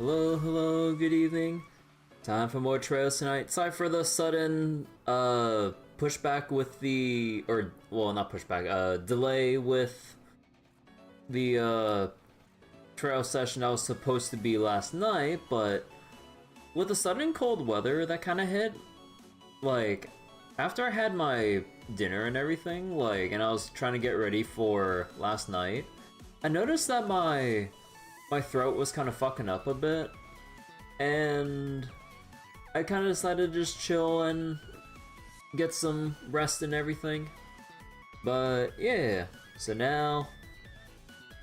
Hello, hello, good evening. Time for more trails tonight. Sorry for the sudden pushback with the, or well, not pushback, delay with the trail session that was supposed to be last night, but with the sudden cold weather that kind of hit, like after I had my dinner and everything, like, and I was trying to get ready for last night, I noticed that my throat was kind of fucking up a bit, and I kind of decided to just chill and get some rest and everything. But yeah, so now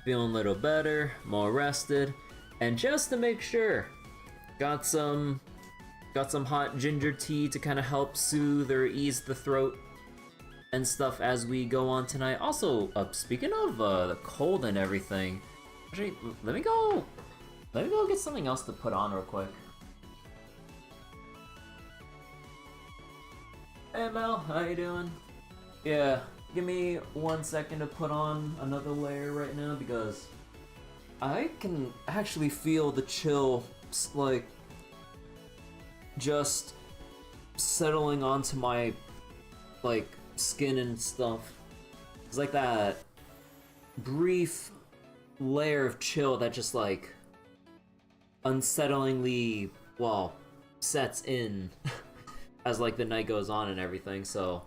feeling a little better, more rested, and just to make sure, got some hot ginger tea to kind of help soothe or ease the throat and stuff as we go on tonight. Also, speaking of the cold and everything, actually, let me go get something else to put on real quick. Hey Mel, how you doing? Yeah, give me 1 second to put on another layer right now because I can actually feel the chill, like, just settling onto my, like, skin and stuff. It's like that brief layer of chill that just, like, unsettlingly, well, sets in as, like, the night goes on and everything, so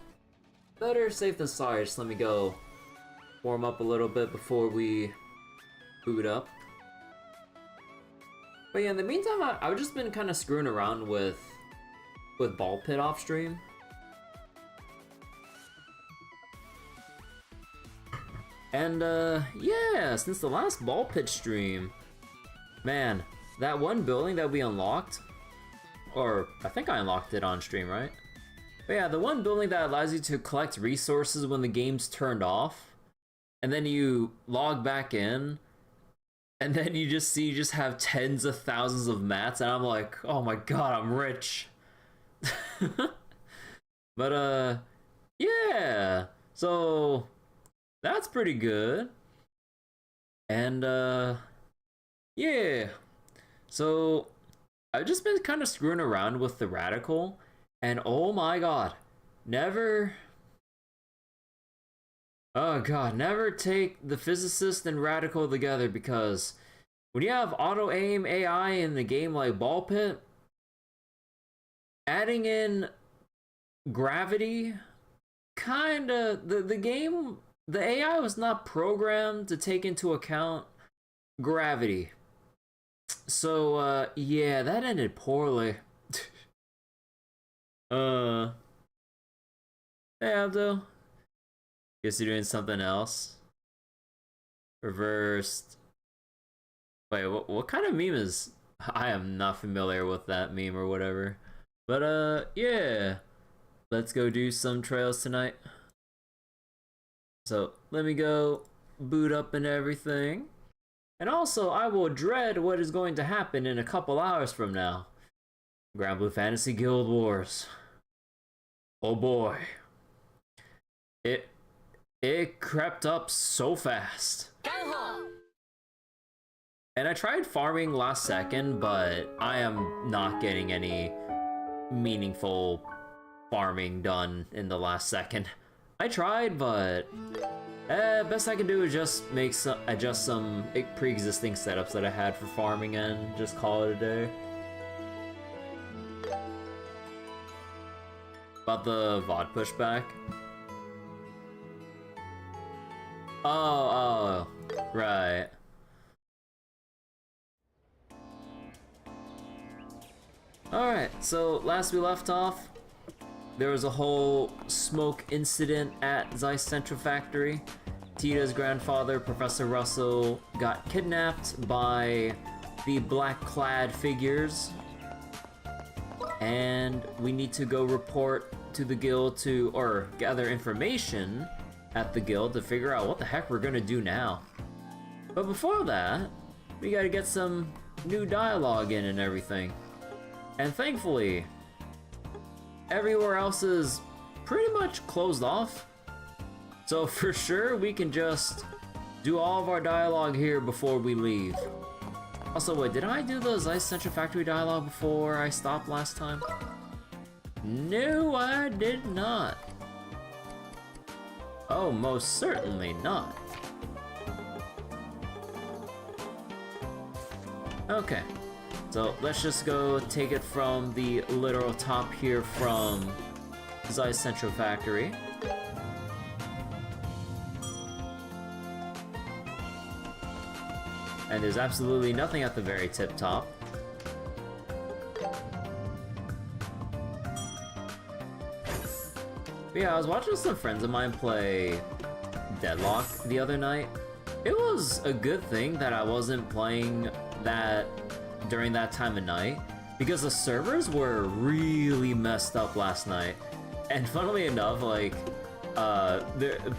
better safe than sorry. Just let me go warm up a little bit before we boot up. But yeah, in the meantime, I've just been kind of screwing around with Ball Pit off stream. And yeah, since the last Ball Pit stream, man, that one building that we unlocked, or I think I unlocked it on stream, right? But yeah, the one building that allows you to collect resources when the game's turned off, and then you log back in, and then you just have tens of thousands of mats, and I'm like, oh my god, I'm rich. But yeah, so that's pretty good. And yeah, so I've just been kind of screwing around with the radical, and oh my god, never take the physicist and radical together, because when you have auto aim AI in the game like Ball Pit, adding in gravity, kinda, the game, the AI was not programmed to take into account gravity. So yeah, that ended poorly. Hey Abdo, guess you're doing something else. Reversed. Wait, what kind of meme is? I am not familiar with that meme or whatever. But yeah, let's go do some trails tonight. So let me go boot up and everything. And also, I will dread what is going to happen in a couple hours from now. Grand Blue Fantasy Guild Wars. Oh boy. It crept up so fast. And I tried farming last second, but I am not getting any meaningful farming done in the last second. I tried, but best I can do is just adjust some pre-existing setups that I had for farming and just call it a day. About the VOD pushback. Oh, right. Alright, so last we left off, there was a whole smoke incident at Zeiss Central Factory. Tita's grandfather, Professor Russell, got kidnapped by the Black-Clad figures, and we need to go report to the guild or gather information at the guild to figure out what the heck we're gonna do now. But before that, we gotta get some new dialogue in and everything. And thankfully, everywhere else is pretty much closed off. So for sure, we can just do all of our dialogue here before we leave. Also, wait, did I do the Zeiss NPC Factory dialogue before I stopped last time? No, I did not. Oh, most certainly not. Okay, so let's just go take it from the literal top here from Zeiss Central Factory. And there's absolutely nothing at the very tip top. But yeah, I was watching some friends of mine play Deadlock the other night. It was a good thing that I wasn't playing that during that time of night, because the servers were really messed up last night. And funnily enough, like,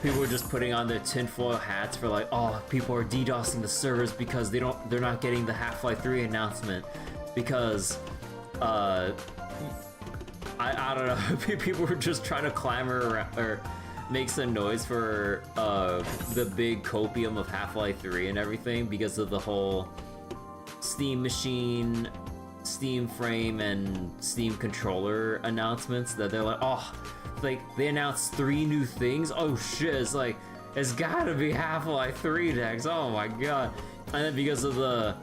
people were just putting on their tinfoil hats for like, oh, people are DDoSing the servers because they're not getting the Half-Life 3 announcement because I don't know, people were just trying to clamor around, or make some noise for the big copium of Half-Life 3 and everything because of the whole Steam machine, Steam frame, and Steam controller announcements that they're like, oh, like they announced 3 new things. Oh shit, it's like, it's gotta be Half-Life 3 next. Oh my god. And then because of the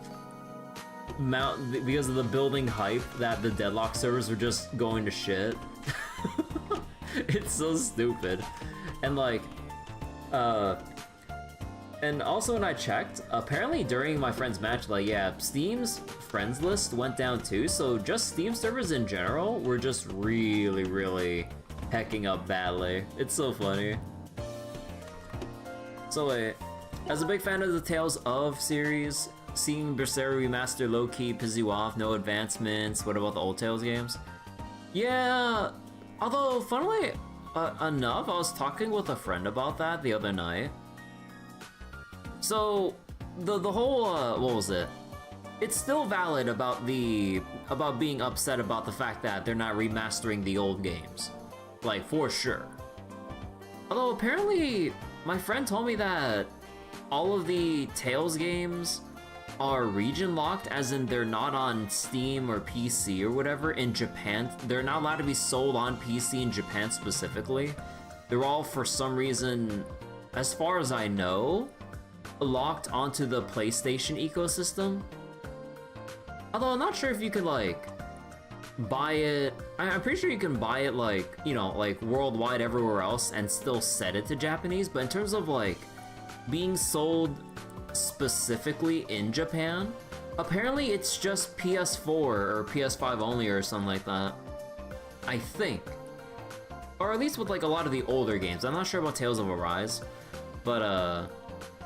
building hype that the Deadlock servers were just going to shit. It's so stupid. And like, and also when I checked, apparently during my friend's match, like, yeah, Steam's friends list went down too, so just Steam servers in general were just really hecking up badly. It's so funny. So wait, as a big fan of the Tales of series, seeing Berseria Remaster low-key pisses you off, no advancements, what about the old Tales games? Yeah, although funnily enough, I was talking with a friend about that the other night. So, the whole, what was it? It's still valid about being upset about the fact that they're not remastering the old games. Like, for sure. Although, apparently, my friend told me that all of the Tales games are region locked, as in they're not on Steam or PC or whatever in Japan. They're not allowed to be sold on PC in Japan specifically. They're all, for some reason, as far as I know, locked onto the PlayStation ecosystem. Although I'm not sure if you could, like, buy it. I'm pretty sure you can buy it, like, you know, like worldwide everywhere else and still set it to Japanese, but in terms of, like, being sold specifically in Japan, apparently it's just PS4 or PS5 only or something like that. I think. Or at least with, like, a lot of the older games. I'm not sure about Tales of Arise, but,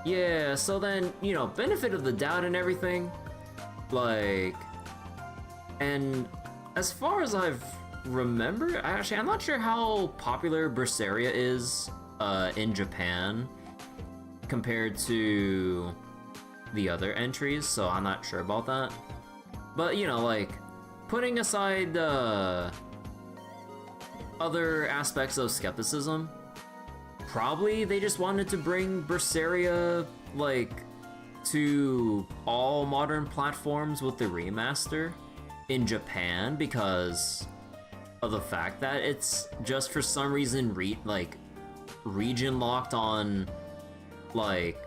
yeah, so then, you know, benefit of the doubt and everything, like, and as far as I've remembered, actually, I'm not sure how popular Berseria is, in Japan compared to the other entries, so I'm not sure about that. But, you know, like, putting aside, other aspects of skepticism, probably they just wanted to bring Berseria, like, to all modern platforms with the remaster in Japan because of the fact that it's just for some reason region locked on, like,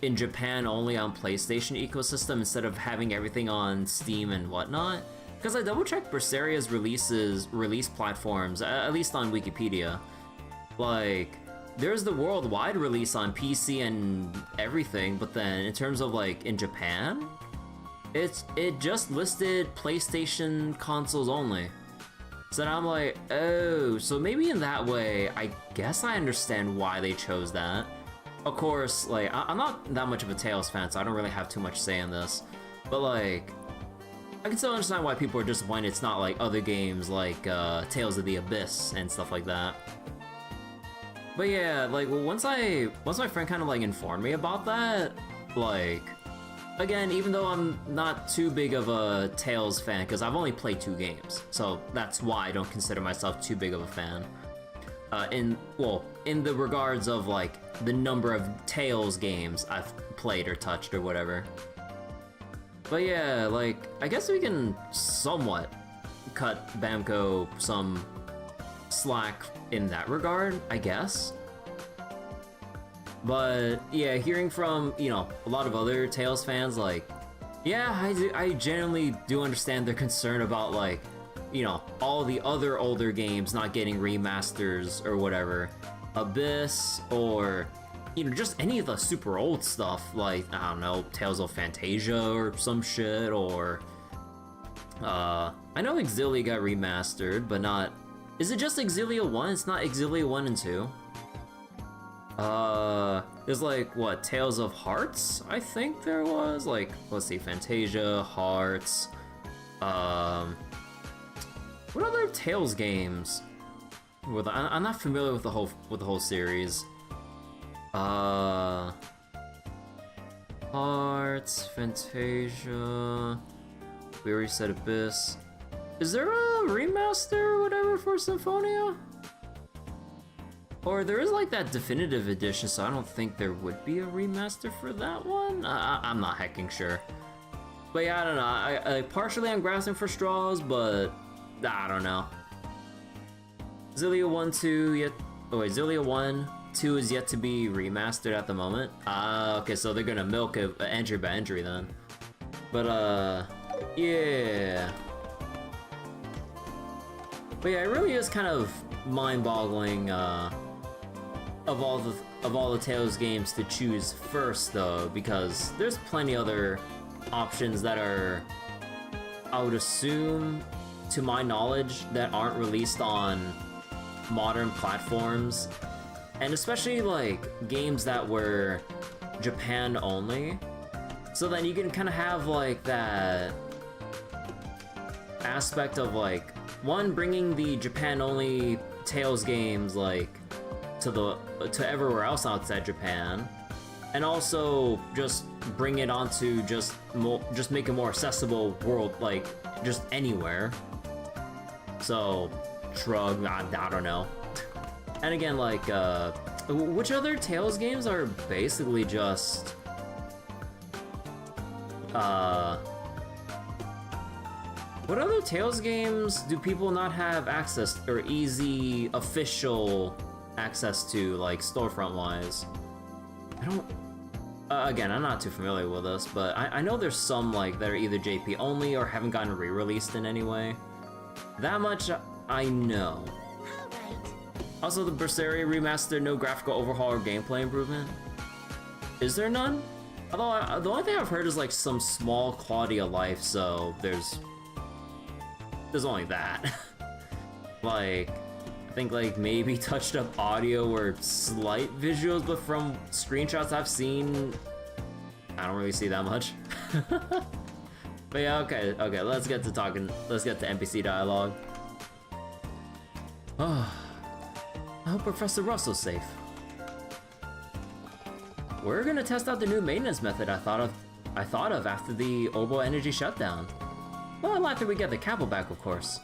in Japan only on PlayStation ecosystem instead of having everything on Steam and whatnot. Because I double checked Berseria's release platforms, at least on Wikipedia. Like, there's the worldwide release on PC and everything, but then in terms of, like, in Japan, it just listed PlayStation consoles only. So now I'm like, oh, so maybe in that way, I guess I understand why they chose that. Of course, like, I'm not that much of a Tales fan, so I don't really have too much say in this. But, like, I can still understand why people are disappointed it's not like other games like Tales of the Abyss and stuff like that. But yeah, like, once my friend kind of, like, informed me about that, like, again, even though I'm not too big of a Tales fan, because I've only played 2 games, so that's why I don't consider myself too big of a fan. In the regards of, like, the number of Tales games I've played or touched or whatever. But yeah, like, I guess we can somewhat cut Bamco some slack in that regard, I guess. But yeah, hearing from, you know, a lot of other Tales fans, like, yeah, I genuinely do understand their concern about, like, you know, all the other older games not getting remasters or whatever. Abyss, or, you know, just any of the super old stuff, like, I don't know, Tales of Fantasia or some shit, or, I know Exilia got remastered, but not, is it just Exilia 1? It's not Exilia 1 and 2? There's like, what, Tales of Hearts? I think there was, like, let's see, Fantasia, Hearts, what other Tales games? I'm not familiar with the whole series. Hearts, Fantasia. We already said Abyss. Is there a remaster or whatever for Symphonia? Or there is like that definitive edition, so I don't think there would be a remaster for that one? I'm not hecking sure. But yeah, I don't know. Partially I'm grasping for straws, but I don't know. Exilia 1, 2, yet... Oh wait, Exilia 1, 2 is yet to be remastered at the moment. Okay, so they're gonna milk it entry by entry then. But, yeah. But yeah, it really is kind of mind-boggling, of all the Tales games to choose first, though, because there's plenty other options that are, I would assume, to my knowledge, that aren't released on modern platforms, and especially like games that were Japan only. So then you can kind of have like that aspect of like, one, bringing the Japan only Tales games like to everywhere else outside Japan, and also just bring it onto just make a more accessible world, like just anywhere. So shrug, I don't know. And again, like, which other Tales games are basically just, what other Tales games do people not have access, or easy official access to, like, storefront-wise? I don't, again, I'm not too familiar with this, but I know there's some, like, that are either JP only or haven't gotten re-released in any way. That much I know. Also, the Berseria remaster, no graphical overhaul or gameplay improvement. Is there none? Although, the only thing I've heard is like some small quality of life, so there's only that. Like, I think like maybe touched up audio or slight visuals, but from screenshots I've seen, I don't really see that much. But yeah, okay, let's get to NPC dialogue. Oh, I hope Professor Russell's safe. We're gonna test out the new maintenance method I thought of after the Obo Energy shutdown. Well, after we get the capital back, of course.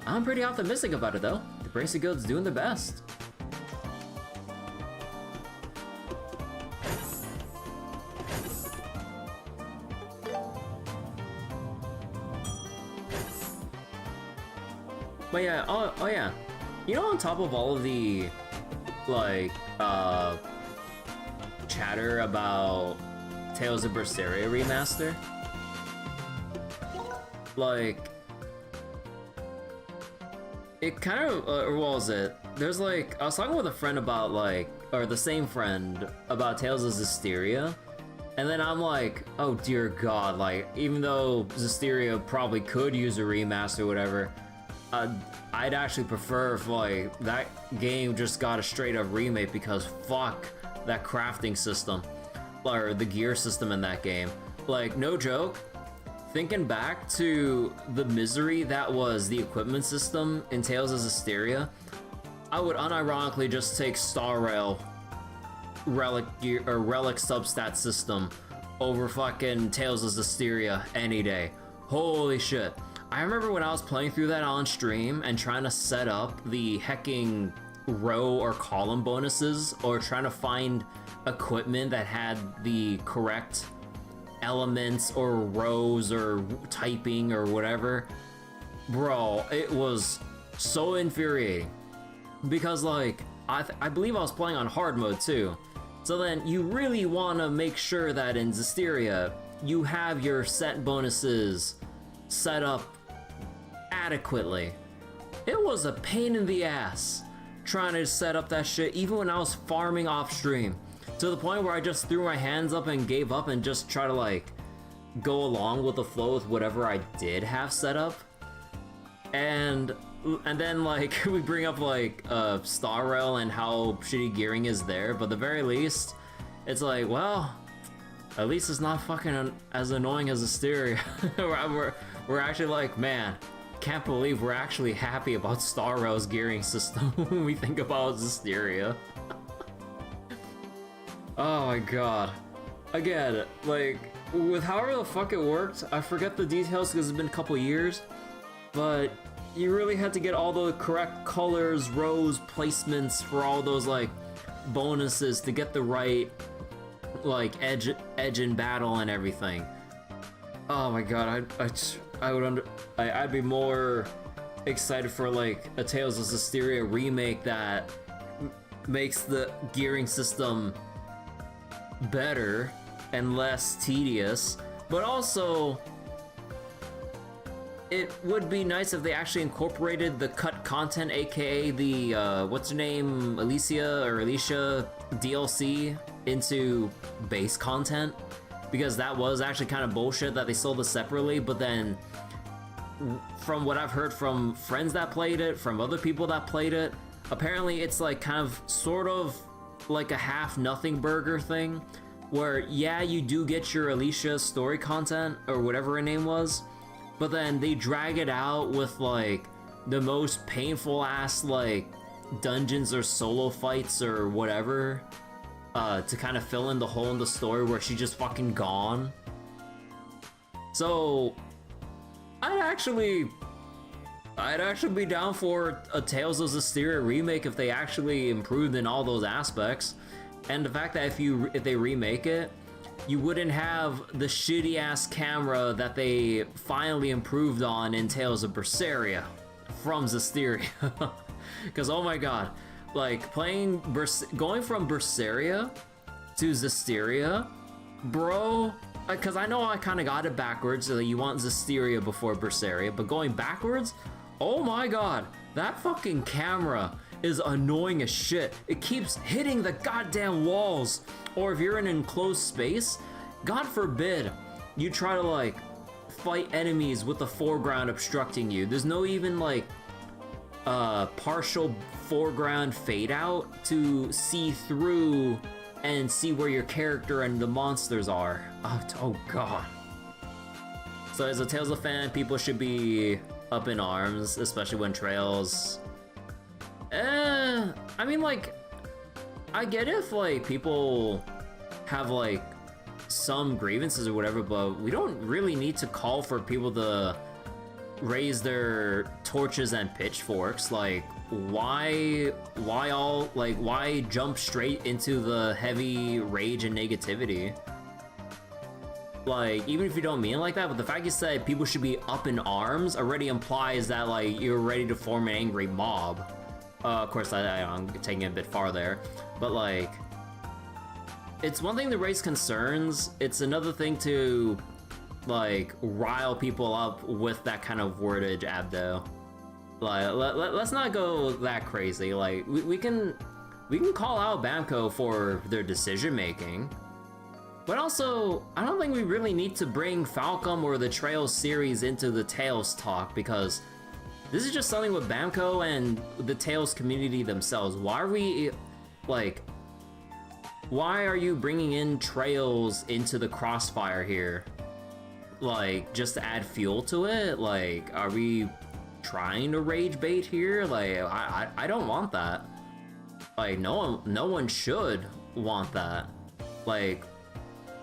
I'm pretty optimistic about it, though. The Bracer Guild's doing their best. But yeah, oh yeah. You know, on top of all of the, like, chatter about Tales of Berseria remaster, like, it kind of, or what was it? There's like, I was talking with a friend about like, or the same friend, about Tales of Zestiria, and then I'm like, oh dear god, like, even though Zestiria probably could use a remaster or whatever, I'd actually prefer if like that game just got a straight up remake, because fuck that crafting system, or the gear system in that game. Like, no joke, thinking back to the misery that was the equipment system in Tales of Zestiria, I would unironically just take Star Rail Relic gear or Relic substat system over fucking Tales of Zestiria any day. Holy shit. I remember when I was playing through that on stream and trying to set up the hecking row or column bonuses, or trying to find equipment that had the correct elements or rows or typing or whatever. Bro, it was so infuriating. Because, like, I believe I was playing on hard mode too. So then you really want to make sure that in Zestiria, you have your set bonuses set up adequately. It was a pain in the ass trying to set up that shit, even when I was farming off stream. To the point where I just threw my hands up and gave up and just try to, like, go along with the flow with whatever I did have set up. And then, like, we bring up, like, Star Rail and how shitty gearing is there, but at the very least, it's like, well, at least it's not fucking as annoying as Zestiria. we're actually like, man, can't believe we're actually happy about Star Rail's gearing system when we think about Zestiria. Oh my god. Again, like, with however the fuck it worked, I forget the details because it's been a couple years, but you really had to get all the correct colors, rows, placements for all those, like, bonuses to get the right, like, edge in battle and everything. Oh my god, I'd be more excited for, like, a Tales of Zestiria remake that makes the gearing system better and less tedious, but also it would be nice if they actually incorporated the cut content, aka the what's her name, Alicia DLC into base content, because that was actually kind of bullshit that they sold it separately. But then from what I've heard from friends that played it, from other people that played it, apparently it's like kind of sort of like a half nothing burger thing, where yeah, you do get your Alicia story content or whatever her name was, but then they drag it out with like the most painful ass like dungeons or solo fights or whatever to kind of fill in the hole in the story where she's just fucking gone. So I'd actually be down for a Tales of Zestiria remake if they actually improved in all those aspects. And the fact that if they remake it, you wouldn't have the shitty ass camera that they finally improved on in Tales of Berseria from Zestiria. Because oh my god, like going from Berseria to Zestiria, bro. Because I know I kind of got it backwards, so you want Zestiria before Berseria, but going backwards, oh my god, that fucking camera is annoying as shit. It keeps hitting the goddamn walls. Or if you're in an enclosed space, God forbid you try to like fight enemies with the foreground obstructing you. There's no even like partial foreground fade out to see through and see where your character and the monsters are. Oh god. So as a Tales of fan, people should be up in arms, especially when Trails... I mean, like, I get if, like, people have, like, some grievances or whatever, but we don't really need to call for people to raise their torches and pitchforks. Like, why jump straight into the heavy rage and negativity? Like, even if you don't mean it like that, but the fact you said people should be up in arms already implies that, like, you're ready to form an angry mob. Of course, I'm taking it a bit far there, but like, it's one thing to raise concerns, it's another thing to, like, rile people up with that kind of wordage, Abdo. Like, let's not go that crazy. Like, we can call out Bamco for their decision making, but also, I don't think we really need to bring Falcom or the Trails series into the Tales talk, because this is just something with Bamco and the Tales community themselves. Why are we, like, why are you bringing in Trails into the crossfire here? Like, just to add fuel to it? Like, are we trying to rage bait here? Like, I don't want that. Like, no one should want that. Like,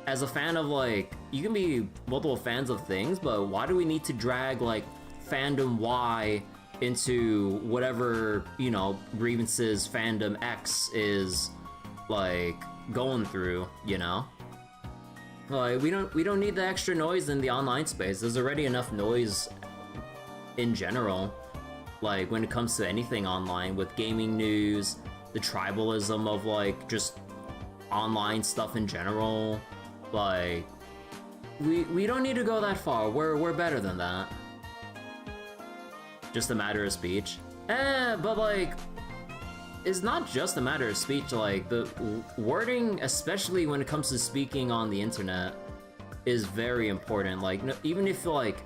as a fan of, like, you can be multiple fans of things, but why do we need to drag, like, fandom Y into whatever, you know, grievances fandom X is, like, going through, you know? Like, we don't need the extra noise in the online space. There's already enough noise in general. Like, when it comes to anything online, with gaming news, the tribalism of, like, just online stuff in general. Like, we don't need to go that far. We're better than that. Just a matter of speech. But, like, it's not just a matter of speech. Like, the wording, especially when it comes to speaking on the internet, is very important. Like, even if, like,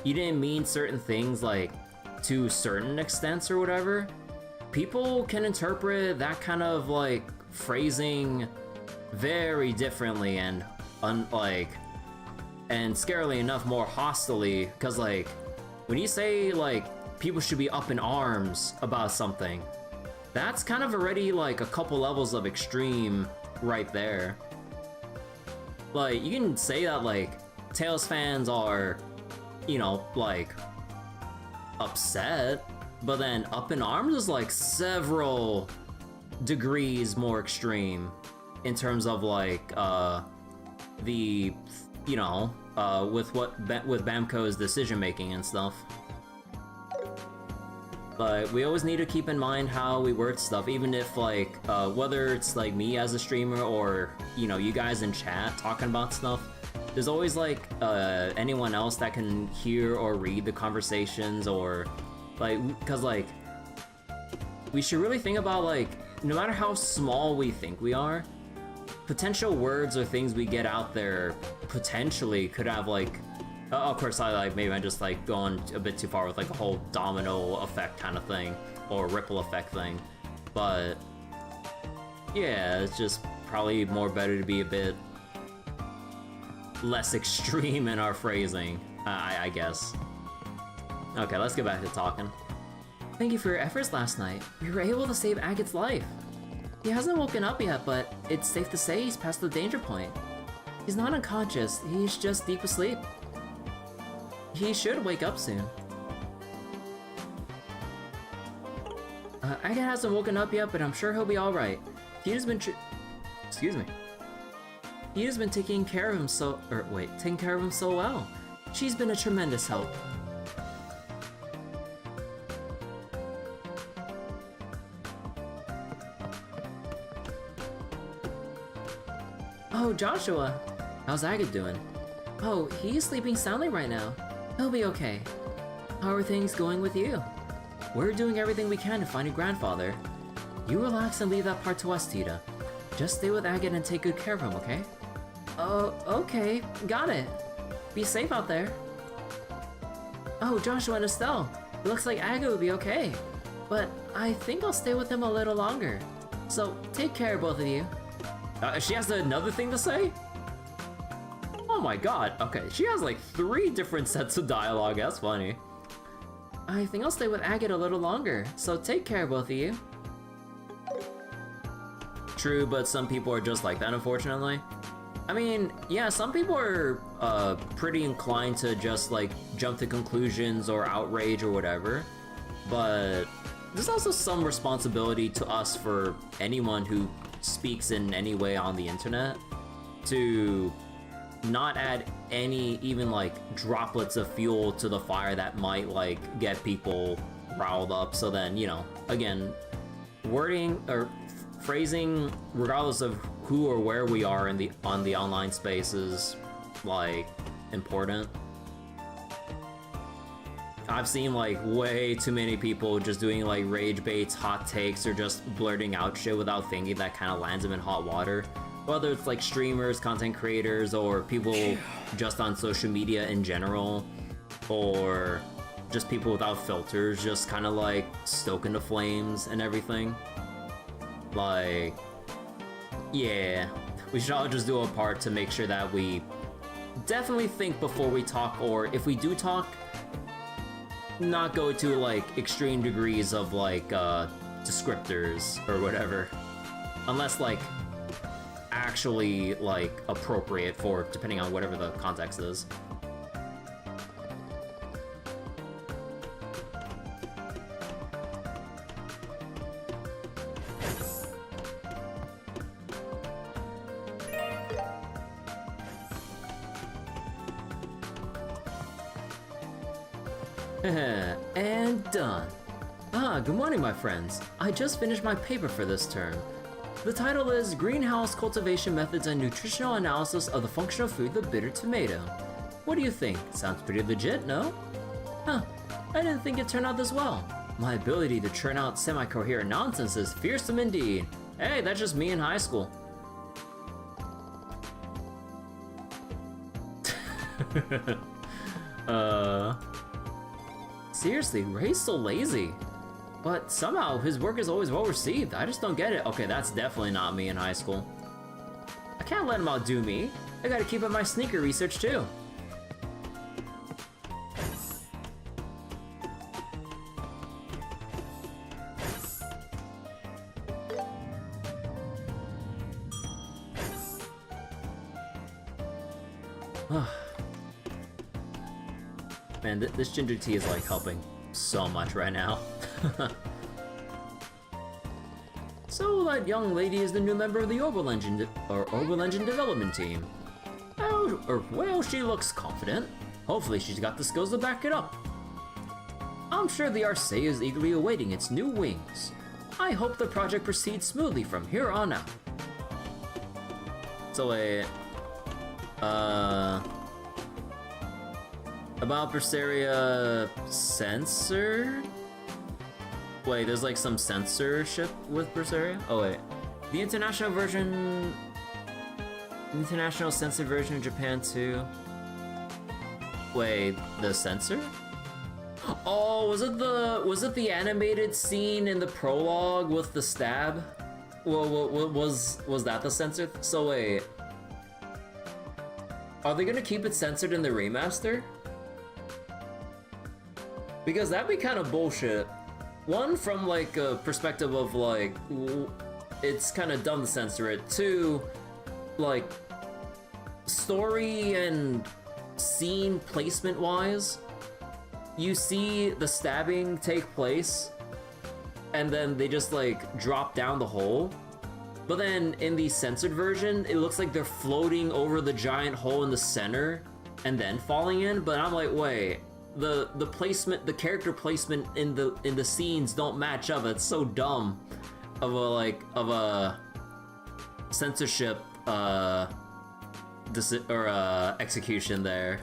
you didn't mean certain things, like, to certain extents or whatever, people can interpret that kind of, like, phrasing very differently and, and scarily enough, more hostily. Because, like, when you say, like, people should be up in arms about something, that's kind of already, like, a couple levels of extreme right there. Like, you can say that, like, Tales fans are, you know, like, upset, but then up in arms is, like, several degrees more extreme in terms of, like, the, you know, with Bamco's decision-making and stuff. But we always need to keep in mind how we word stuff, even if, like, whether it's, like, me as a streamer or, you know, you guys in chat talking about stuff, there's always, like, anyone else that can hear or read the conversations, or, like, because, like, we should really think about, like, no matter how small we think we are, potential words or things we get out there potentially could have, like, of course, maybe I'm just, like, going a bit too far with, like, a whole domino effect kind of thing, or ripple effect thing, but, yeah, it's just probably more better to be a bit less extreme in our phrasing, I guess. Okay, let's get back to talking. Thank you for your efforts last night. We were able to save Agate's life. He hasn't woken up yet, but it's safe to say he's past the danger point. He's not unconscious, he's just deep asleep. He should wake up soon. Agate hasn't woken up yet, but I'm sure he'll be alright. Tina's been excuse me. Tina's been taking care of him taking care of him so well. She's been a tremendous help. Oh, Joshua! How's Agate doing? Oh, he's sleeping soundly right now. He'll be okay. How are things going with you? We're doing everything we can to find your grandfather. You relax and leave that part to us, Tita. Just stay with Agate and take good care of him, okay? Okay. Got it. Be safe out there. Oh, Joshua and Estelle. It looks like Agate will be okay. But I think I'll stay with him a little longer. So, take care, both of you. She has another thing to say? Oh my god, okay, she has like 3 different sets of dialogue, that's funny. I think I'll stay with Agate a little longer, so take care, both of you. True, but some people are just like that, unfortunately. I mean, yeah, some people are pretty inclined to just like jump to conclusions or outrage or whatever, but there's also some responsibility to us, for anyone who speaks in any way on the internet, to not add any even like droplets of fuel to the fire that might like get people riled up. So then, you know, again, wording or phrasing, regardless of who or where we are in the online space, is like important. I've seen like way too many people just doing like rage baits, hot takes, or just blurting out shit without thinking, that kind of lands them in hot water. Whether it's like streamers, content creators, or people just on social media in general, or just people without filters, just kind of like stoking the flames and everything. Like, yeah, we should all just do our part to make sure that we definitely think before we talk, or if we do talk, not go to like extreme degrees of like descriptors or whatever, unless like actually like appropriate for, depending on whatever the context is. And done. Ah, good morning, my friends. I just finished my paper for this term. The title is Greenhouse Cultivation Methods and Nutritional Analysis of the Functional Food the Bitter Tomato. What do you think? Sounds pretty legit, no? Huh, I didn't think it turned out this well. My ability to churn out semi-coherent nonsense is fearsome indeed. Hey, that's just me in high school. Seriously, Ray's so lazy. But somehow, his work is always well received. I just don't get it. Okay, that's definitely not me in high school. I can't let him outdo me. I gotta keep up my sneaker research too. Man, this ginger tea is like helping so much right now. So that young lady is the new member of the Orbital Engine development team. Well, she looks confident. Hopefully she's got the skills to back it up. I'm sure the Arcea is eagerly awaiting its new wings. I hope the project proceeds smoothly from here on out. So about Berseria censored? Wait, there's like some censorship with Berseria? Oh wait. The international censored version in Japan too. Wait, the censor? Oh, was it the animated scene in the prologue with the stab? Well, was that the censored? So wait. Are they gonna keep it censored in the remaster? Because that'd be kind of bullshit. One, from like a perspective of like, it's kind of dumb to censor it. Two, like, story and scene placement wise, you see the stabbing take place and then they just like drop down the hole. But then in the censored version, it looks like they're floating over the giant hole in the center and then falling in. But I'm like, wait. The placement, the character placement in the scenes don't match up. It's so dumb of a censorship execution there.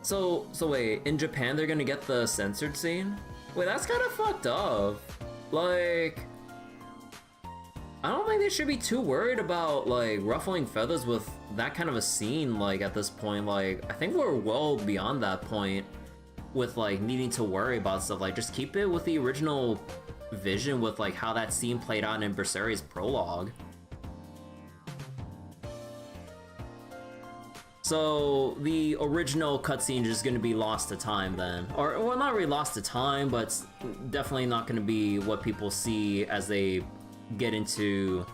So wait, in Japan they're gonna get the censored scene? Wait, that's kind of fucked up. Like, I don't think they should be too worried about like ruffling feathers with that kind of a scene. Like at this point, like I think we're well beyond that point with like needing to worry about stuff. Like just keep it with the original vision with like how that scene played out in Berseria's prologue. So the original cutscene is just going to be lost to time then, or well, not really lost to time, but it's definitely not going to be what people see as they get into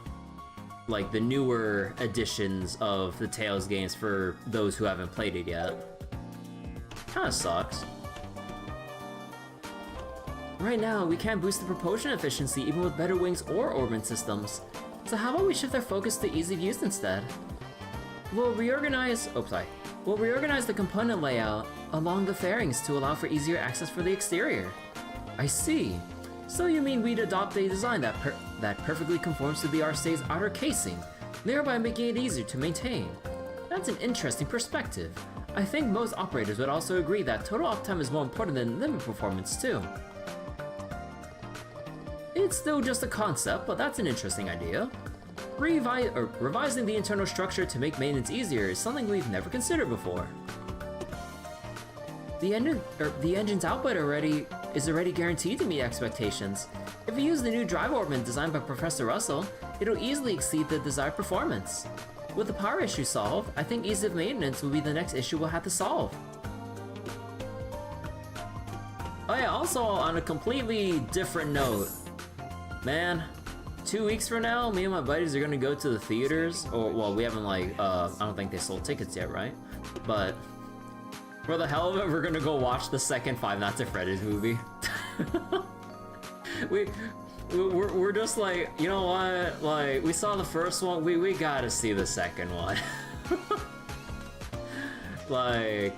like the newer editions of the Tales games for those who haven't played it yet. Kinda sucks. Right now, we can't boost the propulsion efficiency even with better wings or orbit systems. So how about we shift our focus to ease of use instead? We'll reorganize the component layout along the fairings to allow for easier access for the exterior. I see. So you mean we'd adopt a design that perfectly conforms to the Arcea's outer casing, thereby making it easier to maintain. That's an interesting perspective. I think most operators would also agree that total uptime is more important than limit performance too. It's still just a concept, but that's an interesting idea. Revising the internal structure to make maintenance easier is something we've never considered before. The engine's output is already guaranteed to meet expectations. If we use the new drive orbit designed by Professor Russell, it'll easily exceed the desired performance. With the power issue solved, I think ease of maintenance will be the next issue we'll have to solve. Oh yeah, also on a completely different note, man, 2 weeks from now, me and my buddies are gonna go to the theaters, or well, we haven't like, I don't think they sold tickets yet, right? But for the hell of it, we're gonna go watch the second Five Nights at Freddy's movie. We're just like, you know what? Like, we saw the first one, we gotta see the second one. Like,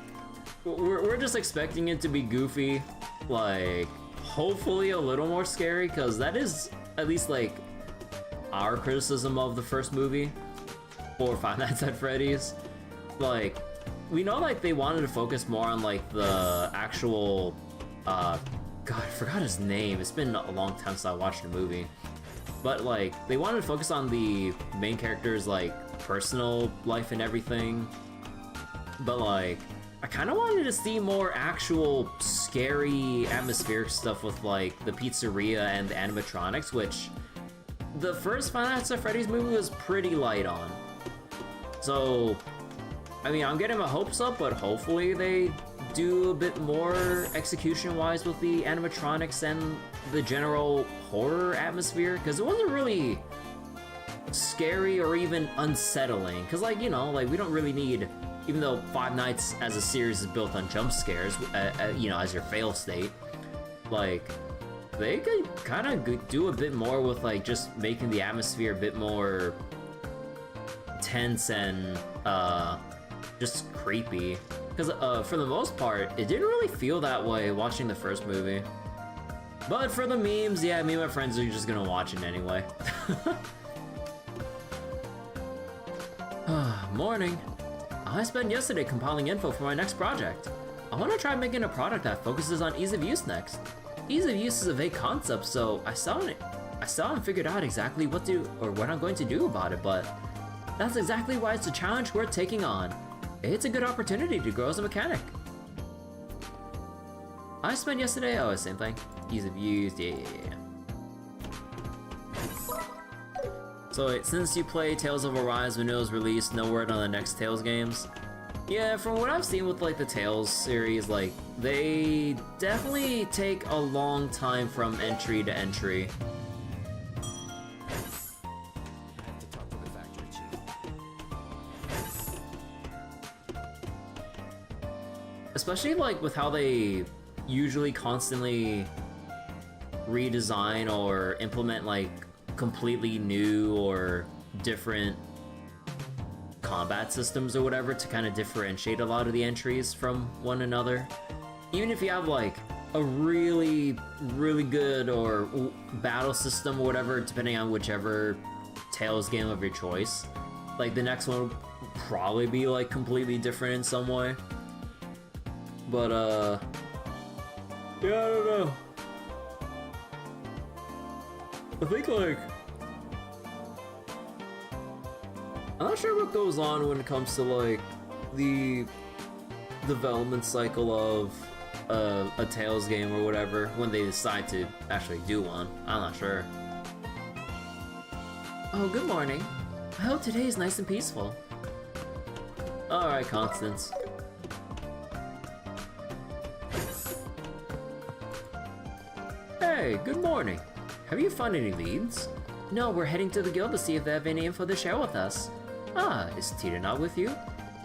we're just expecting it to be goofy, like hopefully a little more scary, because that is at least like our criticism of the first movie for Five Nights at Freddy's. Like, we know like they wanted to focus more on like the actual God, I forgot his name. It's been a long time since I watched the movie. But like they wanted to focus on the main character's like personal life and everything. But like I kind of wanted to see more actual scary atmospheric stuff with like the pizzeria and the animatronics, which the first Five Nights at Freddy's movie was pretty light on. So, I mean, I'm getting my hopes up, but hopefully they do a bit more execution-wise with the animatronics and the general horror atmosphere, because it wasn't really scary or even unsettling. Because, like, you know, like we don't really need, even though Five Nights as a series is built on jump scares, you know, as your fail state, like they could kind of do a bit more with like just making the atmosphere a bit more tense and just creepy, because for the most part it didn't really feel that way watching the first movie, but for the memes, yeah, me and my friends are just gonna watch it anyway. Morning. I spent yesterday compiling info for my next project. I want to try making a product that focuses on ease of use next. Ease of use is a vague concept, so I saw and figured out exactly what I'm going to do about it, but that's exactly why it's a challenge worth taking on. It's a good opportunity to grow as a mechanic. I spent yesterday, oh, same thing. Ease of use, yeah. So since you play Tales of Arise when it was released, no word on the next Tales games? Yeah, from what I've seen with like the Tales series, like they definitely take a long time from entry to entry. Especially like with how they usually constantly redesign or implement like completely new or different combat systems or whatever to kind of differentiate a lot of the entries from one another. Even if you have like a really good or battle system or whatever, depending on whichever Tales game of your choice, like the next one will probably be like completely different in some way. But yeah, I don't know. I think like I'm not sure what goes on when it comes to like the development cycle of a Tales game or whatever when they decide to actually do one. I'm not sure. Oh, good morning. I hope today is nice and peaceful. Alright, Constance. Hey, good morning. Have you found any leads? No, we're heading to the guild to see if they have any info to share with us. Ah, is Tita not with you?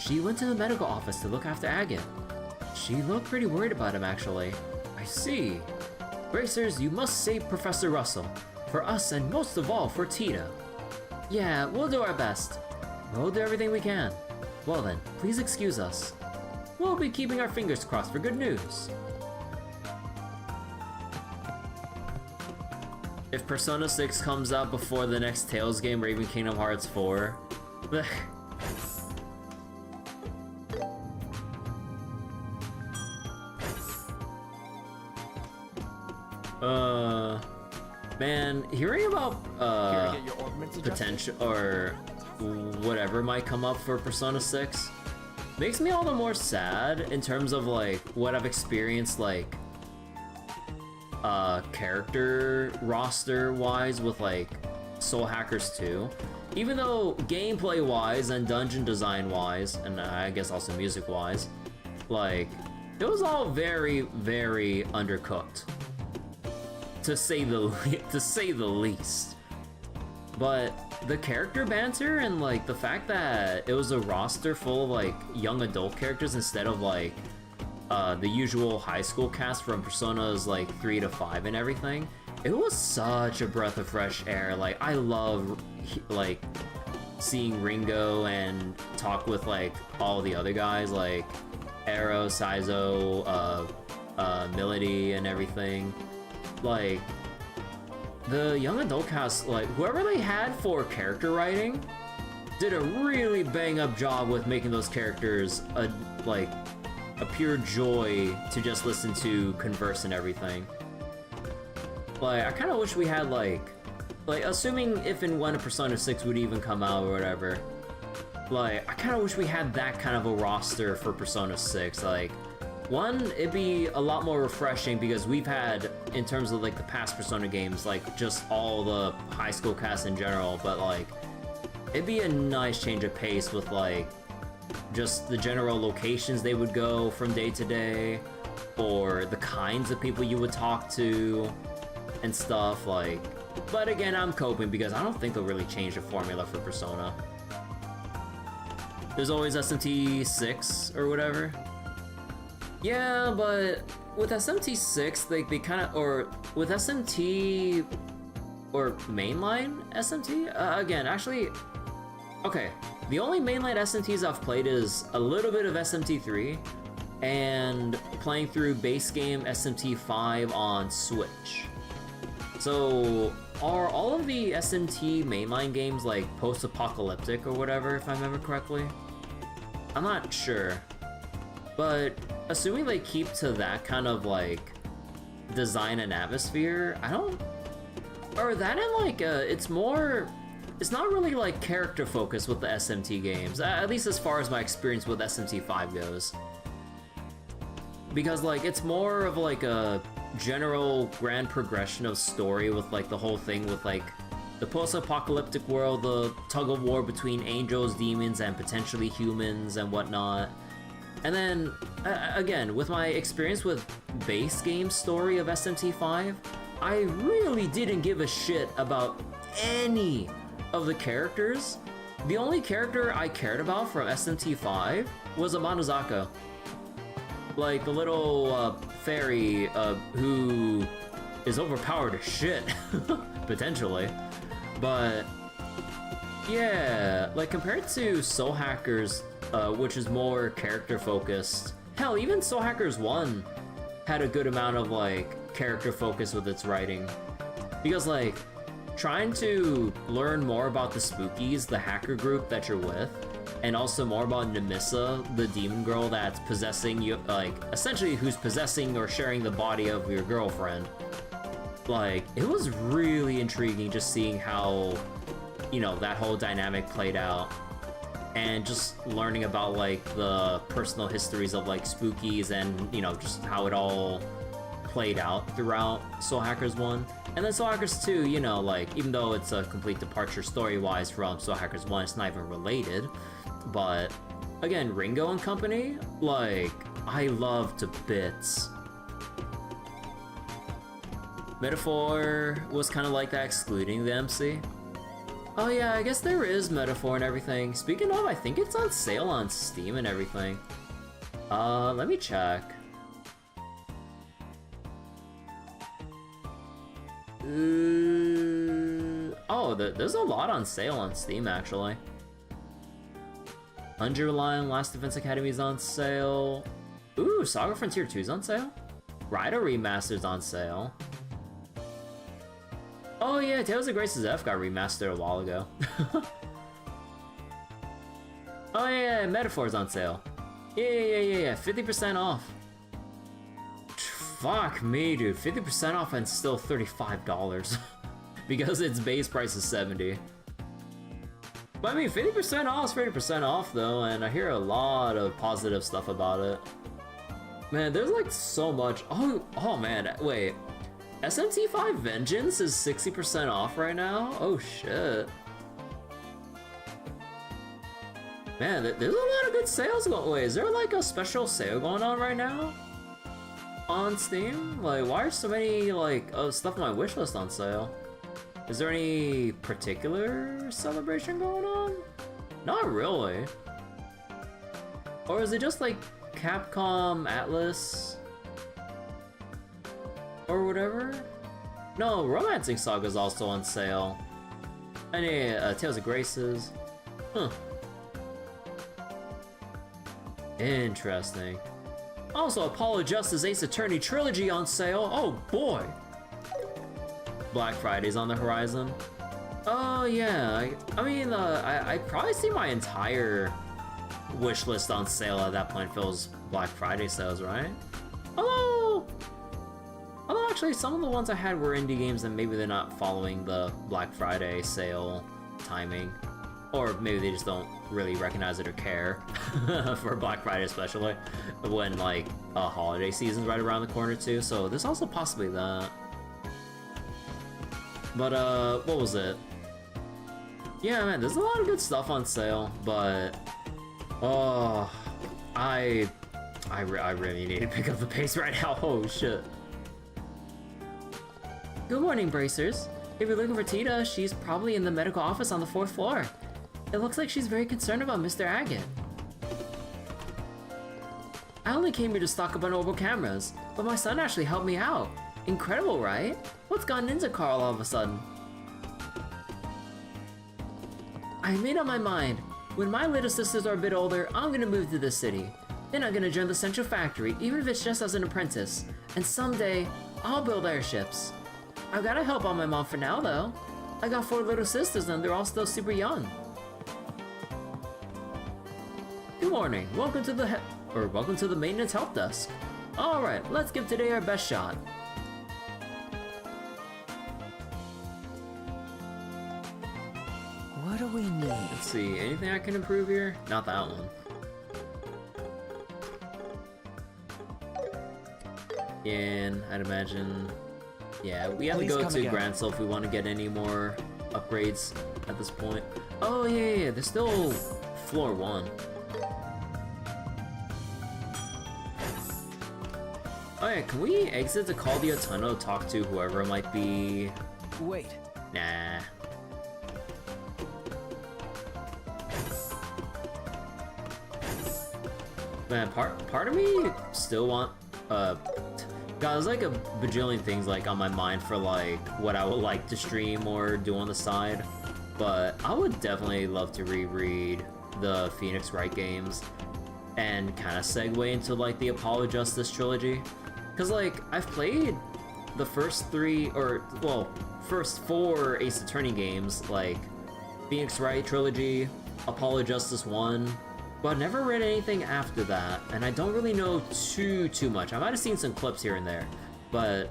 She went to the medical office to look after Agate. She looked pretty worried about him, actually. I see. Racers, you must save Professor Russell. For us, and most of all, for Tita. Yeah, we'll do our best. We'll do everything we can. Well then, please excuse us. We'll be keeping our fingers crossed for good news. If Persona 6 comes out before the next Tales game or even Kingdom Hearts 4... man, hearing about potential or whatever might come up for Persona 6 makes me all the more sad in terms of like what I've experienced like character roster wise with like Soul Hackers 2. Even though gameplay wise and dungeon design wise, and I guess also music wise, like it was all very undercooked, to say the least. But the character banter and like the fact that it was a roster full of like young adult characters instead of like the usual high school cast from Personas like 3 to 5 and everything, it was such a breath of fresh air. Like I love like seeing Ringo and talk with like all the other guys, like Arrow, Saizo, Milady, and everything. Like, the young adult cast, like, whoever they had for character writing did a really bang-up job with making those characters a pure joy to just listen to, converse, and everything. Like, I kind of wish we had, like, assuming if and when a Persona 6 would even come out or whatever, like, I kind of wish we had that kind of a roster for Persona 6. Like, one, it'd be a lot more refreshing because we've had, in terms of, like, the past Persona games, like, just all the high school cast in general, but, like, it'd be a nice change of pace with, like, just the general locations they would go from day to day, or the kinds of people you would talk to, and stuff, like... But again, I'm coping because I don't think they'll really change the formula for Persona. There's always SMT 6 or whatever. Yeah, but with SMT 6, they kind of... Or with SMT... Or mainline SMT? Again, actually... Okay, the only mainline SMTs I've played is a little bit of SMT 3 and playing through base game SMT 5 on Switch. So, are all of the SMT mainline games like post-apocalyptic or whatever, if I remember correctly? I'm not sure. But assuming they keep to that kind of like design and atmosphere, I don't... Or that and like, it's more... It's not really like character focused with the SMT games, at least as far as my experience with SMT 5 goes. Because like, it's more of like a general grand progression of story with like the whole thing with like the post-apocalyptic world, the tug-of-war between angels, demons, and potentially humans and whatnot. And then, again, with my experience with base game story of SMT 5, I really didn't give a shit about any of the characters. The only character I cared about from SMT 5 was Amanozaka. Like, the little fairy who is overpowered as shit, potentially. But, yeah, like, compared to Soul Hackers, which is more character-focused, hell, even Soul Hackers 1 had a good amount of, like, character focus with its writing. Because, like, trying to learn more about the Spookies, the hacker group that you're with, and also more about Nemissa, the demon girl that's possessing you, like, essentially who's possessing or sharing the body of your girlfriend. Like, it was really intriguing just seeing how, you know, that whole dynamic played out. And just learning about, like, the personal histories of, like, Spookies and, you know, just how it all played out throughout Soul Hackers 1. And then Soul Hackers 2, you know, like, even though it's a complete departure story-wise from Soul Hackers 1, it's not even related. But, again, Ringo and company, like, I love to bits. Metaphor was kind of like that, excluding the MC. Oh yeah, I guess there is Metaphor and everything. Speaking of, I think it's on sale on Steam and everything. Let me check. Oh, there's a lot on sale on Steam, actually. Underline Last Defense Academy is on sale. Ooh, Saga Frontier 2 is on sale? Rider Remastered's on sale. Oh yeah, Tales of Grace's F got remastered a while ago. Oh yeah, Metaphor's on sale. Yeah, 50% off. Fuck me, dude, 50% off and still $35. Because its base price is $70. But I mean, 50% off is 50% off though, and I hear a lot of positive stuff about it. Man, there's like so much. Oh man, wait. SMT5 Vengeance is 60% off right now? Oh shit. Man, there's a lot of good sales going. Wait, is there like a special sale going on right now? On Steam? Like, why are so many like stuff on my wishlist on sale? Is there any particular celebration going on? Not really. Or is it just like Capcom Atlas? Or whatever? No, Romancing Saga's also on sale. And yeah, Tales of Graces. Huh. Interesting. Also, Apollo Justice Ace Attorney Trilogy on sale. Oh boy! Black Friday's on the horizon. Oh yeah, I mean, I'd probably see my entire wish list on sale at that point if it was Black Friday sales, right? Although actually some of the ones I had were indie games and maybe they're not following the Black Friday sale timing. Or maybe they just don't really recognize it or care for Black Friday especially, when like a holiday season's right around the corner too, so there's also possibly that. But what was it? Yeah man, there's a lot of good stuff on sale, but oh, I really need to pick up the pace right now. Oh shit. Good morning, Bracers. If you're looking for Tita, she's probably in the medical office on the 4th floor. It looks like she's very concerned about Mr. Agate. I only came here to stock up on mobile cameras, but my son actually helped me out. Incredible, right? What's gotten into Carl all of a sudden? I made up my mind. When my little sisters are a bit older, I'm gonna move to this city. Then I'm gonna join the Central Factory, even if it's just as an apprentice. And someday, I'll build airships. I've gotta help out my mom for now, though. I got 4 little sisters and they're all still super young. Good morning. Welcome to the maintenance help desk. All right, let's give today our best shot. What do we need? Let's see, anything I can improve here? Not that one. And I'd imagine, yeah, we have to go to Grand Soul if we want to get any more upgrades at this point. Oh yeah, there's still floor 1. Oh yeah, can we exit to call the tunnel to talk to whoever it might be? Wait. Nah. Man, part of me still want, God, there's like a bajillion things like on my mind for like what I would like to stream or do on the side, but I would definitely love to reread the Phoenix Wright games and kind of segue into like the Apollo Justice trilogy. Cause like, I've played the first 4 Ace Attorney games, like Phoenix Wright trilogy, Apollo Justice 1, but I've never read anything after that, and I don't really know too much. I might have seen some clips here and there, but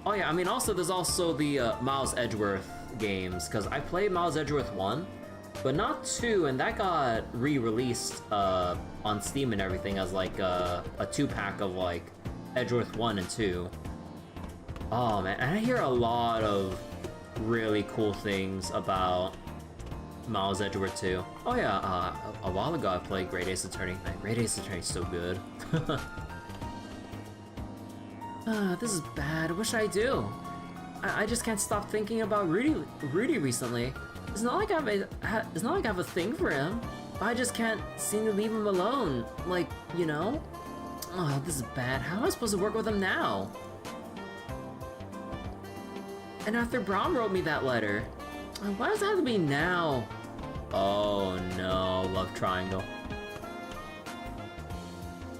oh yeah, I mean also there's also the Miles Edgeworth games, cause I played Miles Edgeworth 1, but not 2, and that got re-released on Steam and everything as like a 2-pack of like Edgeworth 1 and 2. Oh man, and I hear a lot of really cool things about Miles Edgeworth 2. Oh yeah, a while ago I played Great Ace Attorney. Man, Great Ace Attorney's so good. This is bad. What should I do? I just can't stop thinking about Rudy recently. It's not like I have a thing for him. I just can't seem to leave him alone. Like, you know? Oh, this is bad. How am I supposed to work with him now? And after Braum wrote me that letter, why does it have to be now? Oh no, love triangle.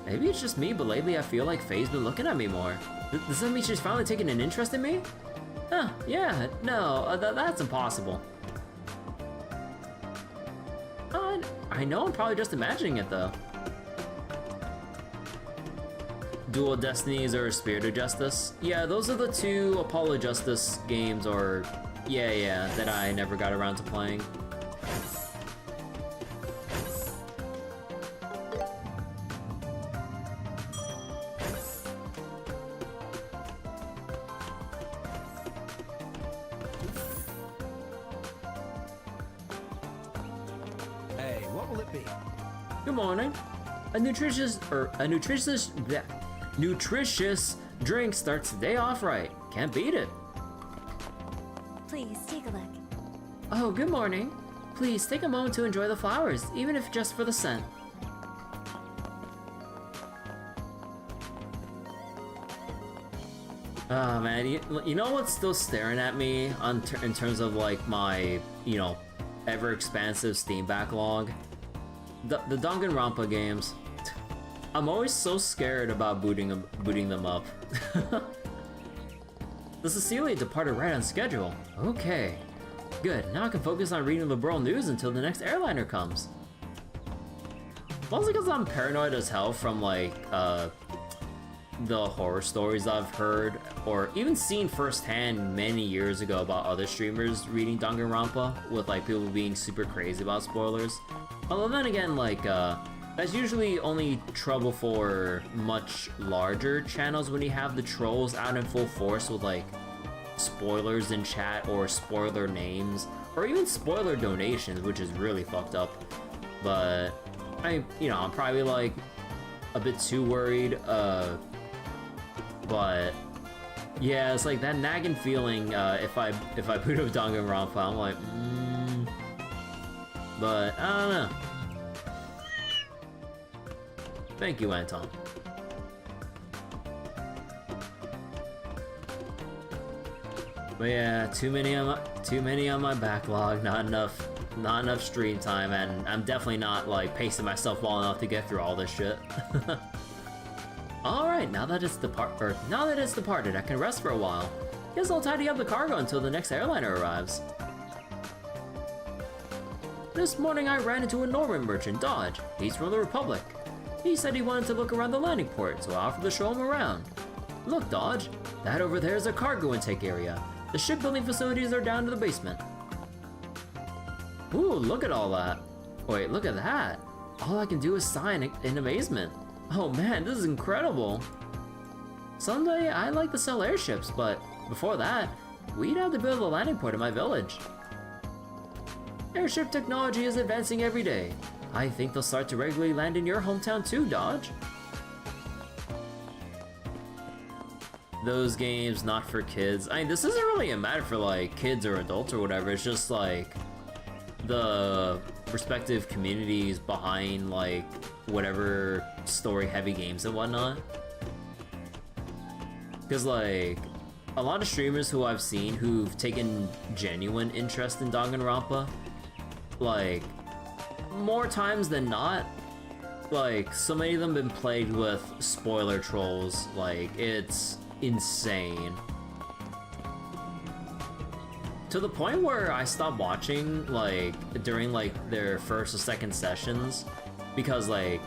Maybe it's just me, but lately I feel like Faye's been looking at me more. Does that mean she's finally taking an interest in me? Huh, yeah, no, that's impossible. I know I'm probably just imagining it though. Dual Destinies or Spirit of Justice? Yeah, those are the 2 Apollo Justice games, or yeah, that I never got around to playing. Hey, what will it be? Good morning. A nutritious drink starts the day off right. Can't beat it. Please, take a look. Oh, good morning. Please take a moment to enjoy the flowers, even if just for the scent. Oh man, you know what's still staring at me in terms of like my, you know, ever expansive Steam backlog? The Danganronpa games. I'm always so scared about booting them up. The Cecilia departed right on schedule. Okay. Good, now I can focus on reading Liberl news until the next airliner comes. Mostly because I'm paranoid as hell from like, the horror stories I've heard, or even seen firsthand many years ago about other streamers reading Danganronpa, with like people being super crazy about spoilers. Although then again, like, that's usually only trouble for much larger channels when you have the trolls out in full force with like spoilers in chat or spoiler names or even spoiler donations, which is really fucked up. But I'm probably like a bit too worried. But yeah, it's like that nagging feeling. If I boot up Danganronpa, I'm like, but I don't know. Thank you, Anton. But yeah, too many on my backlog. Not enough stream time, and I'm definitely not like pacing myself well enough to get through all this shit. All right, now that it's departed, I can rest for a while. Guess I'll tidy up the cargo until the next airliner arrives. This morning I ran into a Norman merchant, Dodge. He's from the Republic. He said he wanted to look around the landing port, so I offered to show him around. Look, Dodge, that over there is a cargo intake area. The shipbuilding facilities are down to the basement. Ooh, look at all that. Wait, look at that. All I can do is sigh in amazement. Oh man, this is incredible. Someday I'd like to sell airships, but before that, we'd have to build a landing port in my village. Airship technology is advancing every day. I think they'll start to regularly land in your hometown too, Dodge. Those games, not for kids. I mean, this isn't really a matter for like kids or adults or whatever. It's just like the respective communities behind like whatever story heavy games and whatnot. Because like a lot of streamers who I've seen who've taken genuine interest in Danganronpa, like more times than not, like so many of them been plagued with spoiler trolls. Like it's insane. To the point where I stopped watching like during like their first or second sessions, because like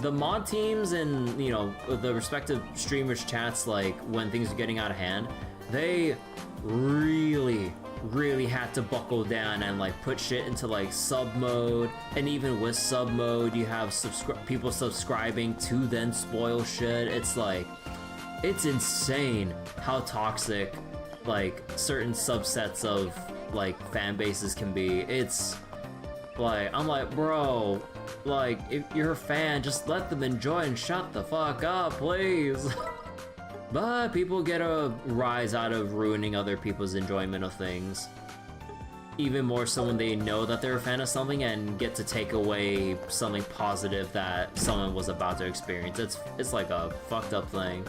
the mod teams and the respective streamers chats, like when things are getting out of hand, they really had to buckle down and like put shit into like sub mode. And even with sub mode, you have people subscribing to then spoil shit. It's like, it's insane how toxic like certain subsets of like fan bases can be. It's like, I'm like, bro, like if you're a fan, just let them enjoy and shut the fuck up, please. But people get a rise out of ruining other people's enjoyment of things. Even more so when they know that they're a fan of something and get to take away something positive that someone was about to experience. It's like a fucked up thing.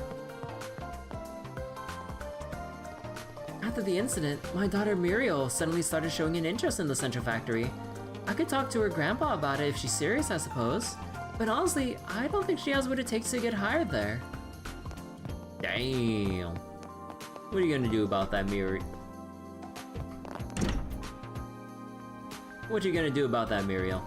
After the incident, my daughter Muriel suddenly started showing an interest in the Central Factory. I could talk to her grandpa about it if she's serious, I suppose. But honestly, I don't think she has what it takes to get hired there. Damn. What are you gonna do about that, Muriel? What you gonna do about that, Muriel?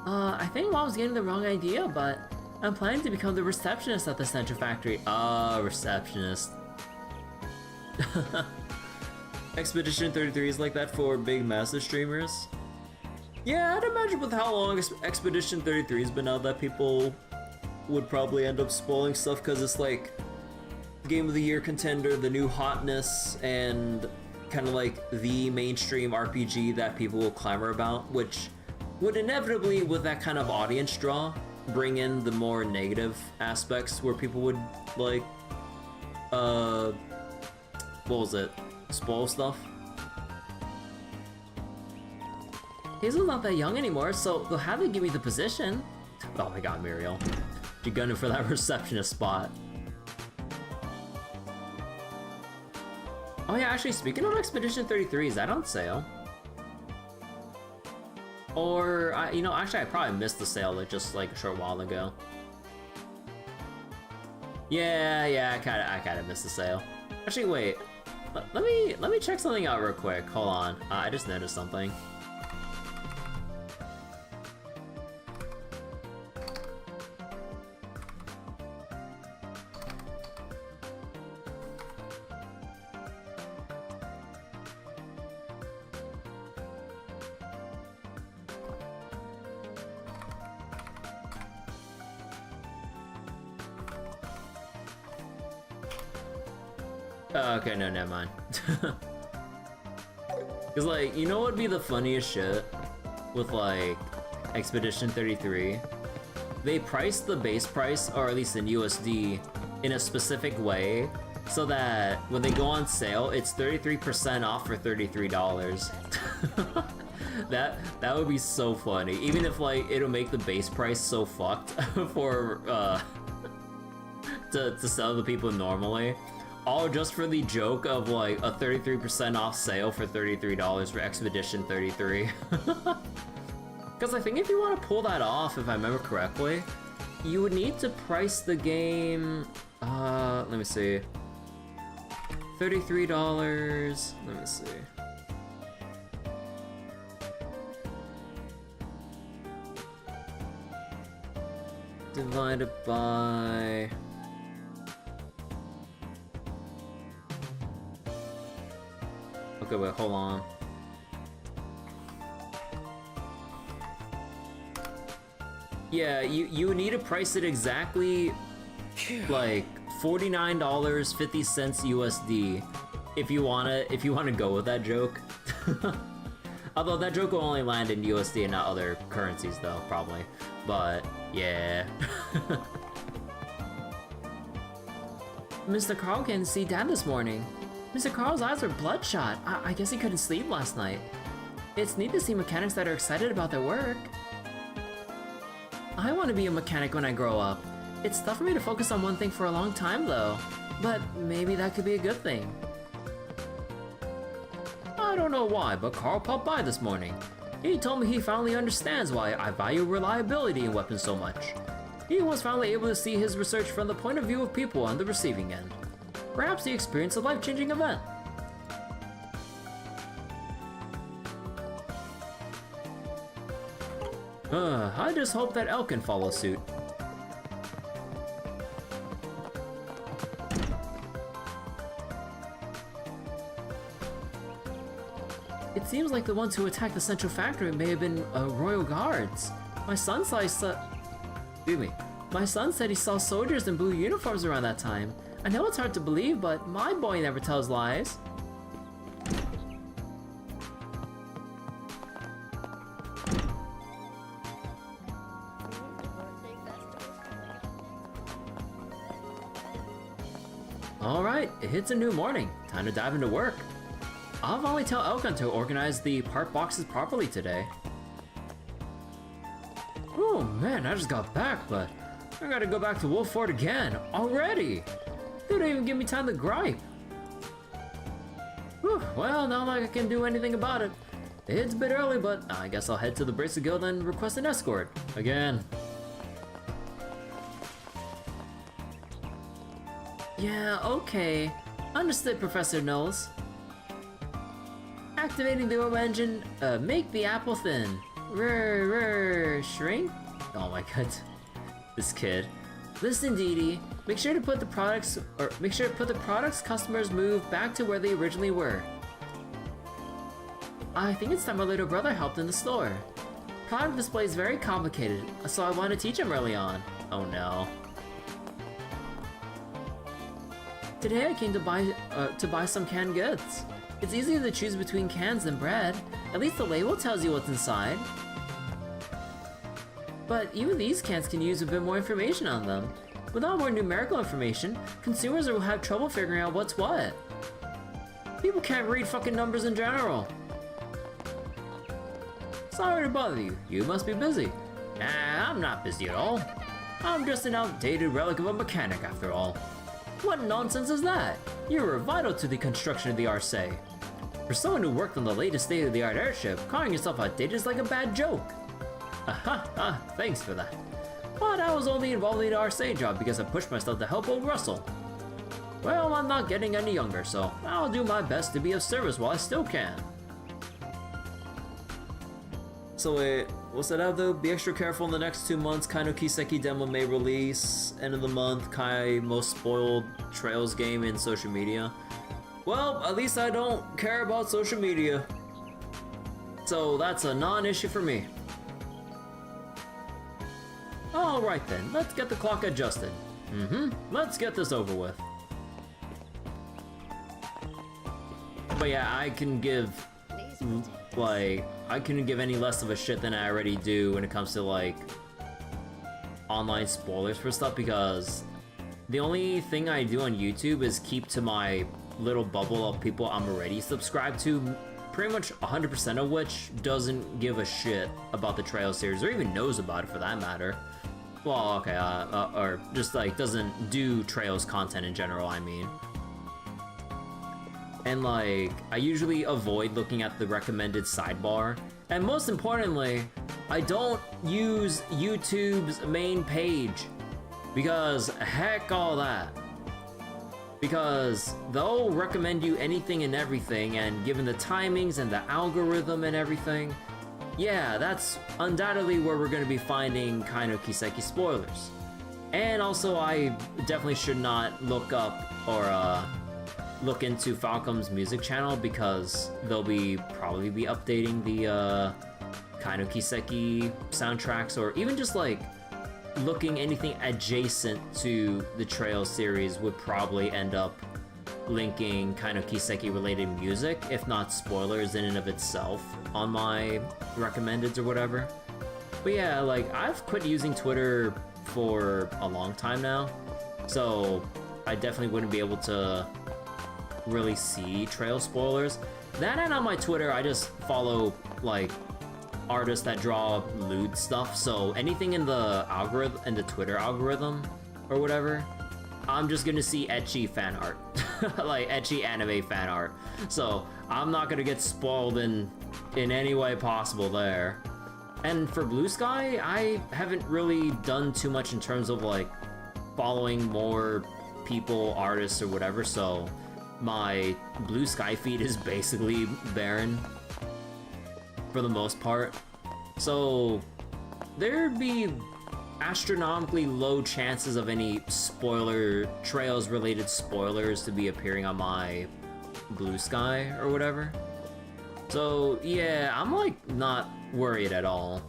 I think Mom's getting the wrong idea, but I'm planning to become the receptionist at the Central Factory. Receptionist. Expedition 33 is like that for big massive streamers. Yeah, I'd imagine with how long Expedition 33 has been out that people would probably end up spoiling stuff, because it's like Game of the Year contender, the new hotness, and kind of like the mainstream RPG that people will clamor about, which would inevitably, with that kind of audience draw, bring in the more negative aspects where people would like what was it? Spoil stuff? Hazel's not that young anymore, so they'll have to give me the position. Oh my god, Muriel. You're gunning for that receptionist spot. Oh yeah, actually, speaking of Expedition 33, is that on sale? Or, you know, actually I probably missed the sale like, just like a short while ago. Yeah, I kinda missed the sale. Actually, wait. Let me check something out real quick. Hold on. I just noticed something. Oh, okay, no, never mind. Cause like, you know what would be the funniest shit with like Expedition 33? They price the base price, or at least in USD, in a specific way so that when they go on sale, it's 33% off for $33. That would be so funny. Even if like it'll make the base price so fucked for to sell to people normally. All just for the joke of like a 33% off sale for $33 for Expedition 33. Because I think if you want to pull that off, if I remember correctly, you would need to price the game, let me see, $33, let me see. Divided by... Okay, wait, hold on. Yeah, you would need to price it exactly like $49.50 USD if you wanna go with that joke. Although that joke will only land in USD and not other currencies though, probably. But yeah. Mr. Carl can see Dad this morning. Mr. Carl's eyes are bloodshot. I guess he couldn't sleep last night. It's neat to see mechanics that are excited about their work. I want to be a mechanic when I grow up. It's tough for me to focus on one thing for a long time though, but maybe that could be a good thing. I don't know why, but Carl popped by this morning. He told me he finally understands why I value reliability in weapons so much. He was finally able to see his research from the point of view of people on the receiving end. Perhaps he experienced a life-changing event. I just hope that Elle can follow suit. It seems like the ones who attacked the central factory may have been royal guards. My son said he saw soldiers in blue uniforms around that time. I know it's hard to believe, but my boy never tells lies. Alright, it's a new morning. Time to dive into work. I'll finally tell Elkan to organize the part boxes properly today. Oh man, I just got back, but I gotta go back to Wolf Fort again, already! They don't even give me time to gripe. Whew, well, not like I can do anything about it. It's a bit early, but I guess I'll head to the Bracer Guild and request an escort. Again. Yeah, okay. Understood, Professor Knowles. Activating the orb engine, make the apple thin. Shrink? Oh my god. This kid. Listen, Dee Dee, make sure to put the products customers move back to where they originally were. I think it's time my little brother helped in the store. Product display is very complicated, so I want to teach him early on. Oh no. Today I came to buy some canned goods. It's easier to choose between cans than bread. At least the label tells you what's inside. But even these cans can use a bit more information on them. Without more numerical information, consumers will have trouble figuring out what's what. People can't read fucking numbers in general. Sorry to bother you. You must be busy. Nah, I'm not busy at all. I'm just an outdated relic of a mechanic after all. What nonsense is that? You were vital to the construction of the Arce. For someone who worked on the latest state-of-the-art airship, calling yourself outdated is like a bad joke. Thanks for that. But I was only involved in the RSA job because I pushed myself to help old Russell. Well, I'm not getting any younger, so I'll do my best to be of service while I still can. So wait, what's that out though? Be extra careful in the next 2 months. Kai no Kiseki demo may release. End of the month, Kai most spoiled Trails game in social media. Well, at least I don't care about social media. So that's a non-issue for me. Alright then, let's get the clock adjusted. Let's get this over with. But yeah, I can give, like, I couldn't give any less of a shit than I already do when it comes to, like, online spoilers for stuff, because the only thing I do on YouTube is keep to my little bubble of people I'm already subscribed to, pretty much 100% of which doesn't give a shit about the Trails series, or even knows about it for that matter. Well, okay, or just, like, doesn't do Trails content in general, I mean. And like, I usually avoid looking at the recommended sidebar. And most importantly, I don't use YouTube's main page. Because heck all that. Because they'll recommend you anything and everything, and given the timings and the algorithm and everything, yeah, that's undoubtedly where we're gonna be finding Kai no Kiseki spoilers. And also, I definitely should not look up or look into Falcom's music channel, because they'll probably be updating the Kai no Kiseki soundtracks, or even just like looking anything adjacent to the Trails series would probably end up linking Kai no Kiseki related music, if not spoilers in and of itself, on my recommendeds or whatever. But yeah, like, I've quit using Twitter for a long time now, so I definitely wouldn't be able to really see trail spoilers. That, and on my Twitter, I just follow, like, artists that draw lewd stuff, so anything in the algorithm, in the Twitter algorithm, or whatever, I'm just gonna see ecchi fan art. Like, ecchi anime fan art. So, I'm not gonna get spoiled in any way possible there. And for Blue Sky, I haven't really done too much in terms of, like, following more people, artists, or whatever, so my Blue Sky feed is basically barren for the most part. So there'd be astronomically low chances of any Trails related spoilers to be appearing on my Blue Sky or whatever. So yeah, I'm like not worried at all.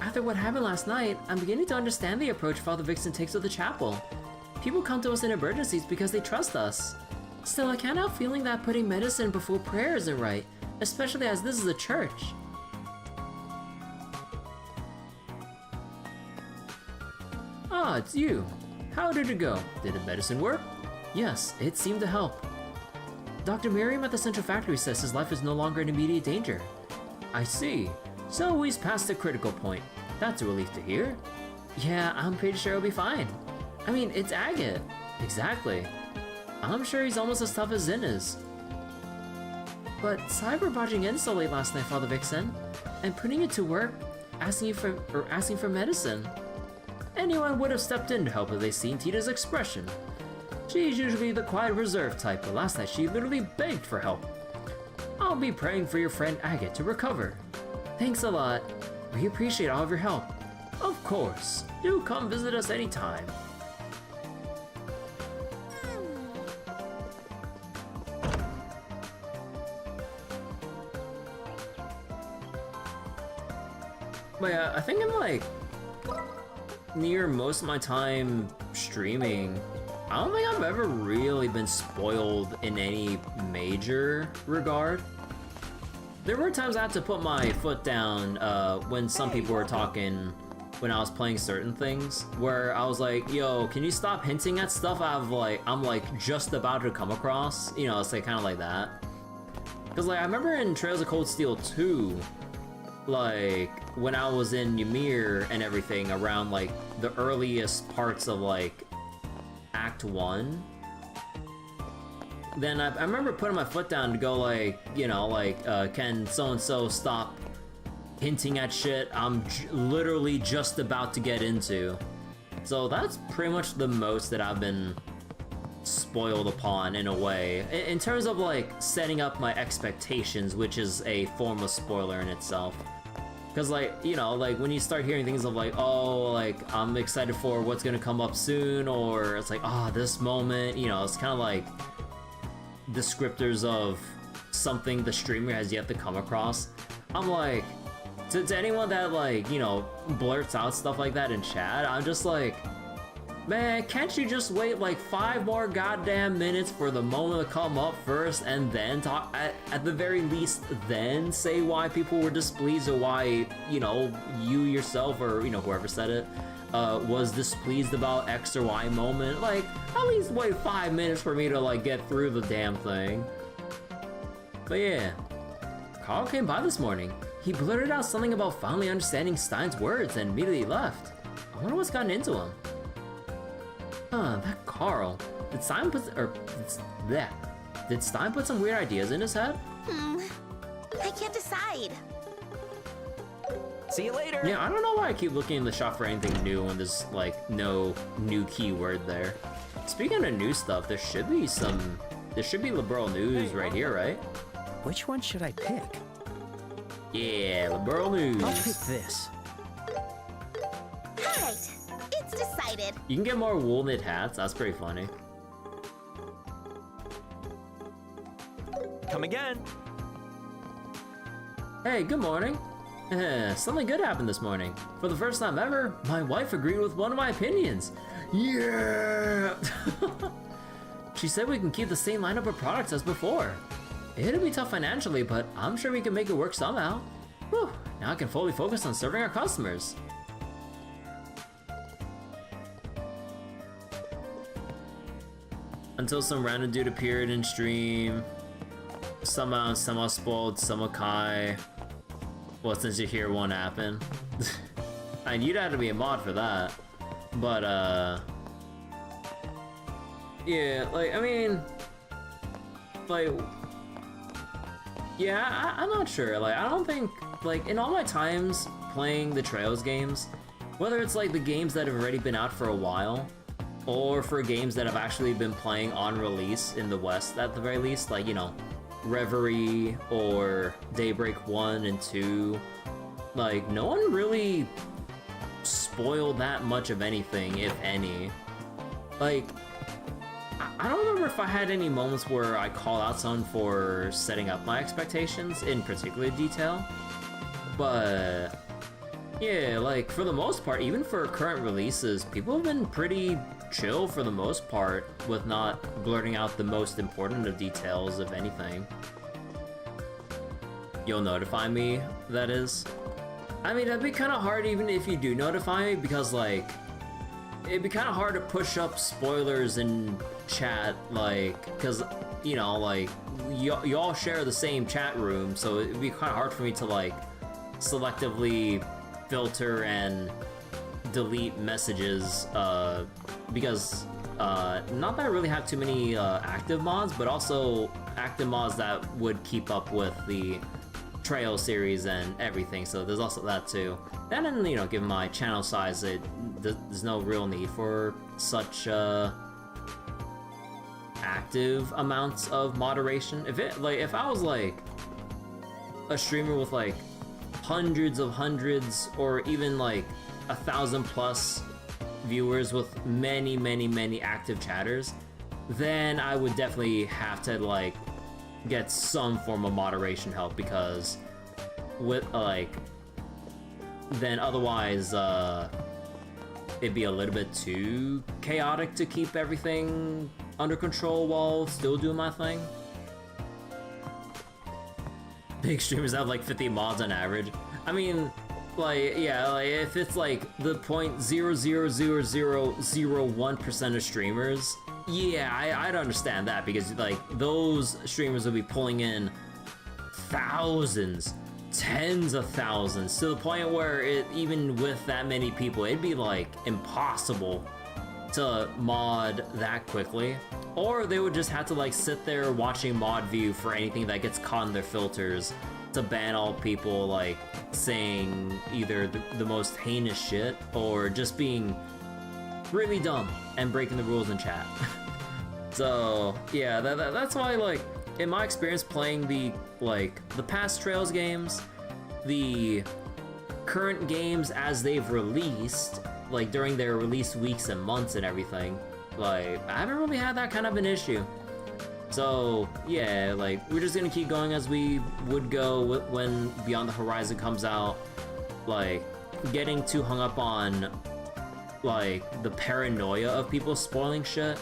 After what happened last night, I'm beginning to understand the approach Father Vixen takes to the chapel. People come to us in emergencies because they trust us. Still, I can't help feeling that putting medicine before prayer isn't right, especially as this is a church. Ah, it's you. How did it go? Did the medicine work? Yes, it seemed to help. Dr. Miriam at the Central Factory says his life is no longer in immediate danger. I see. So he's past the critical point. That's a relief to hear. Yeah, I'm pretty sure he'll be fine. I mean, it's Agate. Exactly. I'm sure he's almost as tough as Zin is. But Cyber barging in so late last night, Father Vixen, and putting it to work, asking for medicine. Anyone would have stepped in to help if they seen Tita's expression. She's usually the quiet, reserved type, but last night she literally begged for help. I'll be praying for your friend Agate to recover. Thanks a lot. We appreciate all of your help. Of course. Do come visit us anytime. But yeah, I think I'm like near most of my time streaming. I don't think I've ever really been spoiled in any major regard. There were times I had to put my foot down when some people were talking when I was playing certain things, where I was like, yo, can you stop hinting at stuff I'm like just about to come across? You know, it's like kind of like that. Because like I remember in Trails of Cold Steel 2, like when I was in Ymir and everything, around like the earliest parts of like Act 1, then I remember putting my foot down to go like, you know, like, can so-and-so stop hinting at shit I'm literally just about to get into. So that's pretty much the most that I've been spoiled upon in a way. In terms of like setting up my expectations, which is a form of spoiler in itself. Because like, you know, like when you start hearing things of like, oh, like I'm excited for what's gonna come up soon, or it's like, oh, this moment, you know, it's kind of like descriptors of something the streamer has yet to come across. I'm like, to anyone that like, you know, blurts out stuff like that in chat, I'm just like, man, can't you just wait like 5 more goddamn minutes for the moment to come up first and then talk, at the very least, then say why people were displeased or why, you know, you yourself or, you know, whoever said it, was displeased about X or Y moment. Like, at least wait 5 minutes for me to like get through the damn thing. But yeah, Carl came by this morning. He blurted out something about finally understanding Stein's words and immediately left. I wonder what's gotten into him. Huh, that Carl. Did Stein put some weird ideas in his head? I can't decide. See you later. Yeah, I don't know why I keep looking in the shop for anything new when there's like no new keyword there. Speaking of new stuff, there should be Liberl news right here, right? Which one should I pick? Yeah, Liberl news. I'll pick this. Alright, it's decided. You can get more wool knit hats. That's pretty funny. Come again. Hey, good morning. Something good happened this morning. For the first time ever, my wife agreed with one of my opinions. Yeah! She said we can keep the same lineup of products as before. It'll be tough financially, but I'm sure we can make it work somehow. Whew, now I can fully focus on serving our customers. Until some random dude appeared in stream. Somehow spoiled some Kai. Well, since you hear one happen. And you'd have to be a mod for that. But, yeah, like, I mean, like, yeah, I'm not sure. Like, I don't think, like, in all my times playing the Trails games, whether it's like the games that have already been out for a while, or for games that have actually been playing on release in the West at the very least, like, you know, Reverie or Daybreak 1 and 2, like, no one really spoiled that much of anything, if any. Like, I don't remember if I had any moments where I called out someone for setting up my expectations in particular detail, but yeah, like, for the most part, even for current releases, people have been pretty chill for the most part with not blurting out the most important of details, if anything. You'll notify me, that is. I mean, that'd be kind of hard even if you do notify me, because, like, it'd be kind of hard to push up spoilers in chat, like, because, you know, like, you all share the same chat room, so it'd be kind of hard for me to, like, selectively filter and delete messages, because, not that I really have too many active mods, but also active mods that would keep up with the Trail series and everything, so there's also that too. And, you know, given my channel size, there's no real need for such active amounts of moderation. If I was like a streamer with like hundreds, or even like 1,000+ viewers with many active chatters, then I would definitely have to like get some form of moderation help, because with like, then otherwise it'd be a little bit too chaotic to keep everything under control while still doing my thing. Big streamers have like 50 mods on average. I mean, like, yeah, like if it's like the 0.00001% of streamers, yeah, I'd understand that, because like those streamers would be pulling in thousands, tens of thousands, to the point where even with that many people, it'd be like impossible to mod that quickly. or they would just have to like sit there watching mod view for anything that gets caught in their filters to ban all people like saying either the most heinous shit or just being really dumb and breaking the rules in chat. So yeah, that's why, like, in my experience playing the past Trails games, the current games as they've released, like during their release weeks and months and everything, like I haven't really had that kind of an issue. So yeah, like we're just gonna keep going as we would go when Beyond the Horizon comes out. Like getting too hung up on like the paranoia of people spoiling shit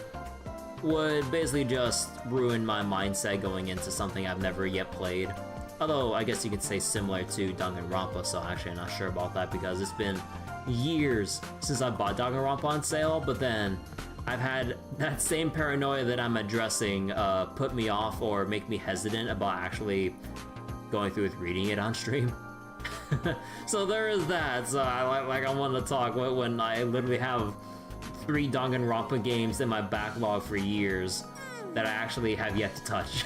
would basically just ruin my mindset going into something I've never yet played. Although I guess you could say similar to Danganronpa, so actually I'm not sure about that because it's been years since I bought Danganronpa on sale, but then I've had that same paranoia that I'm addressing put me off or make me hesitant about actually going through with reading it on stream. So there is that. So I want to talk when I literally have 3 Danganronpa games in my backlog for years that I actually have yet to touch.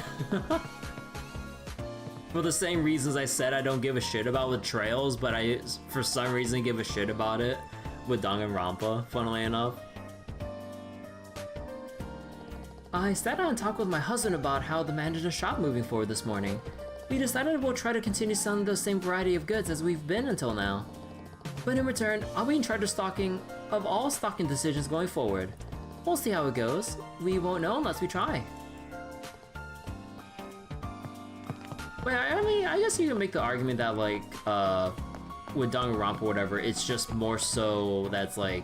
For the same reasons I said I don't give a shit about with Trails, but I for some reason give a shit about it with Danganronpa, funnily enough. I sat down and talked with my husband about how the managed shop moving forward this morning. We decided we'll try to continue selling the same variety of goods as we've been until now. But in return, I'll be in charge of all stocking decisions going forward. We'll see how it goes. We won't know unless we try. Wait, I mean, I guess you can make the argument that like, with Danganronpa or whatever, it's just more so that's like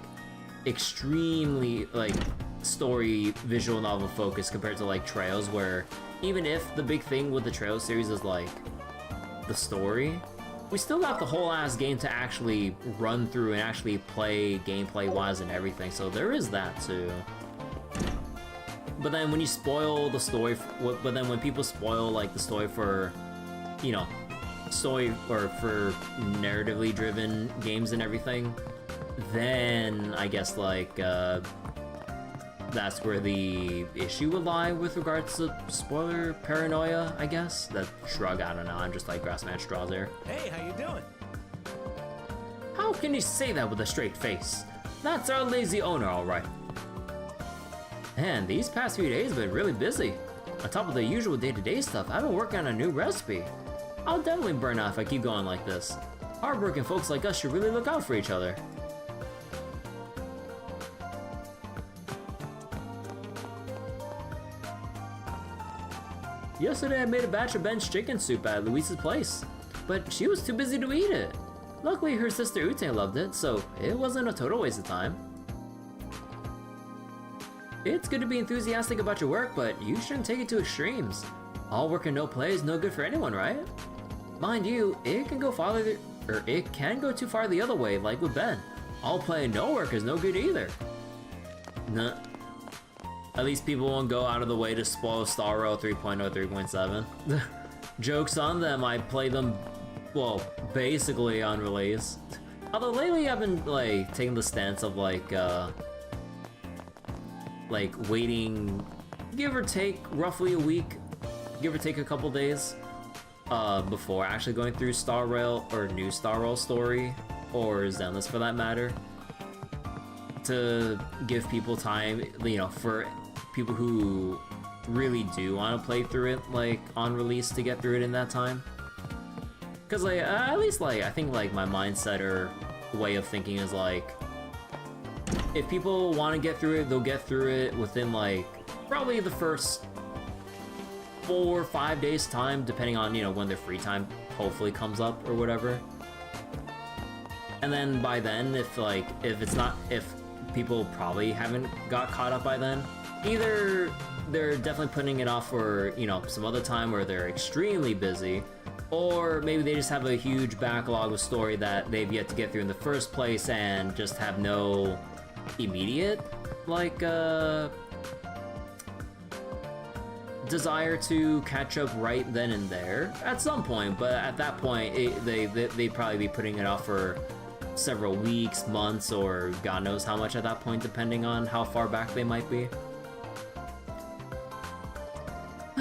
extremely like story visual novel focused compared to like Trails, where even if the big thing with the Trails series is like the story, we still got the whole ass game to actually run through and actually play gameplay wise and everything, so there is that too. But then when you spoil the story, but then when people spoil like the story for, you know, story or for narratively driven games and everything, then I guess like that's where the issue would lie with regards to spoiler paranoia, I guess. That shrug, I don't know, I'm just like grasping at straws there. Hey, how you doing? How can you say that with a straight face? That's our lazy owner, alright. Man, these past few days have been really busy. On top of the usual day-to-day stuff, I've been working on a new recipe. I'll definitely burn out if I keep going like this. Hardworking folks like us should really look out for each other. Yesterday I made a batch of Ben's chicken soup at Luisa's place, but she was too busy to eat it. Luckily her sister Ute loved it, so it wasn't a total waste of time. It's good to be enthusiastic about your work, but you shouldn't take it to extremes. All work and no play is no good for anyone, right? Mind you, it can go too far the other way, like with Ben. All play and no work is no good either. Nah. At least people won't go out of the way to spoil Star Rail 3.0, 3.7. Joke's on them, I play them, well, basically on release. Although lately I've been, like, taking the stance of, like waiting, give or take, roughly a week, give or take a couple days, before actually going through Star Rail, or New Star Rail story, or Zenless for that matter, to give people time, you know, for people who really do want to play through it, like, on release to get through it in that time. Because, like, at least, like, I think, like, my mindset or way of thinking is, like, if people want to get through it, they'll get through it within, like, probably the first 4 or 5 days time, depending on, you know, when their free time hopefully comes up or whatever. And then by then, if people probably haven't got caught up by then, either they're definitely putting it off for, you know, some other time where they're extremely busy, or maybe they just have a huge backlog of story that they've yet to get through in the first place and just have no immediate, like, desire to catch up right then and there at some point. But at that point, they'd probably be putting it off for several weeks, months, or God knows how much at that point, depending on how far back they might be.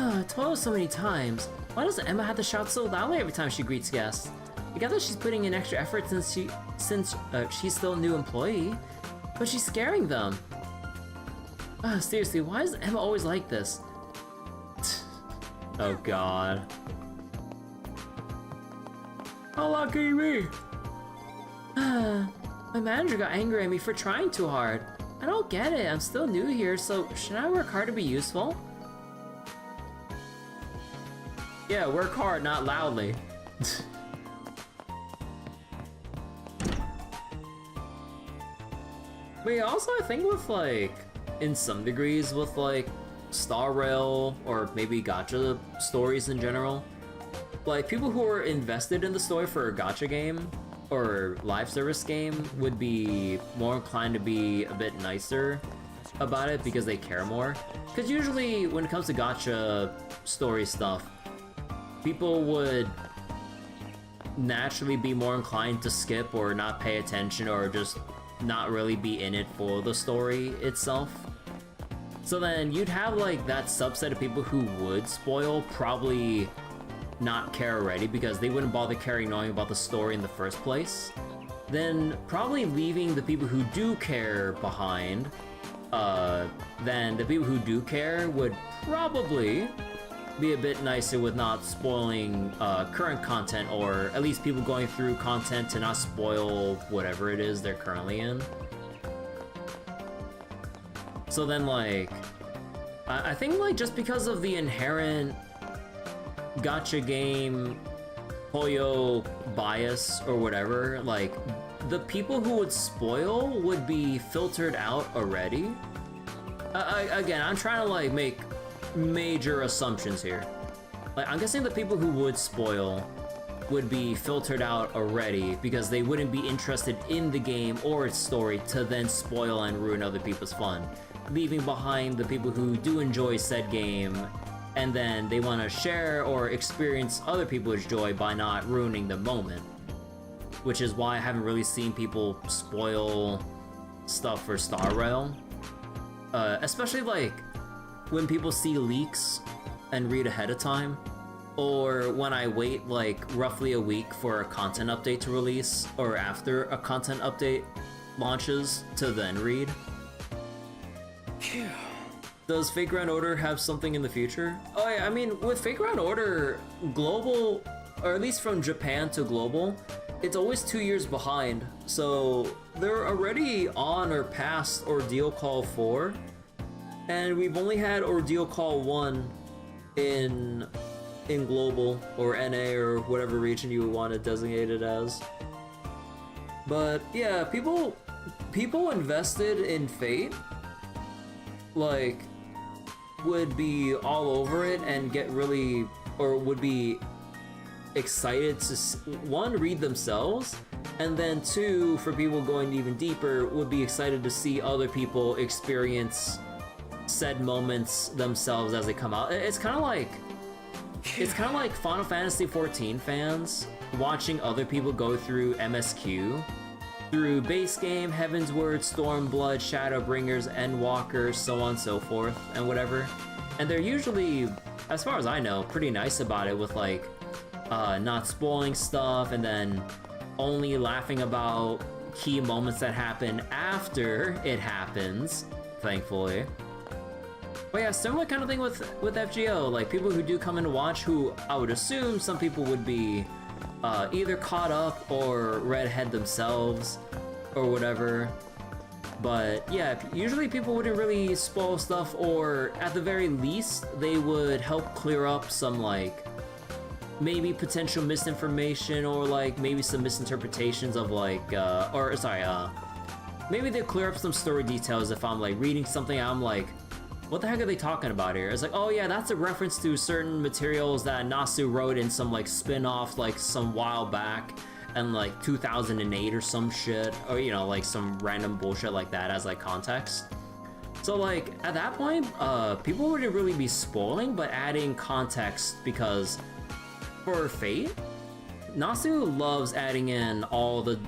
I told her so many times. Why doesn't Emma have to shout so loudly every time she greets guests? I gather she's putting in extra effort since she's still a new employee, but she's scaring them. Seriously, why is Emma always like this? Oh god. How lucky me! My manager got angry at me for trying too hard. I don't get it, I'm still new here, so should I work hard to be useful? Yeah, work hard, not loudly. But yeah, also I think with like, in some degrees with like Star Rail or maybe gacha stories in general, like people who are invested in the story for a gacha game or live service game would be more inclined to be a bit nicer about it because they care more. Because usually when it comes to gacha story stuff, people would naturally be more inclined to skip or not pay attention or just not really be in it for the story itself. So then you'd have like that subset of people who would spoil probably not care already because they wouldn't bother caring knowing about the story in the first place. Then probably leaving the people who do care behind, then the people who do care would probably be a bit nicer with not spoiling current content, or at least people going through content to not spoil whatever it is they're currently in. So then like, I think like just because of the inherent gacha game Hoyo bias or whatever, like the people who would spoil would be filtered out already. Again, I'm trying to like make major assumptions here. Like, I'm guessing the people who would spoil would be filtered out already because they wouldn't be interested in the game or its story to then spoil and ruin other people's fun, leaving behind the people who do enjoy said game and then they want to share or experience other people's joy by not ruining the moment. Which is why I haven't really seen people spoil stuff for Star Rail. Especially like when people see leaks and read ahead of time, or when I wait like roughly a week for a content update to release, or after a content update launches to then read. Does Fate Grand Order have something in the future? Oh yeah, I mean, with Fate Grand Order, global, or at least from Japan to global, it's always 2 years behind, so they're already on or past Ordeal Call 4, and we've only had Ordeal Call 1 in global, or NA, or whatever region you would want to designate it as. But yeah, people invested in Fate, like, would be all over it and get really, or would be excited to, one, read themselves, and then two, for people going even deeper, would be excited to see other people experience said moments themselves as they come out. It's kind of like Final Fantasy XIV fans watching other people go through MSQ, through base game, Heavensward, Stormblood, Shadowbringers, Endwalkers, so on and so forth, and whatever. And they're usually, as far as I know, pretty nice about it with like, not spoiling stuff, and then only laughing about key moments that happen after it happens, thankfully. But yeah, similar kind of thing with FGO, like people who do come in to watch, who I would assume some people would be either caught up or read ahead themselves or whatever. But yeah, usually people wouldn't really spoil stuff, or at the very least, they would help clear up some like maybe potential misinformation, or like maybe some misinterpretations of like, maybe they clear up some story details if I'm like reading something, I'm like, what the heck are they talking about here? It's like, oh yeah, that's a reference to certain materials that Nasu wrote in some like spin-off like some while back and like 2008 or some shit, or you know, like some random bullshit like that as like context. So like at that point, people wouldn't really be spoiling, but adding context, because for Fate, Nasu loves adding in all the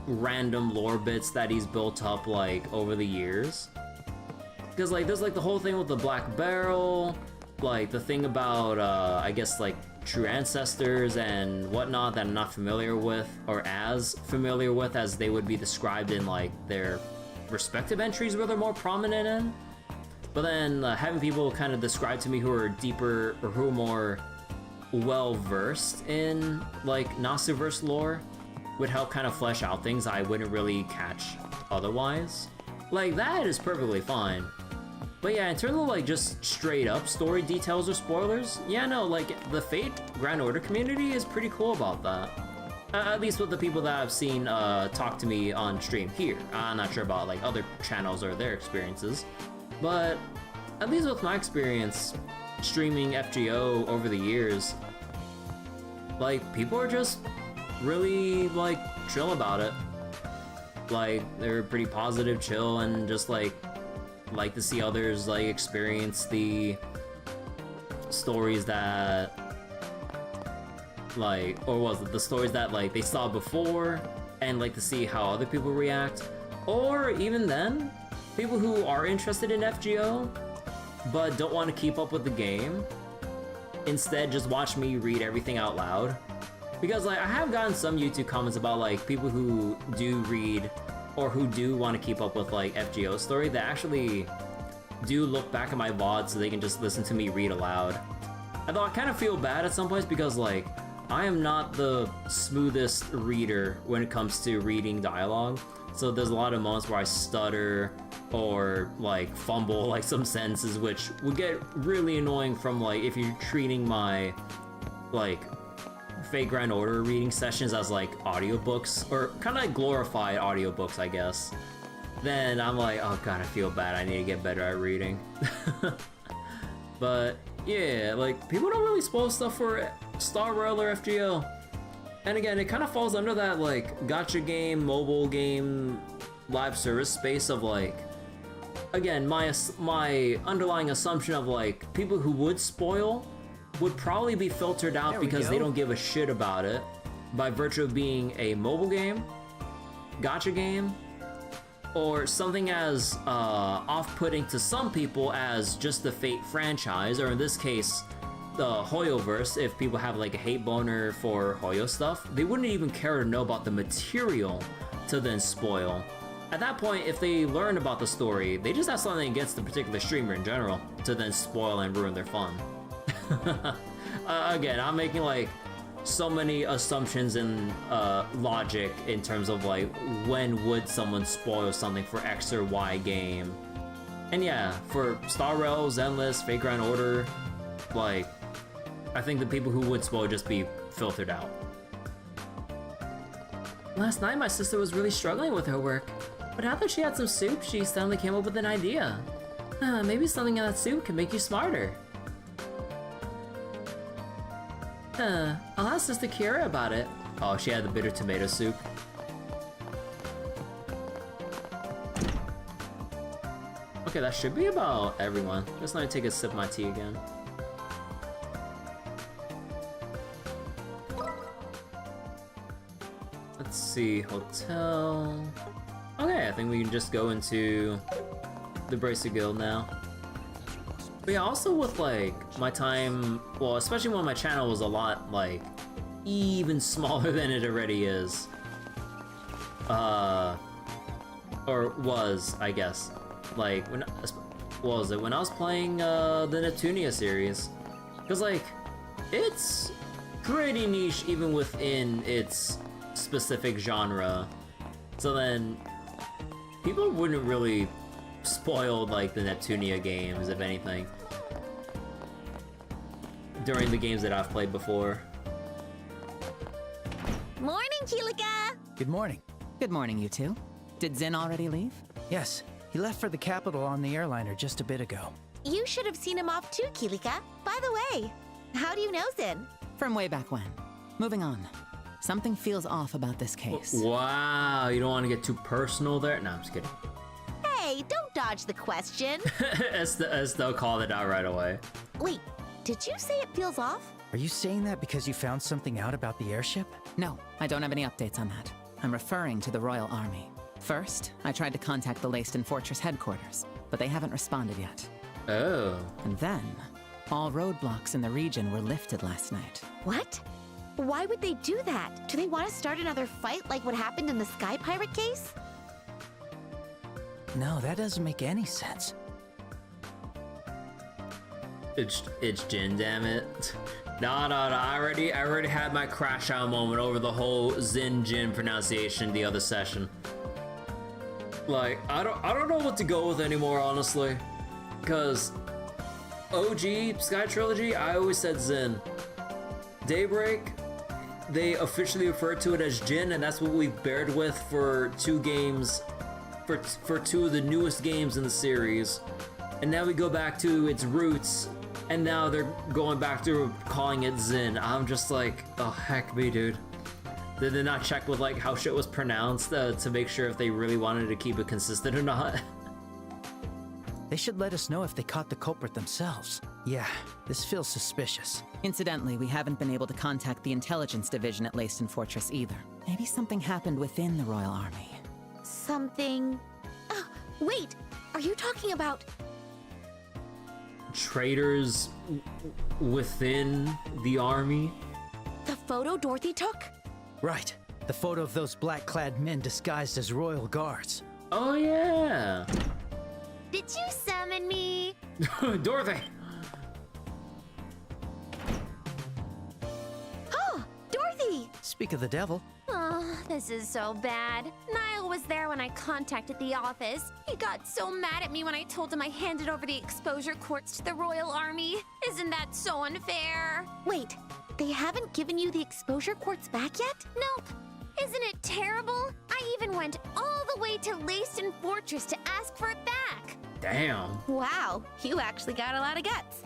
random lore bits that he's built up like over the years. Because like there's like the whole thing with the Black Barrel, like the thing about I guess like true ancestors and whatnot that I'm not familiar with, or as familiar with as they would be described in like their respective entries where they're more prominent in. But then having people kind of describe to me who are deeper or who are more well versed in like Nasuverse lore would help kind of flesh out things I wouldn't really catch otherwise. Like, that is perfectly fine. But yeah, in terms of like just straight up story details or spoilers, yeah, no, like the Fate Grand Order community is pretty cool about that. At least with the people that I've seen talk to me on stream here. I'm not sure about like other channels or their experiences, but at least with my experience streaming FGO over the years, like people are just really like chill about it. Like they're pretty positive, chill, and just like to see others like experience the stories that like, or was it the stories that like they saw before, and like to see how other people react. Or even then, people who are interested in FGO but don't want to keep up with the game, instead just watch me read everything out loud. Because like I have gotten some YouTube comments about like people who do read or who do want to keep up with like FGO story that actually do look back at my VOD so they can just listen to me read aloud. Although I kind of feel bad at some points because like I am not the smoothest reader when it comes to reading dialogue. So there's a lot of moments where I stutter or like fumble like some sentences, which would get really annoying from like if you're treating my like Fate Grand Order reading sessions as like audiobooks, or kind of like glorified audiobooks, I guess. Then I'm like, oh god, I feel bad, I need to get better at reading. But yeah, like people don't really spoil stuff for Star Rail or FGO. And again, it kind of falls under that like gacha game, mobile game, live service space of like, again, my underlying assumption of like people who would spoil would probably be filtered out because they don't give a shit about it by virtue of being a mobile game, gacha game, or something as off-putting to some people as just the Fate franchise, or in this case, the Hoyoverse. If people have like a hate boner for Hoyo stuff, they wouldn't even care to know about the material to then spoil. At that point, if they learn about the story, they just have something against the particular streamer in general to then spoil and ruin their fun. Again, I'm making like so many assumptions and logic in terms of like when would someone spoil something for X or Y game. And yeah, for Star Rail, Zenless, Fate Grand Order, like I think the people who would spoil just be filtered out. Last night my sister was really struggling with her work, but after she had some soup, she suddenly came up with an idea. Maybe something in that soup can make you smarter. I'll ask Sister Kira about it. Oh, she had the bitter tomato soup. Okay, that should be about everyone. Just let me take a sip of my tea again. Let's see, hotel. Okay, I think we can just go into the Bracer Guild now. But yeah, also with like my time, well, especially when my channel was a lot like even smaller than it already is. Or was, I guess. Like when, what was it? When I was playing the Neptunia series, because like it's pretty niche even within its specific genre. So then people wouldn't really spoil like the Neptunia games, if anything, during the games that I've played before. Morning, Kilika! Good morning. Good morning, you two. Did Zin already leave? Yes, he left for the capital on the airliner just a bit ago. You should have seen him off too, Kilika. By the way, how do you know Zin? From way back when. Moving on. Something feels off about this case. Wow, you don't want to get too personal there? No, I'm just kidding. Hey, don't dodge the question. Estelle called it out right away. Wait, did you say it feels off? Are you saying that because you found something out about the airship? No, I don't have any updates on that. I'm referring to the Royal Army. First, I tried to contact the Leiston Fortress headquarters, but they haven't responded yet. Oh. And then, All roadblocks in the region were lifted last night. What? Why would they do that? Do they want to start another fight like what happened in the Sky Pirate case? No, that doesn't make any sense. It's Jin, damn it. No, I already had my crash out moment over the whole Zin Jin pronunciation the other session. Like, I don't know what to go with anymore, honestly. Because OG Sky Trilogy, I always said Zin. Daybreak, they officially referred to it as Jin, and that's what we've bared with for 2 games, for 2 of the newest games in the series. And now we go back to its roots, and now they're going back to calling it Zin. I'm just like, oh heck me, dude. Did they not check with like how shit was pronounced to make sure if they really wanted to keep it consistent or not? They should let us know if they caught the culprit themselves. Yeah, this feels suspicious. Incidentally, we haven't been able to contact the intelligence division at Leiston Fortress either. Maybe something happened within the Royal Army. Something... Oh, wait! Are you talking about... Traitors within the army? the photo Dorothy took? Right. The photo of those black-clad men disguised as royal guards. Oh yeah! Did you summon me? Dorothy! Oh, Dorothy! Speak of the devil. Oh, this is so bad. Niall was there when I contacted the office. He got so mad at me when I told him I handed over the exposure quartz to the Royal Army. Isn't that so unfair? Wait, they haven't given you the exposure quartz back yet? Nope. Isn't it terrible? I even went all the way to Leiston Fortress to ask for it back. Damn. Wow, you actually got a lot of guts.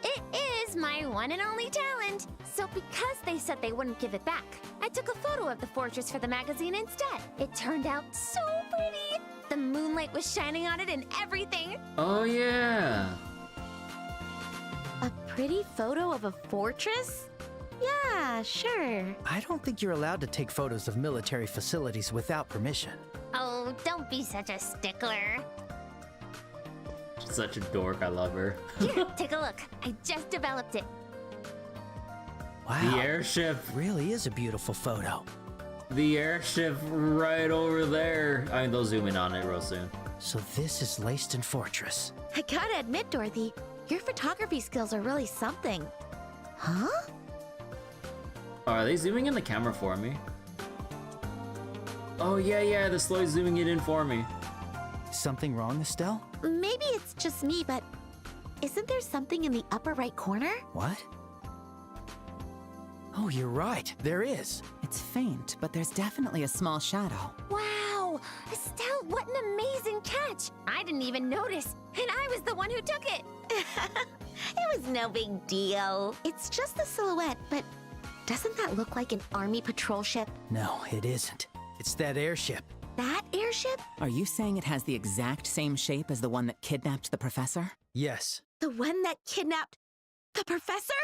It is my one and only talent. So because they said they wouldn't give it back, I took a photo of the fortress for the magazine instead. It turned out so pretty. The moonlight was shining on it and everything. Oh yeah. A pretty photo of a fortress? Yeah, sure. I don't think you're allowed to take photos of military facilities without permission. Oh, don't be such a stickler. She's such a dork, I love her. Here, take a look. I just developed it. Wow. The airship. Really is a beautiful photo. The airship right over there. I mean, they'll zoom in on it real soon. So this is Leiston Fortress. I gotta admit, Dorothy, your photography skills are really something. Huh? Oh, are they zooming in the camera for me? Oh yeah, they're slowly zooming it in for me. Something wrong, Estelle? Maybe it's just me, but isn't there something in the upper right corner? What? Oh, you're right. There is. It's faint, but there's definitely a small shadow. Wow! Estelle, what an amazing catch! I didn't even notice, and I was the one who took it! It was no big deal. It's just the silhouette, but doesn't that look like an army patrol ship? No, it isn't. It's that airship. That airship? Are you saying it has the exact same shape as the one that kidnapped the professor? Yes. The one that kidnapped the professor?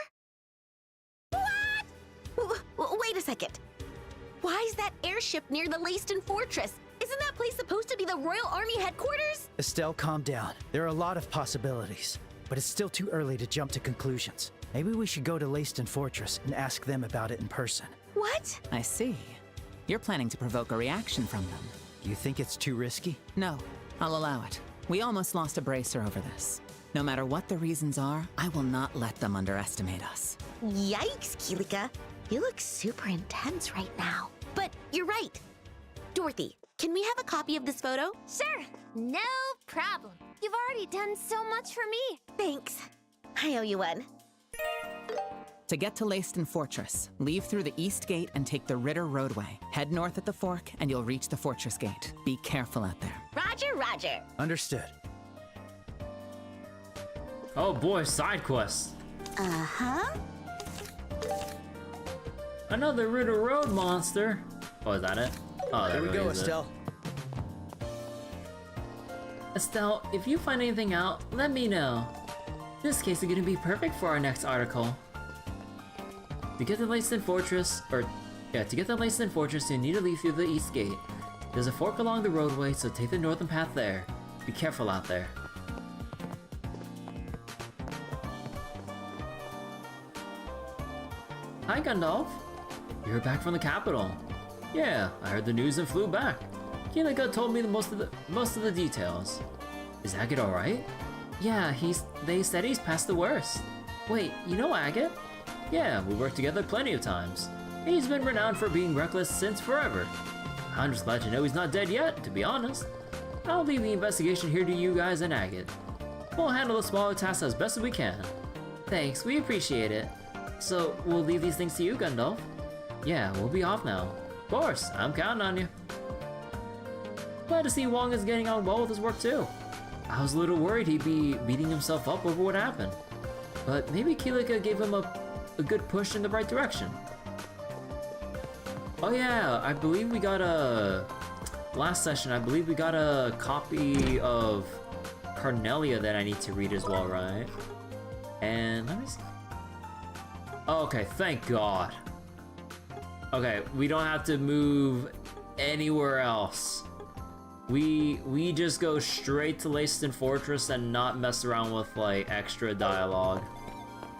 What? Wait a second. Why is that airship near the Leiston Fortress? Isn't that place supposed to be the Royal Army headquarters? Estelle, calm down. There are a lot of possibilities, but it's still too early to jump to conclusions. Maybe we should go to Leiston Fortress and ask them about it in person. What? I see. You're planning to provoke a reaction from them. You think it's too risky? No, I'll allow it. We almost lost a bracer over this. No matter what the reasons are, I will not let them underestimate us. Yikes, Kilika. You look super intense right now. But you're right. Dorothy, can we have a copy of this photo? Sure, no problem. You've already done so much for me. Thanks. I owe you one. To get to Leiston Fortress, leave through the east gate and take the Ritter roadway. Head north at the fork and you'll reach the fortress gate. Be careful out there. Roger, Roger. Understood. Oh boy, side quest. Uh-huh. Another Ritter Road monster. Oh, is that it? Oh, that There we really go, is it. Estelle. Estelle, if you find anything out, let me know. This case is gonna be perfect for our next article. To get to Leiston Fortress, you need to leave through the east gate. There's a fork along the roadway, so take the northern path there. Be careful out there. Hi, Gandalf. You're back from the capital. Yeah, I heard the news and flew back. Keelika told me most of the details. Is Agate alright? Yeah, they said he's past the worst. Wait, you know Agate? Yeah, we worked together plenty of times. He's been renowned for being reckless since forever. I'm just glad to know he's not dead yet, to be honest. I'll leave the investigation here to you guys and Agate. We'll handle the smaller tasks as best as we can. Thanks, we appreciate it. So, we'll leave these things to you, Gandalf? Yeah, we'll be off now. Of course, I'm counting on you. Glad to see Wong is getting on well with his work too. I was a little worried he'd be beating himself up over what happened. But maybe Keelika gave him a good push in the right direction. Oh yeah, I believe we got last session, I believe we got a copy of Carnelia that I need to read as well, right? And let me see. Oh, okay, thank God. Okay, we don't have to move anywhere else. We just go straight to Leiston Fortress and not mess around with like extra dialogue.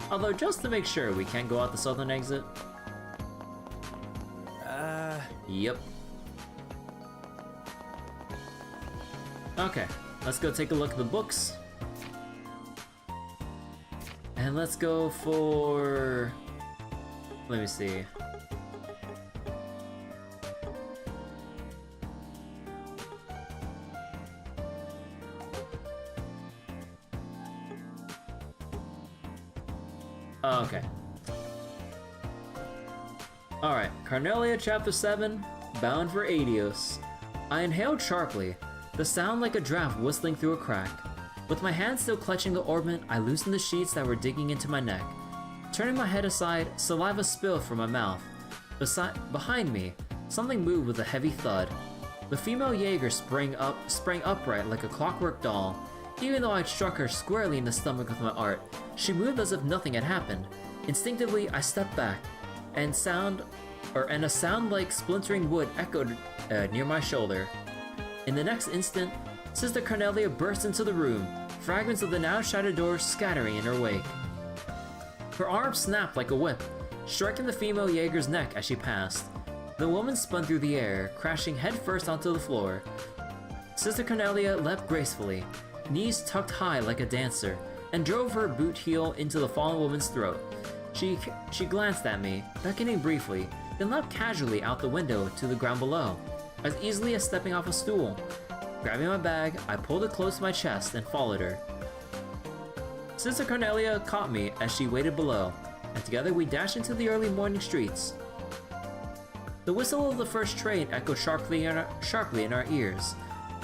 Although just to make sure, we can't go out the southern exit. Yep. Okay, let's go take a look at the books. And let's go for... let me see. Oh, okay. Alright, Carnelia Chapter 7, Bound for Adios. I inhaled sharply, the sound like a draft whistling through a crack. With my hand still clutching the orbment, I loosened the sheets that were digging into my neck. Turning my head aside, saliva spilled from my mouth. Behind me, something moved with a heavy thud. The female Jaeger sprang upright like a clockwork doll. Even though I'd struck her squarely in the stomach with my art, she moved as if nothing had happened. Instinctively, I stepped back, and a sound like splintering wood echoed near my shoulder. In the next instant, Sister Carnelia burst into the room, fragments of the now shattered door scattering in her wake. Her arm snapped like a whip, striking the female Jaeger's neck as she passed. The woman spun through the air, crashing headfirst onto the floor. Sister Carnelia leapt gracefully, knees tucked high like a dancer, and drove her boot heel into the fallen woman's throat. She glanced at me, beckoning briefly, then leapt casually out the window to the ground below, as easily as stepping off a stool. Grabbing my bag, I pulled it close to my chest and followed her. Sister Carnelia caught me as she waited below, and together we dashed into the early morning streets. The whistle of the first train echoed sharply in our ears.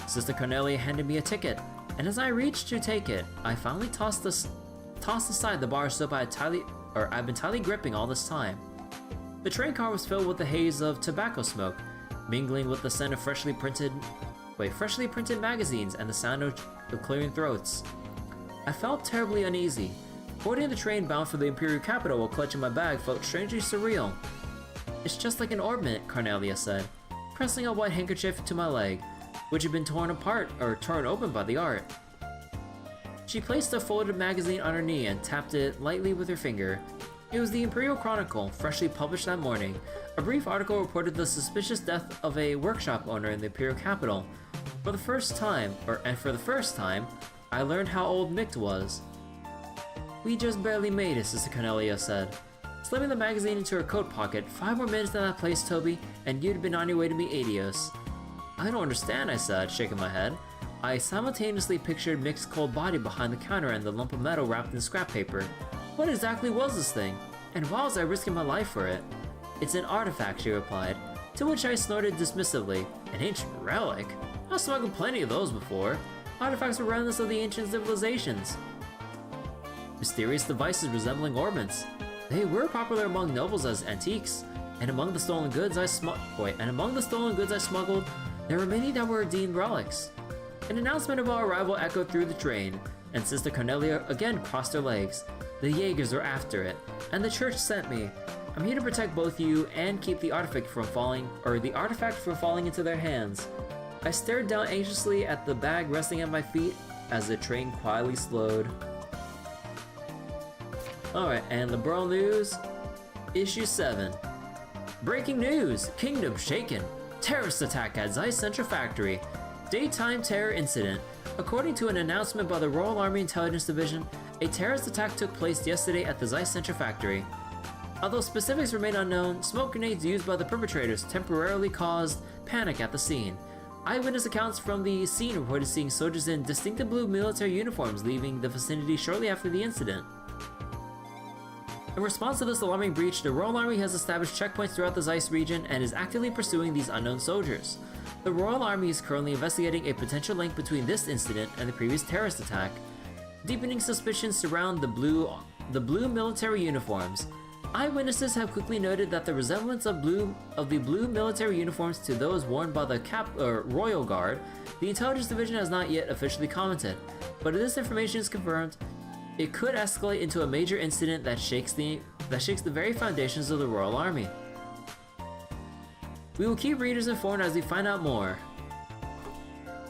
Sister Carnelia handed me a ticket, and as I reached to take it, I finally tossed aside the bar soap I'd been tightly gripping all this time. The train car was filled with the haze of tobacco smoke, mingling with the scent of freshly printed magazines and the sound of clearing throats. I felt terribly uneasy. Boarding the train bound for the Imperial capital while clutching my bag felt strangely surreal. It's just like an orbment, Carnelia said, pressing a white handkerchief to my leg, which had been torn open by the art. She placed a folded magazine on her knee and tapped it lightly with her finger. It was the Imperial Chronicle, freshly published that morning. A brief article reported the suspicious death of a workshop owner in the Imperial capital. For the first time, I learned how old Mikt was. We just barely made it, Sister Carnelia said. Slipping the magazine into her coat pocket, 5 more minutes in that place, Toby, and you'd been on your way to meet Adios. I don't understand, I said, shaking my head. I simultaneously pictured Mick's cold body behind the counter and the lump of metal wrapped in scrap paper. What exactly was this thing? And why was I risking my life for it? It's an artifact, she replied, to which I snorted dismissively. An ancient relic? I've smuggled plenty of those before. Artifacts were remnants of the ancient civilizations. Mysterious devices resembling orbments. They were popular among nobles as antiques, and among the stolen goods I smuggled, there were many that were deemed relics. An announcement of our arrival echoed through the train, and Sister Carnelia again crossed her legs. The Jaegers were after it, and the church sent me. I'm here to protect both you and keep the artifact from falling into their hands. I stared down anxiously at the bag resting at my feet as the train quietly slowed. Alright, and Liberl news. Issue 7. Breaking news! Kingdom shaken. Terrorist attack at Zeiss Central Factory. Daytime terror incident. According to an announcement by the Royal Army Intelligence Division, a terrorist attack took place yesterday at the Zeiss Central Factory. Although specifics remain unknown, smoke grenades used by the perpetrators temporarily caused panic at the scene. Eyewitness accounts from the scene reported seeing soldiers in distinctive blue military uniforms leaving the vicinity shortly after the incident. In response to this alarming breach, the Royal Army has established checkpoints throughout the Zeiss region and is actively pursuing these unknown soldiers. The Royal Army is currently investigating a potential link between this incident and the previous terrorist attack. Deepening suspicions surround the blue military uniforms. Eyewitnesses have quickly noted that the resemblance of the blue military uniforms to those worn by the Royal Guard. The Intelligence Division has not yet officially commented, but if this information is confirmed, it could escalate into a major incident that shakes the very foundations of the Royal Army. We will keep readers informed as we find out more.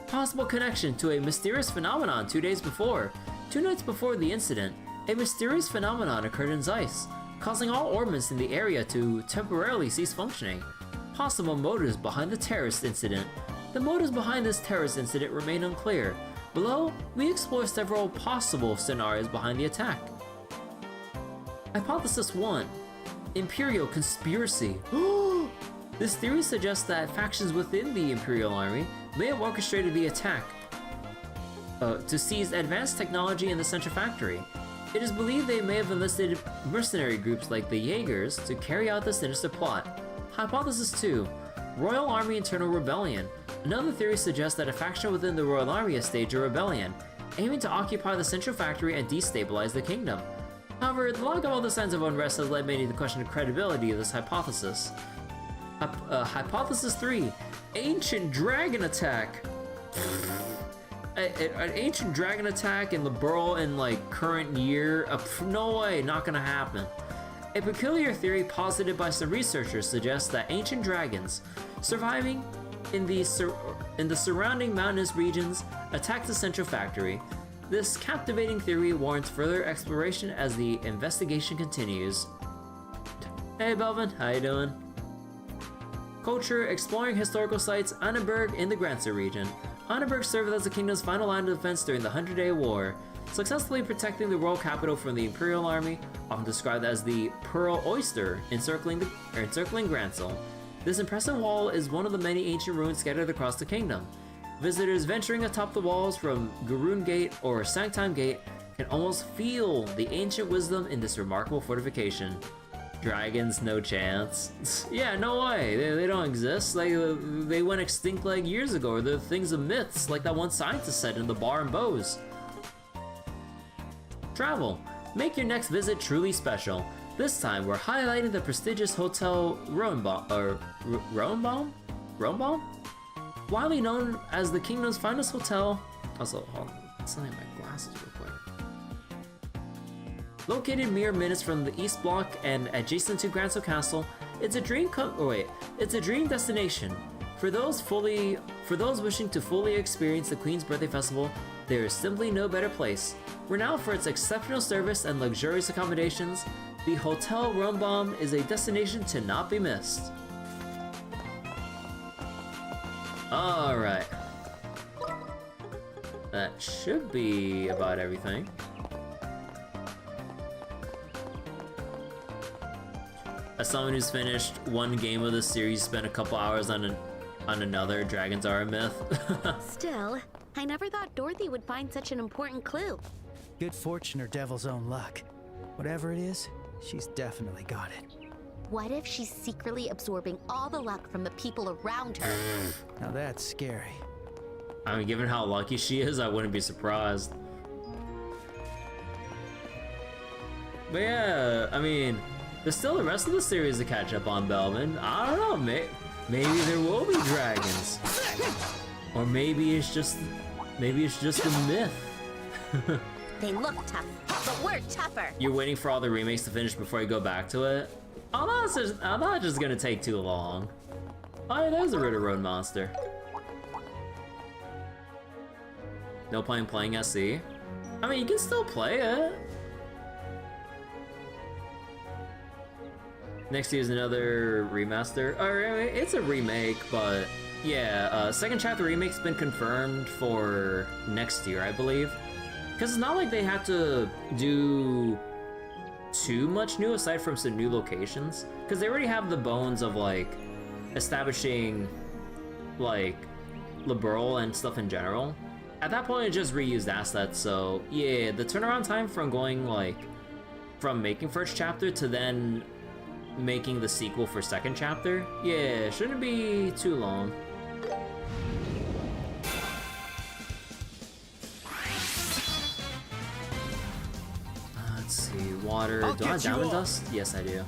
Possible connection to a mysterious phenomenon 2 days before. 2 nights before the incident, a mysterious phenomenon occurred in Zeiss, causing all orbits in the area to temporarily cease functioning. Possible motives behind the terrorist incident. The motives behind this terrorist incident remain unclear. Below, we explore several possible scenarios behind the attack. Hypothesis 1. Imperial conspiracy. This theory suggests that factions within the Imperial Army may have orchestrated the attack to seize advanced technology in the Central Factory. It is believed they may have enlisted mercenary groups like the Jaegers to carry out the sinister plot. Hypothesis 2. Royal Army internal rebellion. Another theory suggests that a faction within the Royal Army has staged a rebellion, aiming to occupy the Central Factory and destabilize the kingdom. However, the lack of all the signs of unrest has led many to question the credibility of this hypothesis. Hypothesis 3. Ancient dragon attack. An ancient dragon attack in Liberl in like current year? No way, not gonna happen. A peculiar theory posited by some researchers suggests that ancient dragons surviving in the surrounding mountainous regions attacked the Central Factory. This captivating theory warrants further exploration as the investigation continues. Hey Belvin, how you doing? Culture, exploring historical sites, Annenberg in the Granzer region. Annenberg served as the kingdom's final line of defense during the 100-Day War, successfully protecting the royal capital from the Imperial Army, often described as the Pearl Oyster, encircling Granzel. This impressive wall is one of the many ancient ruins scattered across the kingdom. Visitors venturing atop the walls from Garoon Gate or Sanctime Gate can almost feel the ancient wisdom in this remarkable fortification. Dragons, no chance. Yeah, no way. They don't exist. Like, they went extinct like years ago, or they're things of myths, like that one scientist said in the Bar and Bows. Travel. Make your next visit truly special. This time, we're highlighting the prestigious Hotel Roenbaum? Widely known as the kingdom's finest hotel. Also, hold on. I'm selling my glasses real quick. Located mere minutes from the East Block and adjacent to Granzel Castle, it's a dream destination. For those wishing to fully experience the Queen's Birthday Festival, there is simply no better place. Renowned for its exceptional service and luxurious accommodations, the Hotel Roenbaum is a destination to not be missed. Alright. That should be about everything. As someone who's finished one game of this series, spent a couple hours on another, dragons are a myth. Still, I never thought Dorothy would find such an important clue. Good fortune or devil's own luck. Whatever it is, she's definitely got it. What if she's secretly absorbing all the luck from the people around her? Now that's scary. I mean, given how lucky she is, I wouldn't be surprised. But yeah, I mean, there's still the rest of the series to catch up on, Belvin. I don't know, maybe there will be dragons. Or maybe it's just a myth. They look tough, but we're tougher. You're waiting for all the remakes to finish before you go back to it? I'm not just gonna take too long. Oh yeah, there's a Ritter Road monster. No point in playing SC? I mean, you can still play it. Next year is another remaster. Or I mean, it's a remake, but yeah, second chapter remake's been confirmed for next year, I believe. Because it's not like they have to do too much new aside from some new locations. Because they already have the bones of like establishing like Liberl and stuff in general. At that point, it just reused assets. So yeah, the turnaround time from going like from making first chapter to then making the sequel for second chapter, yeah, shouldn't be too long. Let's see, water. Do I have diamond dust? Yes, I do.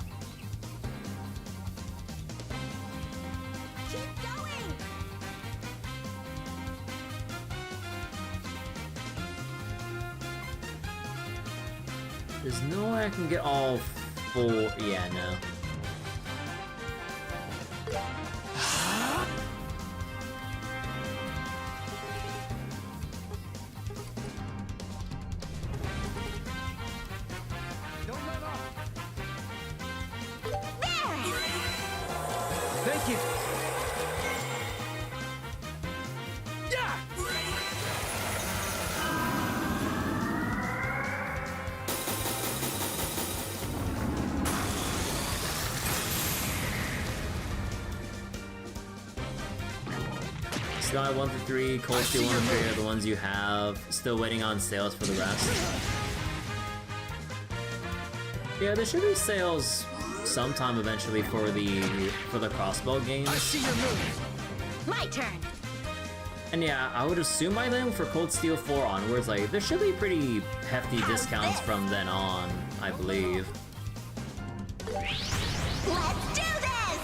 Keep going! There's no way I can get all full. Yeah, no. Thank you. Sky 1 through 3, Cold Steel 1 through 3 are the ones you have. Still waiting on sales for the rest. Yeah, there should be sales sometime eventually for the crossbow games. I see your move. My turn! And yeah, I would assume by then for Cold Steel 4 onwards, like, there should be pretty hefty discounts from then on, I believe. Let's do this!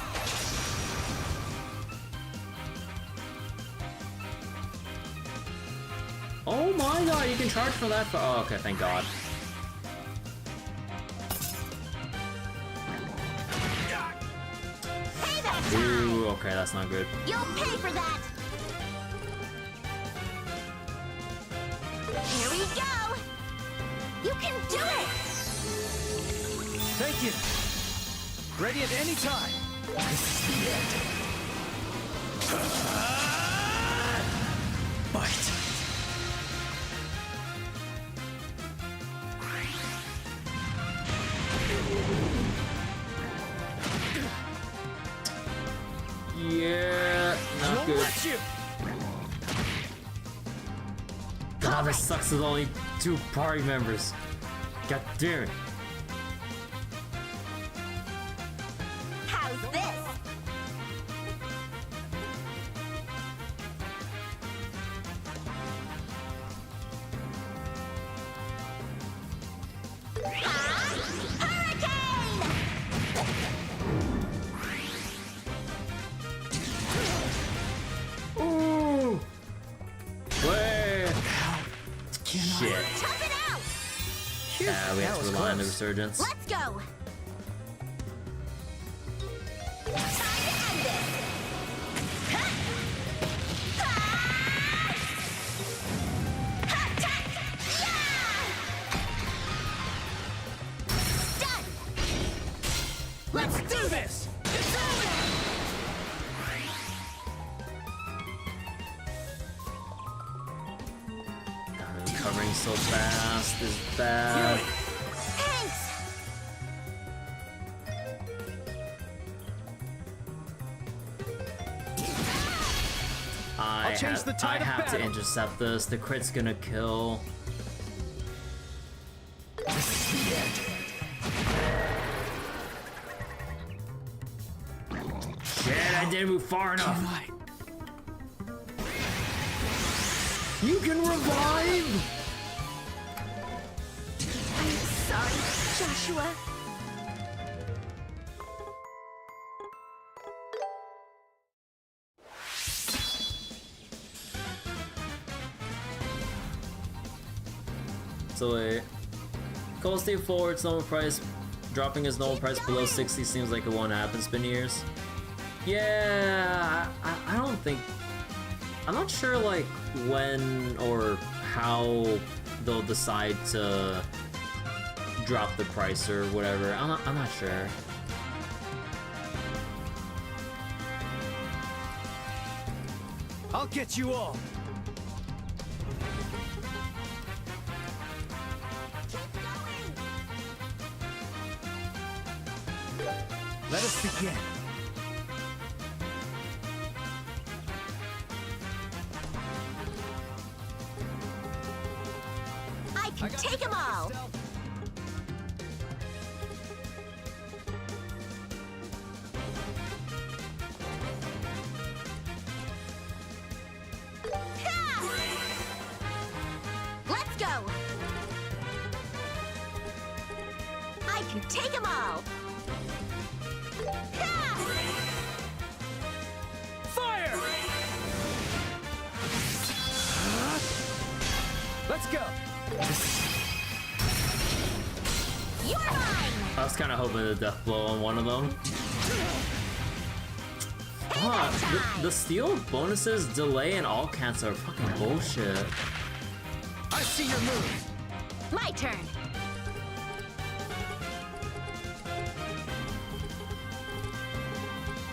Oh my god, you can charge for that for— oh, okay, thank god. Payback time! Ooh, okay, that's not good. You'll pay for that! Here we go! You can do it! Thank you. Ready at any time. This is the end. Bite. Yeah, not good. Let you. God, this sucks with only 2 party members. God damn it. How's this? Hurricane! Ooh! Way! Shit. Tough it out! Yeah, we have That to was rely on the close. resurgence. Let's go! Time to end this! Ha! Ha! Ha! Ta! Yeah! Done! Let's do this. It's over! God, recovering so fast is bad. Thanks! I change the tide of have to battle. intercept this. The crit's gonna kill. Shit, I didn't move far enough. You can revive! I'm sorry, Joshua. So wait. Cold Steel 4, its normal price, dropping its normal price below 60 seems like it won't happen. It's been years. Yeah, I don't think... I'm not sure like when or how they'll decide to drop the price or whatever. I'm not sure. I'll get you all. Let us begin. I can take them all. Let's go. I can take them all. Fire! Let's go. You're mine. I was kind of hoping the death blow on one of them. The steal bonuses, delay, and all cancel are fucking bullshit. I see your move. My turn.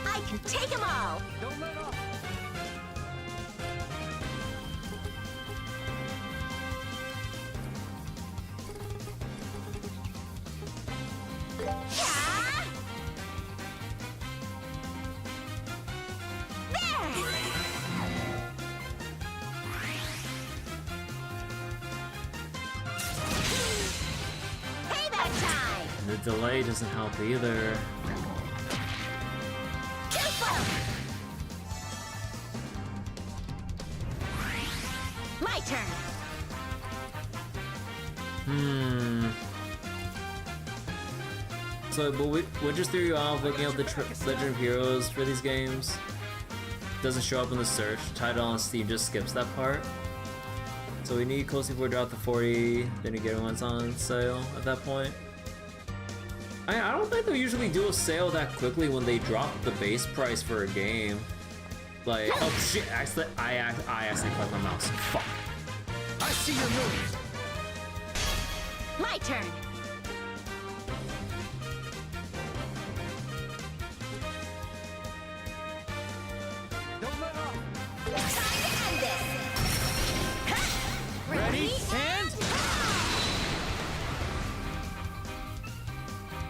I can take them all. Don't let up. Yeah. There. Payback time. The delay doesn't help either. Too slow. My turn. So, but we just threw you off looking up the Legend of Heroes for these games. Doesn't show up in the search. Title on Steam just skips that part. So we need closely before drop to 40, then you get ones on sale at that point. I don't think they'll usually do a sale that quickly when they drop the base price for a game. Like, oh shit, I accidentally clicked my mouse. Fuck. I see your move. My turn. Don't let up. Time to end this. Ha! Ready and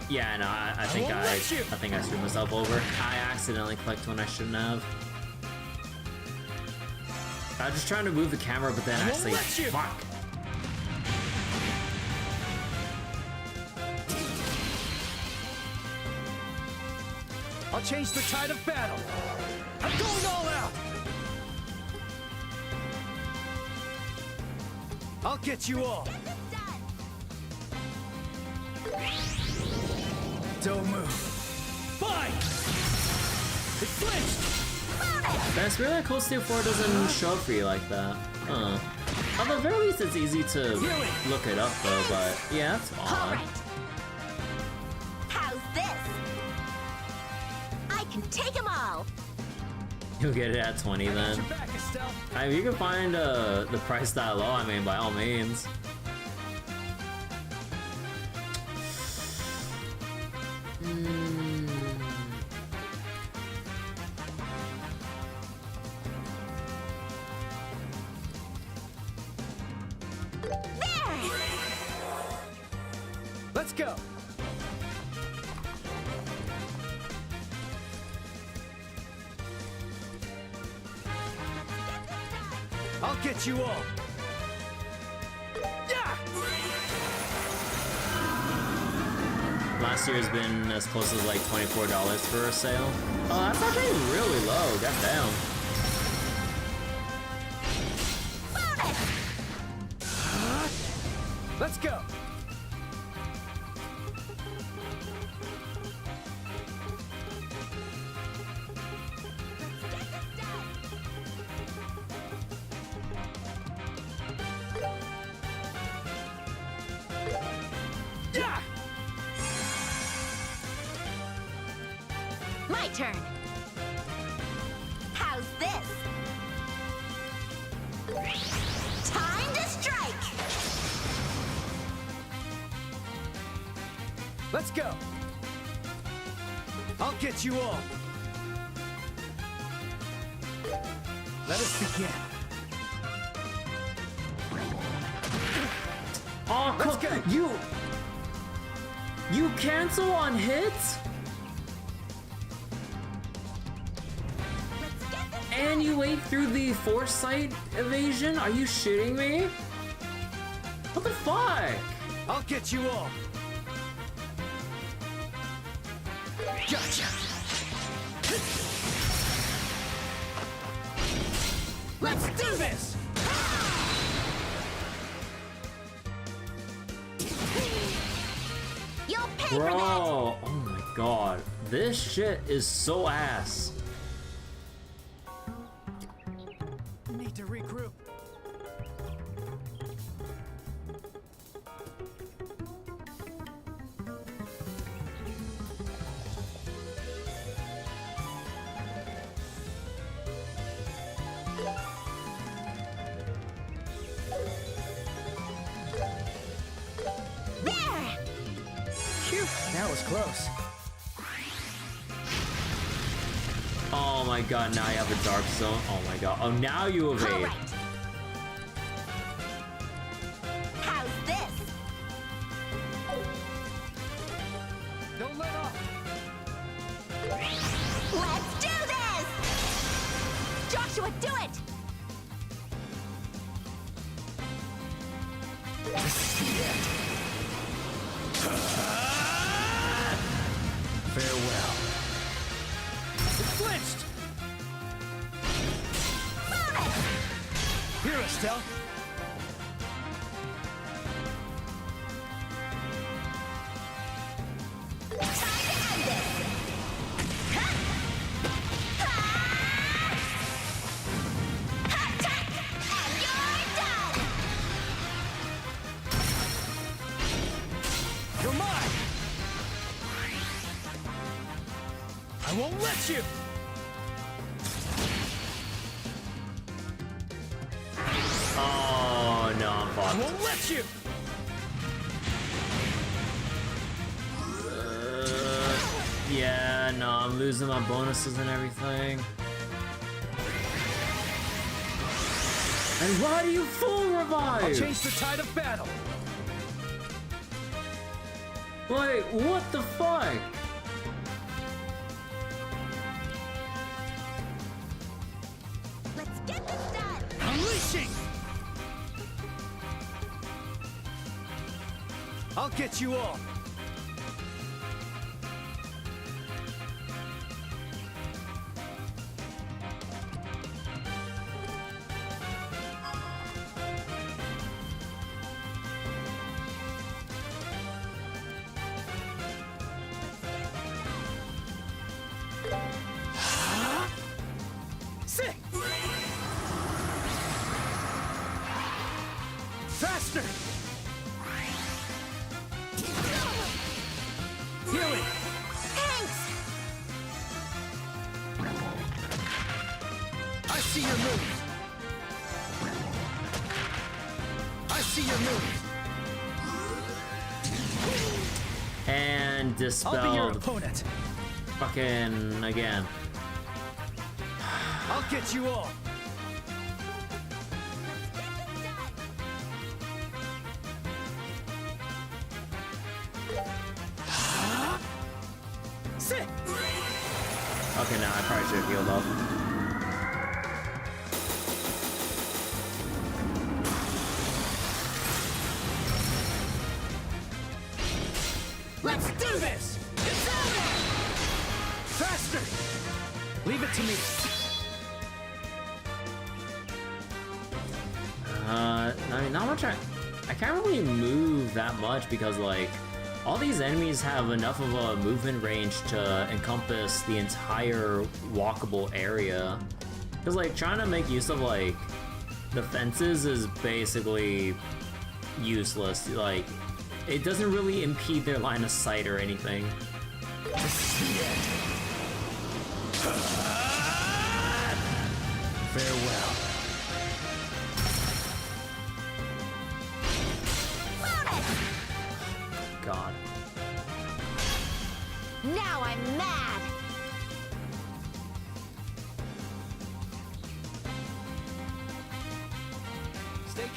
Yeah, no, I think won't let you. I think I screwed myself over. I accidentally clicked when I shouldn't have. I was just trying to move the camera, but then won't actually, let you. fuck. I'll change the tide of battle. I'm going all out. I'll get you all. Don't move. Fine. It flinched. That's really cool. Steel 4 doesn't show up for you like that. Huh. At the very least, it's easy to look it up though. But yeah, that's All odd. right. How's this? I can take them all. You'll get it at 20 then. Your back, Estelle. I mean, you can find the price that low. I mean, by all means. There. Let's go. I'll get you all. Yeah! Last year's been as close as like $24 for a sale. Oh, that's actually really low. Goddamn. Let's go. Yeah! My turn. How's this? Time to strike. Let's go. I'll get you all. Let us begin. Oh, Let's go. You cancel on hits? And you wait through the foresight evasion? Are you shitting me? What the fuck? I'll get you all. Gotcha. Let's do this. You'll pay for that! Bro, oh my god. This shit is so ass. Need to regroup. There! Phew, that was close. Oh my god, now you have a dark zone. Oh my god. Oh, now you evade. All right. How's this? Don't let off. Let's do this! Joshua, do it! Farewell. It's flinched. Here, Estelle. You're mine. I won't let you. Oh no, I'm I fucked. won't let you. Yeah, no, I'm losing my bonuses and everything. And why do you full revive? I'll change the tide of battle. Wait, what the fuck? Let's get this done! Unleashing. I'll get you all. Sick. Faster. Healing. Thanks! I see your moves. I see your moves. And I'll be your dispelled opponent. fucking again. I'll get you all. Sit. Okay, now I probably should have healed up. Let's do this. It's over. Faster. Leave it to me. I mean, not much. I can't really move that much because, like, all these enemies have enough of a movement range to encompass the entire walkable area. Because, like, trying to make use of, like, the fences is basically useless. Like, it doesn't really impede their line of sight or anything. Farewell. God. Now I'm mad!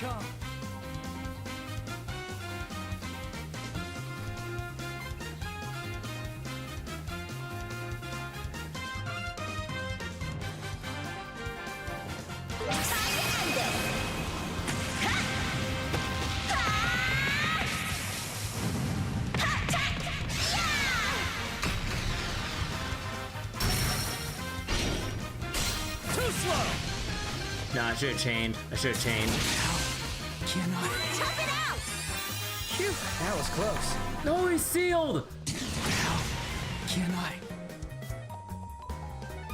come! Nah, I should have chained. I should have chained. Cannot. Tough it out! Phew, that was close. No, he's sealed! Can I?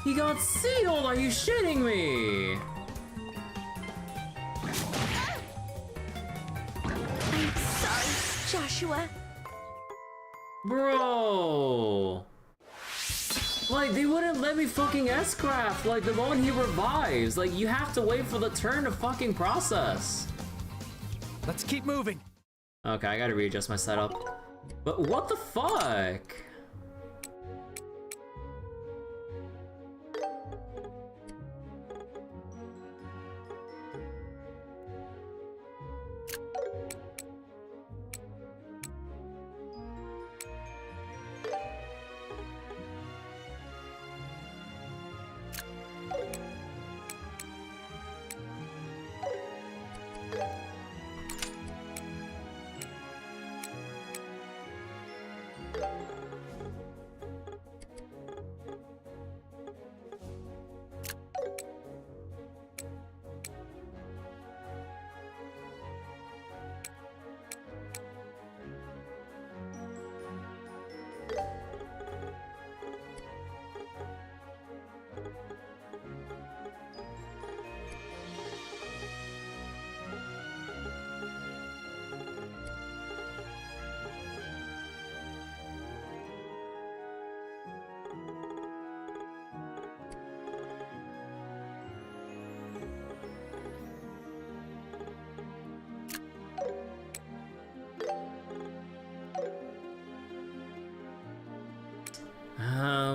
He got sealed! Are you shitting me? I'm sorry, Joshua. Bro! Like, they wouldn't let me fucking S-craft, like, the moment he revives. Like, you have to wait for the turn to fucking process. Let's keep moving. Okay, I gotta readjust my setup. But what the fuck?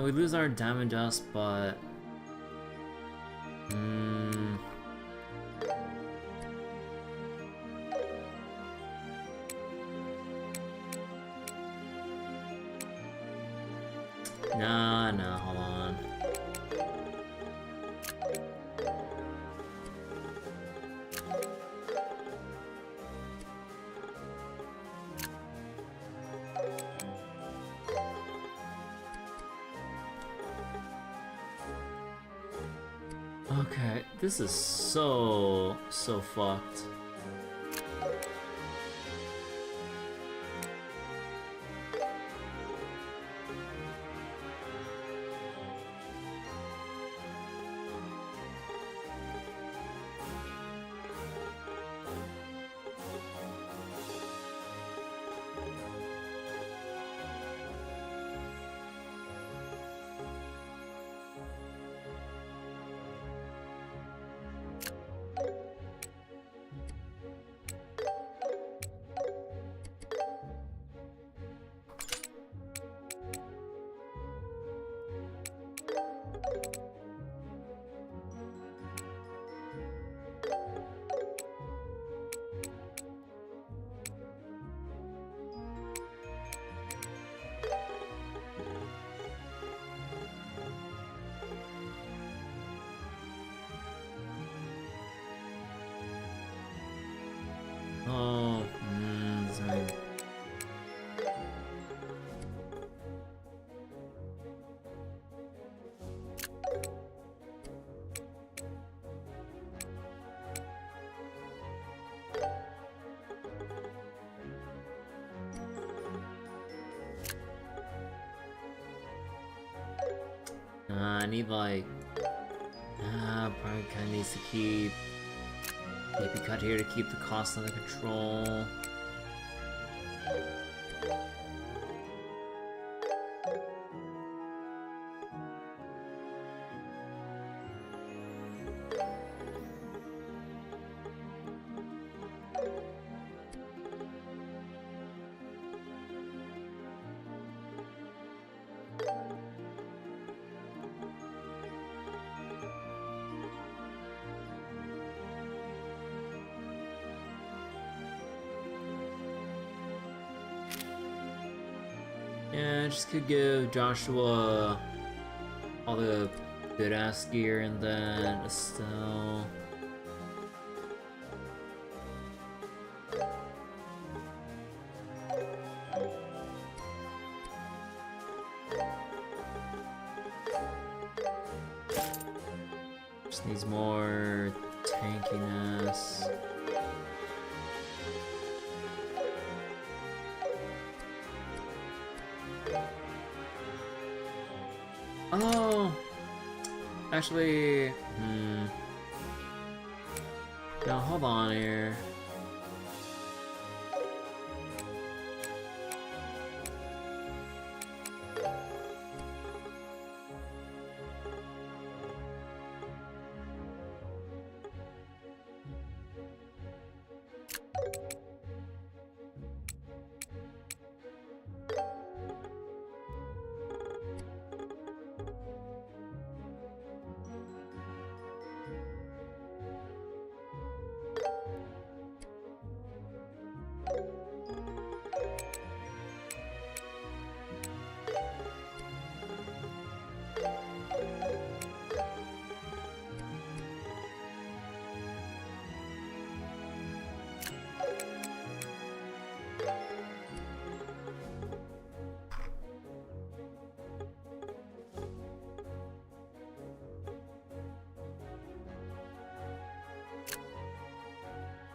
We lose our damage us, but... Nah, hold on. Okay, this is so fucked. Oh, sorry. I need like, probably kinda needs to keep maybe cut here to keep the cost under control. Yeah, just could give Joshua all the good ass gear and then Estelle. Just needs more tankiness. Oh, actually, now hold on here.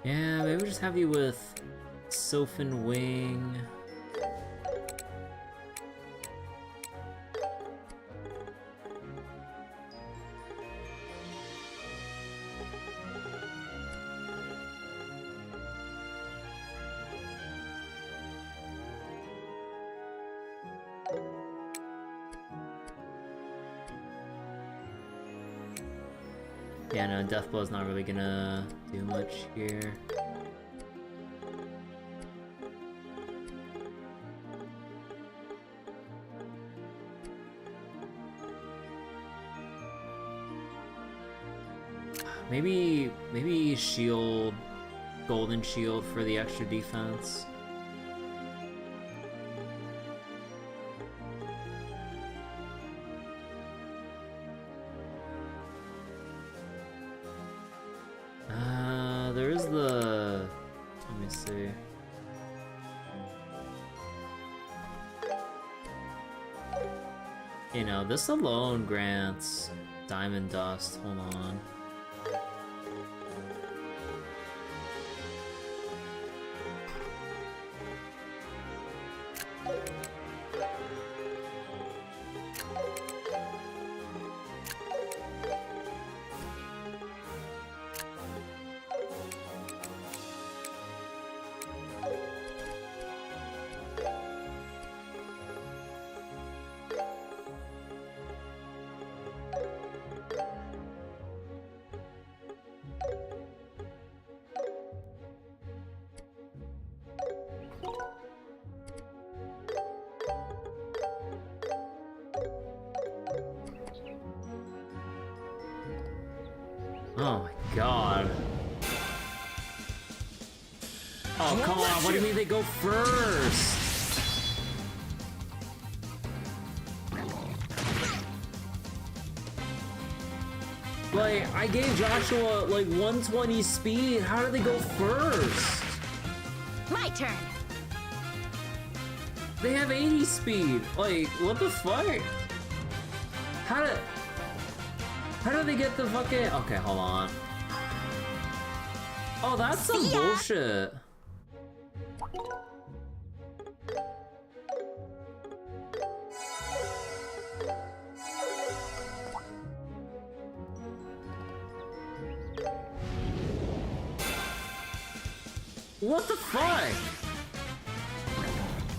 Yeah, maybe we'll just have you with Sophin Wing. Yeah, no, Deathblow's not really gonna do much here. Maybe shield, golden shield for the extra defense. There's the, let me see. You know, this alone grants Diamond Dust. Hold on. Oh my god. Oh, come on, what do you mean they go first? Like, I gave Joshua like 120 speed, how do they go first? My turn. They have 80 speed, like, what the fuck? How do they get the fucking... Okay, hold on. Oh, that's some bullshit. What the fuck?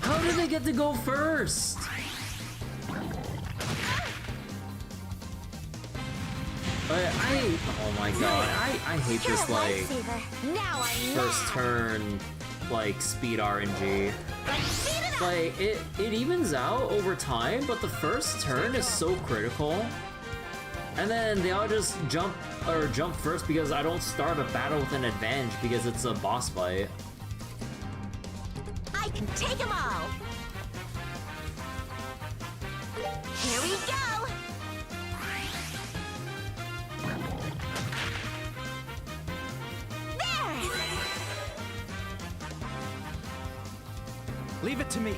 How did they get to go first? Oh my god, I hate this, like, first turn, like, speed RNG. Like, it evens out over time, but the first turn is so critical. And then they all just jump first because I don't start a battle with an advantage because it's a boss fight. I can take them all. Leave it to me.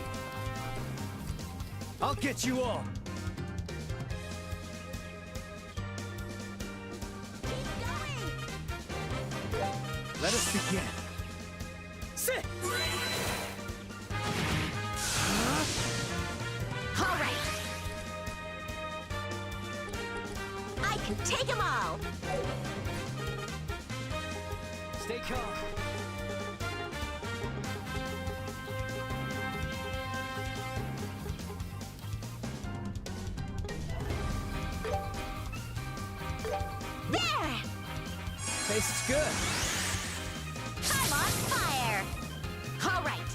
I'll get you all. Keep going! Let us begin. Sit! All right. I can take them all. Stay calm. There! Tastes good. I'm on fire! All right.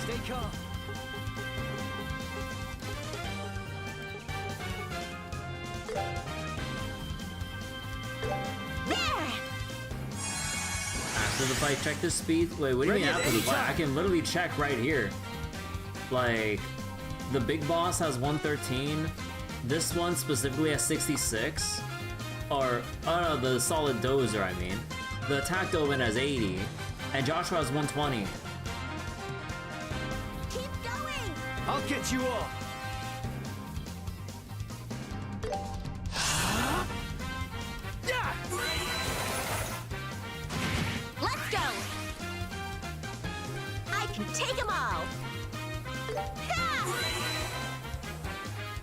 Stay calm. There! After the fight, check the speed. Wait, what do you Ready mean at after the any fight? I time. can literally check right here. Like, the big boss has 113. This one specifically has 66. Or, oh no, the solid dozer, I mean. The attack Doven has 80. And Joshua has 120. Keep going! I'll get you all. Yeah! Let's go! I can take them all! Ha!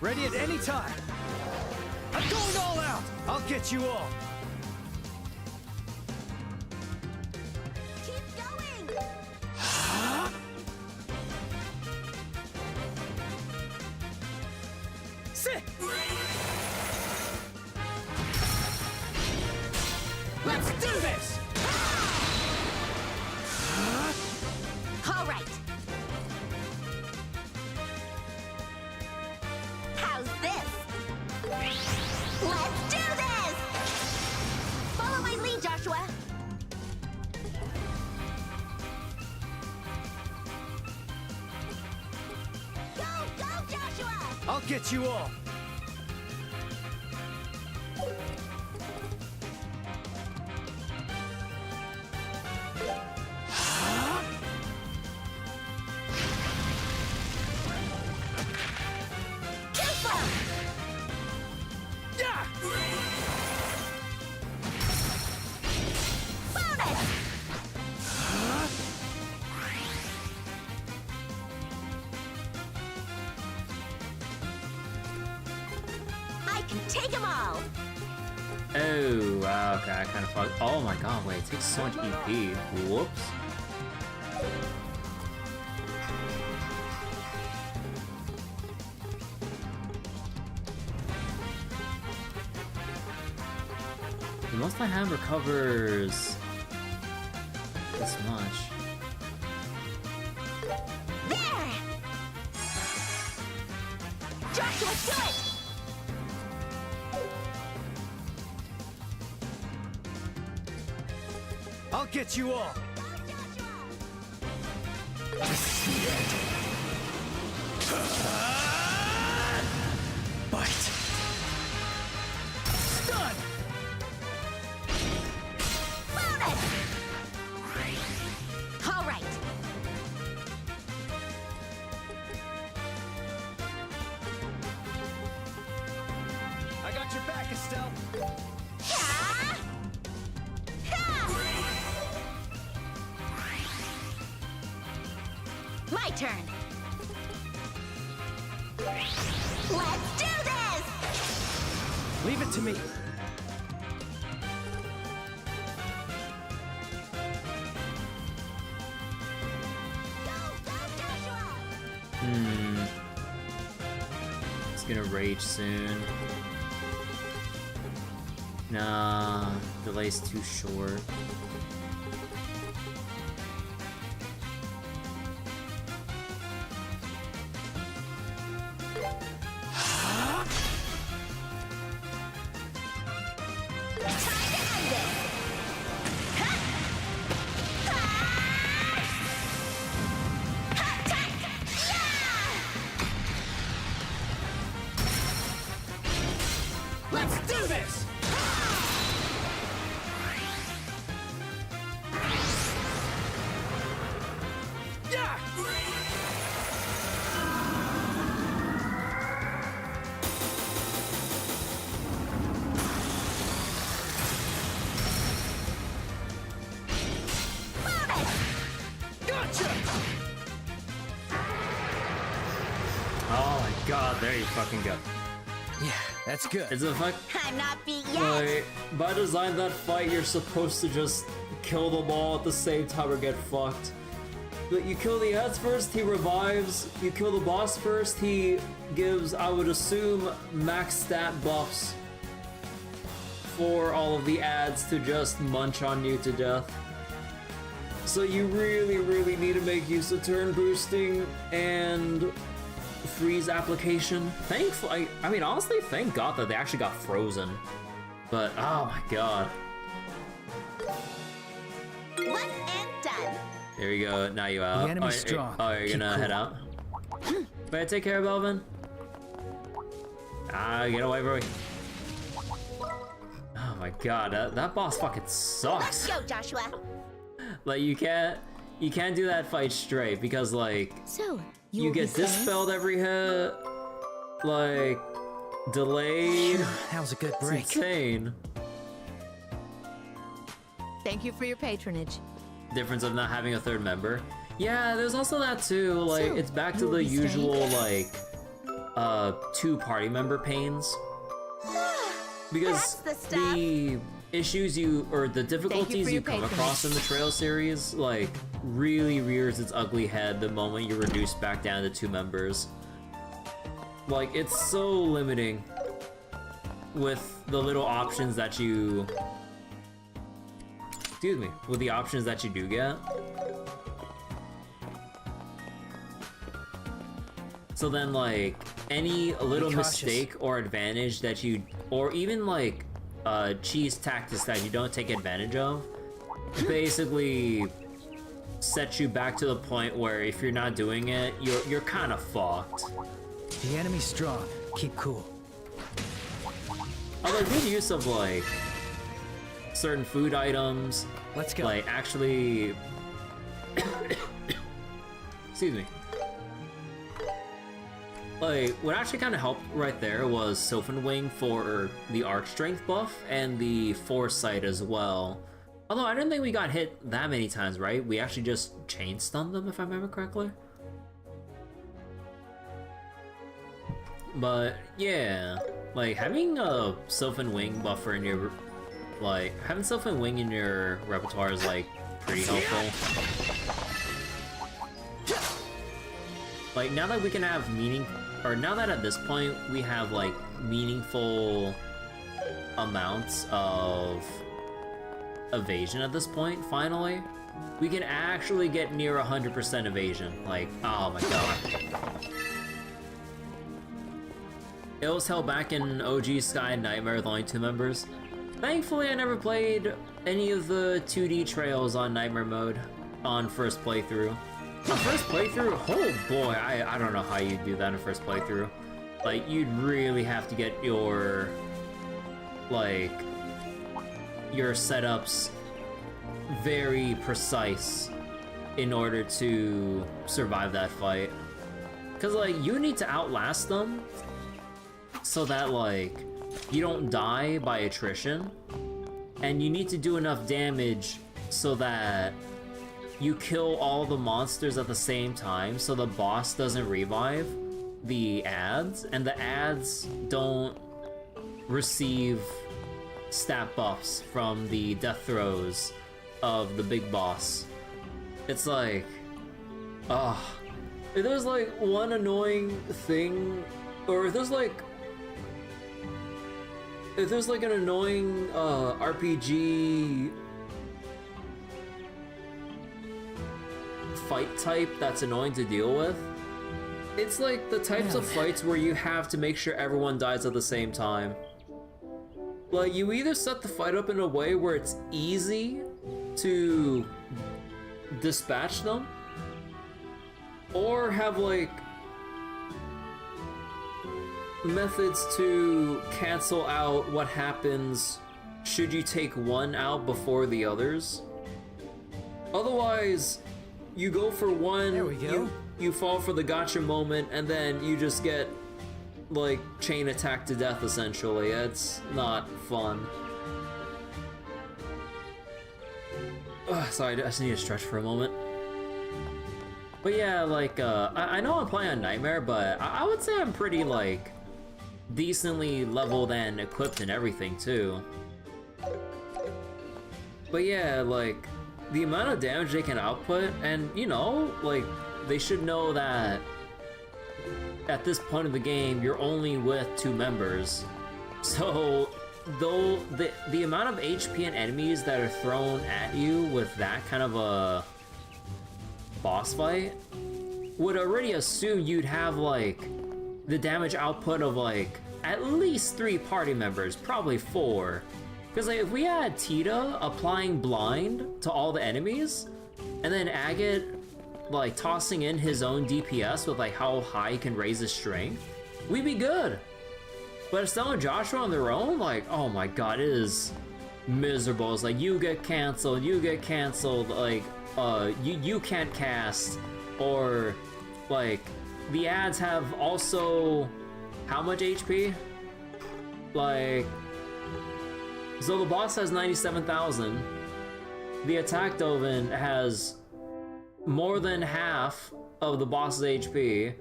Ready at any time. I'm going all out. I'll get you all. Keep going! Sit! Let's Do this! All right. How's this? Let's do this! Follow my lead, Joshua. Go, go, Joshua! I'll get you all. Careful! Yeah! Bonus! I can take them all! Oh, wow, okay, I kind of fucked. Oh my god, wait, it takes so much EP. Whoops. The most I have recovers this much. There! Joshua, do it! I'll get you all. Bite. Stun. Bonus! All right. I got your back, Estelle. Ha! Ha! My turn. Let's do this! Leave it to me. Go, go, Joshua! It's gonna rage soon. Nah, delay's too short. Time to end this! Ha! Ha! Ha! Ta! Yeah! Let's do this. Ah, there you fucking go. Yeah, that's good. It's a fuck. I'm not beat yet. Like, by design, that fight, you're supposed to just kill them all at the same time or get fucked. But you kill the ads first, he revives. You kill the boss first, he gives, I would assume, max stat buffs for all of the ads to just munch on you to death. So you really, really need to make use of turn boosting and freeze application. Thankfully, I mean, honestly, thank God that they actually got frozen. But, oh my god. One and done. Here we go, now you out. The enemy's strong. Oh, you're Keep gonna cool. head out? Better take care of Belvin. Ah, get away, bro. Oh my god, that boss fucking Let's sucks. go, Joshua. Like, you can't do that fight straight because, like, So, you get dispelled every hit, like, delayed. That was a good It's break. insane. Thank you for your patronage. Difference of not having a third member. Yeah, there's also that too. Like, So, it's back to you'll the be staying? usual, like, 2 party member pains. Because That's the stuff. the issues or the difficulties for you your come patronage. across in the Trail series, like, really rears its ugly head the moment you're reduced back down to 2 members. Like, it's so limiting with the little options that you... Excuse me, with the options that you do get. So then, like, any little cautious. mistake or advantage that you, or even like cheese tactics that you don't take advantage of, basically sets you back to the point where if you're not doing it, you're kind of fucked. The enemy's strong. Keep cool. Although good use of like certain food items, Let's go. like actually, excuse me. Like, what actually kind of helped right there was Sylphin Wing for the arch strength buff and the foresight as well. Although I didn't think we got hit that many times, right? We actually just chain stunned them, if I remember correctly. But yeah, like having a Sylphin Wing buffer in your, like having Sylphin Wing in your repertoire is like pretty helpful. Like, now that we can have now that at this point we have like meaningful amounts of evasion at this point, finally, we can actually get near 100% evasion. Like, oh my god. It was held back in OG Sky and Nightmare with only 2 members. Thankfully, I never played any of the 2D trails on Nightmare mode on first playthrough. On first playthrough, oh boy, I don't know how you do that in first playthrough. Like, you'd really have to get your, like, your setups very precise in order to survive that fight. Because, like, you need to outlast them so that, like, you don't die by attrition. And you need to do enough damage so that you kill all the monsters at the same time so the boss doesn't revive the ads, and the ads don't receive stat buffs from the death throws of the big boss. It's like, if there's like one annoying thing, or if there's like an annoying RPG fight type that's annoying to deal with, it's like the types of fights where you have to make sure everyone dies at the same time. Like, you either set the fight up in a way where it's easy to dispatch them, or have like methods to cancel out what happens should you take one out before the others. Otherwise, you go for one, There we go. You fall for the gotcha moment, and then you just get, like, chain attacked to death, essentially. It's not fun. Sorry, I just need to stretch for a moment. But yeah, like, I know I'm playing on Nightmare, but I would say I'm pretty, like, decently leveled and equipped and everything, too. But yeah, like, the amount of damage they can output, and, you know, like, they should know that at this point of the game, you're only with 2 members. So, though, the amount of HP and enemies that are thrown at you with that kind of a boss fight would already assume you'd have, like, the damage output of, like, at least 3 party members, probably 4. Because, like, if we had Tita applying blind to all the enemies, and then Agate, like, tossing in his own DPS with, like, how high he can raise his strength, we'd be good. But Estelle and Joshua on their own, like, oh my god, it is miserable. It's like, you get canceled, like, you can't cast, or, like, the ads have also, how much HP? Like, so the boss has 97,000, the attack Dovin has more than half of the boss's HP,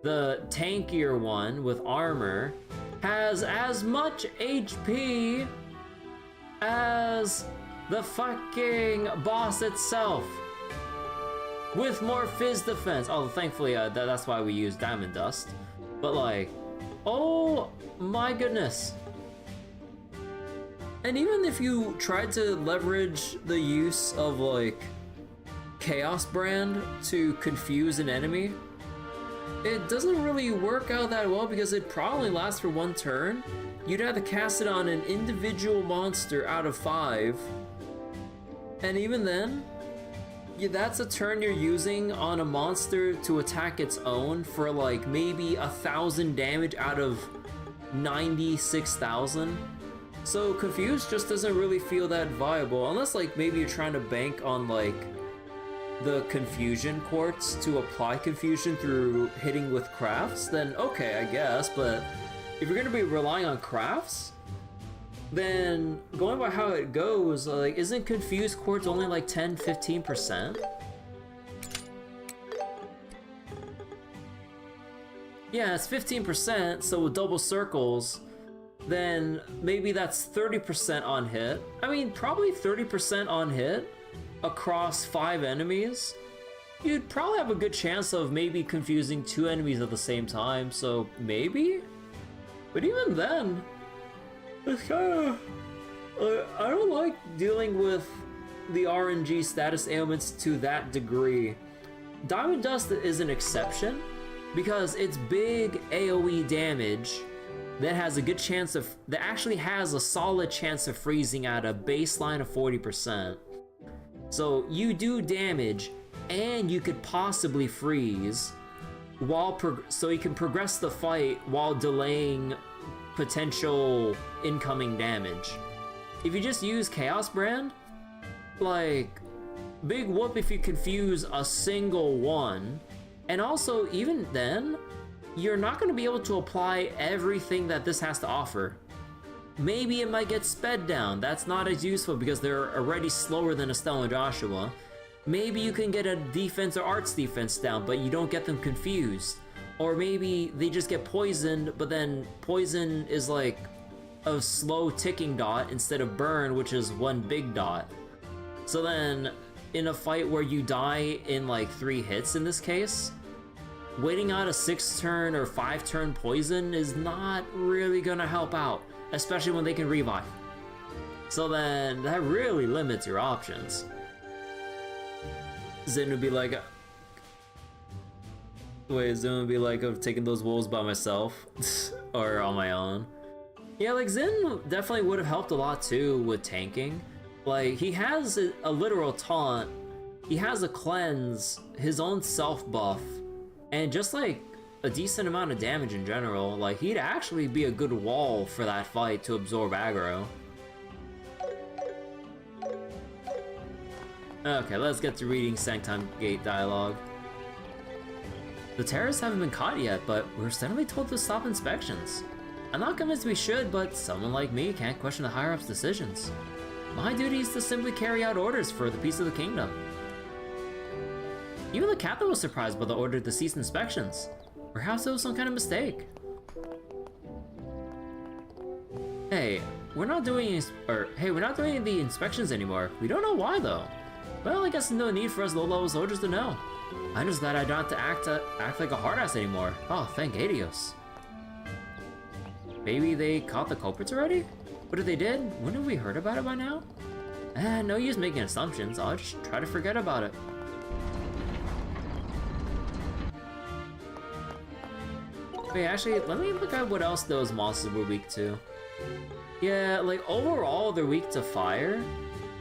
the tankier one with armor has as much HP as the fucking boss itself, with more fizz defense. Oh, thankfully, that's why we use Diamond Dust. But like, oh my goodness. And even if you tried to leverage the use of like Chaos Brand to confuse an enemy, it doesn't really work out that well because it probably lasts for 1 turn. You'd have to cast it on an individual monster out of 5. And even then, yeah, that's a turn you're using on a monster to attack its own for like maybe 1,000 damage out of 96,000. So Confused just doesn't really feel that viable, unless like maybe you're trying to bank on like the confusion quartz to apply confusion through hitting with crafts, then okay, I guess. But if you're gonna be relying on crafts, then going by how it goes, like, isn't confused quartz only like 10-15%? Yeah, it's 15%, so with double circles, then maybe that's 30% on hit. I mean, probably 30% on hit across 5 enemies. You'd probably have a good chance of maybe confusing 2 enemies at the same time, so maybe? But even then, it's kinda... I don't like dealing with the RNG status ailments to that degree. Diamond Dust is an exception, because it's big AoE damage that has a good chance of... that actually has a solid chance of freezing at a baseline of 40%. So you do damage, and you could possibly freeze, while so you can progress the fight while delaying potential incoming damage. If you just use Chaos Brand, like, big whoop if you confuse a single one, and also even then, you're not going to be able to apply everything that this has to offer. Maybe it might get sped down. That's not as useful because they're already slower than Estelle and Joshua. Maybe you can get a defense or arts defense down, but you don't get them confused. Or maybe they just get poisoned, but then poison is like a slow ticking dot instead of burn, which is 1 big dot. So then, in a fight where you die in like 3 hits in this case, waiting out a 6-turn or 5-turn poison is not really gonna help out, especially when they can revive. So then, that really limits your options. Zin would be like... Wait, Zin would be like, I'm taking those wolves by myself, or on my own. Yeah, like, Zin definitely would have helped a lot too with tanking. Like, he has a literal taunt, he has a cleanse, his own self buff, and just like a decent amount of damage in general. Like, he'd actually be a good wall for that fight to absorb aggro. Okay, let's get to reading Sanctum Gate Dialogue. The terrorists haven't been caught yet, but we're steadily told to stop inspections. I'm not convinced we should, but someone like me can't question the higher-ups' decisions. My duty is to simply carry out orders for the peace of the kingdom. Even the captain was surprised by the order to cease inspections. Perhaps it was some kind of mistake. Hey, we're not doing the inspections anymore. We don't know why though. Well, I guess there's no need for us low-level soldiers to know. I'm just glad I don't have to act like a hard-ass anymore. Oh, thank Adios. Maybe they caught the culprits already? But if they did, wouldn't have we heard about it by now? No use making assumptions. I'll just try to forget about it. Wait, actually, let me look at what else those monsters were weak to. Yeah, like overall they're weak to fire,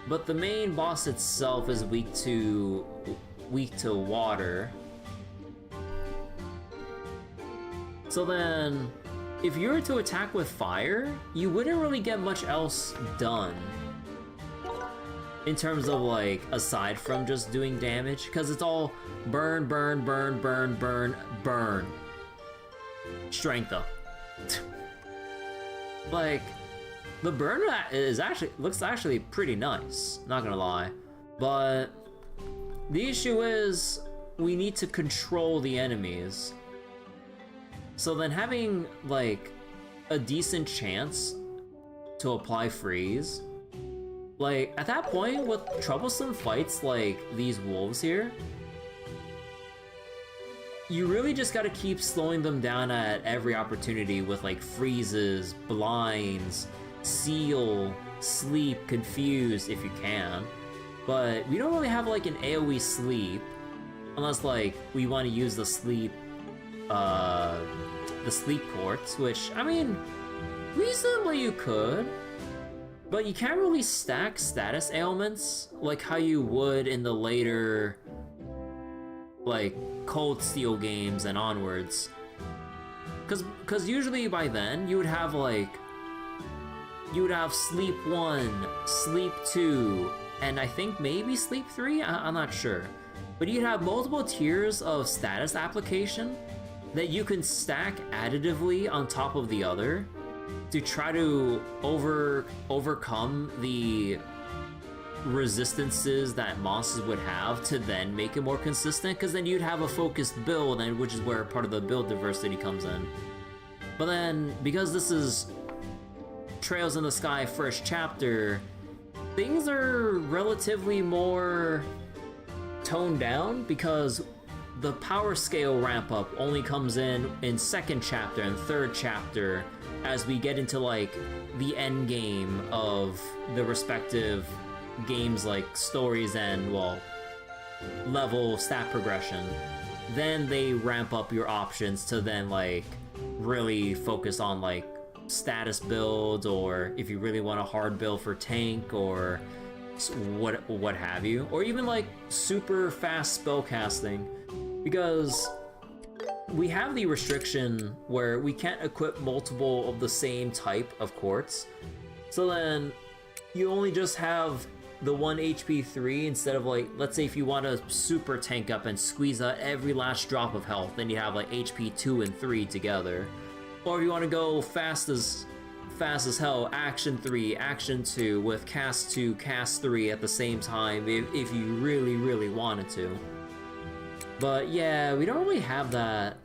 but the main boss itself is weak to water. So then, if you were to attack with fire, you wouldn't really get much else done. In terms of like, aside from just doing damage, because it's all burn, burn, burn, burn, burn, burn. Strength up. Like, the burn looks actually pretty nice, not gonna lie. But the issue is we need to control the enemies. So then having like a decent chance to apply freeze, like at that point with troublesome fights like these wolves here, you really just gotta keep slowing them down at every opportunity with like freezes, blinds, seal, sleep, confuse if you can. But we don't really have like an AoE sleep unless like we want to use the sleep quartz, which I mean reasonably you could, but you can't really stack status ailments like how you would in the later like Cold Steel games and onwards, because usually by then you would have sleep 1, sleep 2, and I think maybe sleep 3, I'm not sure, but you'd have multiple tiers of status application that you can stack additively on top of the other to try to overcome the resistances that monsters would have to then make it more consistent, because then you'd have a focused build, and which is where part of the build diversity comes in. But then, because this is Trails in the Sky first chapter, things are relatively more toned down, because the power scale ramp up only comes in second chapter and third chapter as we get into like the end game of the respective games, like stories and, well, level stat progression. Then they ramp up your options to then like really focus on like status builds, or if you really want a hard build for tank or what have you, or even like super fast spell casting, because we have the restriction where we can't equip multiple of the same type of quartz. So then you only just have the 1 HP 3 instead of like, let's say if you want to super tank up and squeeze out every last drop of health, then you have like HP 2 and 3 together. Or if you want to go fast as hell, action 3, action 2 with cast 2, cast 3 at the same time if you really wanted to. But yeah, we don't really have that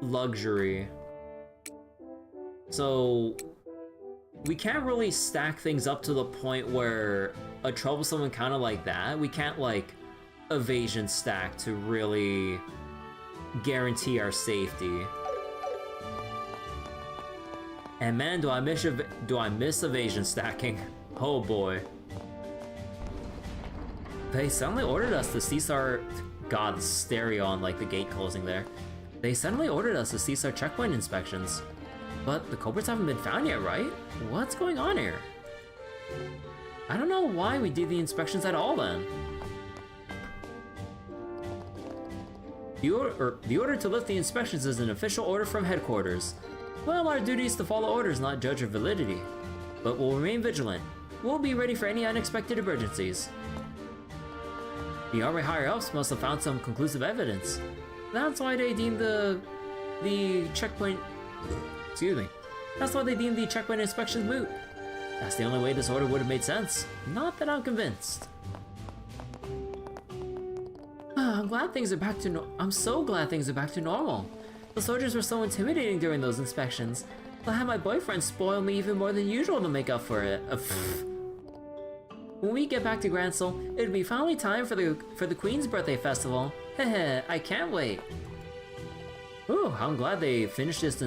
luxury. So we can't really stack things up to the point where a troublesome encounter like that, we can't like evasion stack to really guarantee our safety. And man, do I miss evasion stacking. Oh boy. They suddenly ordered us to cease our... God, the stereo on like the gate closing there. They suddenly ordered us to cease our checkpoint inspections. But the culprits haven't been found yet, right? What's going on here? I don't know why we did the inspections at all then. The order to lift the inspections is an official order from headquarters. Well, our duty is to follow orders, not judge their validity. But we'll remain vigilant. We'll be ready for any unexpected emergencies. The army higher-ups must have found some conclusive evidence. That's why they deemed the checkpoint... Excuse me. That's why they deemed the checkpoint inspections moot. That's the only way this order would have made sense. Not that I'm convinced. I'm glad things are back to I'm so glad things are back to normal. The soldiers were so intimidating during those inspections. I had my boyfriend spoil me even more than usual to make up for it. When we get back to Grand Soul, it'll be finally time for the Queen's birthday festival. Heh, I can't wait. Ooh, I'm glad they finished this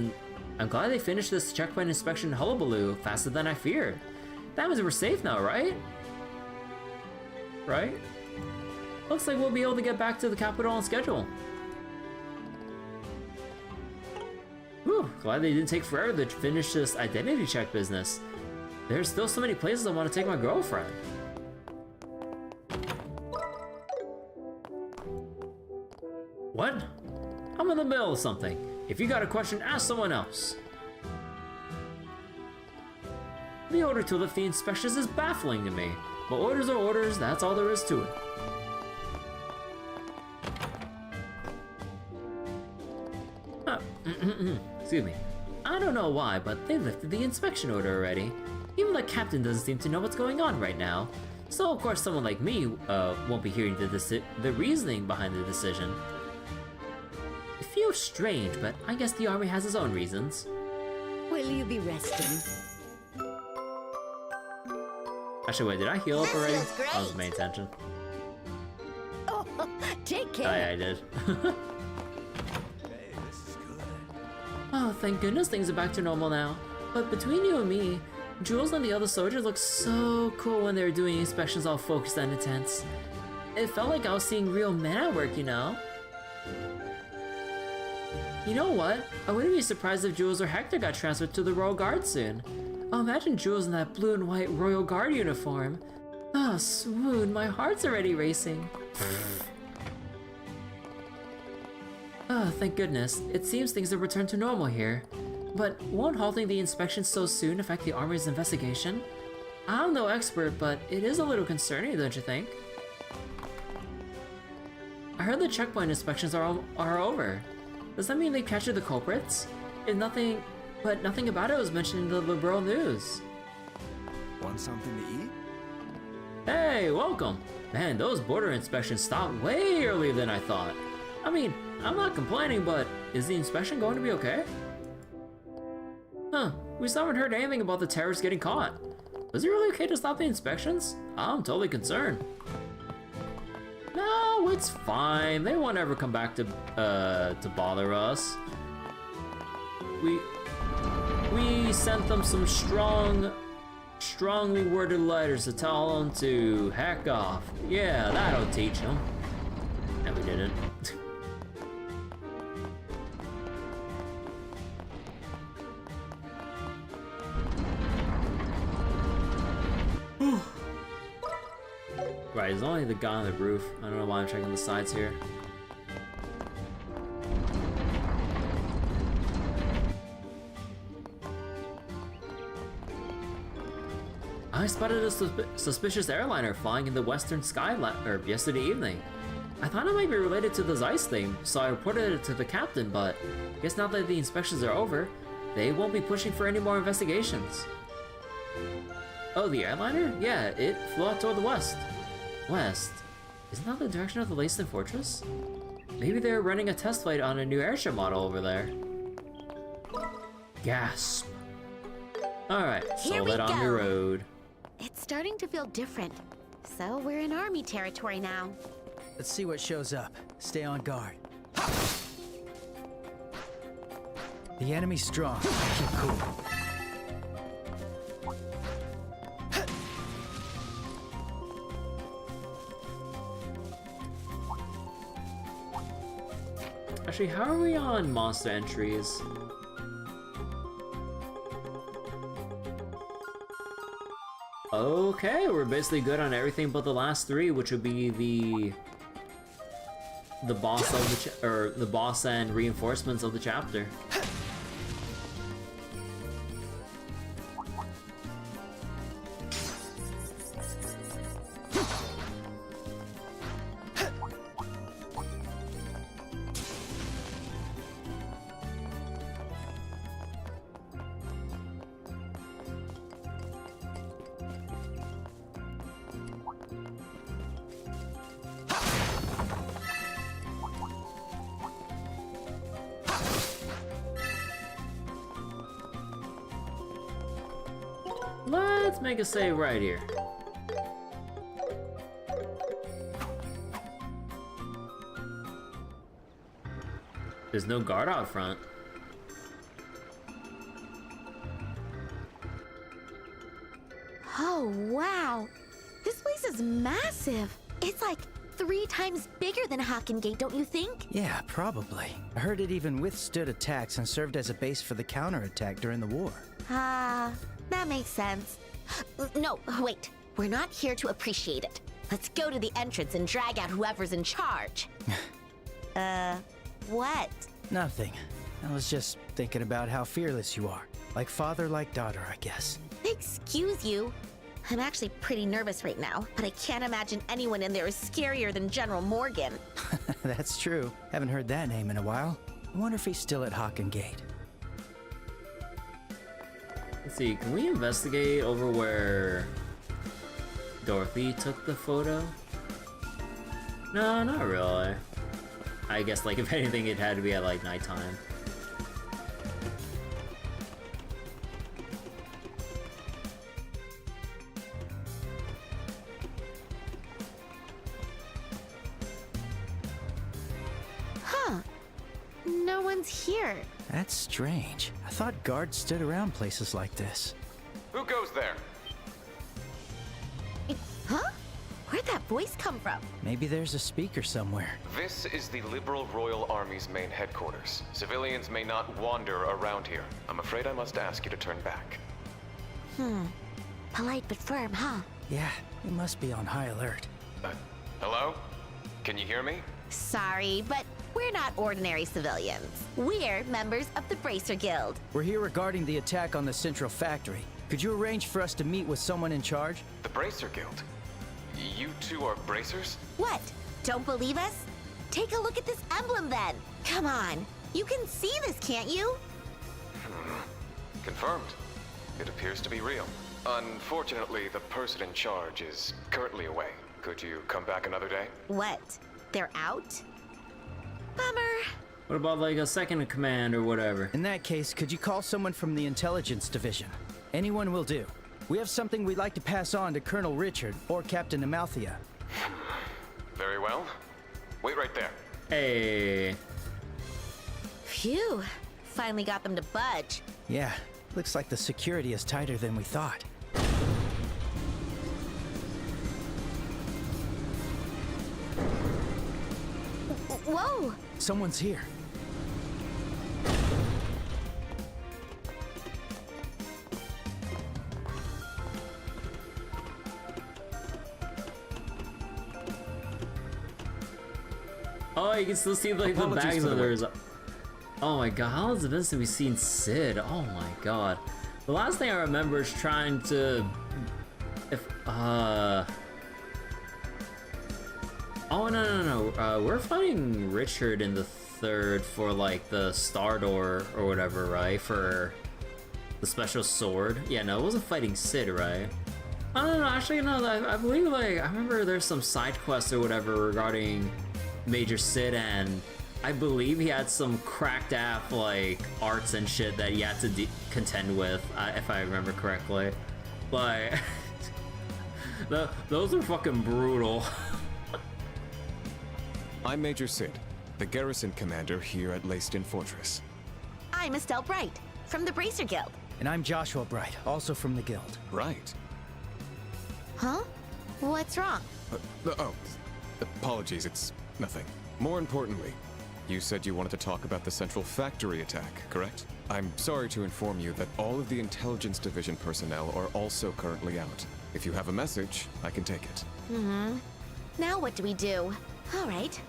checkpoint inspection hullabaloo faster than I feared. That means we're safe now, right? Right? Looks like we'll be able to get back to the capital on schedule. Whew, glad they didn't take forever to finish this identity check business. There's still so many places I want to take my girlfriend. What? I'm in the middle of something. If you got a question, ask someone else. The order to lift the inspections is baffling to me. But orders are orders, that's all there is to it. Excuse me. I don't know why, but they lifted the inspection order already. Even the captain doesn't seem to know what's going on right now. So of course someone like me won't be hearing the reasoning behind the decision. It feels strange, but I guess the army has its own reasons. Will you be resting? Actually, wait, did I heal up This already? feels great. That was the main intention. Oh, take Oh care. yeah, I did. Oh, thank goodness things are back to normal now. But between you and me, Jules and the other soldiers looked so cool when they were doing inspections all focused and intense. It felt like I was seeing real men at work, you know? You know what? I wouldn't be surprised if Jules or Hector got transferred to the Royal Guard soon. Oh, imagine Jules in that blue and white Royal Guard uniform. Oh, swoon, my heart's already racing. Oh, thank goodness. It seems things have returned to normal here. But won't halting the inspection so soon affect the Army's investigation? I'm no expert, but it is a little concerning, don't you think? I heard the checkpoint inspections are over. Does that mean they captured the culprits? Nothing about it was mentioned in the Liberl news. Want something to eat? Hey, welcome! Man, those border inspections stopped way earlier than I thought. I mean, I'm not complaining, but is the inspection going to be okay? Huh, we still haven't heard anything about the terrorists getting caught. Was it really okay to stop the inspections? I'm totally concerned. No, it's fine. They won't ever come back to bother us. We sent them some strongly worded letters to tell them to heck off. Yeah, that'll teach them. And we didn't. Right, there's only the guy on the roof. I don't know why I'm checking the sides here. I spotted a suspicious airliner flying in the western sky yesterday evening. I thought it might be related to the Zeiss thing, so I reported it to the captain, but I guess now that the inspections are over, they won't be pushing for any more investigations. Oh, the airliner? Yeah, it flew out toward the west. West? Isn't that the direction of the Leiston Fortress? Maybe they're running a test flight on a new airship model over there. Gasp. Alright, so let on the road. It's starting to feel different. So we're in army territory now. Let's see what shows up. Stay on guard. The enemy's strong. Keep cool. Actually, how are we on monster entries? Okay, we're basically good on everything but the last three, which would be the boss of the boss and reinforcements of the chapter. Let's make a save right here. There's no guard out front. Oh, wow. This place is massive. It's like 3 times bigger than Haken Gate, don't you think? Yeah, probably. I heard it even withstood attacks and served as a base for the counterattack during the war. Ah, that makes sense. No, wait. We're not here to appreciate it. Let's go to the entrance and drag out whoever's in charge. What? Nothing. I was just thinking about how fearless you are. Like father, like daughter, I guess. Excuse you. I'm actually pretty nervous right now, but I can't imagine anyone in there is scarier than General Morgan. That's true. Haven't heard that name in a while. I wonder if he's still at Haken Gate. Let's see, can we investigate over where Dorothy took the photo? No, not really. I guess, like, if anything, it had to be at, like, nighttime. Huh. No one's here. That's strange. I thought guards stood around places like this. Who goes there? Huh? Where'd that voice come from? Maybe there's a speaker somewhere. This is the Liberal Royal Army's main headquarters. Civilians may not wander around here. I'm afraid I must ask you to turn back. Polite but firm, huh? Yeah, we must be on high alert. Hello? Can you hear me? Sorry, but we're not ordinary civilians. We're members of the Bracer Guild. We're here regarding the attack on the central factory. Could you arrange for us to meet with someone in charge? The Bracer Guild? You two are bracers? What? Don't believe us? Take a look at this emblem then. Come on. You can see this, can't you? Confirmed. It appears to be real. Unfortunately, the person in charge is currently away. Could you come back another day? What? They're out? Bummer. What about, like, a second in command or whatever? In that case, could you call someone from the intelligence division? Anyone will do. We have something we'd like to pass on to Colonel Richard or Captain Amalthea. Very well. Wait right there. Hey. Phew. Finally got them to budge. Yeah, looks like the security is tighter than we thought. Whoa! Someone's here. Oh, you can still see, like, the Apologies bags for of the theirs. Oh my god, how long has it been since we've seen Sid? Oh my god. The last thing I remember is trying to... Oh, no. We're fighting Richard in the third for, like, the Star Door or whatever, right? For the special sword. Yeah, no, it wasn't fighting Sid, right? I don't know, actually, no, I believe, like, I remember there's some side quests or whatever regarding Major Sid, and I believe he had some cracked ass, like, arts and shit that he had to contend with, if I remember correctly. Like, those are fucking brutal. I'm Major Sid, the garrison commander here at Leiston Fortress. I'm Estelle Bright, from the Bracer Guild. And I'm Joshua Bright, also from the guild. Right. Huh? What's wrong? Apologies, it's nothing. More importantly, you said you wanted to talk about the central factory attack, correct? I'm sorry to inform you that all of the intelligence division personnel are also currently out. If you have a message, I can take it. Now what do we do? All right.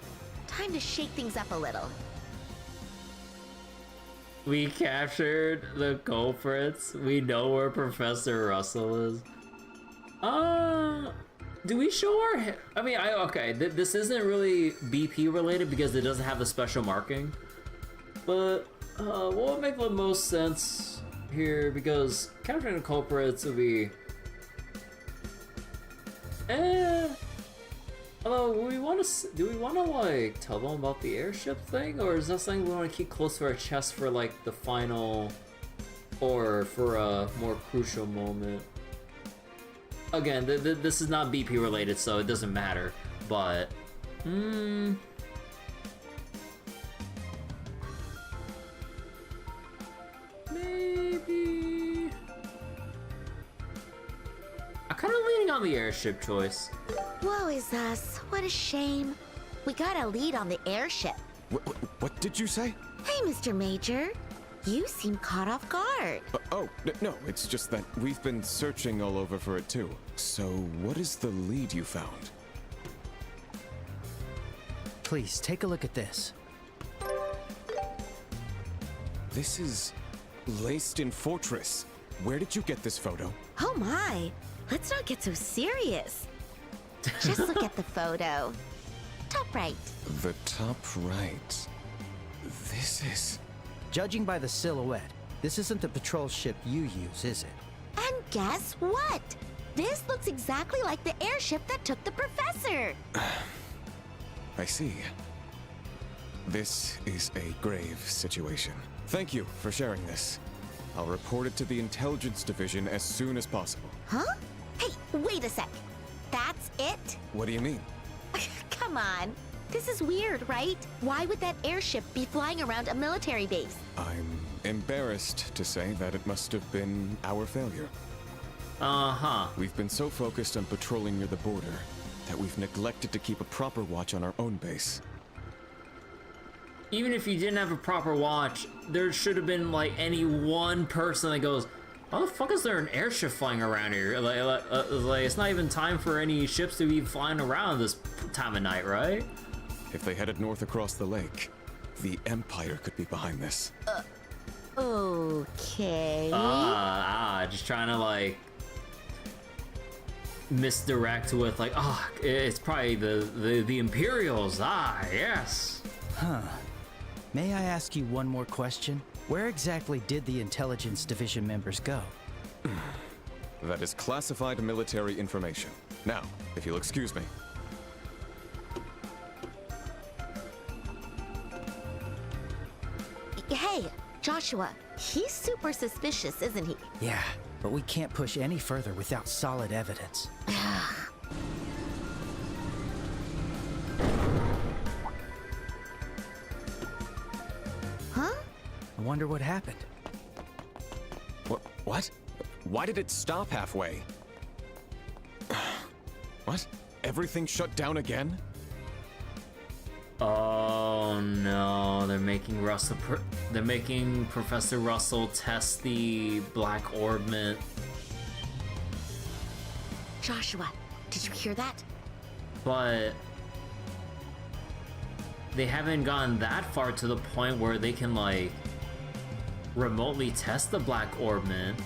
Time to shake things up a little. We captured the culprits. We know where Professor Russell is. Do we show our... I mean, okay, this isn't really BP related because it doesn't have the special marking. But, what would make the most sense here? Because capturing the culprits would be... Although, do we want to, like, tell them about the airship thing? Or is that something we want to keep close to our chest for, like, the final... Or for a more crucial moment? again, this is not BP related, so it doesn't matter. But, maybe. I'm kind of leaning on the airship choice. Woe is us. What a shame. We got a lead on the airship. What did you say? Hey, Mr. Major. You seem caught off guard. No, it's just that we've been searching all over for it too. So, what is the lead you found? Please, take a look at this. This is Leiston Fortress. Where did you get this photo? Oh my. Let's not get so serious. Just look at the photo. Top right. The top right. This is... Judging by the silhouette, this isn't the patrol ship you use, is it? And guess what? This looks exactly like the airship that took the professor. I see. This is a grave situation. Thank you for sharing this. I'll report it to the Intelligence Division as soon as possible. Huh? Hey, wait a sec. That's it? What do you mean? Come on. This is weird, right? Why would that airship be flying around a military base? I'm embarrassed to say that it must have been our failure. Uh-huh. We've been so focused on patrolling near the border that we've neglected to keep a proper watch on our own base. Even if you didn't have a proper watch, there should have been like any one person that goes, "How the fuck is there an airship flying around here?" Like it's not even time for any ships to be flying around this time of night, right? If they headed north across the lake, the Empire could be behind this. Okay. Just trying to like misdirect with like, it's probably the Imperials. Yes. Huh. May I ask you one more question? Where exactly did the Intelligence Division members go? That is classified military information. Now, if you'll excuse me. Hey, Joshua. He's super suspicious, isn't he? Yeah, but we can't push any further without solid evidence. Huh? I wonder what happened. What? Why did it stop halfway? What? Everything shut down again? Oh no, they're making they're making Professor Russell test the black orbment. Joshua, did you hear that? But they haven't gone that far to the point where they can like remotely test the black orbment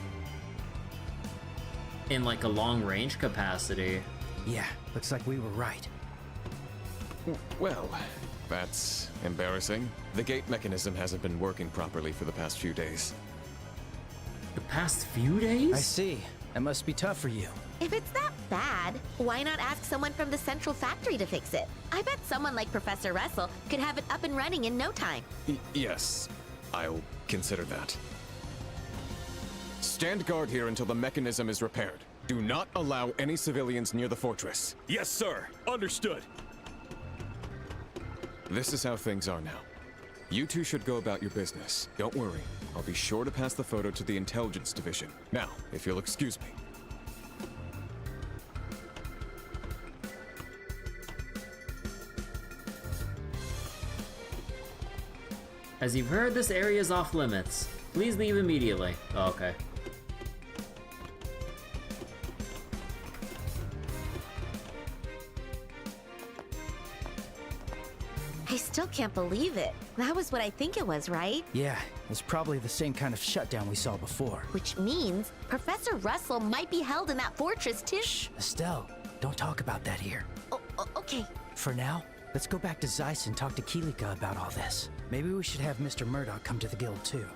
in like a long range capacity. Yeah, looks like we were right. Well, that's embarrassing. The gate mechanism hasn't been working properly for the past few days. The past few days? I see. That must be tough for you. If it's that bad, why not ask someone from the central factory to fix it? I bet someone like Professor Russell could have it up and running in no time. Yes, I'll consider that. Stand guard here until the mechanism is repaired. Do not allow any civilians near the fortress. Yes, sir. Understood. This is how things are now. You two should go about your business. Don't worry. I'll be sure to pass the photo to the Intelligence Division. Now, if you'll excuse me. As you've heard, this area is off limits. Please leave immediately. Oh, okay. I still can't believe it. That was what I think it was, right? Yeah, it's probably the same kind of shutdown we saw before. Which means Professor Russell might be held in that fortress too. Shh, Estelle, don't talk about that here. Okay. For now, let's go back to Zeiss and talk to Kilika about all this. Maybe we should have Mr. Murdoch come to the guild too.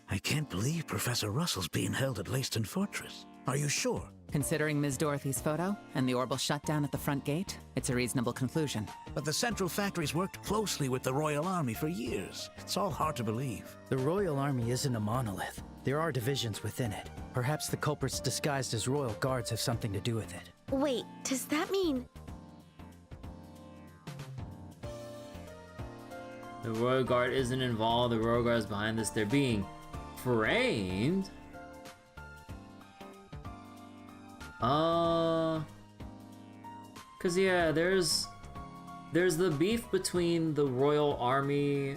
I can't believe Professor Russell's being held at Leiston Fortress. Are you sure? Considering Ms. Dorothy's photo and the orbital shutdown at the front gate, it's a reasonable conclusion. But the Central Factory's worked closely with the Royal Army for years. It's all hard to believe. The Royal Army isn't a monolith. There are divisions within it. Perhaps the culprits disguised as Royal Guards have something to do with it. Wait, does that mean... The Royal Guard isn't involved. The Royal Guard is behind this. They're being framed. Cause yeah, there's the beef between the Royal Army,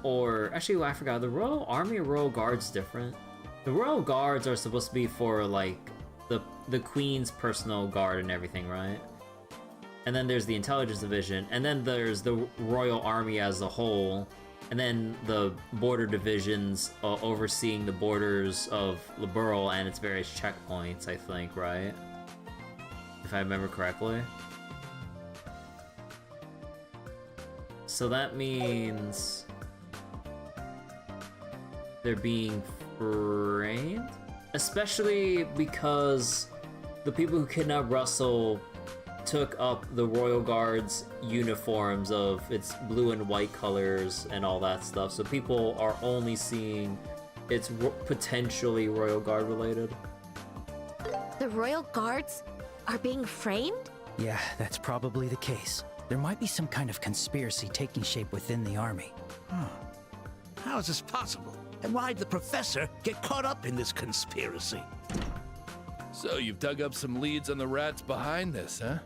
or actually I forgot, the Royal Army or Royal Guard's different. The Royal Guards are supposed to be for like the Queen's personal guard and everything, right? And then there's the Intelligence Division, and then there's the Royal Army as a whole, and then the border divisions overseeing the borders of Liberl and its various checkpoints, I think, right? If I remember correctly. So that means they're being framed? Especially because the people who kidnapped Russell took up the Royal Guard's uniforms of its blue and white colors and all that stuff, so people are only seeing it's potentially Royal Guard related. The Royal Guards are being framed? Yeah, that's probably the case. There might be some kind of conspiracy taking shape within the army. How is this possible? And why'd the professor get caught up in this conspiracy? So you've dug up some leads on the rats behind this, huh?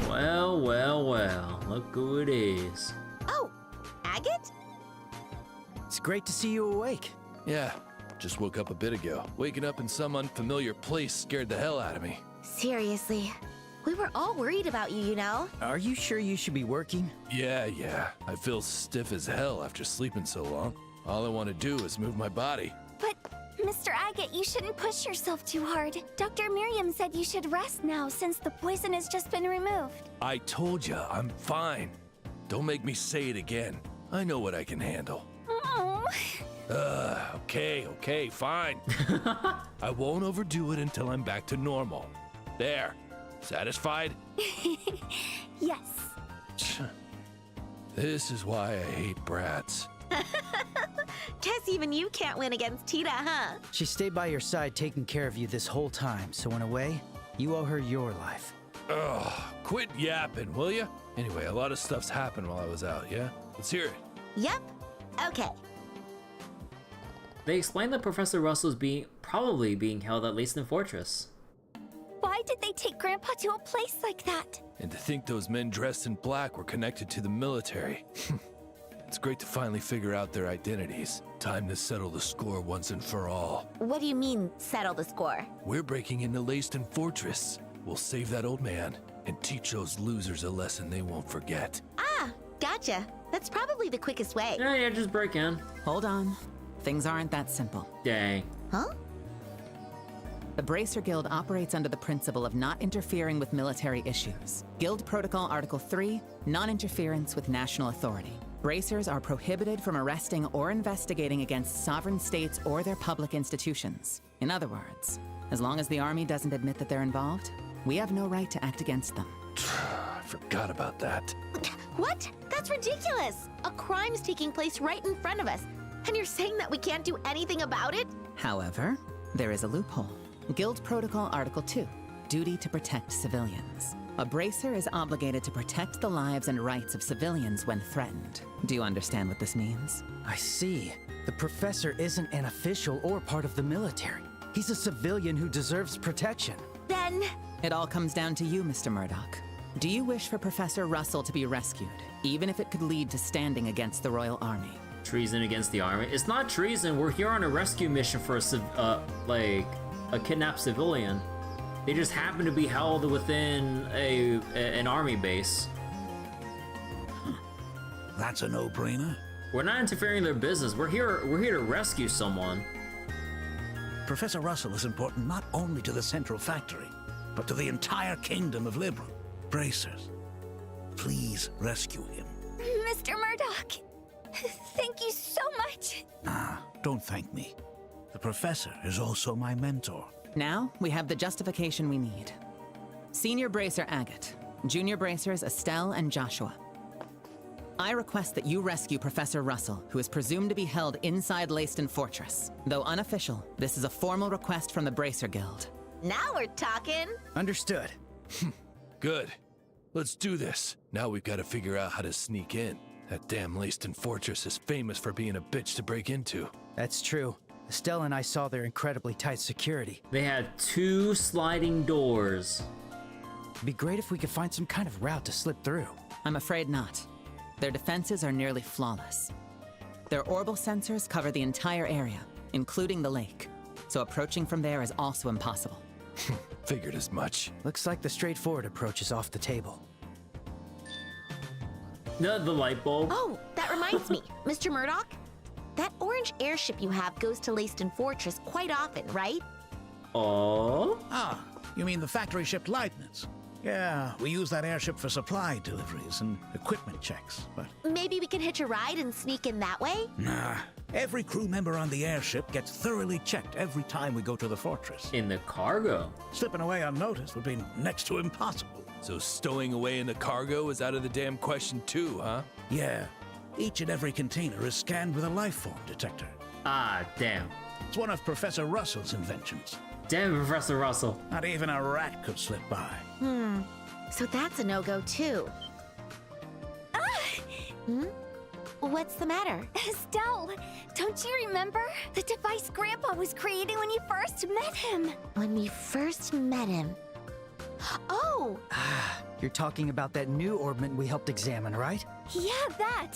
Well, well, well, look who it is. Oh, Agate? It's great to see you awake. Yeah, just woke up a bit ago. Waking up in some unfamiliar place scared the hell out of me. Seriously, we were all worried about you, you know? Are you sure you should be working? Yeah. I feel stiff as hell after sleeping so long. All I want to do is move my body. But, Mr. Agate, you shouldn't push yourself too hard. Dr. Miriam said you should rest now since the poison has just been removed. I told ya, I'm fine. Don't make me say it again. I know what I can handle. Oh. Okay, fine. I won't overdo it until I'm back to normal. There. Satisfied? Yes. This is why I hate brats. Guess even you can't win against Tita, huh? She stayed by your side taking care of you this whole time, so in a way, you owe her your life. Ugh, quit yapping, will ya? Anyway, a lot of stuff's happened while I was out, yeah? Let's hear it. Yep. Okay. They explained that Professor Russell's probably being held at Leiston Fortress. Why did they take Grandpa to a place like that? And to think those men dressed in black were connected to the military. It's great to finally figure out their identities. Time to settle the score once and for all. What do you mean, settle the score? We're breaking into Leiston Fortress. We'll save that old man and teach those losers a lesson they won't forget. Ah, gotcha. That's probably the quickest way. Yeah, just break in. Hold on. Things aren't that simple. Dang. Huh? The Bracer Guild operates under the principle of not interfering with military issues. Guild Protocol Article 3, non-interference with national authority. Bracers are prohibited from arresting or investigating against sovereign states or their public institutions. In other words, as long as the army doesn't admit that they're involved, we have no right to act against them. I forgot about that. What? That's ridiculous! A crime's taking place right in front of us, and you're saying that we can't do anything about it? However, there is a loophole. Guild Protocol Article 2, duty to protect civilians. A bracer is obligated to protect the lives and rights of civilians when threatened. Do you understand what this means? I see. The professor isn't an official or part of the military. He's a civilian who deserves protection. Then... It all comes down to you, Mr. Murdoch. Do you wish for Professor Russell to be rescued, even if it could lead to standing against the Royal Army? Treason against the army? It's not treason. We're here on a rescue mission for a kidnapped civilian. They just happen to be held within an army base. That's a no-brainer. We're not interfering in their business. We're here to rescue someone. Professor Russell is important not only to the Central Factory, but to the entire kingdom of Liberl. Bracers, please rescue him. Mr. Murdoch, thank you so much. Nah, don't thank me. The professor is also my mentor. Now, we have the justification we need. Senior Bracer Agate, Junior Bracers Estelle and Joshua. I request that you rescue Professor Russell, who is presumed to be held inside Leiston Fortress. Though unofficial, this is a formal request from the Bracer Guild. Now we're talking. Understood. Good. Let's do this. Now we've got to figure out how to sneak in. That damn Leiston Fortress is famous for being a bitch to break into. That's true. Estelle and I saw their incredibly tight security. They had 2 sliding doors. It'd be great if we could find some kind of route to slip through. I'm afraid not. Their defenses are nearly flawless. Their orbal sensors cover the entire area, including the lake, so approaching from there is also impossible. Figured as much. Looks like the straightforward approach is off the table. The light bulb. Oh, that reminds me, Mr. Murdoch. That orange airship you have goes to Leiston Fortress quite often, right? Oh? Ah, you mean the factory-shipped Leibniz? Yeah, we use that airship for supply deliveries and equipment checks, but... Maybe we can hitch a ride and sneak in that way? Nah, every crew member on the airship gets thoroughly checked every time we go to the fortress. In the cargo. Slipping away unnoticed would be next to impossible. So stowing away in the cargo is out of the damn question too, huh? Yeah, each and every container is scanned with a life form detector. Ah, damn. It's one of Professor Russell's inventions. Damn, Professor Russell. Not even a rat could slip by. So that's a no-go too. What's the matter? Estelle, don't you remember? The device Grandpa was creating when you first met him. When we first met him. Oh! You're talking about that new orbment we helped examine, right? Yeah, that.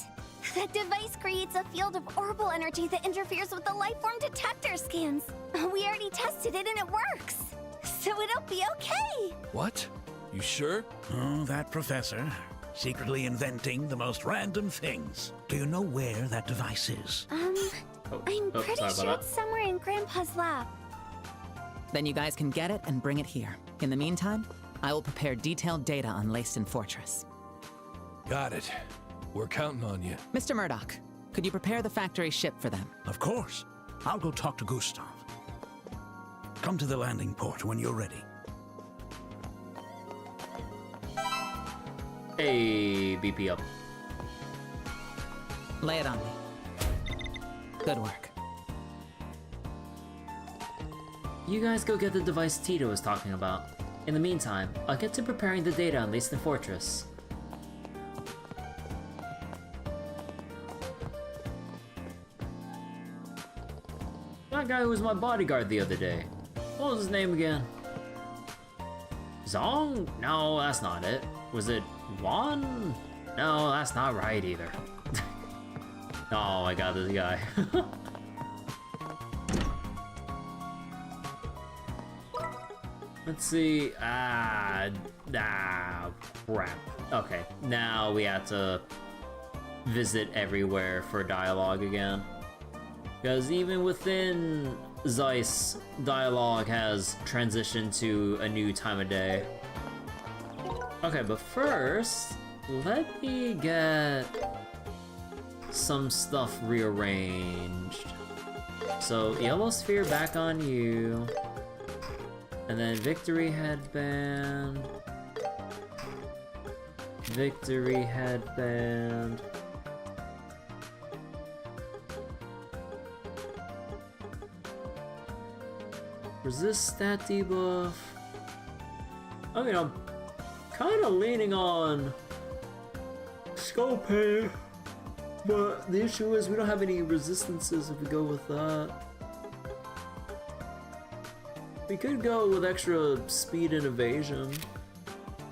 That device creates a field of orbital energy that interferes with the lifeform detector scans. We already tested it and it works. So it'll be okay. What? You sure? Oh, that professor. Secretly inventing the most random things. Do you know where that device is? I'm pretty sorry about sure that. it's somewhere in Grandpa's lab. Then you guys can get it and bring it here. In the meantime, I will prepare detailed data on Leiston Fortress. Got it. We're counting on you. Mr. Murdoch, could you prepare the factory ship for them? Of course. I'll go talk to Gustav. Come to the landing port when you're ready. Hey, BP up. Lay it on me. Good work. You guys go get the device Tito was talking about. In the meantime, I'll get to preparing the data on Leiston Fortress. That guy who was my bodyguard the other day. What was his name again? Zong? No, that's not it. Was it Juan? No, that's not right either. Oh my god, this guy. Let's see. Crap. Okay, now we have to visit everywhere for dialogue again. Because even within Zeiss, dialogue has transitioned to a new time of day. Okay, but first, let me get some stuff rearranged. So, Yellow Sphere back on you. And then Victory Headband. Victory Headband. Resist stat debuff. I mean, I'm kind of leaning on Scope here, but the issue is we don't have any resistances if we go with that. We could go with extra speed and evasion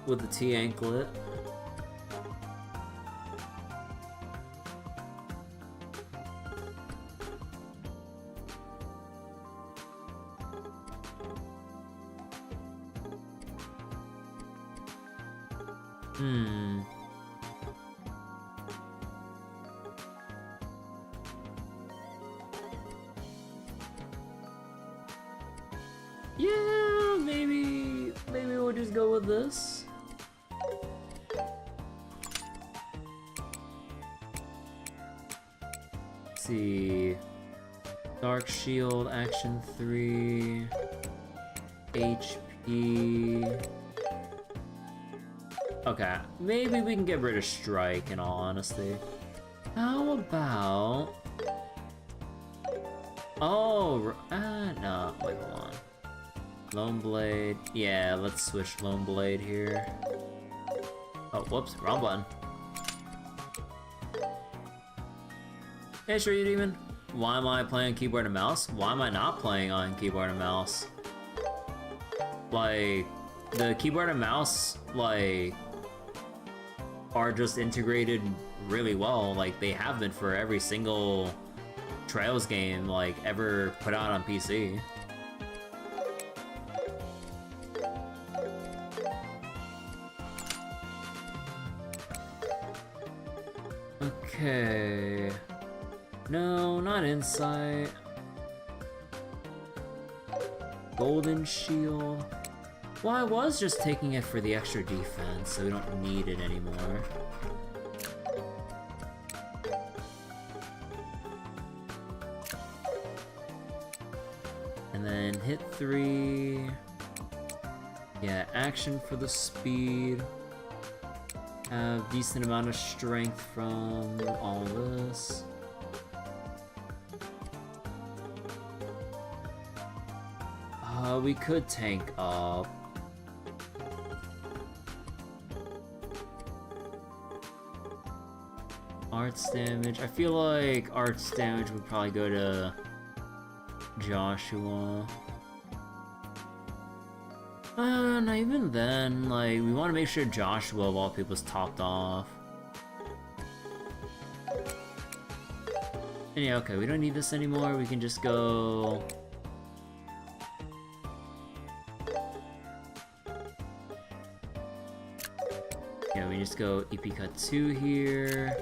with the T anklet. Yeah, maybe we'll just go with this. Let's see. Dark Shield, Action 3, HP. Okay, maybe we can get rid of Strike in all honesty. How about... Oh, no, wait, hold on. Lone Blade, yeah, let's switch Lone Blade here. Oh, whoops, wrong button. Hey, sure you demon. Why am I playing keyboard and mouse? Why am I not playing on keyboard and mouse? Like, the keyboard and mouse, like, are just integrated really well. Like, they have been for every single Trails game, like, ever put out on PC. Okay... No, not Insight. Golden Shield. Well, I was just taking it for the extra defense, so we don't need it anymore. And then hit 3. Yeah, action for the speed. Have decent amount of strength from all this. We could tank up. Arts damage. I feel like arts damage would probably go to Joshua. And even then, like, we want to make sure Joshua of all people's topped off. And yeah, okay, we don't need this anymore. We can just go... Yeah, we just go EP cut 2 here.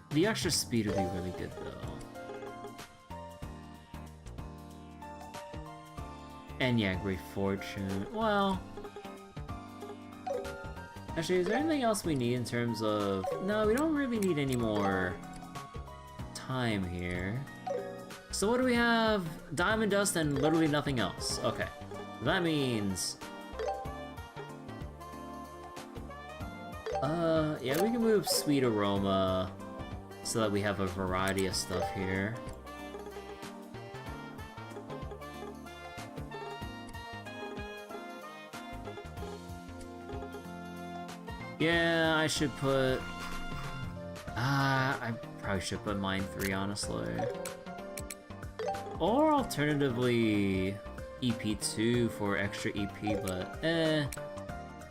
The extra speed would be really good though. And yeah, Great Fortune. Well... Actually, is there anything else we need in terms of... No, we don't really need any more time here. So what do we have? Diamond Dust and literally nothing else. Okay. That means... yeah, we can move Sweet Aroma so that we have a variety of stuff here. Yeah, I should put... I probably should put mine 3, honestly. Or alternatively, EP2 for extra EP, but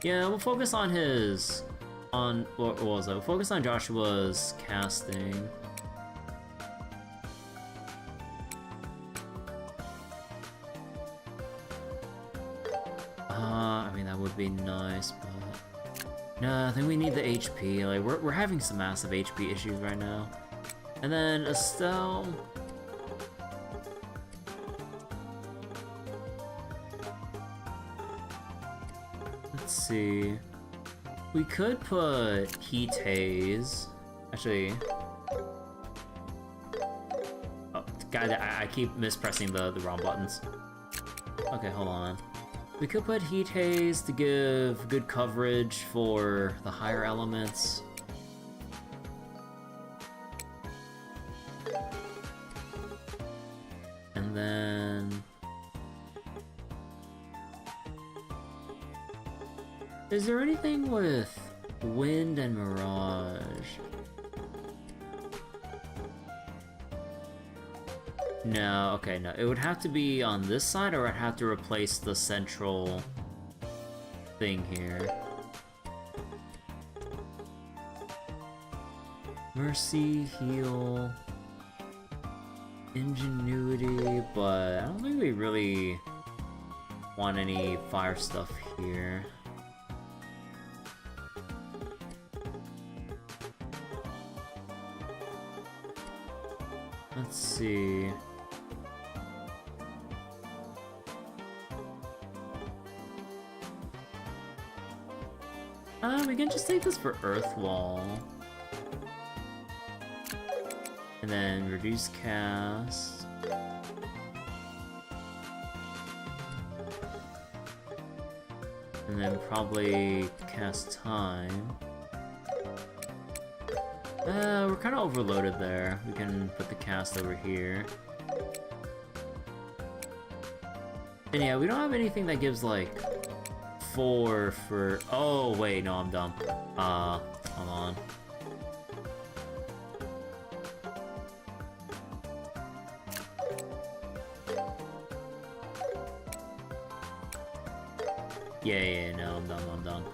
yeah, we'll focus on his... what was it? We'll focus on Joshua's casting. I mean, that would be nice, but... No, I think we need the HP. Like, we're having some massive HP issues right now. And then Estelle... Let's see... We could put Heat Haze. Actually... Oh, God, I keep mispressing the wrong buttons. Okay, hold on. We could put Heat Haze to give good coverage for the higher elements. And then... Is there anything with Wind and Mirage? No, okay, no. It would have to be on this side, or I'd have to replace the central thing here. Mercy, Heal, Ingenuity, but I don't think we really want any fire stuff here. Let's see... We can just take this for Earth Wall. And then reduce cast. And then probably cast time. We're kind of overloaded there. We can put the cast over here. And yeah, we don't have anything that gives like 4 for... Oh, wait, no, I'm dumb. Hold on. Yeah, no, I'm dumb.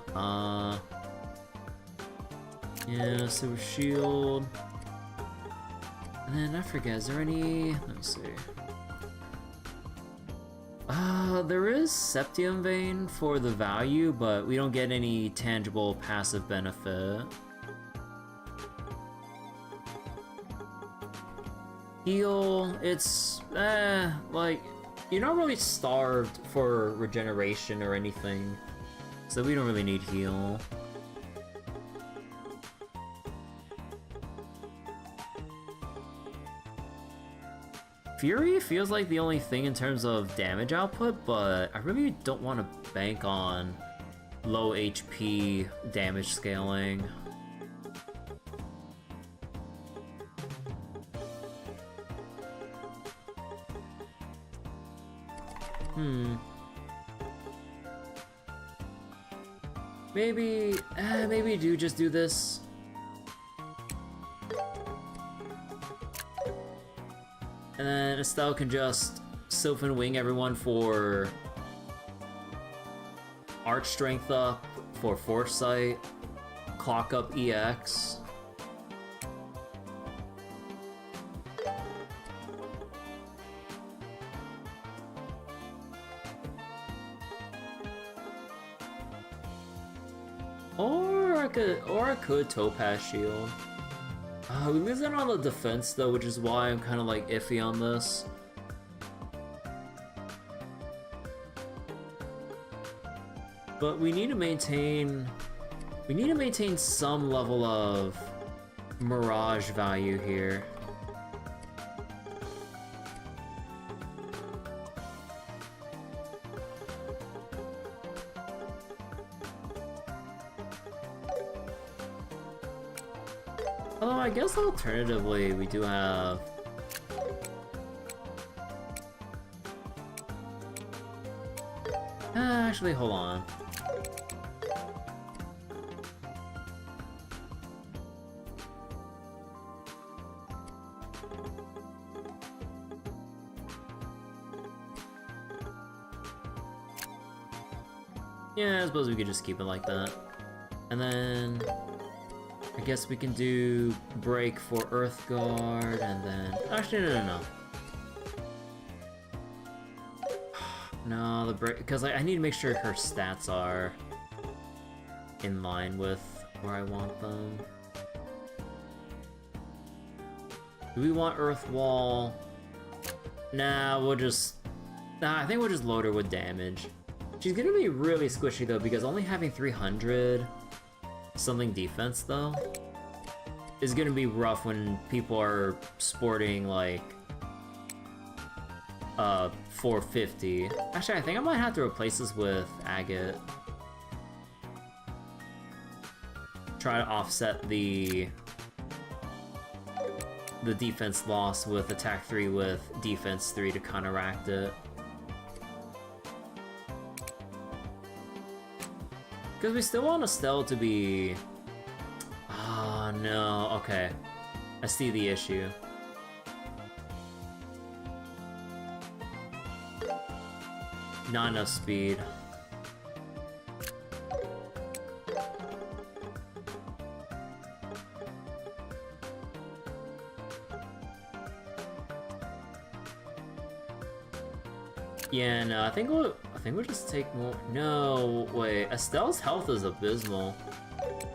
Yeah, Silver Shield. And then I forget, is there any... Let me see. There is Septium Vein for the value, but we don't get any tangible passive benefit. Heal, it's, like, you're not really starved for regeneration or anything, so we don't really need heal. Fury feels like the only thing in terms of damage output, but I really don't want to bank on low HP damage scaling. Maybe do just do this. And then Estelle can just Sylphin Wing everyone for Arch Strength up, for Foresight, Clock up EX. Or I could Topaz Shield. We lose it on the defense though, which is why I'm kind of like iffy on this. But we need to maintain some level of Mirage value here. Although I guess alternatively we do have... actually, hold on. Yeah, I suppose we could just keep it like that. And then... I guess we can do break for Earth Guard, and then... Actually, no. No, the break... Because I need to make sure her stats are in line with where I want them. Do we want Earth Wall? Nah, we'll just... Nah, I think we'll just load her with damage. She's gonna be really squishy though, because only having 300 something defense though is gonna be rough when people are sporting like 450. Actually, I think I might have to replace this with Agate. Try to offset the defense loss with attack 3 with defense 3 to counteract it. Because we still want Estelle to be... Oh, no. Okay. I see the issue. Not enough speed. Yeah, no, I think we'll just take more. No, wait. Estelle's health is abysmal.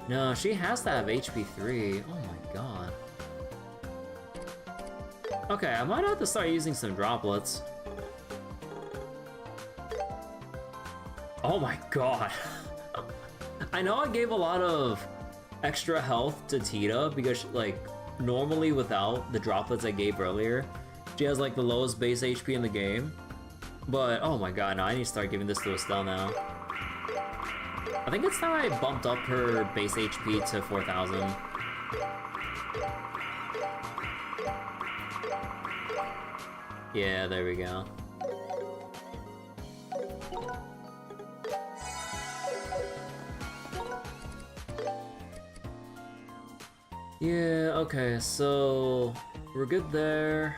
No, she has to have HP 3. Oh my god. Okay, I might have to start using some droplets. Oh my god. I know I gave a lot of extra health to Tita because, like, normally without the droplets I gave earlier, she has, like, the lowest base HP in the game. But, oh my god, no, I need to start giving this to Estelle now. I think it's time I bumped up her base HP to 4,000. Yeah, there we go. Yeah, okay, so we're good there.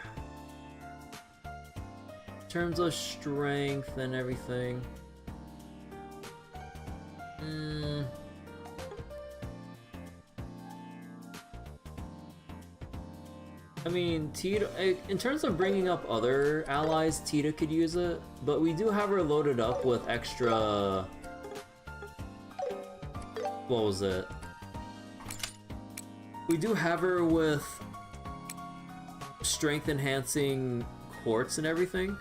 In terms of strength and everything. I mean, Tita, in terms of bringing up other allies, Tita could use it, but we do have her loaded up with extra... What was it? We do have her with strength enhancing quartz and everything,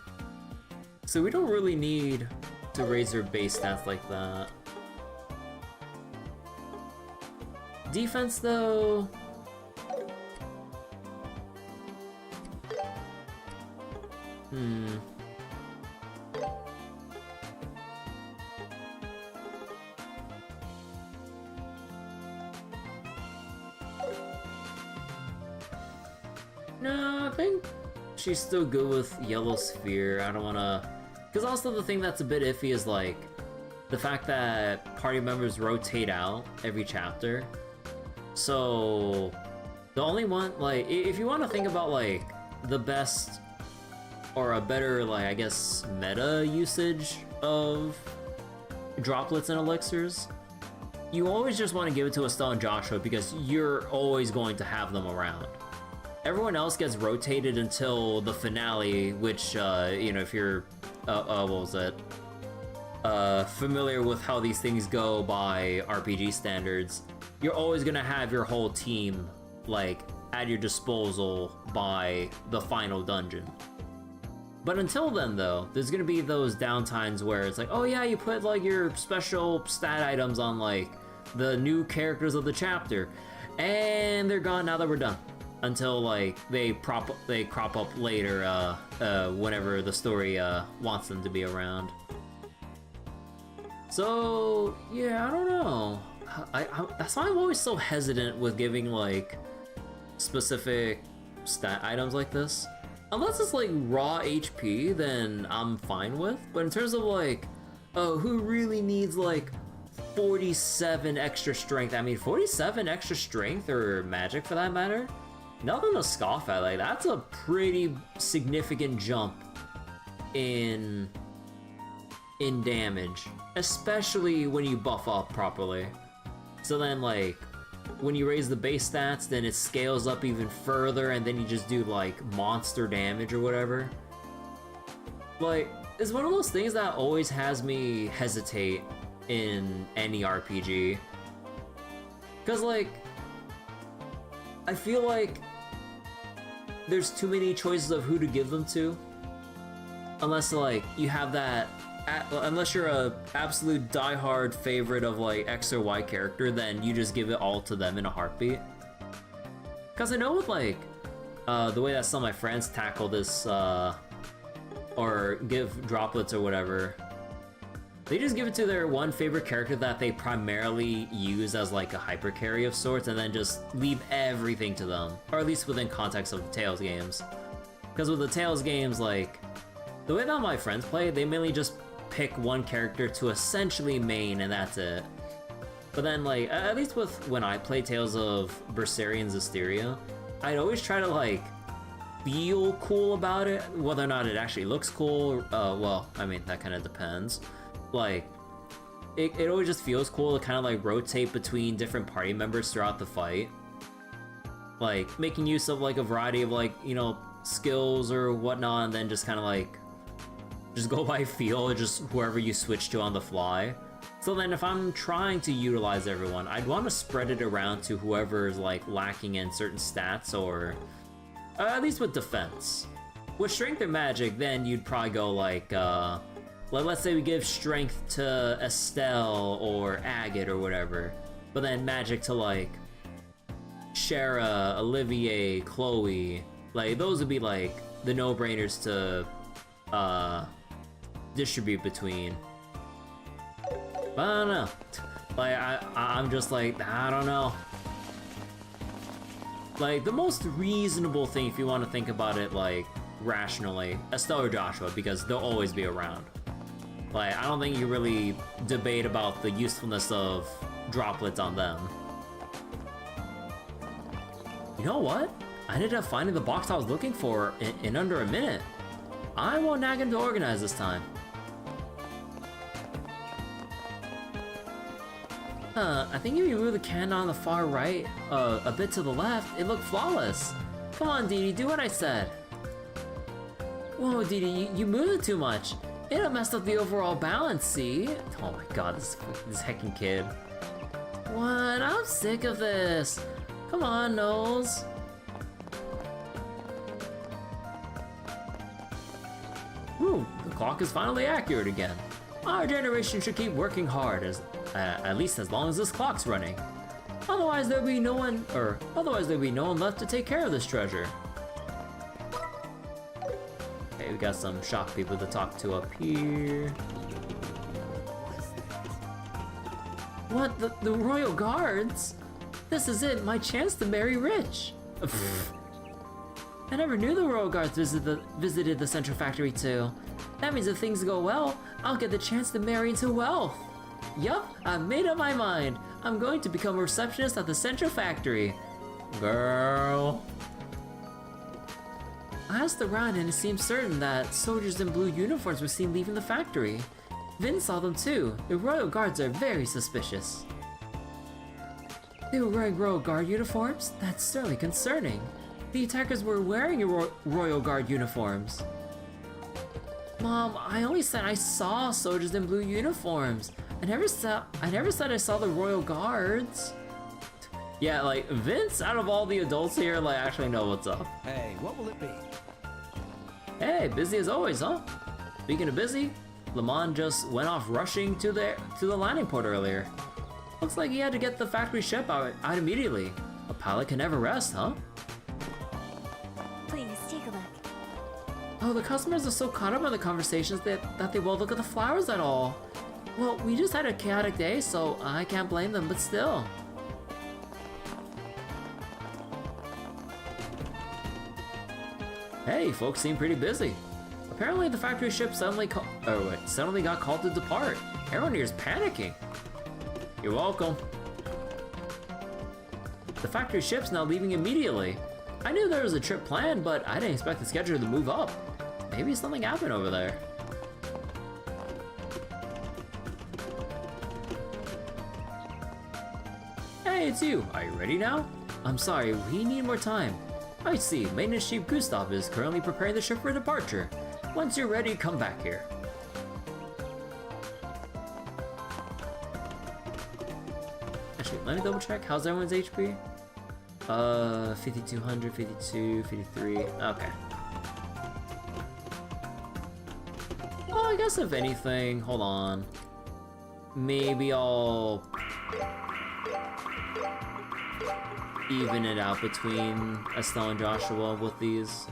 so we don't really need to raise her base stats like that. Defense though... No, I think she's still good with Yellow Sphere. I don't wanna... Because also the thing that's a bit iffy is, like, the fact that party members rotate out every chapter. So, the only one, like, if you want to think about, like, the best or a better, like, I guess, meta usage of droplets and elixirs, you always just want to give it to Estelle and Joshua because you're always going to have them around. Everyone else gets rotated until the finale, which, you know, if you're, what was it? Familiar with how these things go by RPG standards, you're always gonna have your whole team, like, at your disposal by the final dungeon. But until then, though, there's gonna be those downtimes where it's like, oh yeah, you put, like, your special stat items on, like, the new characters of the chapter, and they're gone now that we're done. Until, like, they crop up later, whenever the story, wants them to be around. So, yeah, I don't know. That's why I'm always so hesitant with giving, like, specific stat items like this. Unless it's, like, raw HP, then I'm fine with. But in terms of, like, oh, who really needs, like, 47 extra strength? I mean, 47 extra strength, or magic for that matter? Nothing to scoff at. Like, that's a pretty significant jump in damage, especially when you buff up properly. So then, like, when you raise the base stats, then it scales up even further, and then you just do, like, monster damage or whatever. Like, it's one of those things that always has me hesitate in any RPG. Because, like, I feel like there's too many choices of who to give them to. Unless, like, you have that... Unless you're a absolute diehard favorite of, like, X or Y character, then you just give it all to them in a heartbeat. Because I know with, like, the way that some of my friends tackle this, or give droplets or whatever, they just give it to their one favorite character that they primarily use as, like, a hyper carry of sorts, and then just leave everything to them. Or at least within context of the Tales games. Because with the Tales games, like, the way that my friends play, they mainly just pick one character to essentially main, and that's it. But then, like, at least with when I play Tales of Berseria and Zestiria, I'd always try to, like, feel cool about it. Whether or not it actually looks cool, well, I mean, that kind of depends. Like, it always just feels cool to kind of, like, rotate between different party members throughout the fight. Like, making use of, like, a variety of, like, you know, skills or whatnot, and then just kind of, like, just go by feel, just whoever you switch to on the fly. So then if I'm trying to utilize everyone, I'd want to spread it around to whoever's, like, lacking in certain stats, or at least with defense. With strength and magic, then you'd probably go, like, like, let's say we give strength to Estelle or Agate or whatever, but then magic to, like, Shara, Olivier, Chloe. Like, those would be, like, the no-brainers to, distribute between. But I don't know. Like, I'm just like, I don't know. Like, the most reasonable thing, if you want to think about it, like, rationally, Estelle or Joshua, because they'll always be around. Like, I don't think you really debate about the usefulness of droplets on them. You know what? I ended up finding the box I was looking for in under a minute. I won't nag him to organize this time. I think if you move the can on the far right, a bit to the left, it looked flawless. Come on, Dee Dee, do what I said. Whoa, Dee Dee, you moved it too much. It messed up the overall balance, see? Oh my god, this heckin' kid. What? I'm sick of this. Come on, Knowles. Whew, the clock is finally accurate again. Our generation should keep working hard, at least as long as this clock's running. Otherwise there'll be no one left to take care of this treasure. Okay, we got some shop people to talk to up here. What? The Royal Guards? This is it, my chance to marry rich. I never knew the Royal Guards visited the Central Factory too. That means if things go well, I'll get the chance to marry into wealth. Yup, I've made up my mind. I'm going to become a receptionist at the Central Factory. Girl. I asked around and it seems certain that soldiers in blue uniforms were seen leaving the factory. Vin saw them too. The Royal Guards are very suspicious. They were wearing Royal Guard uniforms? That's certainly concerning. The attackers were wearing Royal Guard uniforms. Mom, I only said I saw soldiers in blue uniforms. I never said I saw the Royal Guards. Yeah, like, Vince, out of all the adults here, like, actually know what's up. Hey, what will it be? Hey, busy as always, huh? Speaking of busy, Lamont just went off rushing to the landing port earlier. Looks like he had to get the factory ship out immediately. A pilot can never rest, huh? Please, take a look. Oh, the customers are so caught up in the conversations that they won't look at the flowers at all. Well, we just had a chaotic day, so I can't blame them, but still. Hey, folks seem pretty busy. Apparently the factory ship suddenly got called to depart. Everyone here is panicking. You're welcome. The factory ship's now leaving immediately. I knew there was a trip planned, but I didn't expect the schedule to move up. Maybe something happened over there. Hey, it's you. Are you ready now? I'm sorry, we need more time. I see. Maintenance Chief Gustav is currently preparing the ship for departure. Once you're ready, come back here. Actually, let me double check. How's everyone's HP? 5200, 52, 53. Okay. Well, I guess if anything, hold on. Maybe I'll even it out between Estelle and Joshua with these.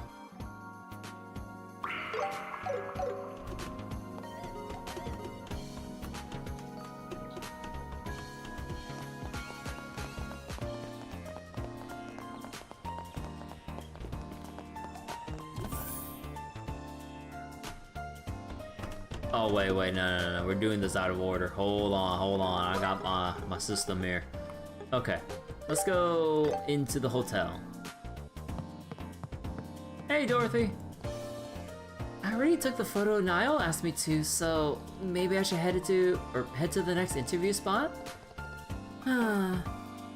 Oh, wait, no, we're doing this out of order. Hold on, I got my system here. Okay, let's go into the hotel. Hey, Dorothy. I already took the photo Niall asked me to, so maybe I should head to the next interview spot?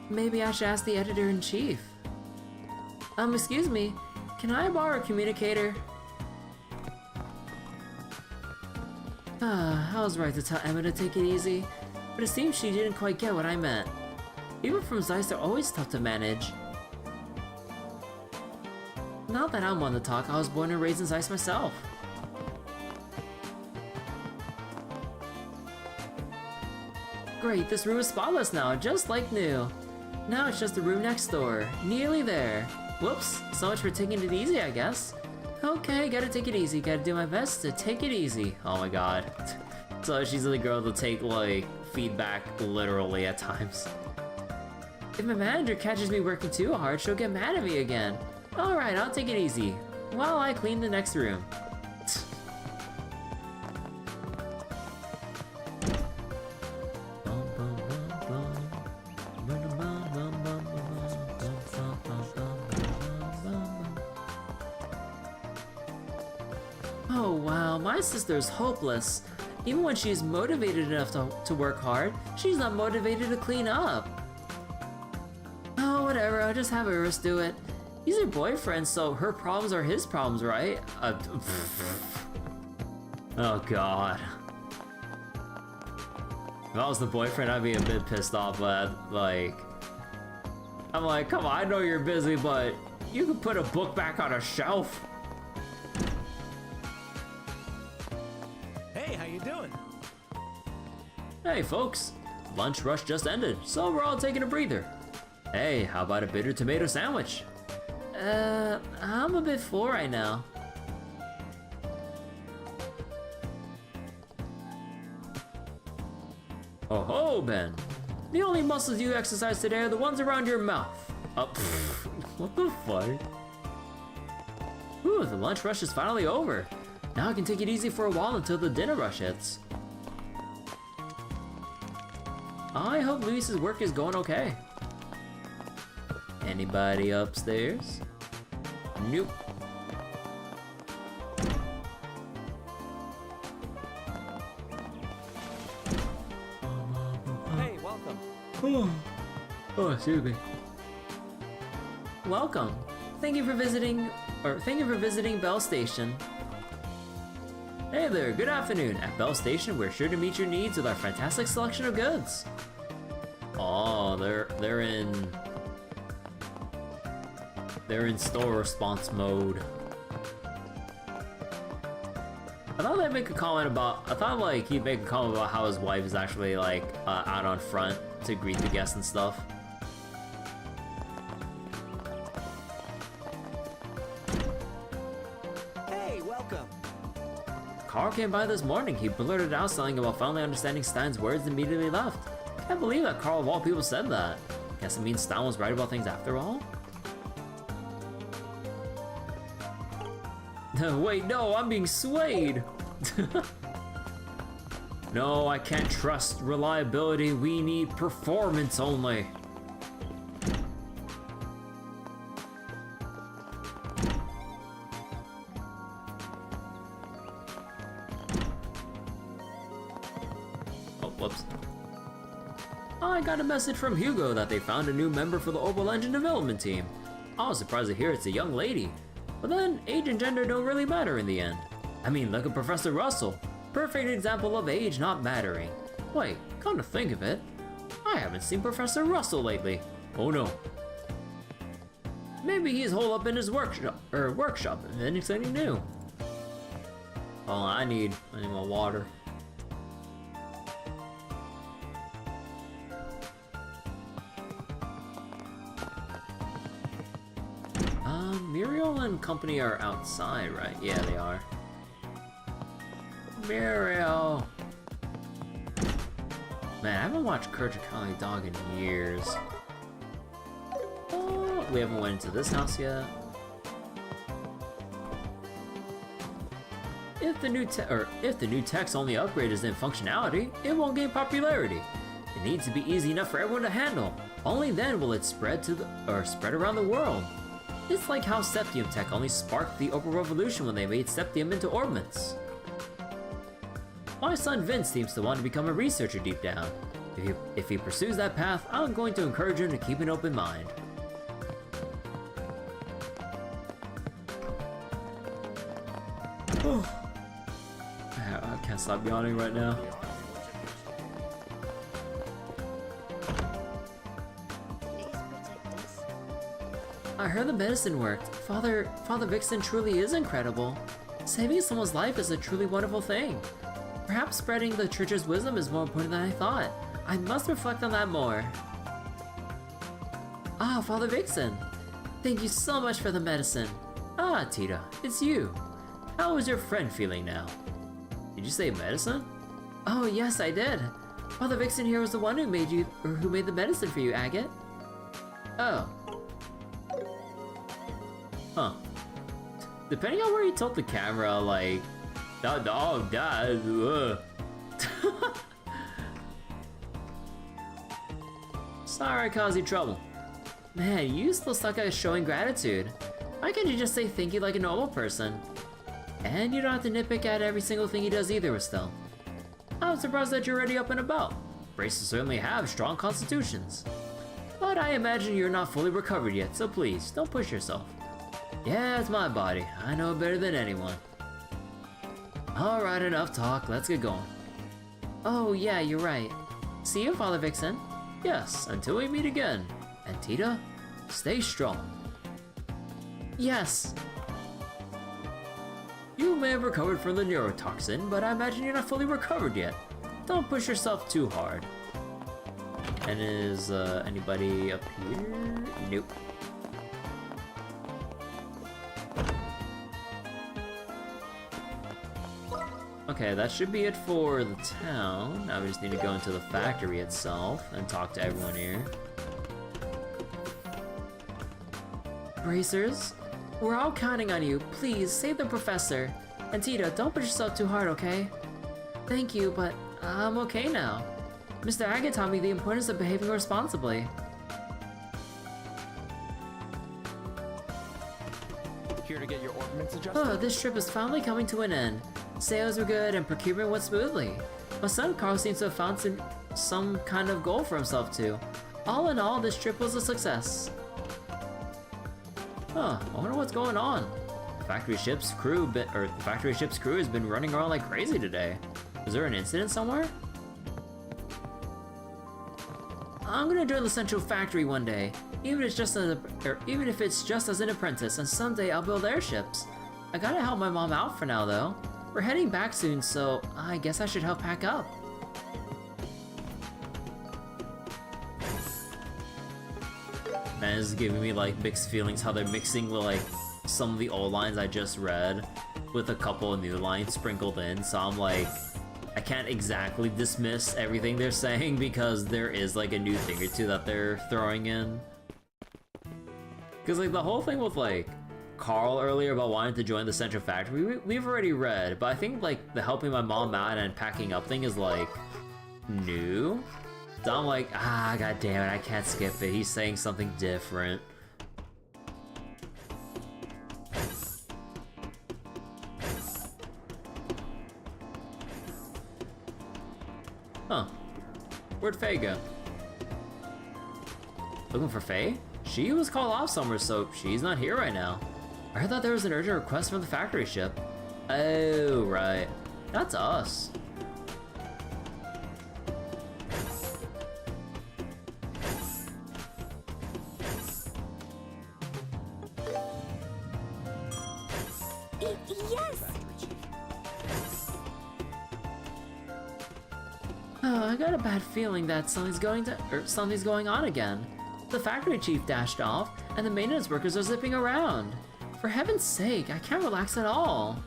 Maybe I should ask the editor-in-chief. Excuse me, can I borrow a communicator? I was right to tell Emma to take it easy, but it seems she didn't quite get what I meant. People from Zeiss are always tough to manage. Not that I'm one to talk, I was born and raised in Zeiss myself. Great, this room is spotless now, just like new. Now it's just the room next door. Nearly there. Whoops, so much for taking it easy, I guess. Okay, gotta take it easy. Gotta do my best to take it easy. Oh my god. So she's the girl to take, like, feedback literally at times. If my manager catches me working too hard, she'll get mad at me again. Alright, I'll take it easy while I clean the next room. Oh wow, my sister's hopeless. Even when she's motivated enough to work hard, she's not motivated to clean up. Oh, whatever, I'll just have Iris do it. He's her boyfriend, so her problems are his problems, right? Oh god. If I was the boyfriend, I'd be a bit pissed off, but like... I'm like, come on, I know you're busy, but you can put a book back on a shelf. Hey, how you doing? Hey folks, lunch rush just ended, so we're all taking a breather. Hey, how about a bitter tomato sandwich? I'm a bit full right now. Oh ho, Ben. The only muscles you exercise today are the ones around your mouth. What the fuck? Whew, the lunch rush is finally over. Now I can take it easy for a while until the dinner rush hits. I hope Luis's work is going okay. Anybody upstairs? Nope. Hey, welcome. Oh, excuse me. Welcome. Thank you for visiting Bell Station. Hey there, good afternoon. At Bell Station, we're sure to meet your needs with our fantastic selection of goods. Oh, they're in store response mode. I thought they'd make a comment about. I thought like he'd make a comment about how his wife is actually like out on front to greet the guests and stuff. Hey, welcome. Carl came by this morning. He blurted out something about finally understanding Stein's words and immediately left. Can't believe that Carl of all people said that. Guess it means Stein was right about things after all? Wait, no, I'm being swayed! No, I can't trust reliability. We need performance only. Oh, whoops. I got a message from Hugo that they found a new member for the Orbital Engine development team. I was surprised to hear it's a young lady. But then, age and gender don't really matter in the end. I mean, look at Professor Russell. Perfect example of age not mattering. Wait, come to think of it, I haven't seen Professor Russell lately. Oh no. Maybe he's holed up in his workshop, and anything new. Oh, I need more water. Muriel and company are outside, right? Yeah, they are. Muriel! Man, I haven't watched Courage the Cowardly Dog in years. Oh, we haven't went into this house yet. If the new tech's only upgrade is in functionality, it won't gain popularity. It needs to be easy enough for everyone to handle. Only then will it spread around the world. It's like how Septium Tech only sparked the Opal Revolution when they made Septium into orbments. My son Vince seems to want to become a researcher deep down. If he pursues that path, I'm going to encourage him to keep an open mind. I can't stop yawning right now. I heard the medicine worked. Father Vixen truly is incredible. Saving someone's life is a truly wonderful thing. Perhaps spreading the church's wisdom is more important than I thought. I must reflect on that more. Ah, Father Vixen! Thank you so much for the medicine. Ah, Tita, it's you. How is your friend feeling now? Did you say medicine? Oh, yes, I did. Father Vixen here was the one who made the medicine for you, Agate. Oh. Huh. Depending on where you tilt the camera, like, that dog died. Sorry I caused you trouble. Man, you still suck at showing gratitude. Why can't you just say thank you like a normal person? And you don't have to nitpick at every single thing he does either, Estelle. I'm surprised that you're already up and about. Bracers certainly have strong constitutions. But I imagine you're not fully recovered yet, so please, don't push yourself. Yeah, it's my body. I know better than anyone. Alright, enough talk. Let's get going. Oh, yeah, you're right. See you, Father Vixen. Yes, until we meet again. And Tita, stay strong. Yes. You may have recovered from the neurotoxin, but I imagine you're not fully recovered yet. Don't push yourself too hard. And is anybody up here? Nope. Okay, that should be it for the town. Now we just need to go into the factory itself and talk to everyone here. Bracers, we're all counting on you. Please, save the professor. And Tita, don't push yourself too hard, okay? Thank you, but I'm okay now. Mr. Agate taught me the importance of behaving responsibly. Here to get your ordnance adjusted? Oh, this trip is finally coming to an end. Sales were good and procurement went smoothly. My son Carl seems to have found some kind of goal for himself too. All in all, this trip was a success. Huh, I wonder what's going on. The factory ship's crew has been running around like crazy today. Is there an incident somewhere? I'm gonna join the central factory one day, even if it's just as an apprentice, and someday I'll build airships. I gotta help my mom out for now though. We're heading back soon, so I guess I should help pack up. Man, this is giving me like mixed feelings how they're mixing like some of the old lines I just read with a couple of new lines sprinkled in, so I'm like, I can't exactly dismiss everything they're saying because there is like a new thing or two that they're throwing in. Cause like the whole thing with like Carl earlier about wanting to join the central factory, we've already read, but I think like the helping my mom out and packing up thing is like new. So I'm like, god damn it, I can't skip it. He's saying something different. Huh. Where'd Faye go? Looking for Faye? She was called off somewhere, so she's not here right now. I thought there was an urgent request from the factory ship. Oh, right. That's us. Yes! Oh, I got a bad feeling that something's going on again. The factory chief dashed off, and the maintenance workers are zipping around. For heaven's sake, I can't relax at all.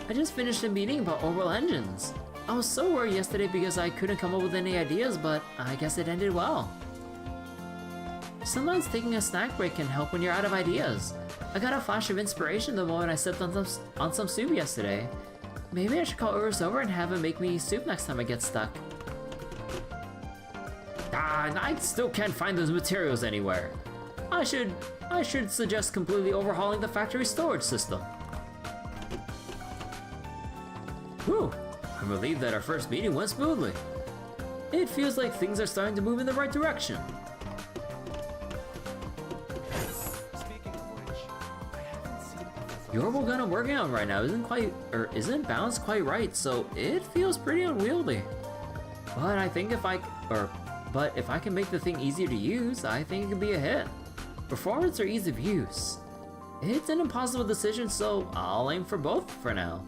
I just finished a meeting about orbital engines. I was so worried yesterday because I couldn't come up with any ideas, but I guess it ended well. Sometimes taking a snack break can help when you're out of ideas. I got a flash of inspiration the moment I sipped on some soup yesterday. Maybe I should call Urus over and have him make me soup next time I get stuck. I still can't find those materials anywhere. I should suggest completely overhauling the factory storage system. Whew, I'm relieved that our first meeting went smoothly. It feels like things are starting to move in the right direction. The orbital gun I'm working on right now isn't balanced quite right, so it feels pretty unwieldy. But I think but if I can make the thing easier to use, I think it could be a hit. Performance or ease of use? It's an impossible decision, so I'll aim for both for now.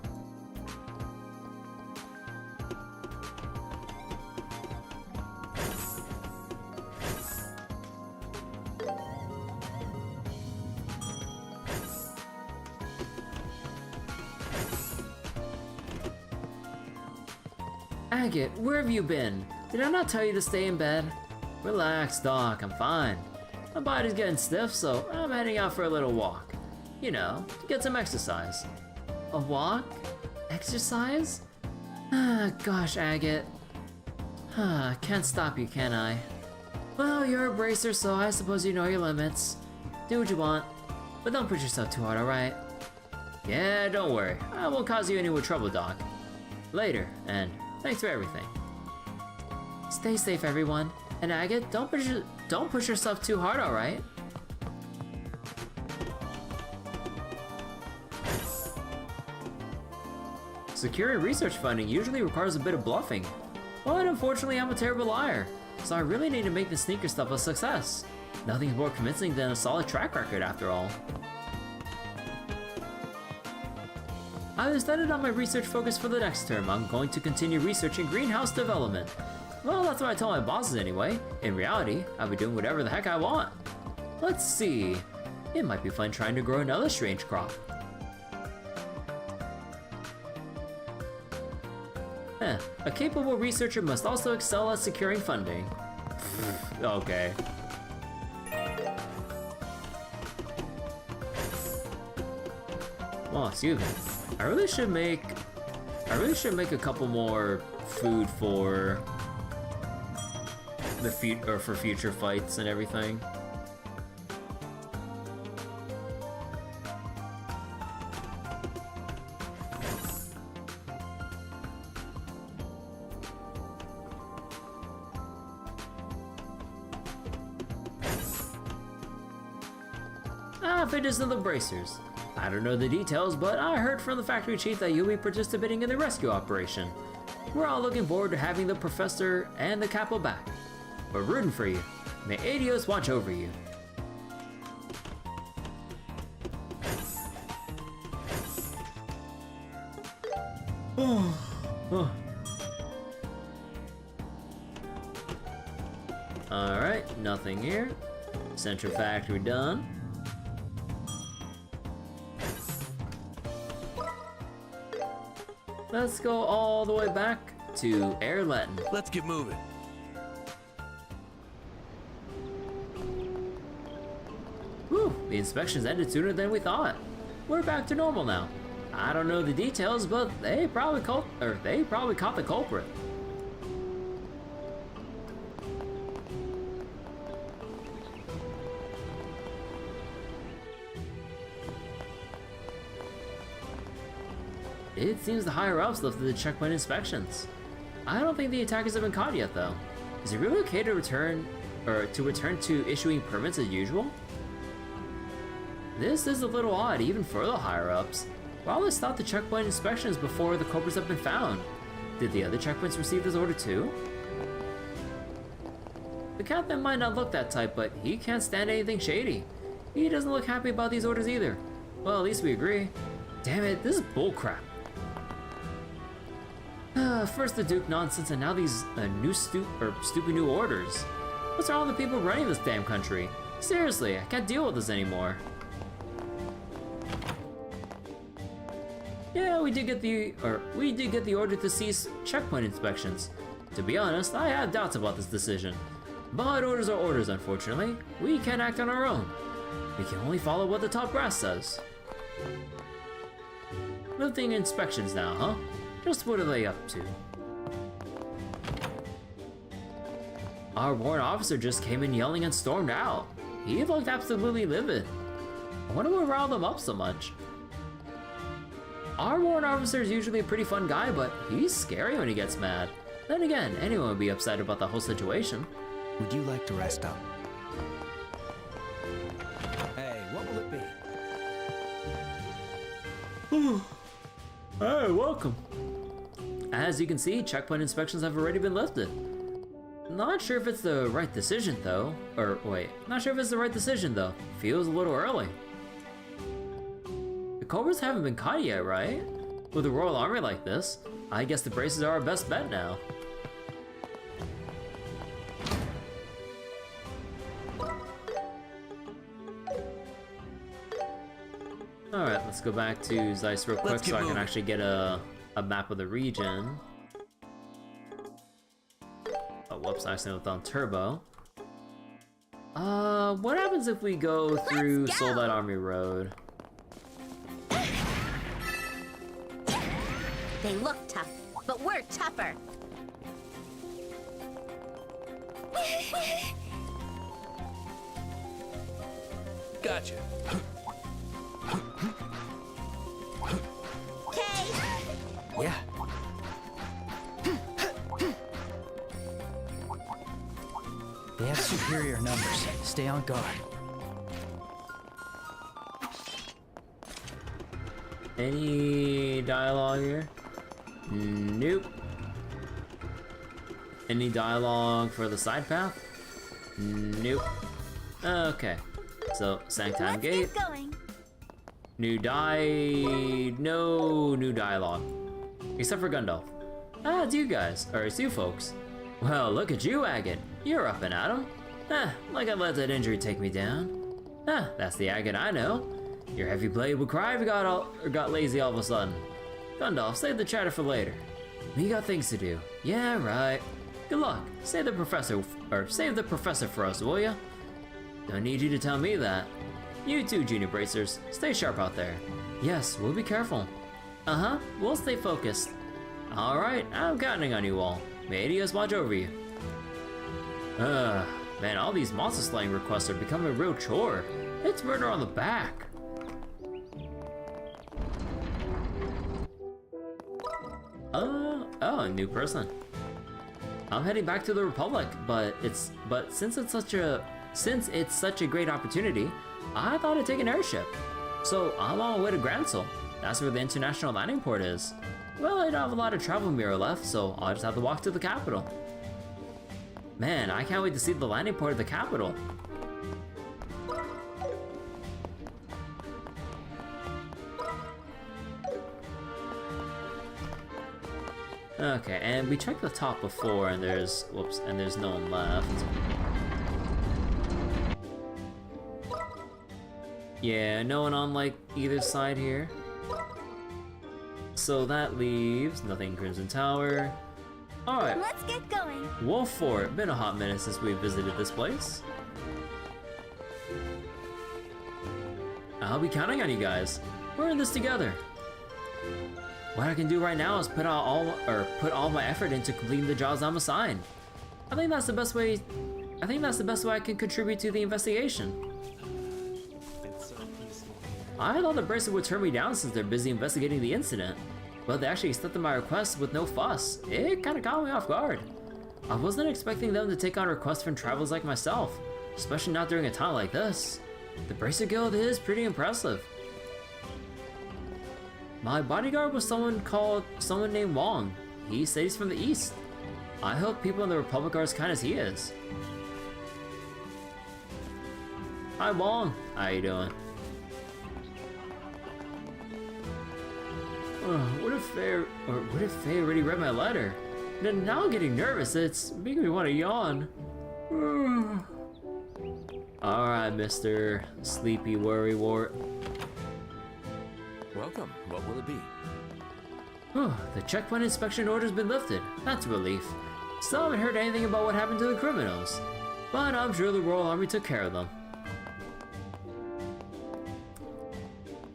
Agate, where have you been? Did I not tell you to stay in bed? Relax, Doc, I'm fine. My body's getting stiff, so I'm heading out for a little walk. You know, to get some exercise. A walk? Exercise? Ah, gosh, Agate. Can't stop you, can I? Well, you're a bracer, so I suppose you know your limits. Do what you want, but don't push yourself too hard, alright? Yeah, don't worry. I won't cause you any more trouble, Doc. Later, and thanks for everything. Stay safe, everyone. And Agate, don't push yourself too hard, alright? Securing research funding usually requires a bit of bluffing, but unfortunately I'm a terrible liar, so I really need to make the sneaker stuff a success. Nothing's more convincing than a solid track record after all. I've decided on my research focus for the next term. I'm going to continue researching greenhouse development. Well, that's what I tell my bosses anyway. In reality, I'll be doing whatever the heck I want. Let's see. It might be fun trying to grow another strange crop. A capable researcher must also excel at securing funding. Okay. Well, excuse me. I really should make a couple more food for the for future fights and everything. Fitness of the bracers. I don't know the details, but I heard from the factory chief that you'll be participating in the rescue operation. We're all looking forward to having the professor and the capo back. We're rooting for you. May Adios watch over you. Alright, nothing here. Central factory done. Let's go all the way back to Leiston. Let's get moving. Whew, the inspections ended sooner than we thought. We're back to normal now. I don't know the details, but they probably caught the culprit. It seems the higher-ups lifted the checkpoint inspections. I don't think the attackers have been caught yet, though. Is it really okay to return to issuing permits as usual? This is a little odd, even for the higher-ups. Why always stop the checkpoint inspections before the culprits have been found? Did the other checkpoints receive this order too? The captain might not look that type, but he can't stand anything shady. He doesn't look happy about these orders either. Well, at least we agree. Damn it, this is bullcrap. First the Duke nonsense and now these stupid new orders. What's wrong with the people running this damn country? Seriously, I can't deal with this anymore. Yeah, we did get the order to cease checkpoint inspections. To be honest, I had doubts about this decision. But orders are orders, unfortunately. We can't act on our own. We can only follow what the top brass says. Lifting inspections now, huh? Just what are they up to? Our warrant officer just came in yelling and stormed out. He looked absolutely livid. I wonder what riled him up so much. Our warrant officer is usually a pretty fun guy, but he's scary when he gets mad. Then again, anyone would be upset about the whole situation. Would you like to rest up? Hey, what will it be? Hey, welcome. As you can see, checkpoint inspections have already been lifted. Not sure if it's the right decision though. Or wait, not sure if it's the right decision though. Feels a little early. The Cobras haven't been caught yet, right? With a royal army like this, I guess the braces are our best bet now. Alright, let's go back to Zeiss real quick so I can actually get a map of the region. Oh, whoops, I accidentally went on turbo. What happens if we go through Soldat Army Road? They look tough, but we're tougher. Gotcha. Okay. Yeah. They have superior numbers. Stay on guard. Any dialogue here? Nope. Any dialogue for the side path? Nope. Okay. So, Sanctum Gate. Get going. No new dialogue. Except for Gundalf. Ah, it's you guys. Or it's you folks. Well, look at you, Agate. You're up and at 'em. Like I let that injury take me down. That's the Agate I know. Your heavy blade would cry if you got lazy all of a sudden. Gundalf, save the chatter for later. We got things to do. Yeah, right. Good luck. Save the professor for us, will ya? Don't need you to tell me that. You too, Junior Bracers. Stay sharp out there. Yes, we'll be careful. Uh-huh, we'll stay focused. Alright, I'm counting on you all. May Adios watch over you. Man, all these monster slaying requests are becoming a real chore. It's murder on the back. Oh, a new person. I'm heading back to the Republic, but since it's such a great opportunity, I thought I'd take an airship. So I'm on my way to Gransel. That's where the international landing port is. Well, I don't have a lot of travel mirror left, so I'll just have to walk to the capital. Man, I can't wait to see the landing port of the capital. Okay, and we checked the top before, and there's no one left. Yeah, no one on like either side here. So that leaves nothing Crimson Tower. Alright. Let's get going. Wolf Fort. Been a hot minute since we visited this place. I'll be counting on you guys. We're in this together. What I can do right now is put all my effort into completing the jobs I'm assigned. I think that's the best way I can contribute to the investigation. I thought the Bracer would turn me down since they're busy investigating the incident, but they actually accepted my request with no fuss. It kinda caught me off guard. I wasn't expecting them to take on requests from travelers like myself, especially not during a time like this. The Bracer Guild is pretty impressive. My bodyguard was someone named Wong. He said he's from the East. I hope people in the Republic are as kind as he is. Hi Wong, how you doing? What if Faye already read my letter? Now I'm getting nervous. It's making me want to yawn. Alright, Mr. Sleepy Worrywart. Welcome. What will it be? The checkpoint inspection order's been lifted. That's a relief. Still haven't heard anything about what happened to the criminals, but I'm sure the Royal Army took care of them.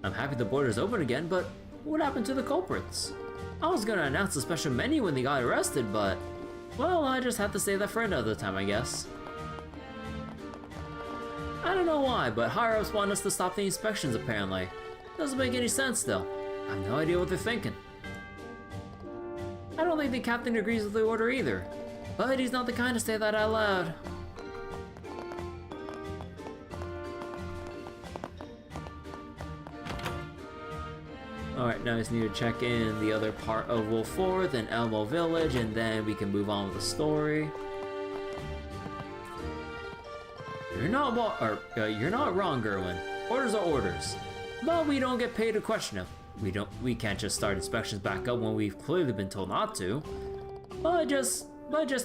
I'm happy the border's open again, but what happened to the culprits? I was gonna announce a special menu when they got arrested, but, well, I just had to save that for another time, I guess. I don't know why, but higher-ups want us to stop the inspections, apparently. Doesn't make any sense, though. I have no idea what they're thinking. I don't think the captain agrees with the order either, but he's not the kind to say that out loud. Alright, now I just need to check in the other part of Wolf Fort, then Elmo Village, and then we can move on with the story. You're not wrong, Gerwin. Orders are orders. But we don't get paid to question them. We can't just start inspections back up when we've clearly been told not to. But just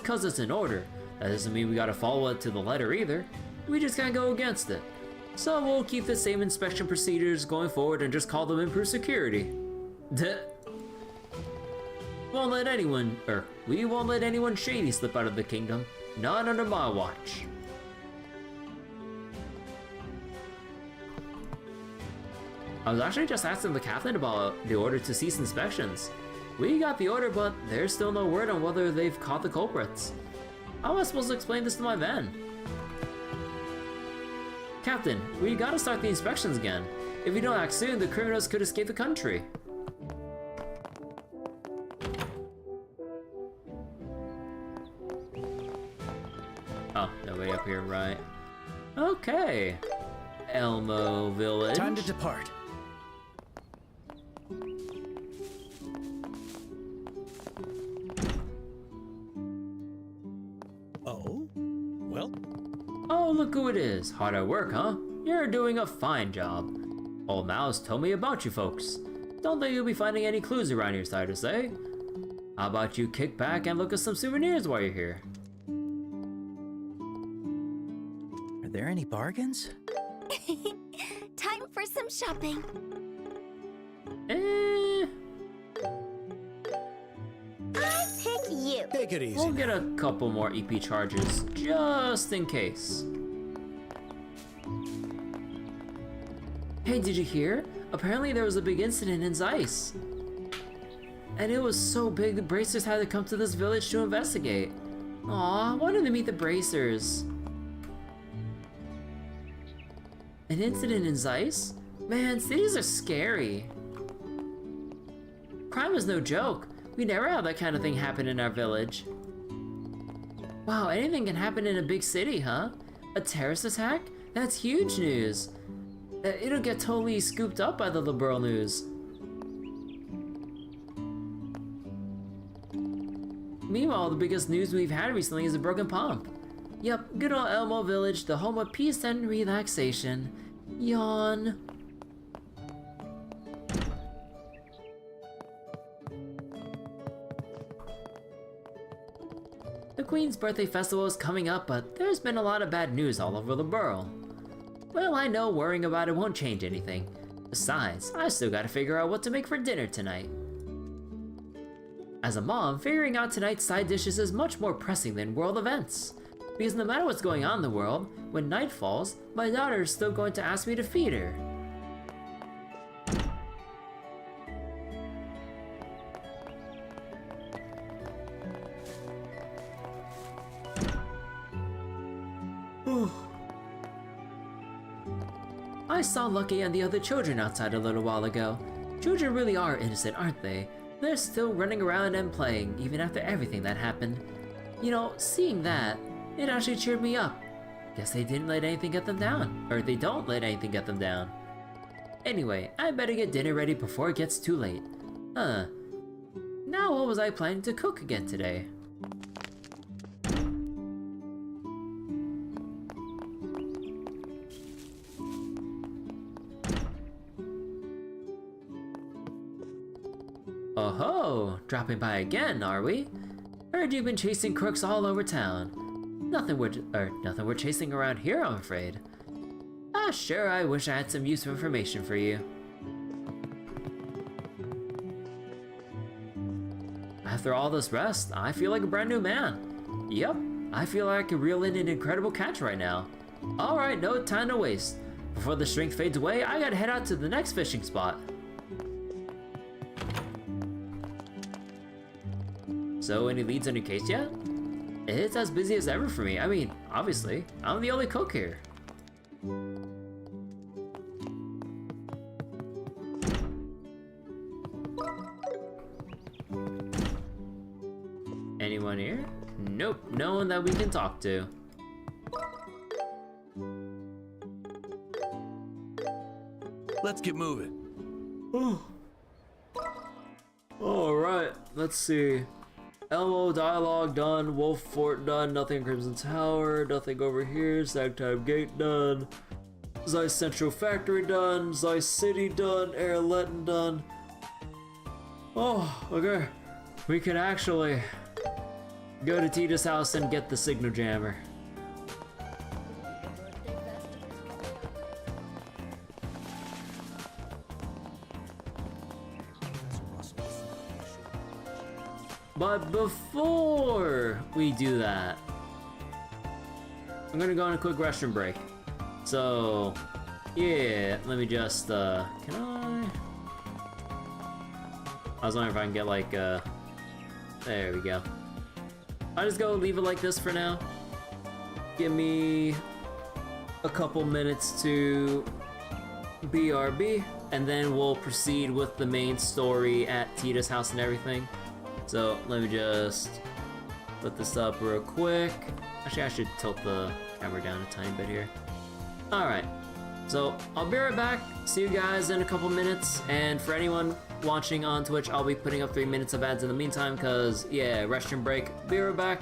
cause it's an order, that doesn't mean we gotta follow it to the letter either. We just can't go against it. So we'll keep the same inspection procedures going forward and just call them improved security. We won't let anyone shady slip out of the kingdom. Not under my watch. I was actually just asking the captain about the order to cease inspections. We got the order, but there's still no word on whether they've caught the culprits. How am I supposed to explain this to my men? Captain, we gotta start the inspections again. If we don't act soon, the criminals could escape the country. Oh, no way up here, right? Okay. Elmo Village. Time to depart. Oh? Well? Oh, look who it is. Hard at work, huh? You're doing a fine job. Old Mouse told me about you folks. Don't think you'll be finding any clues around your side to say. How about you kick back and look at some souvenirs while you're here? Are there any bargains? Time for some shopping. I pick you. Take it easy. We'll get a couple more EP charges, just in case. Hey, did you hear? Apparently there was a big incident in Zeiss. And it was so big the Bracers had to come to this village to investigate. Aw, I wanted to meet the Bracers. An incident in Zeiss? Man, cities are scary. Crime is no joke. We never have that kind of thing happen in our village. Wow, anything can happen in a big city, huh? A terrorist attack? That's huge news. It'll get totally scooped up by the Liberl news. Meanwhile, the biggest news we've had recently is a broken pump. Yep, good old Elmo Village, the home of peace and relaxation. Yawn. The Queen's birthday festival is coming up, but there's been a lot of bad news all over the borough. Well, I know worrying about it won't change anything. Besides, I still gotta figure out what to make for dinner tonight. As a mom, figuring out tonight's side dishes is much more pressing than world events. Because no matter what's going on in the world, when night falls, my daughter is still going to ask me to feed her. I saw Lucky and the other children outside a little while ago. Children really are innocent, aren't they? They're still running around and playing, even after everything that happened. You know, seeing that, it actually cheered me up. Guess they didn't let anything get them down. Or they don't let anything get them down. Anyway, I better get dinner ready before it gets too late. Now what was I planning to cook again today? Oh-ho! Dropping by again, are we? Heard you've been chasing crooks all over town. Nothing we're chasing around here, I'm afraid. Sure, I wish I had some useful information for you. After all this rest, I feel like a brand new man. Yep, I feel like I could reel in an incredible catch right now. Alright, no time to waste. Before the strength fades away, I gotta head out to the next fishing spot. So, any leads on your case yet? It's as busy as ever for me. I mean, obviously, I'm the only cook here. Anyone here? Nope, no one that we can talk to. Let's get moving. Alright, let's see. Elmo Dialogue done, Wolf Fort done, nothing Crimson Tower, nothing over here, Sagtime Gate done, Zeiss Central Factory done, Zeiss City done, Airleton done. Oh, okay. We can actually go to Tita's house and get the Signal Jammer. But before we do that, I'm gonna go on a quick restroom break. So, yeah, let me just, can I was wondering if I can get like, there we go. I'll just go leave it like this for now. Give me a couple minutes to BRB, and then we'll proceed with the main story at Tita's house and everything. So let me just put this up real quick. Actually, I should tilt the camera down a tiny bit here. Alright, so I'll be right back. See you guys in a couple minutes. And for anyone watching on Twitch, I'll be putting up 3 minutes of ads in the meantime, because, yeah, restroom break. Be right back.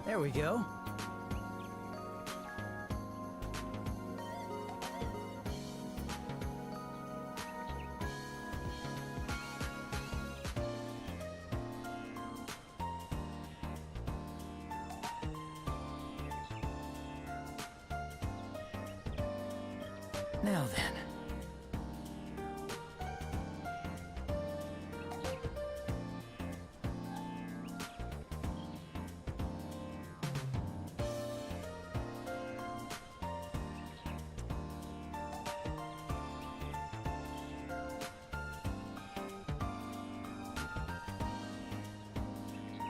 There we go. Now then.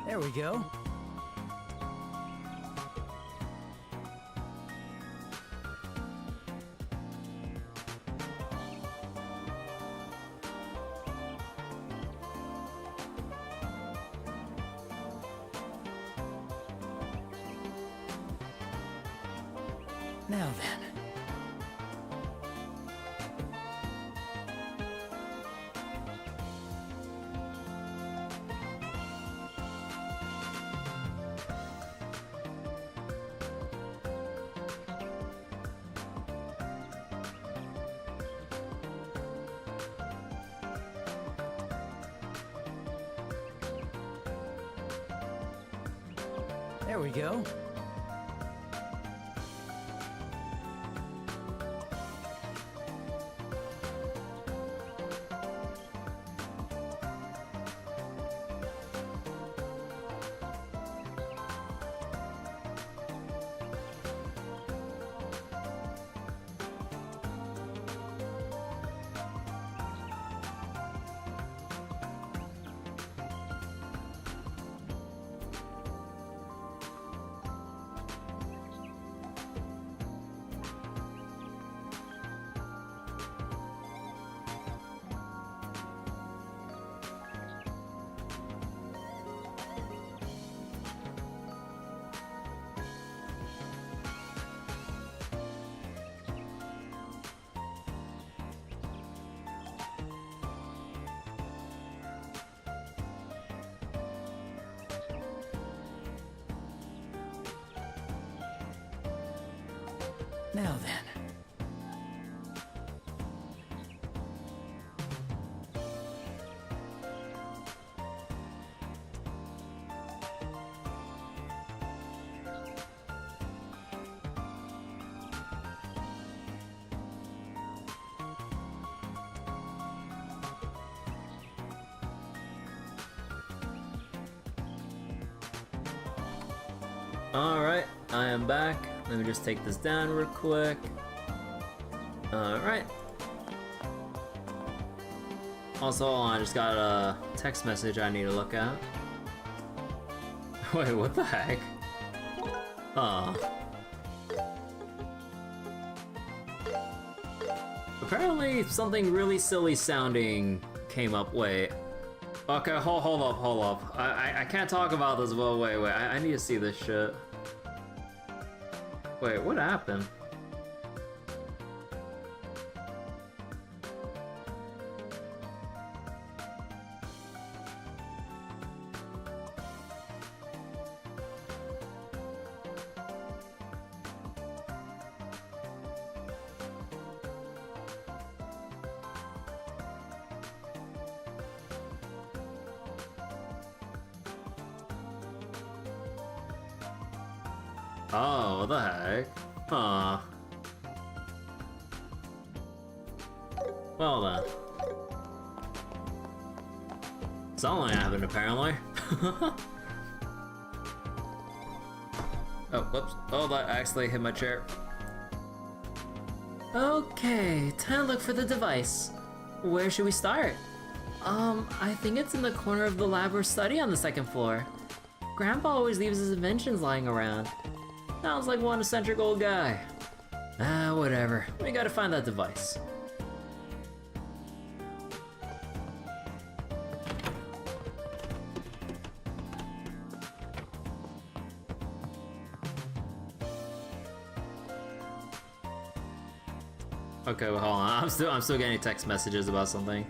There we go. Now then. There we go. Now then. Alright, I am back. Let me just take this down real quick. Alright. Also, hold on, I just got a text message I need to look at. Wait, what the heck? Apparently something really silly sounding came up. Wait. Okay, hold up. I can't talk about this. Well, wait. I need to see this shit. Wait, what happened? Oh, what the heck? Huh. Well then. Something happened apparently. Oh, whoops. Oh, that actually hit my chair. Okay, time to look for the device. Where should we start? I think it's in the corner of the lab or study on the second floor. Grandpa always leaves his inventions lying around. Sounds like one eccentric old guy. Ah, whatever. We gotta find that device. Okay, well, hold on. I'm still getting text messages about something.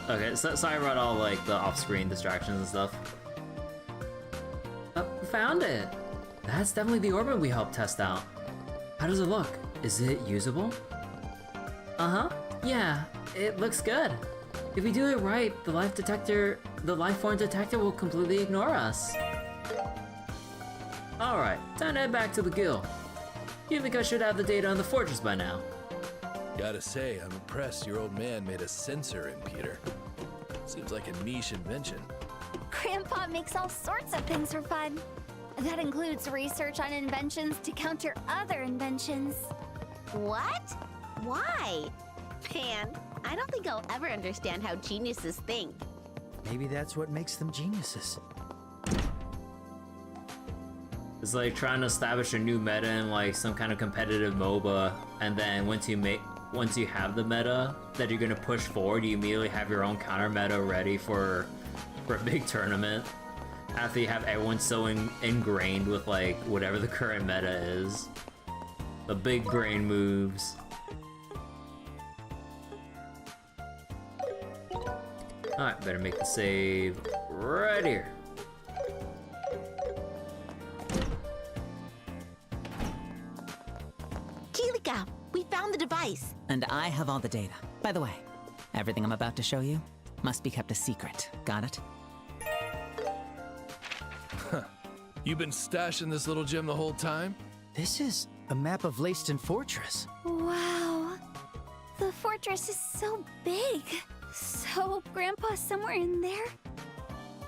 Okay, so sorry about all like the off-screen distractions and stuff. Oh, found it! That's definitely the orbit we helped test out. How does it look? Is it usable? Uh-huh, yeah, it looks good. If we do it right, the life form detector will completely ignore us. Alright, time to head back to the guild. You think I should have the data on the fortress by now? Gotta say, I'm impressed your old man made a sensor in Peter. Seems like a niche invention. Grandpa makes all sorts of things for fun. That includes research on inventions to counter other inventions. What? Why? Man, I don't think I'll ever understand how geniuses think. Maybe that's what makes them geniuses. It's like trying to establish a new meta in like some kind of competitive MOBA, and then once you have the meta that you're gonna push forward, you immediately have your own counter meta ready for a big tournament. After you have everyone so ingrained with like whatever the current meta is. The big brain moves. Alright, better make the save right here. Kilika, we found the device. And I have all the data. By the way, everything I'm about to show you must be kept a secret. Got it? You've been stashing this little gem the whole time? This is a map of Leiston Fortress. Wow. The fortress is so big. So, Grandpa's somewhere in there?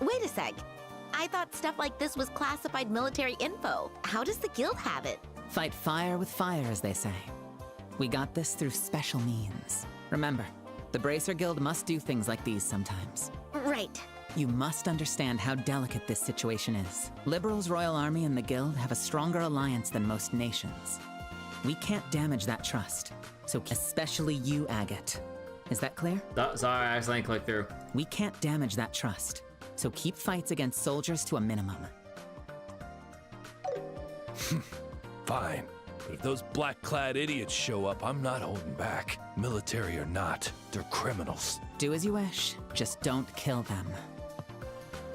Wait a sec. I thought stuff like this was classified military info. How does the guild have it? Fight fire with fire, as they say. We got this through special means. Remember, the Bracer Guild must do things like these sometimes. Right. You must understand how delicate this situation is. Liberl's Royal Army and the Guild have a stronger alliance than most nations. We can't damage that trust. So, especially you, Agate. Is that clear? Oh, sorry, I accidentally clicked through. We can't damage that trust. So keep fights against soldiers to a minimum. Fine. But if those Black-Clad idiots show up, I'm not holding back. Military or not, they're criminals. Do as you wish. Just don't kill them.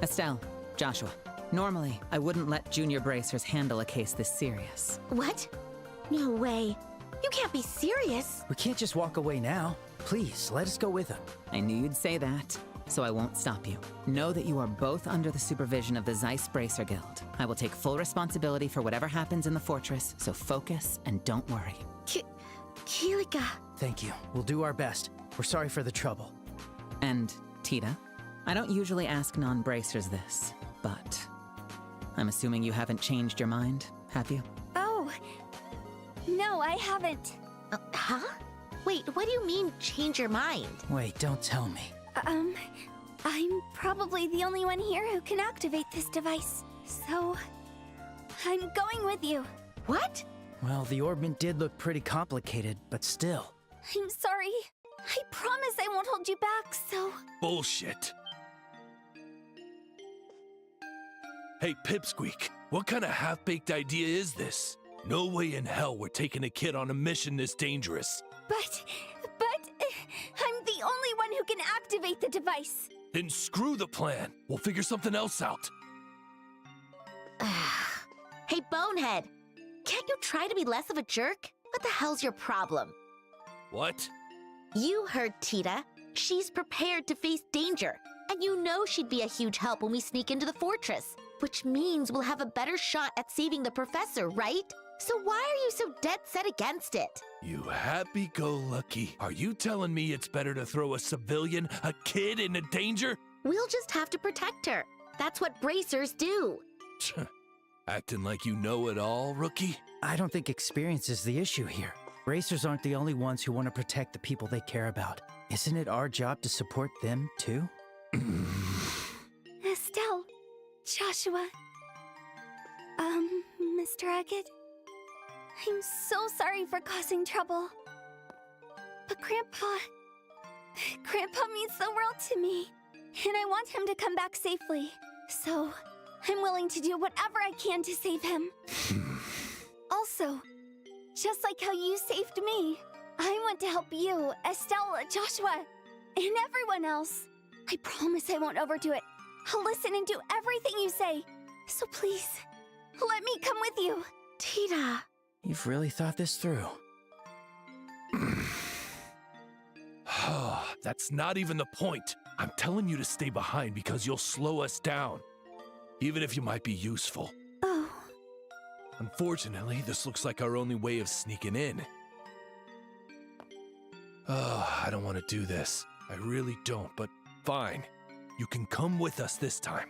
Estelle, Joshua, normally I wouldn't let junior bracers handle a case this serious. What? No way. You can't be serious. We can't just walk away now. Please, let us go with him. I knew you'd say that, so I won't stop you. Know that you are both under the supervision of the Zeiss Bracer Guild. I will take full responsibility for whatever happens in the fortress, so focus and don't worry. Kilika. Thank you. We'll do our best. We're sorry for the trouble. And, Tita, I don't usually ask non-bracers this, but I'm assuming you haven't changed your mind, have you? Oh, no, I haven't. Huh? Wait, what do you mean, change your mind? Wait, don't tell me. I'm probably the only one here who can activate this device, so I'm going with you. What? Well, the orbment did look pretty complicated, but still. I'm sorry. I promise I won't hold you back, so... Bullshit. Hey, Pipsqueak, what kind of half-baked idea is this? No way in hell we're taking a kid on a mission this dangerous. But, I'm the only one who can activate the device. Then screw the plan. We'll figure something else out. Hey, Bonehead. Can't you try to be less of a jerk? What the hell's your problem? What? You heard Tita. She's prepared to face danger. And you know she'd be a huge help when we sneak into the fortress. Which means we'll have a better shot at saving the professor, right? So why are you so dead set against it? You happy-go-lucky. Are you telling me it's better to throw a civilian, a kid, into danger? We'll just have to protect her. That's what bracers do. Acting like you know it all, rookie? I don't think experience is the issue here. Bracers aren't the only ones who want to protect the people they care about. Isn't it our job to support them, too? Estelle, Joshua, Mr. Agate, I'm so sorry for causing trouble. But Grandpa means the world to me, and I want him to come back safely. So, I'm willing to do whatever I can to save him. Also, just like how you saved me, I want to help you, Estelle, Joshua, and everyone else. I promise I won't overdo it. I'll listen and do everything you say. So please, let me come with you. Tita. You've really thought this through. That's not even the point. I'm telling you to stay behind because you'll slow us down. Even if you might be useful. Oh. Unfortunately, this looks like our only way of sneaking in. I don't want to do this. I really don't, but fine. You can come with us this time.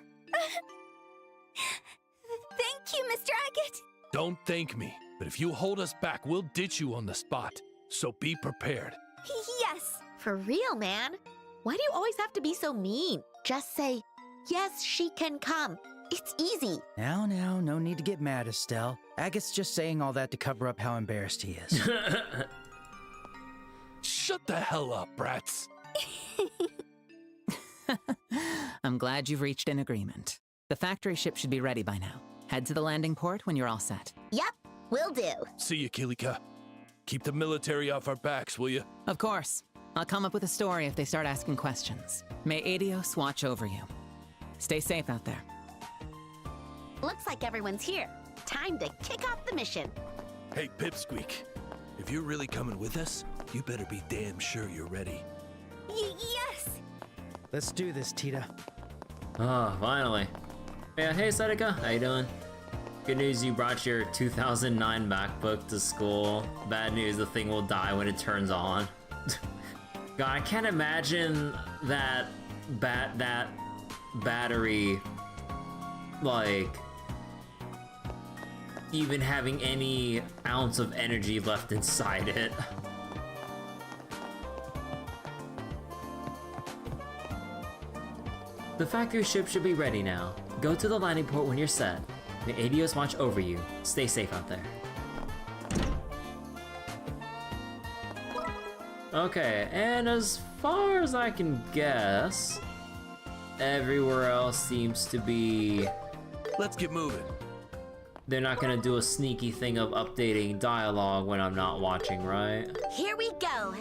Thank you, Mr. Agate. Don't thank me, but if you hold us back, we'll ditch you on the spot. So be prepared. Yes. For real, man. Why do you always have to be so mean? Just say, yes, she can come. It's easy. Now, no need to get mad, Estelle. Agate's just saying all that to cover up how embarrassed he is. Shut the hell up, brats. I'm glad you've reached an agreement. The factory ship should be ready by now. Head to the landing port when you're all set. Yep, will do. See you, Kilika. Keep the military off our backs, will you? Of course. I'll come up with a story if they start asking questions. May Adios watch over you. Stay safe out there. Looks like everyone's here. Time to kick off the mission. Hey, Pipsqueak. If you're really coming with us, you better be damn sure you're ready. Yes. Let's do this, Tita. Oh, finally. Yeah, hey Seneca, how you doing? Good news, you brought your 2009 MacBook to school. Bad news, the thing will die when it turns on. God, I can't imagine that battery, like, even having any ounce of energy left inside it. The factory ship should be ready now. Go to the landing port when you're set. May Adios watch over you. Stay safe out there. Okay, and as far as I can guess, everywhere else seems to be... Let's get moving. They're not gonna do a sneaky thing of updating dialogue when I'm not watching, right? Here we go.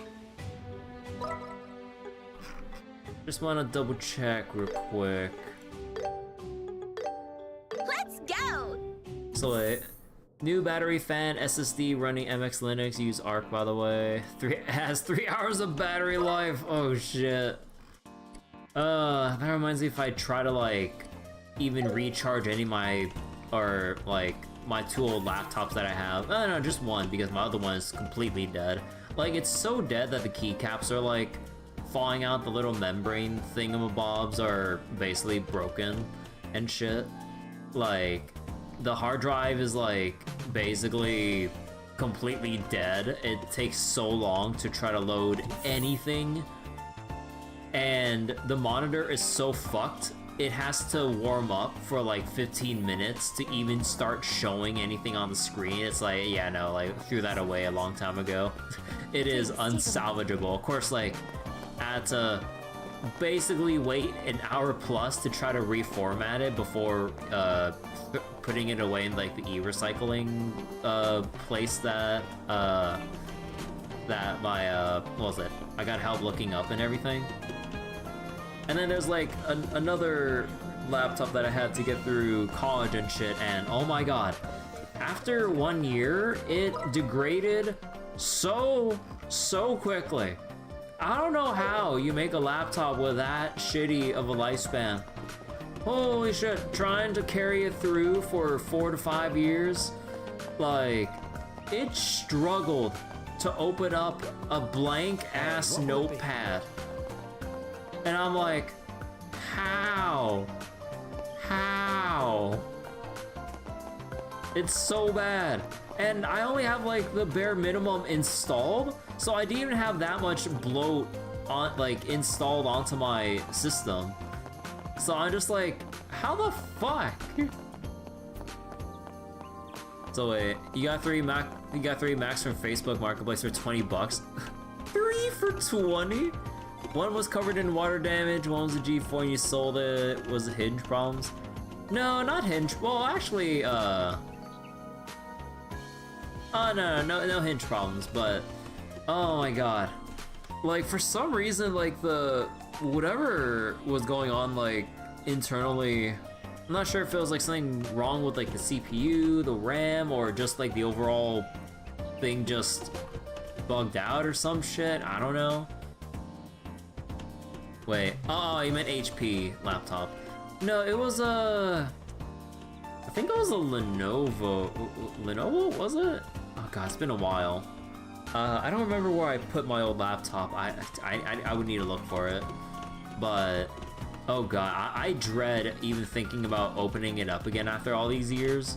Just wanna double check real quick. Let's go! So wait, new battery fan SSD running MX Linux, use Arc by the way. Has 3 hours of battery life. Oh shit. That reminds me, if I try to like even recharge any of my, or like my 2 old laptops that I have. No, just one, because my other one is completely dead. Like, it's so dead that the keycaps are like falling out, the little membrane thingamabobs are basically broken and shit. Like, the hard drive is like basically completely dead. It takes so long to try to load anything, and the monitor is so fucked, it has to warm up for like 15 minutes to even start showing anything on the screen. It's like, yeah, no, like, threw that away a long time ago. It is unsalvageable. Of course, like, I had to basically wait an hour plus to try to reformat it before putting it away in like the e-recycling place that that my what was it? I got help looking up and everything. And then there's like another laptop that I had to get through college and shit, and oh my god, after 1 year, it degraded so quickly. I don't know how you make a laptop with that shitty of a lifespan. Holy shit, trying to carry it through for 4 to 5 years, like, it struggled to open up a blank ass notepad. And I'm like, how? How? It's so bad. And I only have like the bare minimum installed, so I didn't even have that much bloat on, like, installed onto my system. So I'm just like, how the fuck? So wait, you got three Macs from Facebook Marketplace for 20 bucks? 3 for 20? One was covered in water damage, one was a G4 and you sold it. Was it hinge problems? No, not hinge. Well, actually, oh, no hinge problems, but oh my god. Like, for some reason, like, whatever was going on, like, internally, I'm not sure if it was like something wrong with like the CPU, the RAM, or just like the overall thing just bugged out or some shit. I don't know. Wait, oh, you meant HP laptop. No, it was I think it was a Lenovo. Lenovo, was it? Oh god, it's been a while. I don't remember where I put my old laptop. I would need to look for it. But, oh god, I dread even thinking about opening it up again after all these years.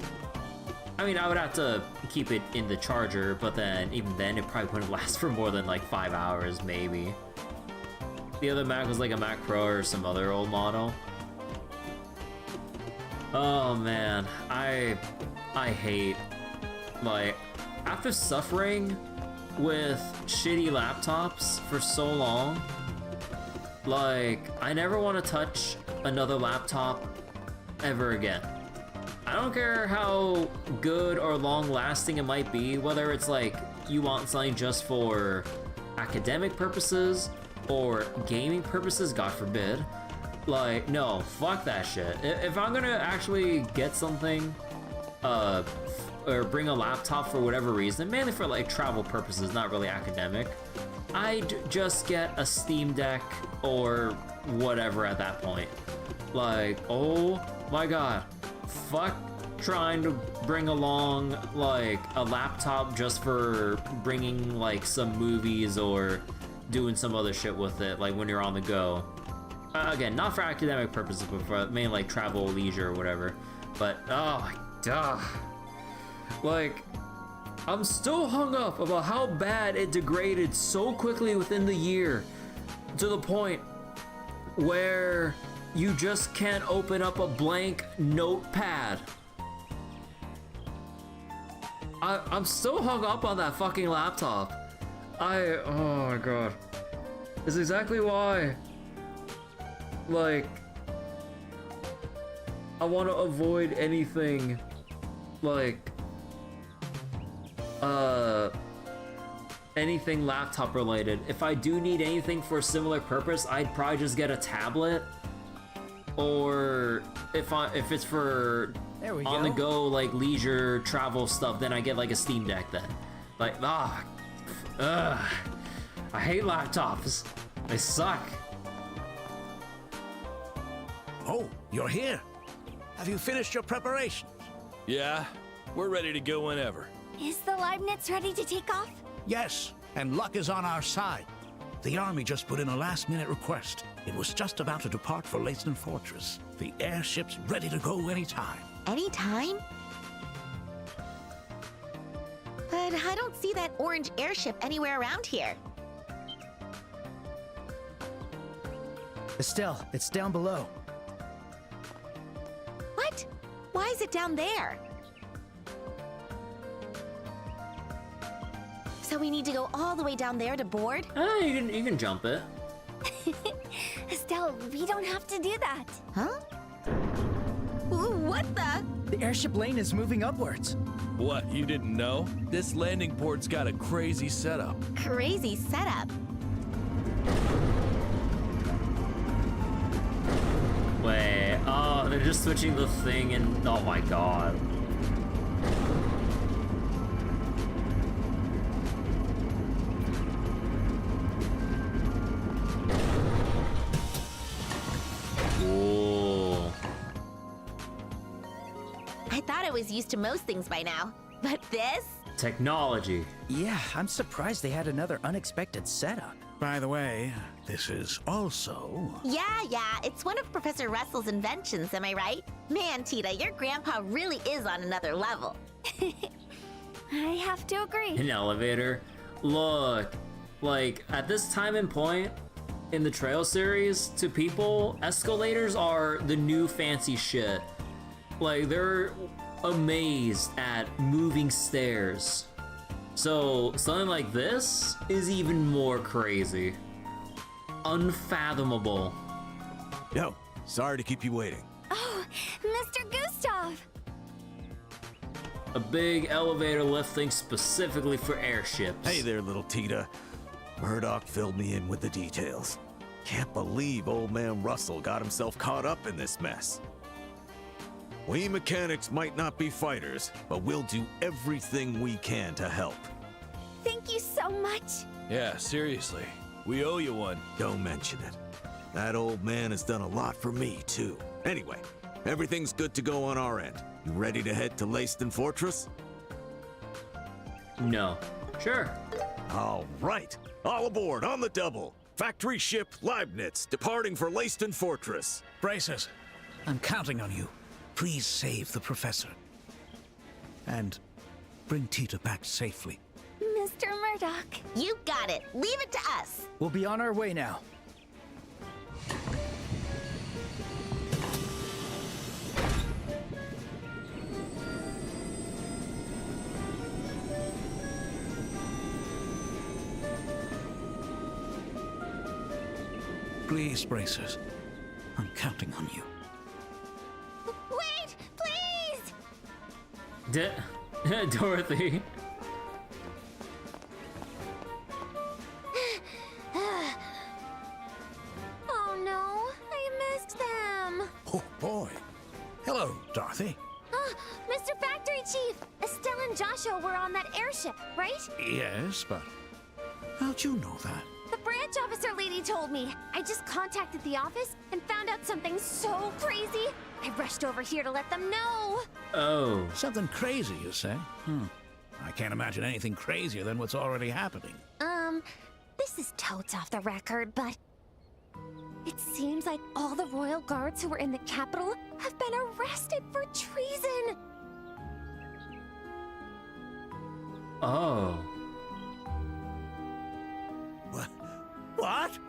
I mean, I would have to keep it in the charger, but then, even then, it probably wouldn't last for more than like 5 hours, maybe. The other Mac was like a Mac Pro or some other old model. Oh man, I hate, like, after suffering with shitty laptops for so long, like, I never want to touch another laptop ever again. I don't care how good or long-lasting it might be, whether it's like you want something just for academic purposes or gaming purposes, God forbid. Like, no, fuck that shit. If I'm gonna actually get something, or bring a laptop for whatever reason, mainly for like travel purposes, not really academic, I'd just get a Steam Deck or whatever at that point. Like, oh my god, fuck trying to bring along like a laptop just for bringing like some movies or doing some other shit with it, like when you're on the go. Again, not for academic purposes, but for mainly like travel, leisure, or whatever. But, oh my god. Like, I'm still hung up about how bad it degraded so quickly within the year, to the point where you just can't open up a blank notepad. I'm still hung up on that fucking laptop. Oh my god. It's exactly why, like, I want to avoid anything like anything laptop related. If I do need anything for a similar purpose, I'd probably just get a tablet, or if it's for There we on go. the go, like leisure travel stuff, then I get like a Steam Deck then. Like, I hate laptops. They suck. Oh, you're here. Have you finished your preparation? Yeah, we're ready to go whenever. Is the Leibniz ready to take off? Yes, and luck is on our side. The army just put in a last-minute request. It was just about to depart for Leiston Fortress. The airship's ready to go anytime. Anytime? But I don't see that orange airship anywhere around here. Estelle, it's down below. What? Why is it down there? So we need to go all the way down there to board? You can jump it. Estelle, we don't have to do that. Huh? Ooh, what the? The airship lane is moving upwards. What, you didn't know? This landing port's got a crazy setup. Crazy setup. Wait, oh, they're just switching the thing and oh my god. Whoa. I thought I was used to most things by now. But this? Technology. Yeah, I'm surprised they had another unexpected setup. By the way, this is also... Yeah, it's one of Professor Russell's inventions, am I right? Man, Tita, your grandpa really is on another level. I have to agree. An elevator. Look, like at this time and point in the Trail series, to people, escalators are the new fancy shit. Like they're amazed at moving stairs. So something like this is even more crazy. Unfathomable. Yo, sorry to keep you waiting. Oh, Mr. Gustav! A big elevator lift thing specifically for airships. Hey there, little Tita. Murdoch filled me in with the details. Can't believe old man Russell got himself caught up in this mess. We mechanics might not be fighters, but we'll do everything we can to help. Thank you so much. Yeah, seriously. We owe you one. Don't mention it. That old man has done a lot for me, too. Anyway, everything's good to go on our end. You ready to head to Leiston Fortress? No. Sure. All right. All aboard on the double. Factory ship Leibniz departing for Leiston Fortress. Braces, I'm counting on you. Please save the professor. And bring Tita back safely. Mr. Murdoch. You got it. Leave it to us. We'll be on our way now. Please, Bracers. I'm counting on you. Wait, please! Dorothy. Oh no, I missed them. Oh, boy. Hello, Dorothy. Mr. Factory Chief, Estelle and Joshua were on that airship, right? Yes, but how'd you know that? The branch officer lady told me. I just contacted the office and found out something so crazy. I rushed over here to let them know. Oh. Something crazy, you say? I can't imagine anything crazier than what's already happening. This is totes off the record, but it seems like all the royal guards who were in the capital have been arrested for treason. Oh. What?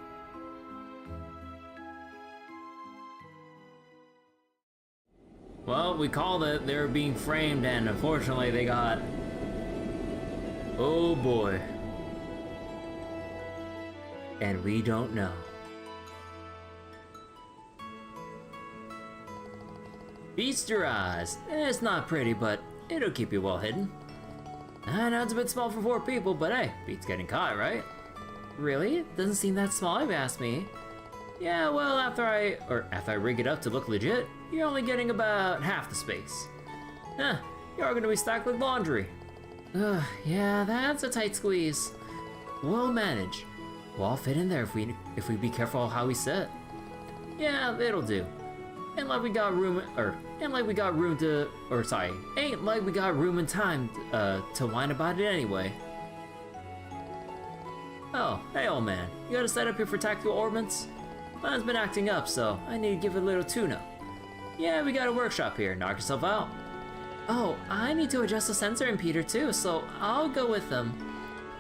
Well, we called it. They were being framed, and unfortunately, they got. Oh boy. And we don't know. Feast your eyes. It's not pretty, but it'll keep you well hidden. I know it's a bit small for 4 people, but hey, beats getting caught, right? Really? Doesn't seem that small if you ask me. Yeah, well, after I rig it up to look legit, you're only getting about half the space. Huh, you're gonna be stacked like laundry. Ugh, yeah, that's a tight squeeze. We'll manage. We'll all fit in there if we be careful how we sit. Yeah, it'll do. Ain't like we got room and time to whine about it anyway. Oh, hey old man, you got a setup here for tactical orbits? Mine's been acting up, so I need to give it a little tune-up. Yeah, we got a workshop here, knock yourself out. Oh, I need to adjust the sensor impeder too, so I'll go with them.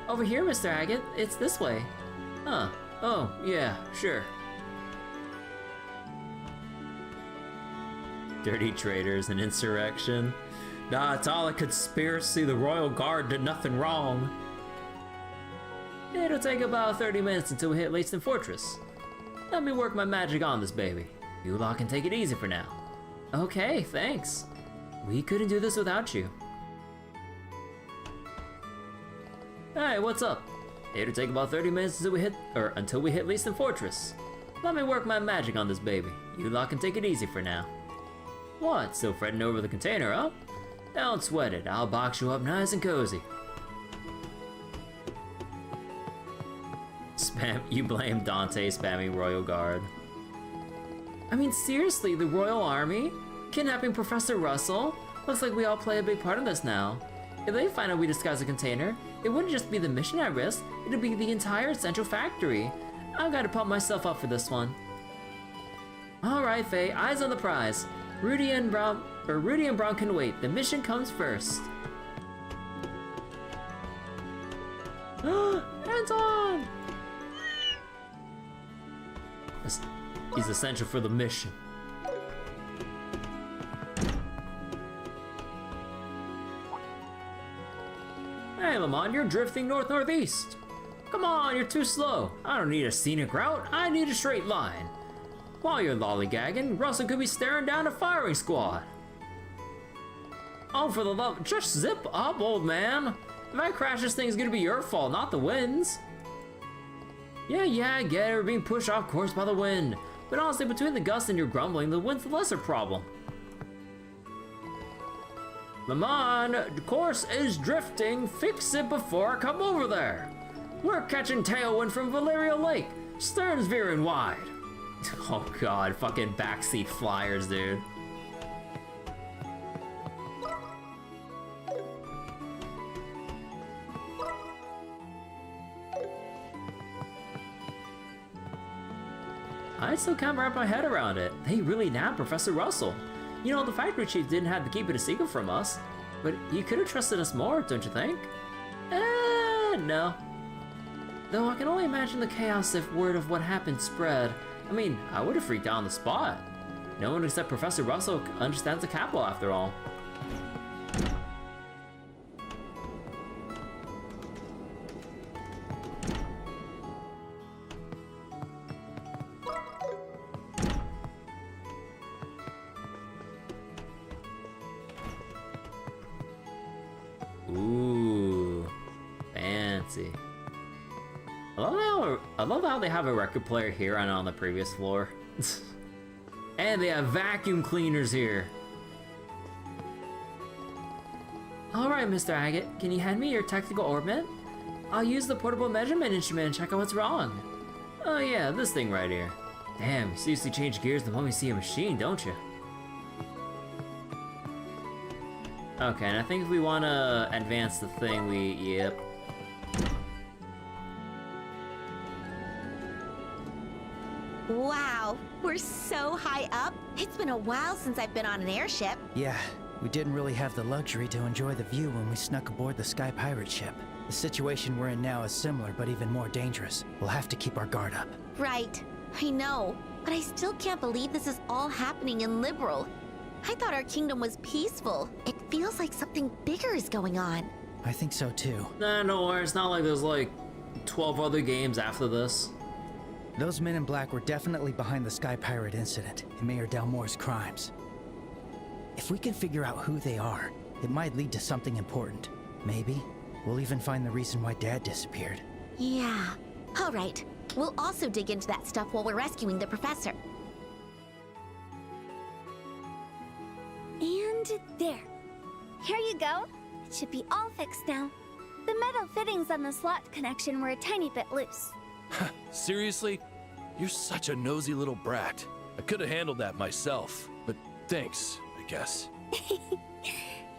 Over here, Mr. Agate, it's this way. Huh, oh, yeah, sure. Dirty traitors and insurrection. Nah, it's all a conspiracy. The Royal Guard did nothing wrong. It'll take about 30 minutes until we hit Leiston Fortress. Let me work my magic on this baby. You lot can take it easy for now. Okay, thanks. We couldn't do this without you. Hey, what's up? It'll take about 30 minutes until we hit Leiston Fortress. Let me work my magic on this baby. You lot can take it easy for now. What, still fretting over the container, huh? Don't sweat it, I'll box you up nice and cozy. You blame Dante spamming Royal Guard. I mean, seriously, the Royal Army? Kidnapping Professor Russell? Looks like we all play a big part in this now. If they find out we disguise a container, it wouldn't just be the mission at risk, it'd be the entire central factory. I've got to pump myself up for this one. Alright, Faye, eyes on the prize. Rudy and Brown can wait. The mission comes first. Anton! He's essential for the mission. Hey, Lamont, you're drifting north-northeast. Come on, you're too slow. I don't need a scenic route, I need a straight line. While you're lollygagging, Russell could be staring down a firing squad. Oh, for the love, just zip up, old man. If I crash, this thing's gonna be your fault, not the wind's. Yeah, I get it, we're being pushed off course by the wind. But honestly, between the gusts and your grumbling, the wind's the lesser problem. Lamont, the course is drifting. Fix it before I come over there. We're catching tailwind from Valeria Lake. Stern's veering wide. Oh god, fucking backseat flyers, dude. I still can't wrap my head around it. They really nabbed Professor Russell. You know, the factory chief didn't have to keep it a secret from us, but he could have trusted us more, don't you think? No. Though I can only imagine the chaos if word of what happened spread. I mean, I would have freaked out on the spot. No one except Professor Russell understands the capital after all. Ooh, fancy. I love how they have a record player here and on the previous floor. And they have vacuum cleaners here. Alright, Mr. Agate, can you hand me your tactical orbit? I'll use the portable measurement instrument and check out what's wrong. Oh yeah, this thing right here. Damn, you seriously change gears the moment you see a machine, don't you? Okay, and I think if we want to advance the thing, yep. Wow, we're so high up. It's been a while since I've been on an airship. Yeah, we didn't really have the luxury to enjoy the view when we snuck aboard the Sky Pirate ship. The situation we're in now is similar, but even more dangerous. We'll have to keep our guard up. Right, I know, but I still can't believe this is all happening in Liberl. I thought our kingdom was peaceful. It feels like something bigger is going on. I think so too. Nah, no worries, it's not like there's like 12 other games after this. Those men in black were definitely behind the Sky Pirate incident and Mayor Dalmore's crimes. If we can figure out who they are, it might lead to something important. Maybe we'll even find the reason why Dad disappeared. Yeah. All right. We'll also dig into that stuff while we're rescuing the professor. And there. here you go. It should be all fixed now. The metal fittings on the slot connection were a tiny bit loose. Seriously? You're such a nosy little brat. I could have handled that myself, but thanks, I guess.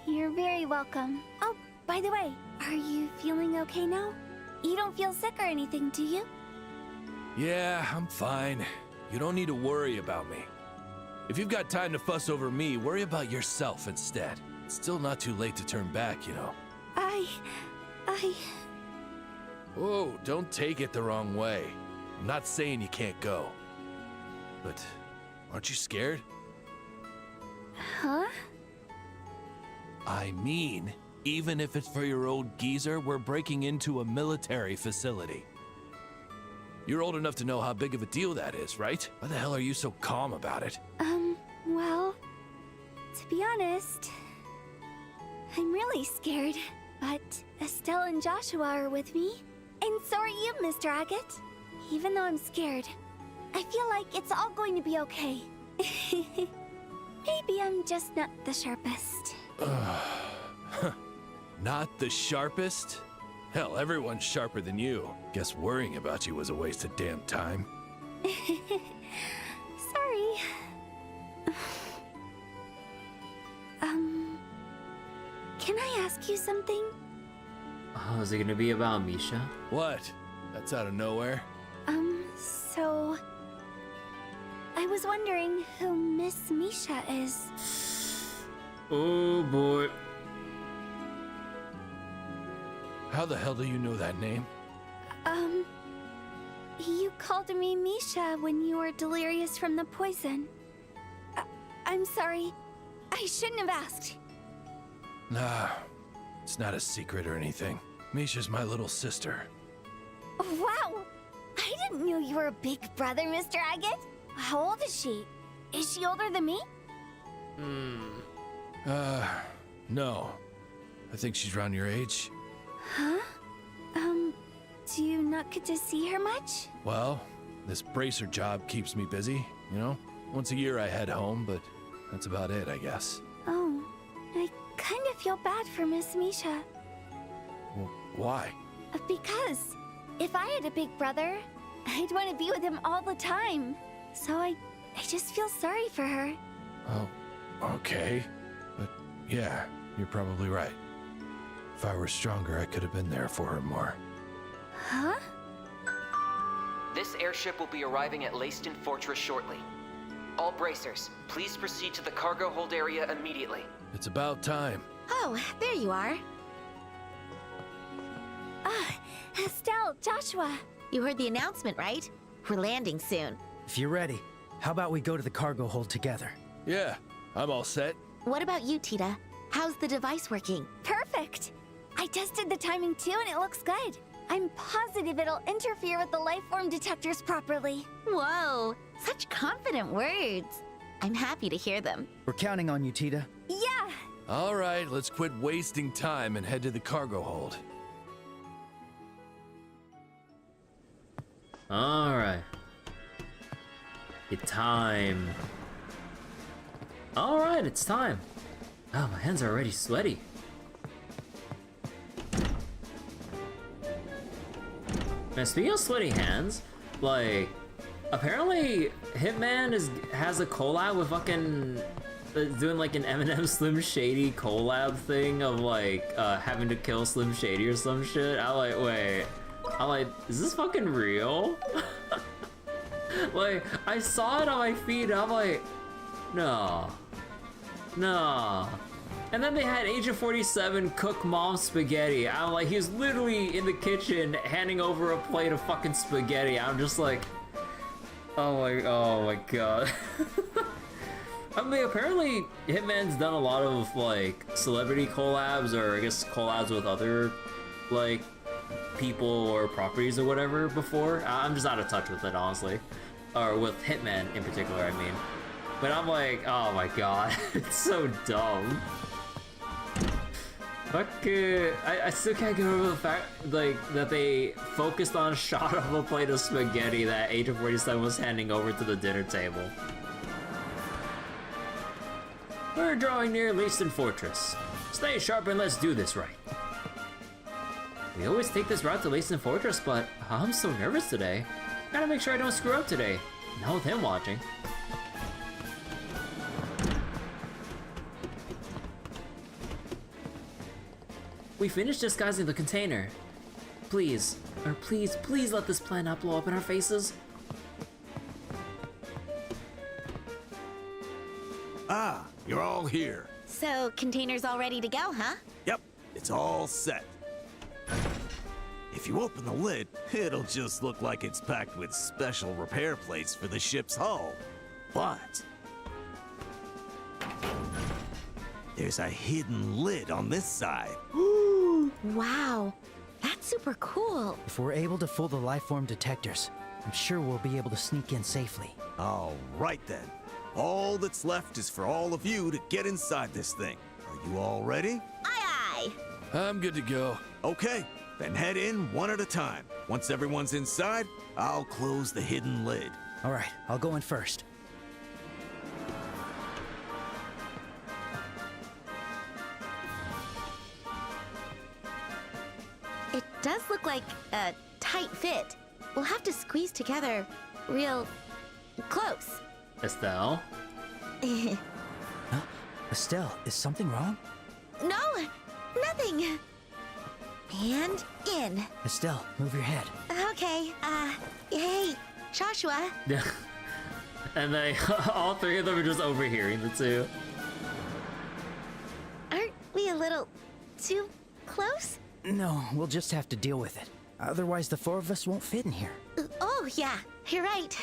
You're very welcome. Oh, by the way, are you feeling okay now? You don't feel sick or anything, do you? Yeah, I'm fine. You don't need to worry about me. If you've got time to fuss over me, worry about yourself instead. It's still not too late to turn back, you know. Whoa, don't take it the wrong way. I'm not saying you can't go. But aren't you scared? Huh? I mean, even if it's for your old geezer, we're breaking into a military facility. You're old enough to know how big of a deal that is, right? Why the hell are you so calm about it? Well, to be honest, I'm really scared. But Estelle and Joshua are with me, and so are you, Mr. Agate. Even though I'm scared, I feel like it's all going to be okay. Maybe I'm just not the sharpest. Not the sharpest? Hell, everyone's sharper than you. Guess worrying about you was a waste of damn time. Sorry. Can I ask you something? Oh, is it gonna be about Misha? What? That's out of nowhere? So... I was wondering who Miss Misha is. Oh boy. How the hell do you know that name? You called me Misha when you were delirious from the poison. I'm sorry. I shouldn't have asked. Nah, it's not a secret or anything. Misha's my little sister. Wow! I didn't know you were a big brother, Mr. Agate. How old is she? Is she older than me? No. I think she's around your age. Huh? Do you not get to see her much? Well, this bracer job keeps me busy, you know? Once a year I head home, but that's about it, I guess. Oh, I kind of feel bad for Miss Misha. Well, why? Because if I had a big brother, I'd want to be with him all the time. So I just feel sorry for her. Oh, okay. But yeah, you're probably right. If I were stronger, I could have been there for her more. Huh? This airship will be arriving at Leiston Fortress shortly. All bracers, please proceed to the cargo hold area immediately. It's about time. Oh, there you are. Estelle, Joshua. You heard the announcement, right? We're landing soon. If you're ready, how about we go to the cargo hold together? Yeah, I'm all set. What about you, Tita? How's the device working? Perfect. I tested the timing too and it looks good. I'm positive it'll interfere with the life form detectors properly. Whoa, such confident words. I'm happy to hear them. We're counting on you, Tita. Yeah. All right, let's quit wasting time and head to the cargo hold. Alright. It's time. Alright, it's time. Oh, my hands are already sweaty. Now, speaking of sweaty hands, like, apparently Hitman has a collab with fucking doing like an Eminem Slim Shady collab thing of like having to kill Slim Shady or some shit. I'm like, is this fucking real? Like, I saw it on my feed and I'm like, no. And then they had Agent 47 cook mom's spaghetti. I'm like, he was literally in the kitchen handing over a plate of fucking spaghetti. I'm just like, oh my god. I mean, apparently Hitman's done a lot of like celebrity collabs, or I guess collabs with other like people or properties or whatever before. I'm just out of touch with it, honestly. Or with Hitman in particular, I mean. But I'm like, oh my god, it's so dumb. I still can't get over the fact like that they focused on a shot of a plate of spaghetti that Agent 47 was handing over to the dinner table. We're drawing near Leiston Fortress. Stay sharp and let's do this right. We always take this route to Leiston Fortress, but I'm so nervous today. Gotta make sure I don't screw up today. Not with him watching. We finished disguising the container. Please, please let this plan not blow up in our faces. Ah, you're all here. So, container's all ready to go, huh? Yep, it's all set. If you open the lid, it'll just look like it's packed with special repair plates for the ship's hull. But there's a hidden lid on this side. Wow, that's super cool. If we're able to fool the lifeform detectors, I'm sure we'll be able to sneak in safely. All right then. All that's left is for all of you to get inside this thing. Are you all ready? Aye, aye. I'm good to go. Okay, then head in one at a time. Once everyone's inside, I'll close the hidden lid. All right, I'll go in first. It does look like a tight fit. We'll have to squeeze together real close. Estelle? Huh? Estelle, is something wrong? No, nothing. And in. Estelle, move your head. Okay, hey, Joshua. Yeah. And they, all three of them are just overhearing the two. Aren't we a little too close? No, we'll just have to deal with it. Otherwise, the four of us won't fit in here. Oh, yeah, you're right.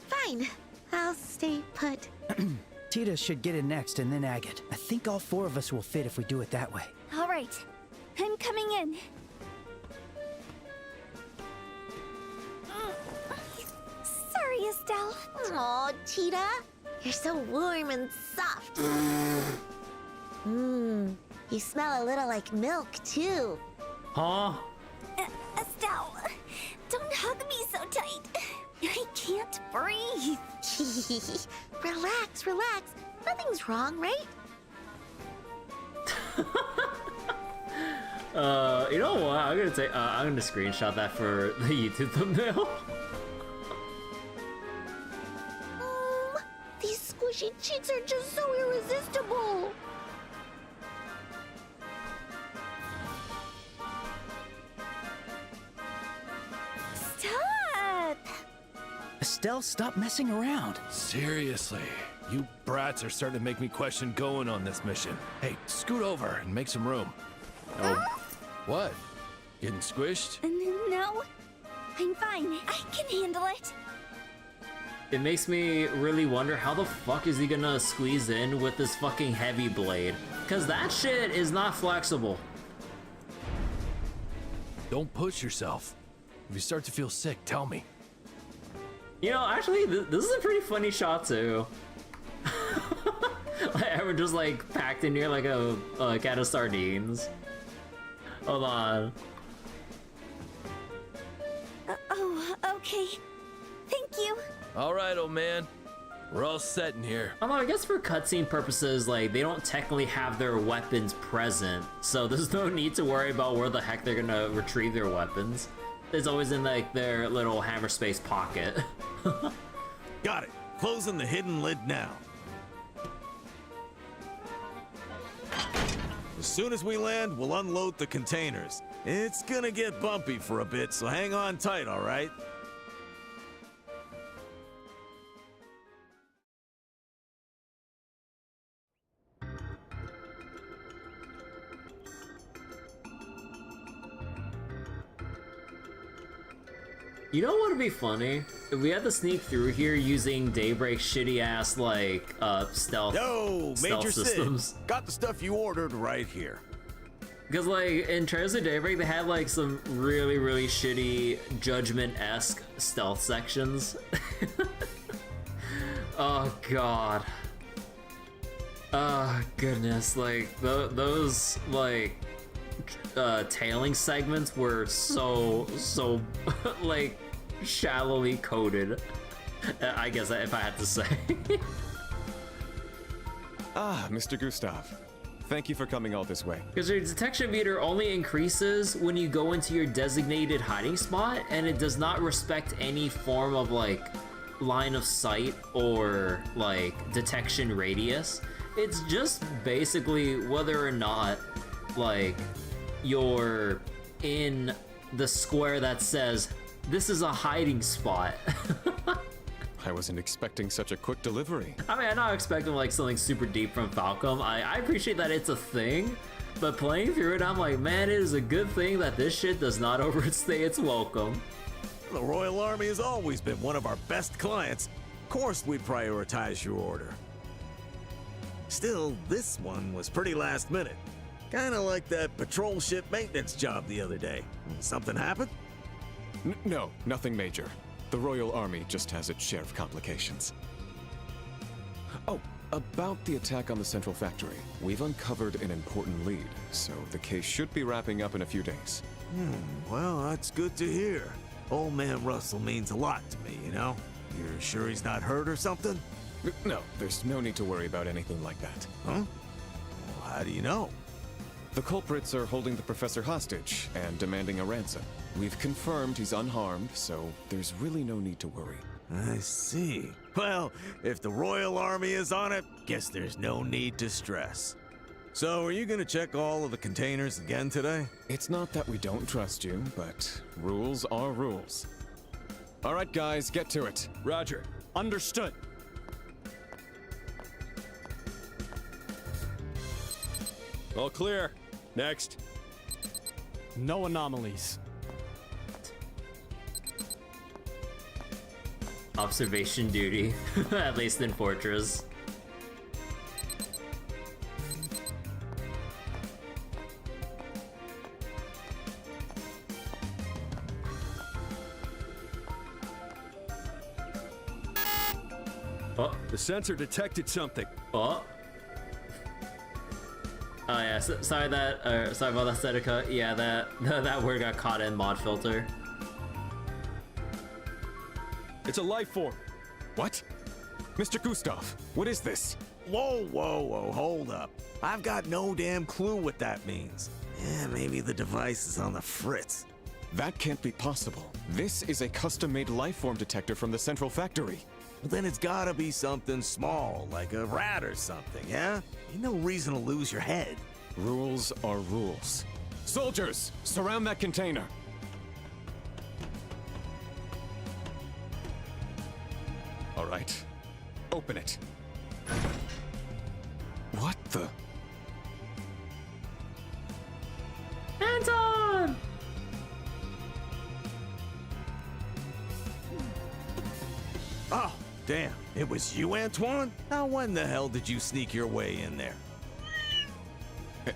Fine, I'll stay put. Tita should get in next and then Agate. I think all four of us will fit if we do it that way. All right, I'm coming in. Sorry, Estelle. Aw, Tita, you're so warm and soft. You smell a little like milk, too. Huh? Estelle, don't hug me so tight. I can't breathe. Relax, relax. Nothing's wrong, right? You know what? I'm gonna screenshot that for the YouTube thumbnail. These squishy cheeks are just so irresistible. Stop! Estelle, stop messing around. Seriously, you brats are starting to make me question going on this mission. Hey, scoot over and make some room. Oh, what? Getting squished? No, I'm fine. I can handle it. It makes me really wonder how the fuck is he gonna squeeze in with this fucking heavy blade? Cause that shit is not flexible. Don't push yourself. If you start to feel sick, tell me. You know, actually, this is a pretty funny shot too. Like, everyone just like packed in here like a can of sardines. Hold on. Oh, okay. Thank you. All right, old man. We're all set in here. Although I guess for cutscene purposes, like, they don't technically have their weapons present, so there's no need to worry about where the heck they're gonna retrieve their weapons. It's always in like their little hammer space pocket. Got it. Closing the hidden lid now. As soon as we land, we'll unload the containers. It's gonna get bumpy for a bit, so hang on tight, all right? You know what would be funny? If we had to sneak through here using Daybreak's shitty ass like stealth Major systems. Sid, got the stuff you ordered right here. Because like in Trails of Daybreak, they had like some really shitty Judgment-esque stealth sections. Oh god. Oh goodness, like those like tailing segments were so like shallowly coded, I guess if I had to say. Ah, Mr. Gustav. Thank you for coming all this way. Because your detection meter only increases when you go into your designated hiding spot, and it does not respect any form of like line of sight or like detection radius. It's just basically whether or not like you're in the square that says this is a hiding spot. I wasn't expecting such a quick delivery. I mean, I'm not expecting like something super deep from Falcom. I appreciate that it's a thing, but playing through it, I'm like, man, it is a good thing that this shit does not overstay its welcome. The Royal Army has always been one of our best clients. Of course we prioritize your order. Still, this one was pretty last minute. Kinda like that patrol ship maintenance job the other day. Something happened? No, nothing major. The Royal Army just has its share of complications. Oh, about the attack on the Central Factory. We've uncovered an important lead, so the case should be wrapping up in a few days. Well, that's good to hear. Old man Russell means a lot to me, you know? You're sure he's not hurt or something? No, there's no need to worry about anything like that. Huh? Well, how do you know? The culprits are holding the professor hostage and demanding a ransom. We've confirmed he's unharmed, so there's really no need to worry. I see. Well, if the Royal Army is on it, guess there's no need to stress. So, are you gonna check all of the containers again today? It's not that we don't trust you, but rules are rules. All right, guys, get to it. Roger. Understood. All clear. Next. No anomalies. Observation duty at Leiston Fortress. Oh, the sensor detected something. Oh. Oh yeah, sorry about that, Sedeca. Yeah, that word got caught in mod filter. It's a life form. What? Mr. Gustav, what is this? Whoa, hold up. I've got no damn clue what that means. Yeah, maybe the device is on the fritz. That can't be possible. This is a custom-made lifeform detector from the Central Factory. Well, then it's gotta be something small, like a rat or something, yeah? Ain't no reason to lose your head. Rules are rules. Soldiers, surround that container. All right, open it. What the? Anton! Oh, damn. It was you, Antoine? Now when the hell did you sneak your way in there?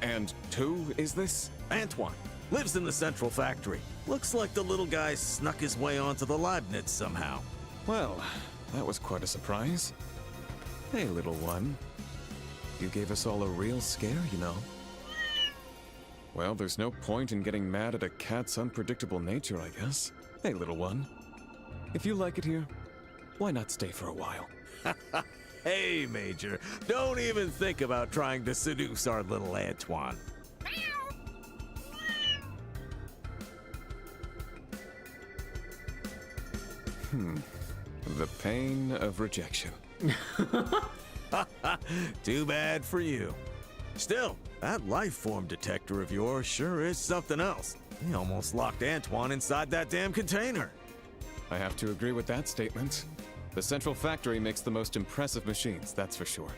And who is this? Antoine. Lives in the Central Factory. Looks like the little guy snuck his way onto the Leibniz somehow. Well, that was quite a surprise. Hey, little one. You gave us all a real scare, you know. Well, there's no point in getting mad at a cat's unpredictable nature, I guess. Hey, little one. If you like it here, why not stay for a while? Hey, Major. Don't even think about trying to seduce our little Antoine. The pain of rejection. Too bad for you. Still, that life form detector of yours sure is something else. He almost locked Antoine inside that damn container. I have to agree with that statement. The Central Factory makes the most impressive machines, that's for sure.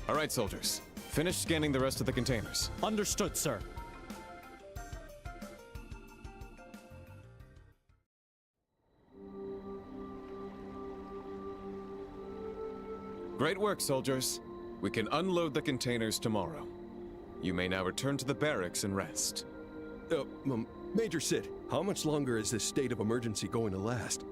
All right, soldiers. Finish scanning the rest of the containers. Understood, sir. Great work, soldiers. We can unload the containers tomorrow. You may now return to the barracks and rest. Major Sid, how much longer is this state of emergency going to last?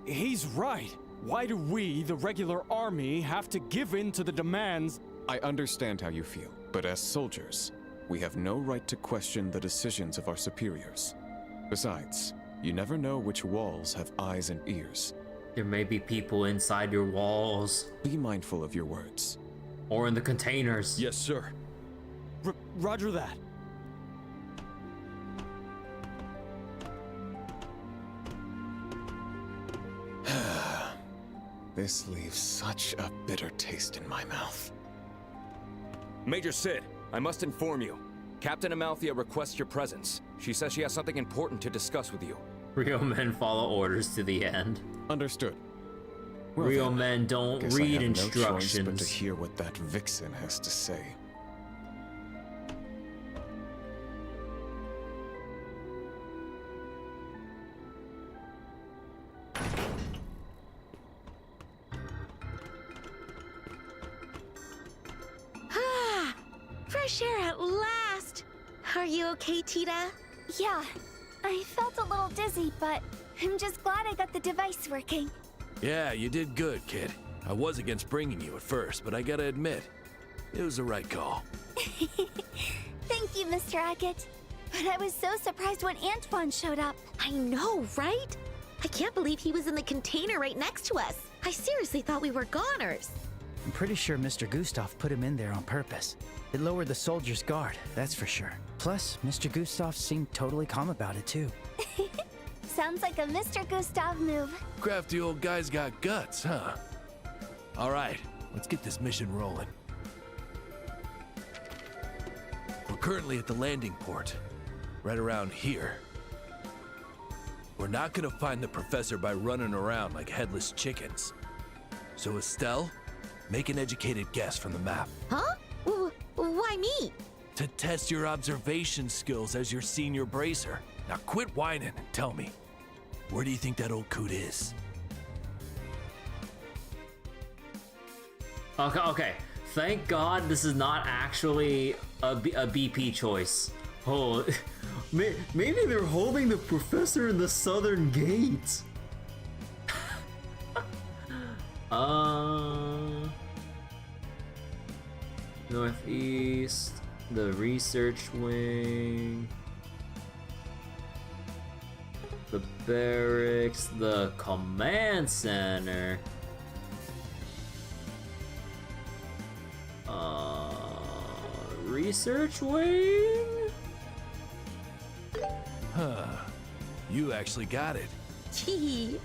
He's right. Why do we, the regular army, have to give in to the demands? I understand how you feel, but as soldiers, we have no right to question the decisions of our superiors. Besides, you never know which walls have eyes and ears. There may be people inside your walls. Be mindful of your words. Or in the containers. Yes, sir. Roger that. This leaves such a bitter taste in my mouth. Major Sid, I must inform you. Captain Amalthea requests your presence. She says she has something important to discuss with you. Real men follow orders to the end. Understood. Real men don't Guess read I have instructions. No choice but to hear what that vixen has to say. Fresh air at last! Are you okay, Tita? Yeah, I felt a little dizzy, but I'm just glad I got the device working. Yeah, you did good, kid. I was against bringing you at first, but I gotta admit, it was the right call. Thank you, Mr. Agate. But I was so surprised when Antoine showed up. I know, right? I can't believe he was in the container right next to us. I seriously thought we were goners. I'm pretty sure Mr. Gustav put him in there on purpose. It lowered the soldiers' guard, that's for sure. Plus, Mr. Gustav seemed totally calm about it, too. Sounds like a Mr. Gustav move. Crafty old guy's got guts, huh? All right, let's get this mission rolling. We're currently at the landing port, right around here. We're not gonna find the professor by running around like headless chickens. So Estelle, make an educated guess from the map. Huh? Why me? To test your observation skills as your senior bracer. Now quit whining and tell me, where do you think that old coot is? Okay. Thank God this is not actually a BP choice. Oh, maybe they're holding the professor in the southern gate. Northeast, the research wing, the barracks, the command center. Research wing? Huh. You actually got it. Gee,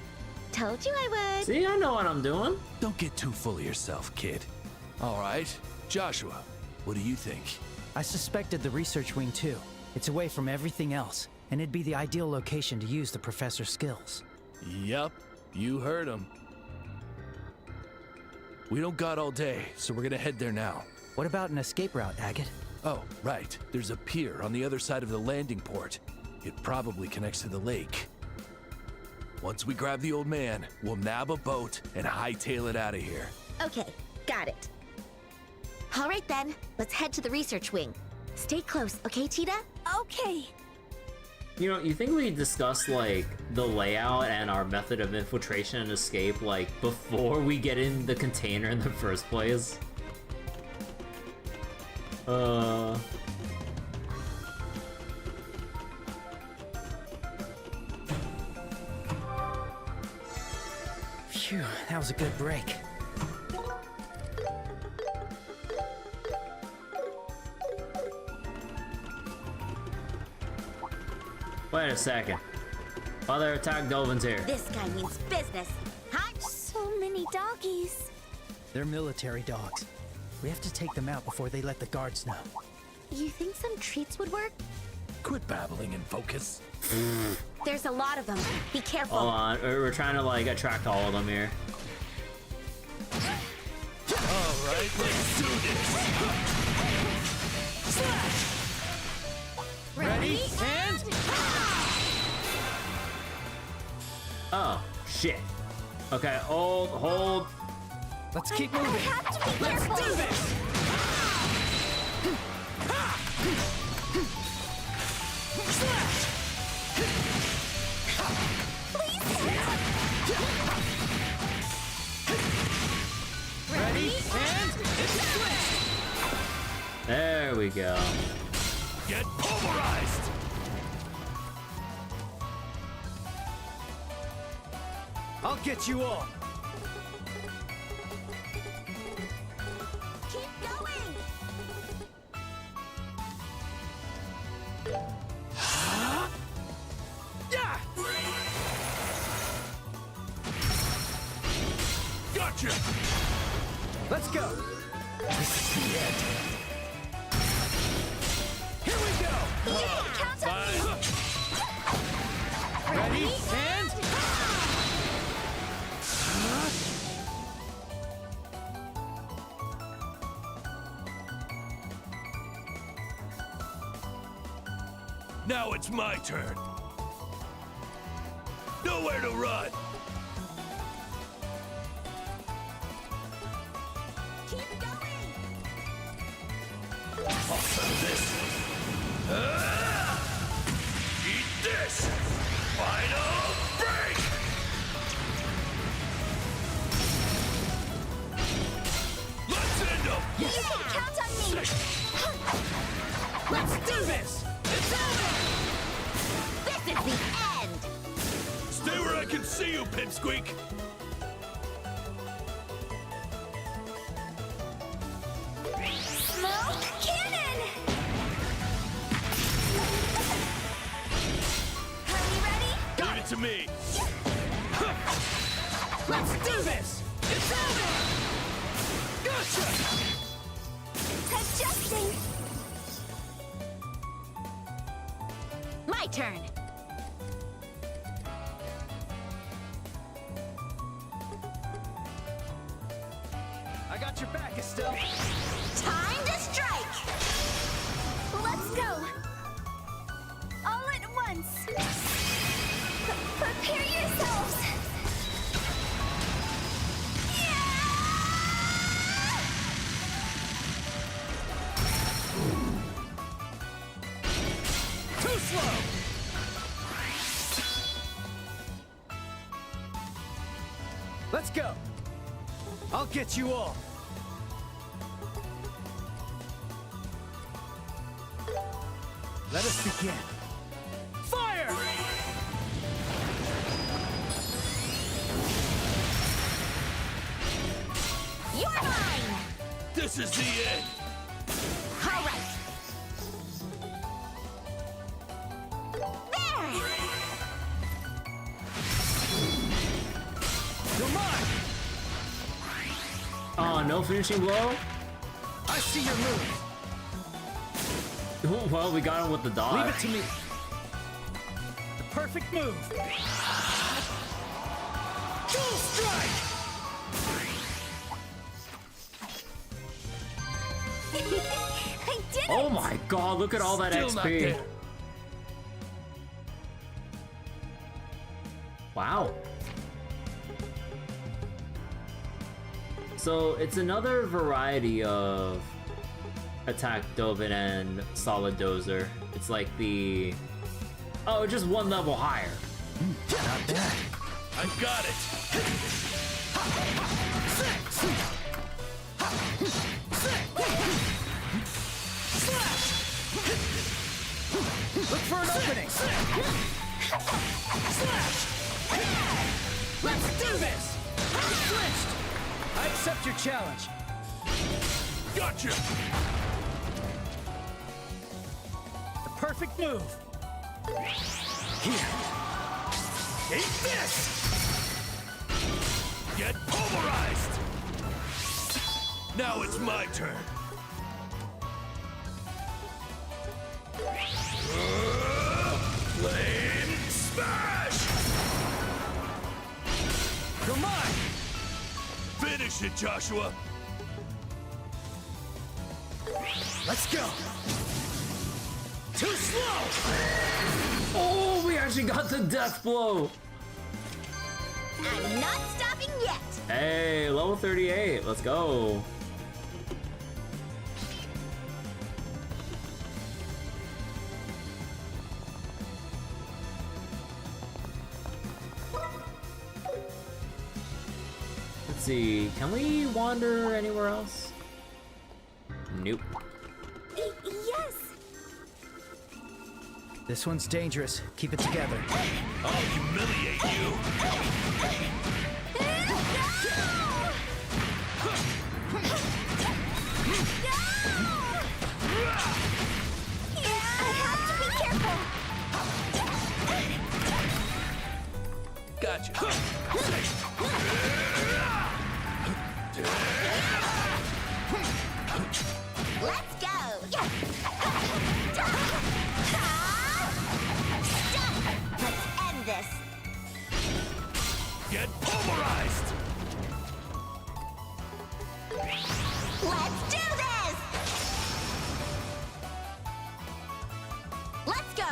told you I would. See, I know what I'm doing. Don't get too full of yourself, kid. All right, Joshua, what do you think? I suspected the research wing, too. It's away from everything else, and it'd be the ideal location to use the professor's skills. Yup, you heard him. We don't got all day, so we're gonna head there now. What about an escape route, Agate? Oh, right. There's a pier on the other side of the landing port. It probably connects to the lake. Once we grab the old man, we'll nab a boat and hightail it out of here. Okay, got it. All right then, let's head to the research wing. Stay close, okay, Tita? Okay. You know, you think we discussed, like, the layout and our method of infiltration and escape, like, before we get in the container in the first place? Phew, that was a good break. Wait a second. Other attack dolphins here. This guy means business. Huh? So many doggies. They're military dogs. We have to take them out before they let the guards know. You think some treats would work? Quit babbling and focus. There's a lot of them. Be careful. Hold on, we're trying to, like, attract all of them here. All right, let's do this. Slash! Ready and... Oh, shit. Okay, hold. Let's keep moving. I have to be careful. Let's do this. Slash! Ready and switch. There we go. Get pulverized. I'll get you all. Keep Yeah! Gotcha! Let's go! This is the end. Here we go! Yeah, count on me! Ready? And... Now it's my turn. Nowhere to run. Keep going! Also this. Eat this! Final break! Let's end them! You can count on me! Let's do this! It's over! This is the end! Stay where I can see you, Pipsqueak! Smoke cannon! Are we ready? Leave it to me! Let's do this! It's over! Gotcha! Adjusting! My turn! I got your back, Estelle. Time to strike! Let's go! All at once! Prepare yourselves! Too slow! Let's go! I'll get you all! Let us begin. Fire! You're mine! This is the end! All right! There! You're mine! Oh, no finishing blow? I see your move. Well, we got him with the dodge. Leave it to me. The perfect move. Dual strike! I did it! Oh my god, look at all that Still not XP. there. Wow. So it's another variety of attack Dovin and Solid Dozer. It's like the... Oh, just one level higher. Not bad. I got it! Look for an opening. Slash! Let's do this! Switched! I accept your challenge. Gotcha! The perfect move. Here. Eat this! Get pulverized! Now it's my turn. Flame smash! Come on! Finish it, Joshua! Let's go! Too slow! Oh, we actually got the death blow. I'm not stopping yet! Hey, level 38. Let's go. Let's see. Can we wander anywhere else? Nope. Yes! This one's dangerous. Keep it together. I'll humiliate you! I have to be careful!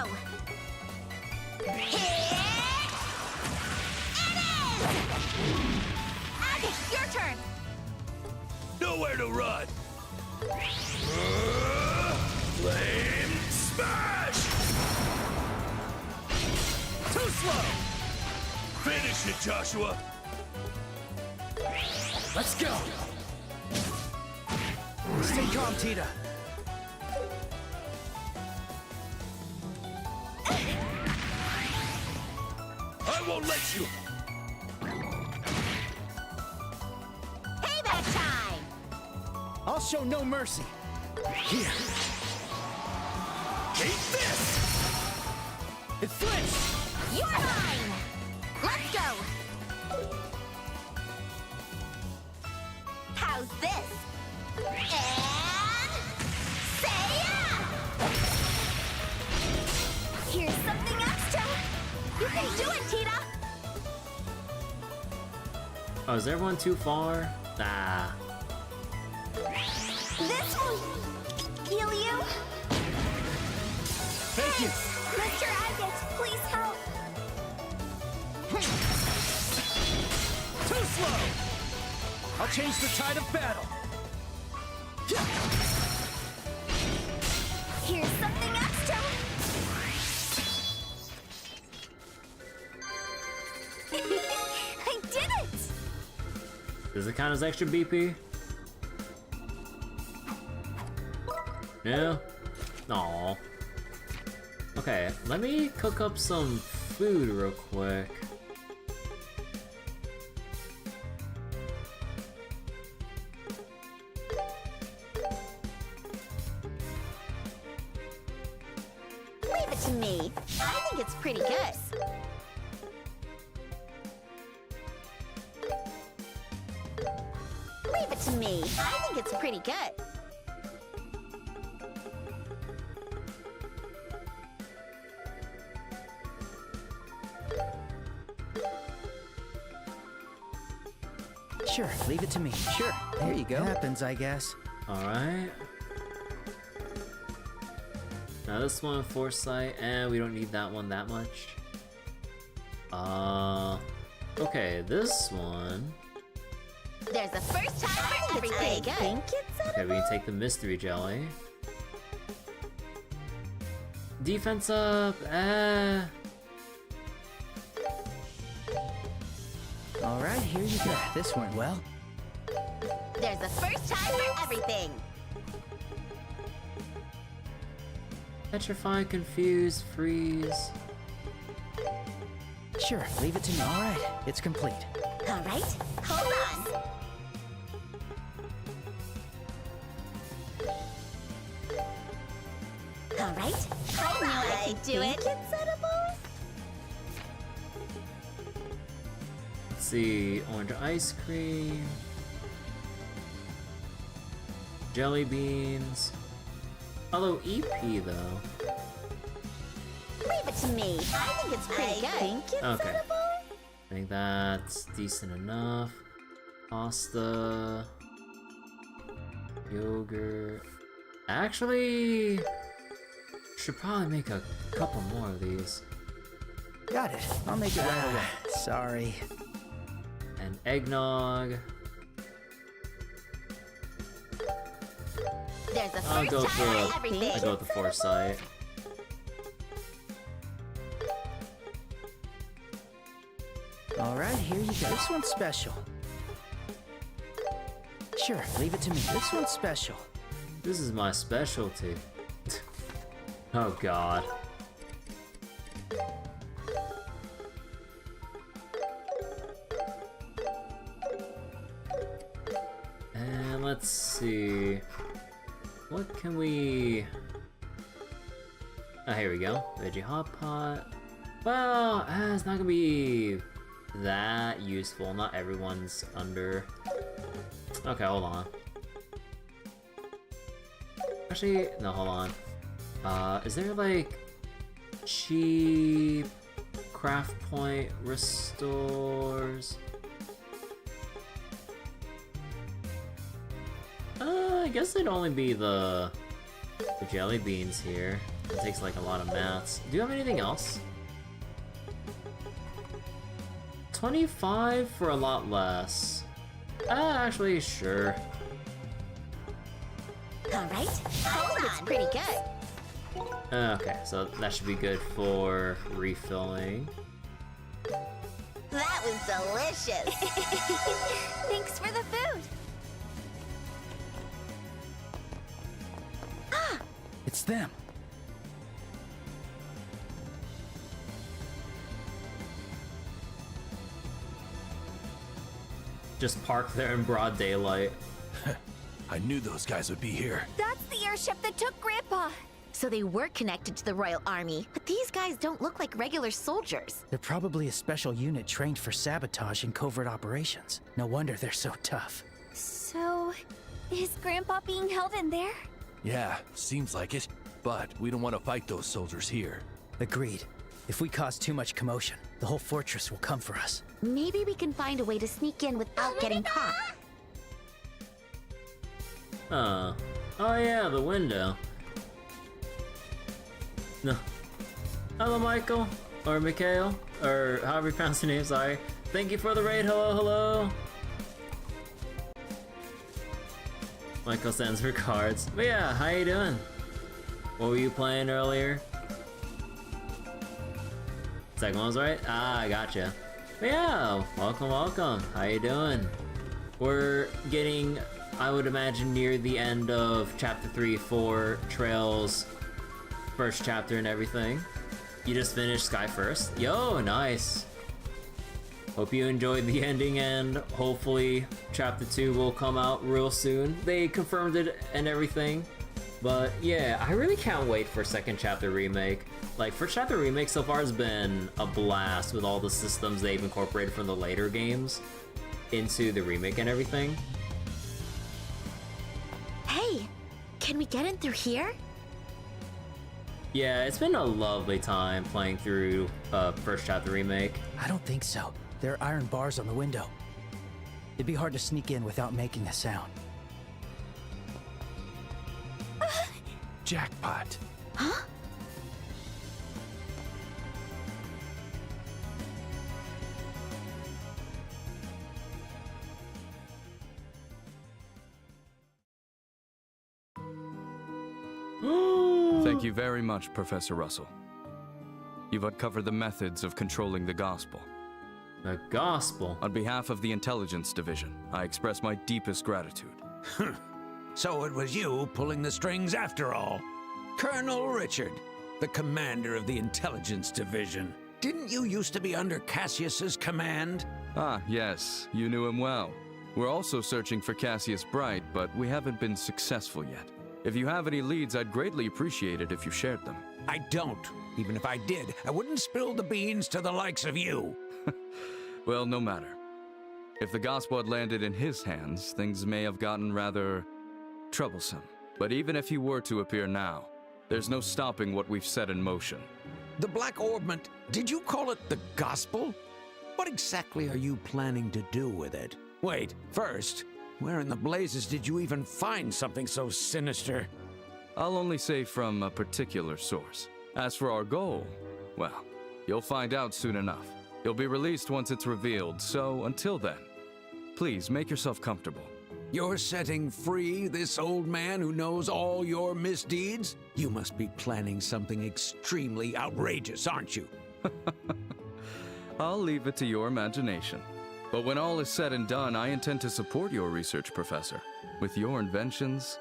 go! Here it is! Agate, your turn! Nowhere to run! Flame smash! Too slow! Finish it, Joshua! Let's go! Stay calm, Tita. I won't let you! Payback time! I'll show no mercy. Here. Take this! It flinched! You're mine! Let's go! How's this? And... say yeah! Here's something extra! You can do it, Tita! Oh, is everyone too far? Nah. This will heal you? Thank you! Mr. Agate, please help! Too slow! I'll change the tide of battle. Here's something extra! I did it! Does it count as extra BP? No? Aw. Okay, let me cook up some food real quick. Leave it to me. I think it's pretty good. Leave it to me. I think it's pretty good. Sure, leave it to me. Sure, there you go. Happens, I guess. Alright. Now this one, Foresight, and we don't need that one that much. Okay, this one. There's a first time for everything. I think it's Okay, we can take the Mystery Jelly. Defense up, Alright, here you go. This went well. There's a first time for everything. Petrify, Confuse, Freeze. Sure, leave it to me. Alright, it's complete. Alright, hold on. Alright, hold on. I do it. It's edible. Let's see, orange ice cream. Jelly beans. Although EP though. Leave it to me. I think it's pretty good. Think it's Okay. edible. I think that's decent enough. Pasta. Yogurt. Actually, should probably make a couple more of these. Got it. I'll make it right away. Sorry. And eggnog. There's a I'll first go time for for everything. I go with the Foresight. Alright, here you go. This one's special. Sure, leave it to me. This one's special. This is my specialty. Oh god. And let's see. What can we... Oh, here we go. Veggie Hot Pot. Well, it's not gonna be that useful. Not everyone's under. Okay, hold on. Actually, no, hold on. Is there like cheap craft point restores? I guess it'd only be the jelly beans here. It takes like a lot of maths. Do you have anything else? 25 for a lot less. Actually, sure. Alright. Oh, that's pretty good. Okay, so that should be good for refilling. That was delicious. Thanks for the food. It's them. Just park there in broad daylight. I knew those guys would be here. That's the airship that took Grandpa. So they were connected to the Royal Army, but these guys don't look like regular soldiers. They're probably a special unit trained for sabotage and covert operations. No wonder they're so tough. So, is Grandpa being held in there? Yeah, seems like it. But we don't want to fight those soldiers here. Agreed. If we cause too much commotion, the whole fortress will come for us. Maybe we can find a way to sneak in without getting caught. Oh yeah, the window. No. Hello, Michael. Or Mikhail. Or however you pronounce your name, sorry. Thank you for the raid, hello. Michael sends regards. But yeah, how you doing? What were you playing earlier? Second one was right? Ah, I gotcha. But yeah, welcome. How you doing? We're getting, I would imagine, near the end of Chapter 3 for Trail's first chapter and everything. You just finished Sky First? Yo, nice. Hope you enjoyed the ending, and hopefully Chapter 2 will come out real soon. They confirmed it and everything. But yeah, I really can't wait for Second Chapter Remake. Like, First Chapter Remake so far has been a blast with all the systems they've incorporated from the later games into the remake and everything. Hey, can we get in through here? Yeah, it's been a lovely time playing through First Chapter Remake. I don't think so. There are iron bars on the window. It'd be hard to sneak in without making a sound. Jackpot. Huh? Thank you very much, Professor Russell. You've uncovered the methods of controlling the gospel. The gospel? On behalf of the Intelligence Division, I express my deepest gratitude. So it was you pulling the strings after all. Colonel Richard, the commander of the Intelligence Division. Didn't you used to be under Cassius's command? Ah, yes, you knew him well. We're also searching for Cassius Bright, but we haven't been successful yet. If you have any leads, I'd greatly appreciate it if you shared them. I don't. Even if I did, I wouldn't spill the beans to the likes of you. Well, no matter. If the gospel had landed in his hands, things may have gotten rather troublesome. But even if he were to appear now, there's no stopping what we've set in motion. The Black Orbment, did you call it the gospel? What exactly are you planning to do with it? Wait, first, where in the blazes did you even find something so sinister? I'll only say from a particular source. As for our goal, well, you'll find out soon enough. You'll be released once it's revealed, so until then, please make yourself comfortable. You're setting free this old man who knows all your misdeeds? You must be planning something extremely outrageous, aren't you? I'll leave it to your imagination. But when all is said and done, I intend to support your research, Professor. With your inventions,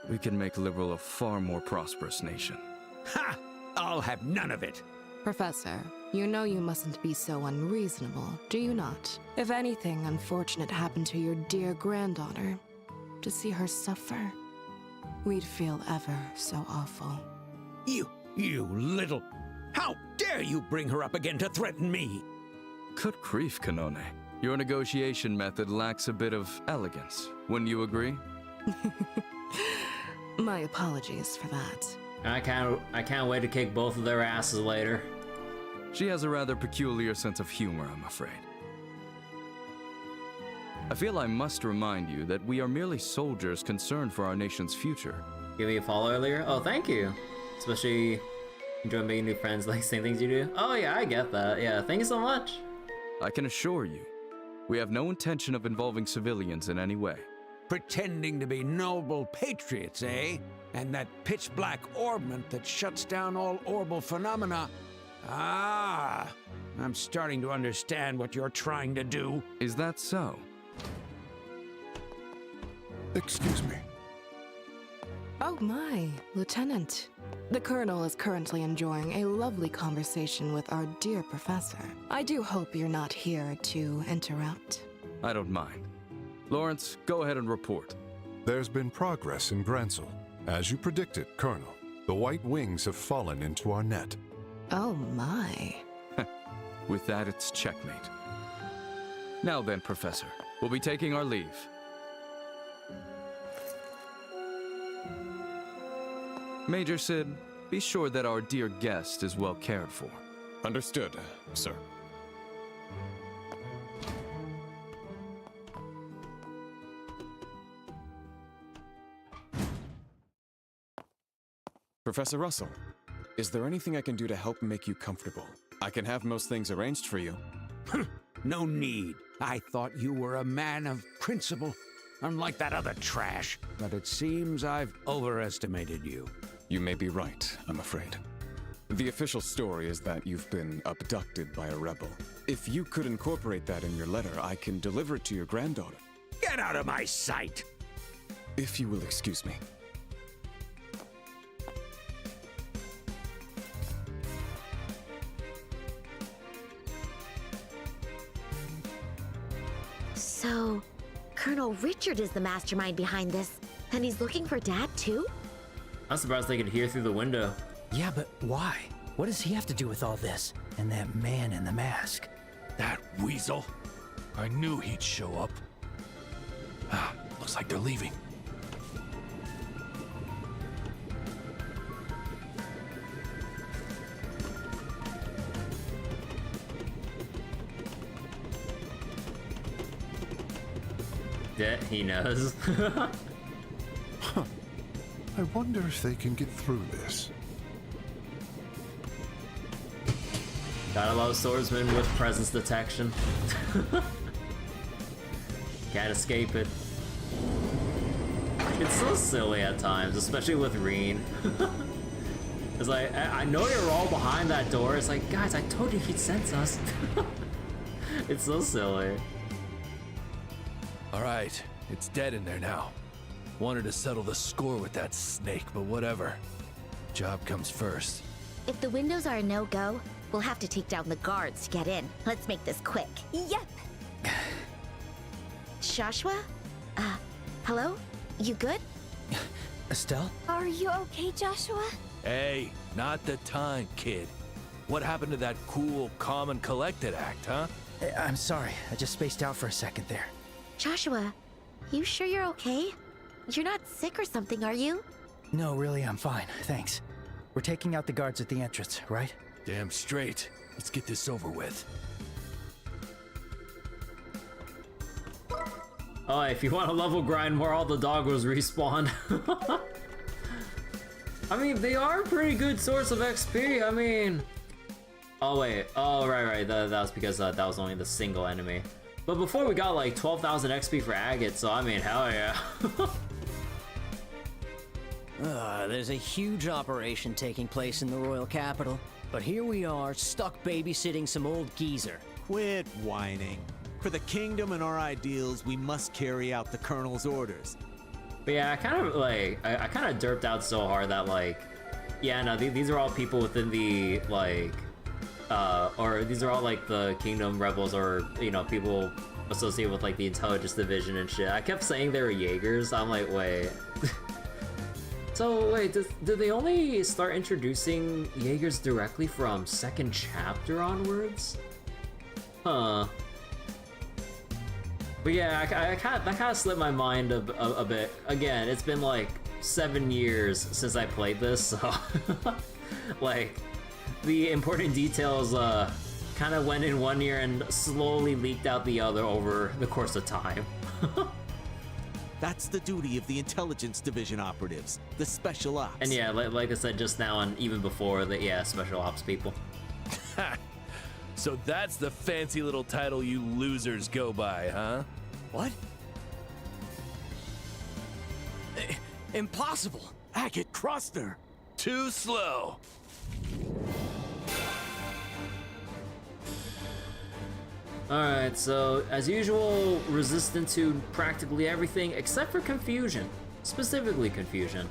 we can make Liberl a far more prosperous nation. Ha! I'll have none of it! Professor, you know you mustn't be so unreasonable, do you not? If anything unfortunate happened to your dear granddaughter, to see her suffer, we'd feel ever so awful. You little... How dare you bring her up again to threaten me? Good grief, Canone. Your negotiation method lacks a bit of elegance. Wouldn't you agree? My apologies for that. I can't wait to kick both of their asses later. She has a rather peculiar sense of humor, I'm afraid. I feel I must remind you that we are merely soldiers concerned for our nation's future. Give me a follow earlier? Oh, thank you. Especially enjoy making new friends, like same things you do. Oh yeah, I get that. Yeah, thank you so much. I can assure you, we have no intention of involving civilians in any way. Pretending to be noble patriots, eh? And that pitch-black orbment that shuts down all orbal phenomena. Ah, I'm starting to understand what you're trying to do. Is that so? Excuse me. Oh my, Lieutenant. The Colonel is currently enjoying a lovely conversation with our dear professor. I do hope you're not here to interrupt. I don't mind. Lawrence, go ahead and report. There's been progress in Gransel. As you predicted, Colonel, the White Wings have fallen into our net. Oh my. With that, it's checkmate. Now then, Professor, we'll be taking our leave. Major Sid, be sure that our dear guest is well cared for. Understood, sir. Professor Russell, is there anything I can do to help make you comfortable? I can have most things arranged for you. No need. I thought you were a man of principle, unlike that other trash. But it seems I've overestimated you. You may be right, I'm afraid. The official story is that you've been abducted by a rebel. If you could incorporate that in your letter, I can deliver it to your granddaughter. Get out of my sight! If you will excuse me. So, Colonel Richard is the mastermind behind this, and he's looking for Dad too? I'm surprised they could hear through the window. Yeah, but why? What does he have to do with all this? And that man in the mask? That weasel. I knew he'd show up. Ah, looks like they're leaving. Yeah, he knows. Huh. I wonder if they can get through this. Gotta love swordsmen with presence detection. Can't escape it. It's so silly at times, especially with Reen. It's like, I know you're all behind that door. It's like, guys, I told you he'd sense us. It's so silly. All right, it's dead in there now. Wanted to settle the score with that snake, but whatever. Job comes first. If the windows are a no-go, we'll have to take down the guards to get in. Let's make this quick. Yep. Joshua? Hello? You good? Estelle? Are you okay, Joshua? Hey, not the time, kid. What happened to that cool, calm, and collected act, huh? I'm sorry, I just spaced out for a second there. Joshua, you sure you're okay? You're not sick or something, are you? No, really, I'm fine, thanks. We're taking out the guards at the entrance, right? Damn straight. Let's get this over with. Oh, if you want a level grind where all the doggos respawn. I mean, they are a pretty good source of XP. I mean... Oh, wait. Oh, right. That was because that was only the single enemy. But before we got like 12,000 XP for Agate, so I mean, hell yeah. There's a huge operation taking place in the royal capital. But here we are, stuck babysitting some old geezer. Quit whining. For the kingdom and our ideals, we must carry out the Colonel's orders. But yeah, I kind of derped out so hard that like, yeah, no, these are all people within the like, or these are all like the kingdom rebels, or you know, people associated with like the intelligence division and shit. I kept saying they were Jaegers. I'm like, wait. So wait, did they only start introducing Jaegers directly from second chapter onwards? Huh. But yeah, that kind of slipped my mind a bit. Again, it's been like 7 years since I played this, so like the important details kind of went in one year and slowly leaked out the other over the course of time. That's the duty of the Intelligence Division operatives, the Special Ops. And yeah, like I said just now, and even before that, yeah, Special Ops people. So that's the fancy little title you losers go by, huh? What? Impossible! Agate Cruster! Too slow! Alright, so as usual, resistant to practically everything except for confusion. Specifically confusion.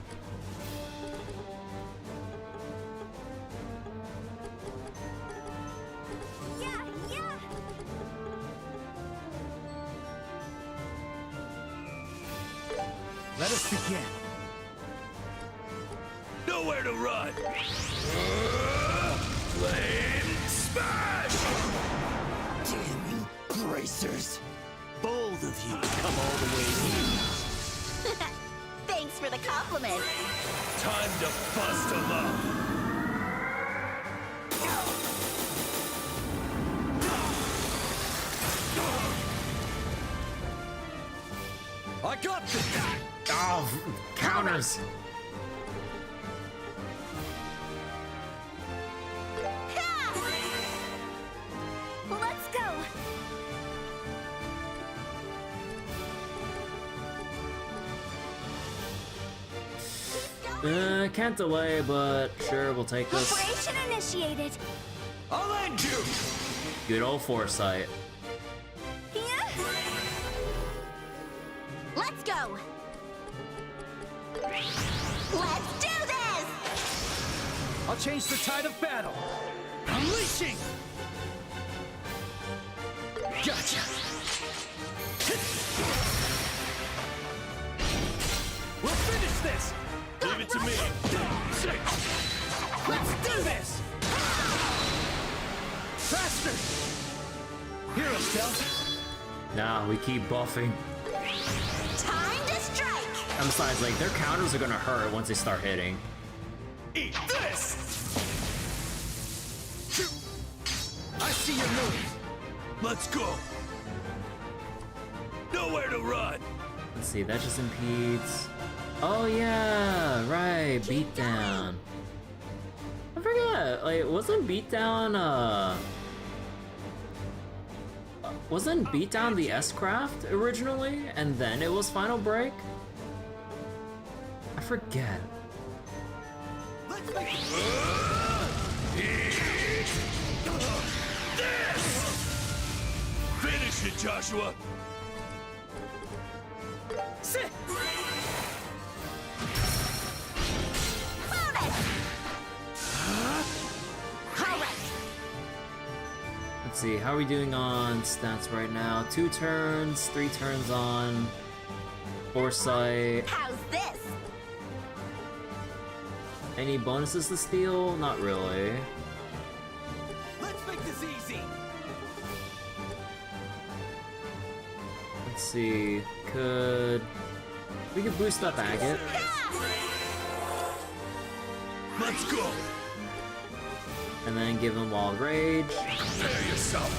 Let us begin. Nowhere to run! Flame smash! Damn you, bracers! Bold of you to come all the way here. Thanks for the compliment. Time to bust them up! I got this! Oh, counters! Let's go! Can't delay, but sure, we'll take this. Operation initiated! I'll end you! Good old foresight. Let's go! Let's do this! I'll change the tide of battle. Unleashing! Gotcha! We'll finish this! Leave it to me! Let's do this! Faster! Hero stealth! Nah, we keep buffing. Time to strike! And besides, like, their counters are gonna hurt once they start hitting. Eat this! I see your move! Let's go! Nowhere to run! Let's see, that just impedes. Oh yeah, right, beatdown. I forgot, like, wasn't beatdown the S-Craft originally, and then it was Final Break? I forget. Let's make it. This! Finish it, Joshua! Sit! Let's see, how are we doing on stats right now? 2 turns, 3 turns on foresight. How's this? Any bonuses to steal? Not really. Let's make this easy! Let's see, we could boost up Agate. Let's go! And then give him Wild Rage. Prepare yourself!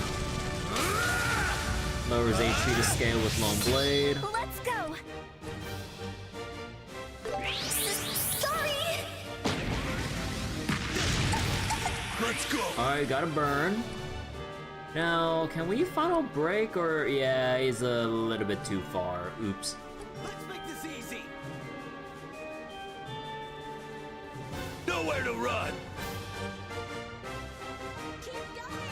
Lowers HP to scale with Lone Blade. Let's go! Sorry! Let's go! Alright, got a burn. Now, can we Final Break or... Yeah, he's a little bit too far. Oops. Let's make this easy! Nowhere to run!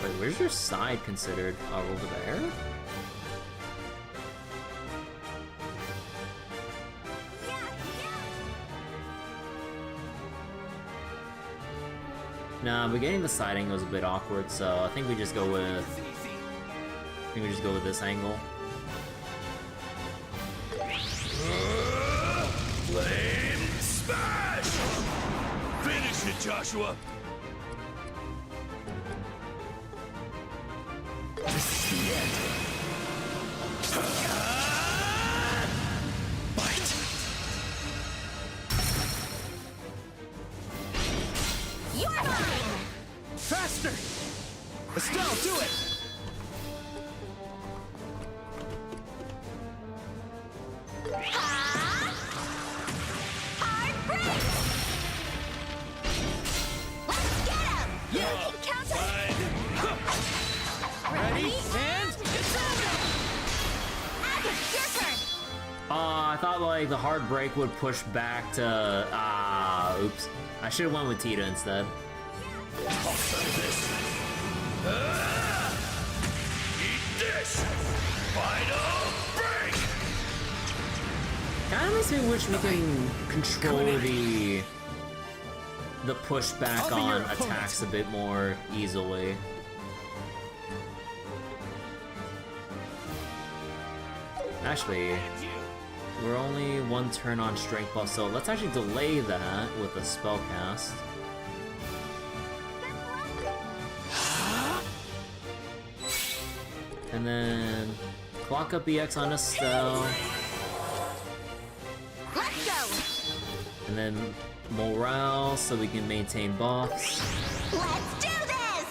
Wait, where's your side considered? Oh, over there? Nah, but getting the side angle is a bit awkward, so I think we just go with... this angle. Flame smash! Finish it, Joshua! This is the end. Bite. You're mine! Faster! Estelle, do it! Ha! Counter! Ready, and Your turn! I thought like the hard break would push back to oops. I should have went with Tita instead. eat this! Final break! Kinda makes me wish we can control the pushback on attacks a bit more easily. Actually, we're only one turn on strength buff, so let's actually delay that with a spell cast. And then clock up EX on Estelle. Let's go! And then morale so we can maintain buffs. Let's do this!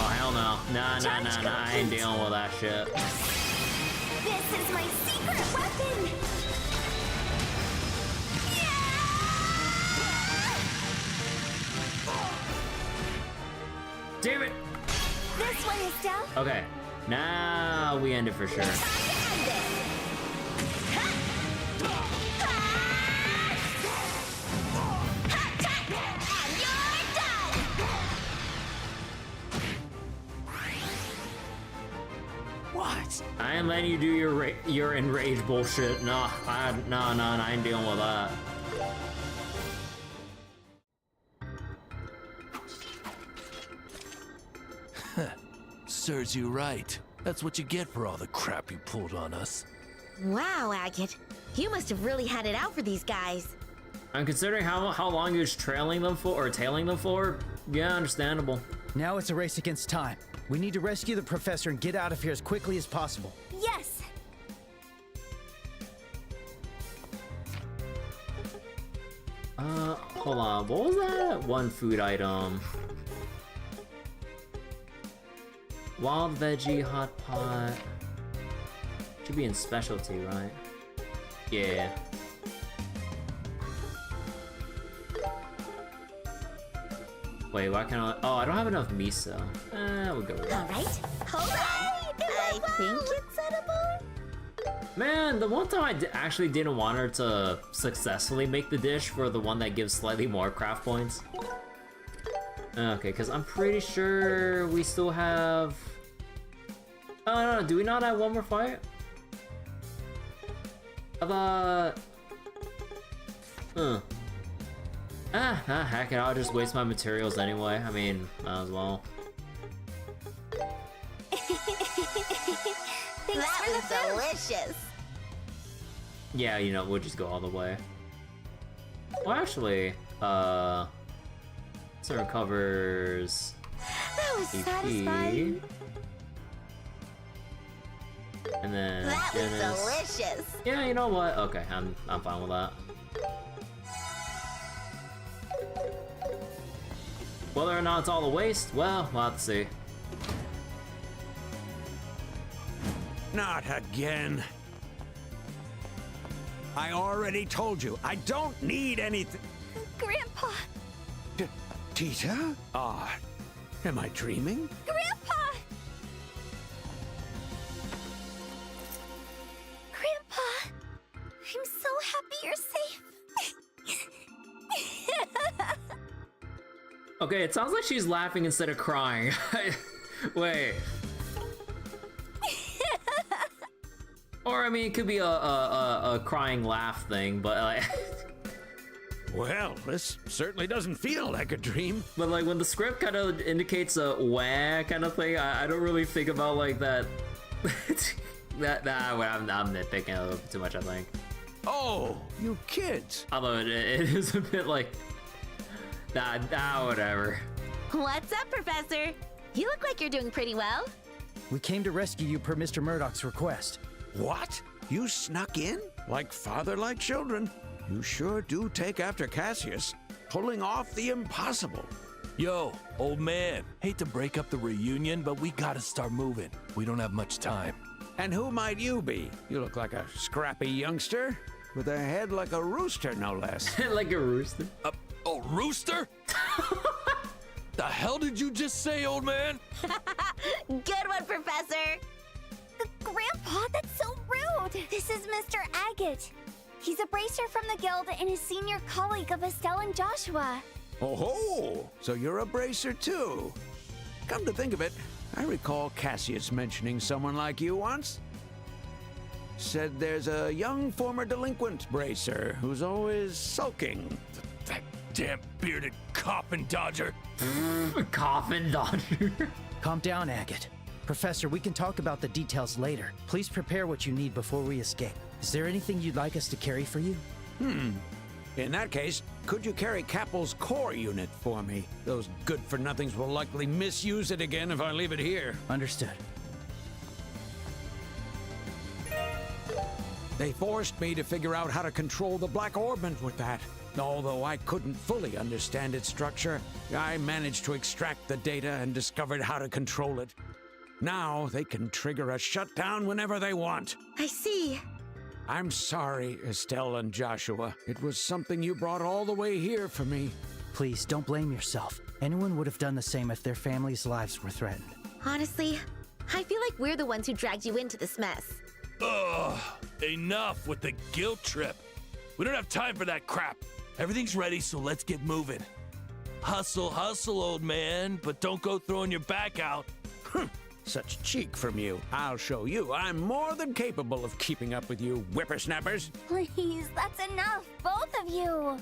Oh hell no. Nah, I ain't dealing with that shit. This is my secret weapon! Damn it! This way, Estelle! Okay, now we end it for sure. What? I ain't letting you do your enraged bullshit. No, I ain't dealing with that. Serves you right. That's what you get for all the crap you pulled on us. Wow, Agate. You must have really had it out for these guys. I'm considering how long he was trailing them for, or tailing them for. Yeah, understandable. Now it's a race against time. We need to rescue the professor and get out of here as quickly as possible. Yes! Hold on. What was that one food item? Wild veggie hot pot. Should be in specialty, right? Yeah. Wait, why can't I? Oh, I don't have enough miso. We'll go with that. Alright, hold on. I think it's edible. Man, the one time I actually didn't want her to successfully make the dish for the one that gives slightly more craft points. Okay, because I'm pretty sure we still have... Oh, no, do we not have one more fight? I thought... Heck it, I'll just waste my materials anyway. I mean, might as well. That was delicious. Yeah, you know, we'll just go all the way. Well, actually, this recovers That was EP. satisfying. And then That was Dennis. delicious. Yeah, you know what? Okay, I'm fine with that. Whether or not it's all a waste, well, we'll have to see. Not again. I already told you, I don't need anything. Grandpa! Tita? Am I dreaming? Grandpa! Grandpa! I'm so happy you're safe. Okay, it sounds like she's laughing instead of crying. Wait. Or, I mean, it could be a crying laugh thing, but like... Well, this certainly doesn't feel like a dream. But like when the script kind of indicates a wah kind of thing, I don't really think about like that. I'm nitpicking a little bit too much, I think. Oh, you kids. Although it is a bit like, whatever. What's up, Professor? You look like you're doing pretty well. We came to rescue you per Mr. Murdoch's request. What? You snuck in? Like father-like children. You sure do take after Cassius, pulling off the impossible. Yo, old man, hate to break up the reunion, but we gotta start moving. We don't have much time. And who might you be? You look like a scrappy youngster. with a head like a rooster, no less. Like a rooster? A rooster? The hell did you just say, old man? Good one, Professor. Grandpa, that's so rude. This is Mr. Agate. He's a bracer from the guild and a senior colleague of Estelle and Joshua. Oh ho! So you're a bracer too. Come to think of it, I recall Cassius mentioning someone like you once. Said there's a young former delinquent bracer who's always sulking. That damn bearded coffin dodger. Coffin dodger. Calm down, Agate. Professor, we can talk about the details later. Please prepare what you need before we escape. Is there anything you'd like us to carry for you? In that case, could you carry Cappel's core unit for me? Those good-for-nothings will likely misuse it again if I leave it here. Understood. They forced me to figure out how to control the Black Orbment with that. Although I couldn't fully understand its structure, I managed to extract the data and discovered how to control it. Now they can trigger a shutdown whenever they want. I see. I'm sorry, Estelle and Joshua. It was something you brought all the way here for me. Please, don't blame yourself. Anyone would have done the same if their families' lives were threatened. Honestly, I feel like we're the ones who dragged you into this mess. Ugh, enough with the guilt trip. We don't have time for that crap. Everything's ready, so let's get moving. Hustle, hustle, old man, but don't go throwing your back out. Such cheek from you. I'll show you I'm more than capable of keeping up with you whippersnappers. Please, that's enough, both of you.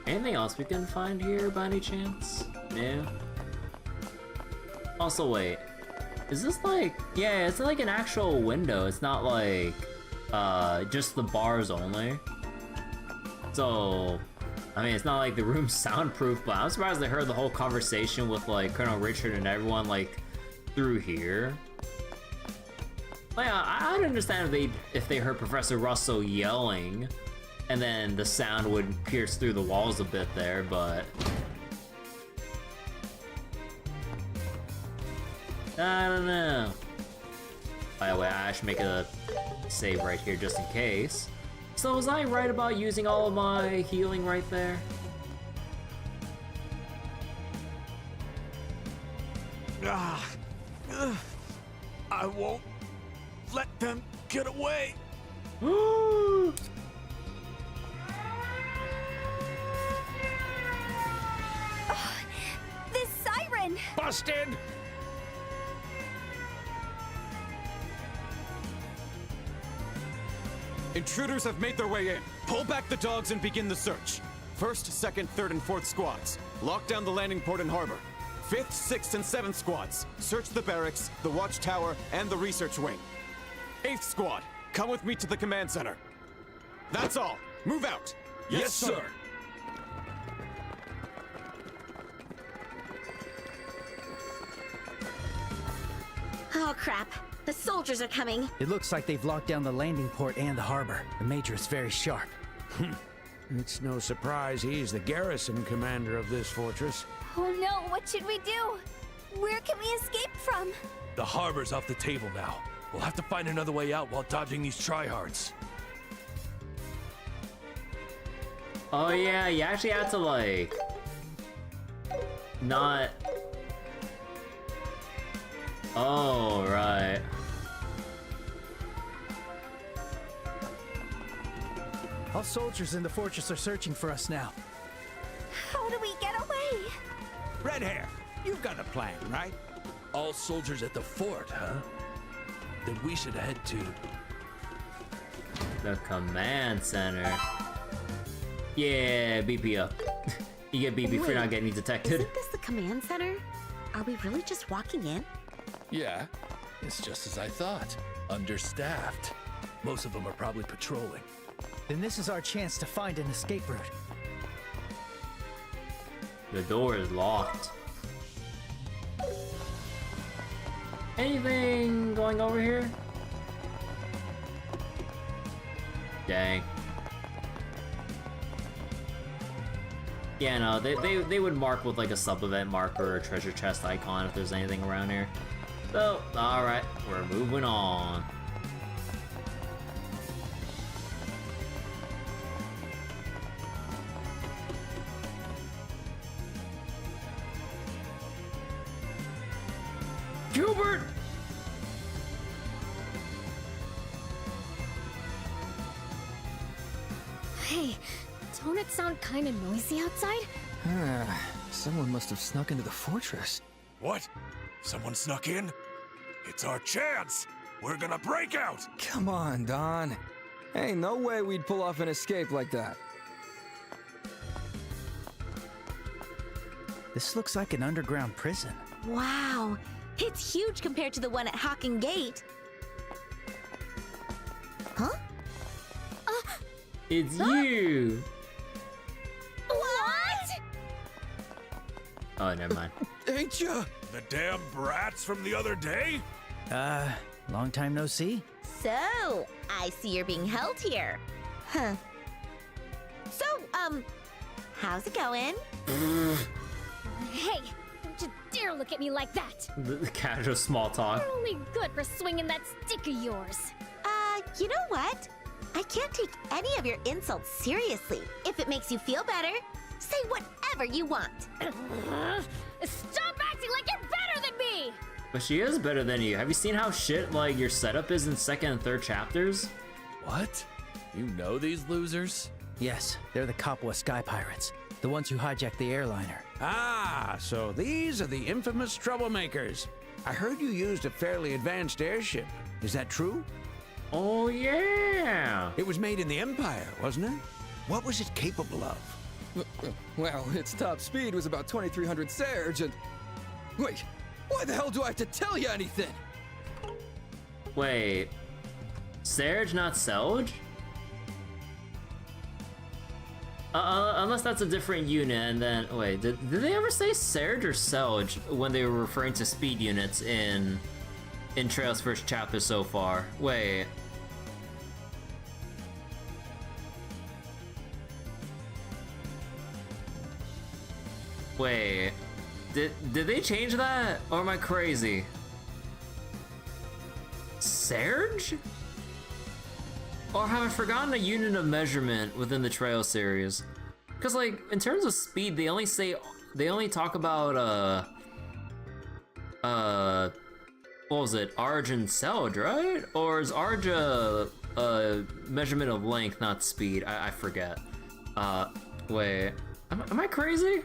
Anything else we can find here by any chance? No. Also, wait. Is this like... Yeah, it's like an actual window. It's not like... just the bars only. So... I mean, it's not like the room's soundproof, but I'm surprised they heard the whole conversation with, like, Colonel Richard and everyone, like, through here. Like, I'd understand if they heard Professor Russell yelling, and then the sound would pierce through the walls a bit there, but... I don't know. By the way, I should make a save right here just in case. So was I right about using all of my healing right there? I won't let them get away. This siren! Busted! Intruders have made their way in. Pull back the dogs and begin the search. 1st, 2nd, 3rd, and 4th squads. Lock down the landing port and harbor. 5th, 6th, and 7th squads. Search the barracks, the watchtower, and the research wing. 8th squad, come with me to the command center. That's all. Move out. Yes, sir. Oh, crap. The soldiers are coming. It looks like they've locked down the landing port and the harbor. The Major is very sharp. It's no surprise he's the garrison commander of this fortress. Oh no, what should we do? Where can we escape from? The harbor's off the table now. We'll have to find another way out while dodging these tryhards. Oh yeah, you actually have to like... not... Oh, right. All soldiers in the fortress are searching for us now. How do we get away? Red hair, you've got a plan, right? All soldiers at the fort, huh? Then we should head to... the command center. Yeah, BP up. You get BP for not getting detected. Isn't this the command center? Are we really just walking in? Yeah, it's just as I thought. Understaffed. Most of them are probably patrolling. Then this is our chance to find an escape route. The door is locked. Anything going over here? Dang. Yeah, no, they would mark with like a sub-event marker or treasure chest icon if there's anything around here. So, alright, we're moving on. Gilbert! Hey, don't it sound kind of noisy outside? Someone must have snuck into the fortress. What? Someone snuck in? It's our chance! We're gonna break out! Come on, Don. Hey, no way we'd pull off an escape like that. This looks like an underground prison. Wow, it's huge compared to the one at Hawking Gate. Huh? It's you! What? Oh, never mind. Ain't ya? The damn brats from the other day? Long time no see. So, I see you're being held here. Huh. So, how's it going? Hey, don't you dare look at me like that. The casual small talk. You're only good for swinging that stick of yours. You know what? I can't take any of your insults seriously. If it makes you feel better, say whatever you want. Stop acting like you're better than me! But she is better than you. Have you seen how shit, like, your setup is in second and third chapters? What? You know these losers? Yes, they're the Kapwa Sky Pirates. The ones who hijacked the airliner. Ah, so these are the infamous troublemakers. I heard you used a fairly advanced airship. Is that true? Oh, yeah! It was made in the Empire, wasn't it? What was it capable of? Well, its top speed was about 2,300 Serge and... Wait, why the hell do I have to tell you anything? Wait, Serge, not Selge? Unless that's a different unit, and then wait, did they ever say Serge or Selge when they were referring to speed units in Trail's first chapter so far? Wait. Wait, did they change that, or am I crazy? Serge? Or have I forgotten a unit of measurement within the Trail series? Because, like, in terms of speed, they only talk about, what was it, Arj and Selge, right? Or is Arj a measurement of length, not speed? I forget. Wait, am I crazy?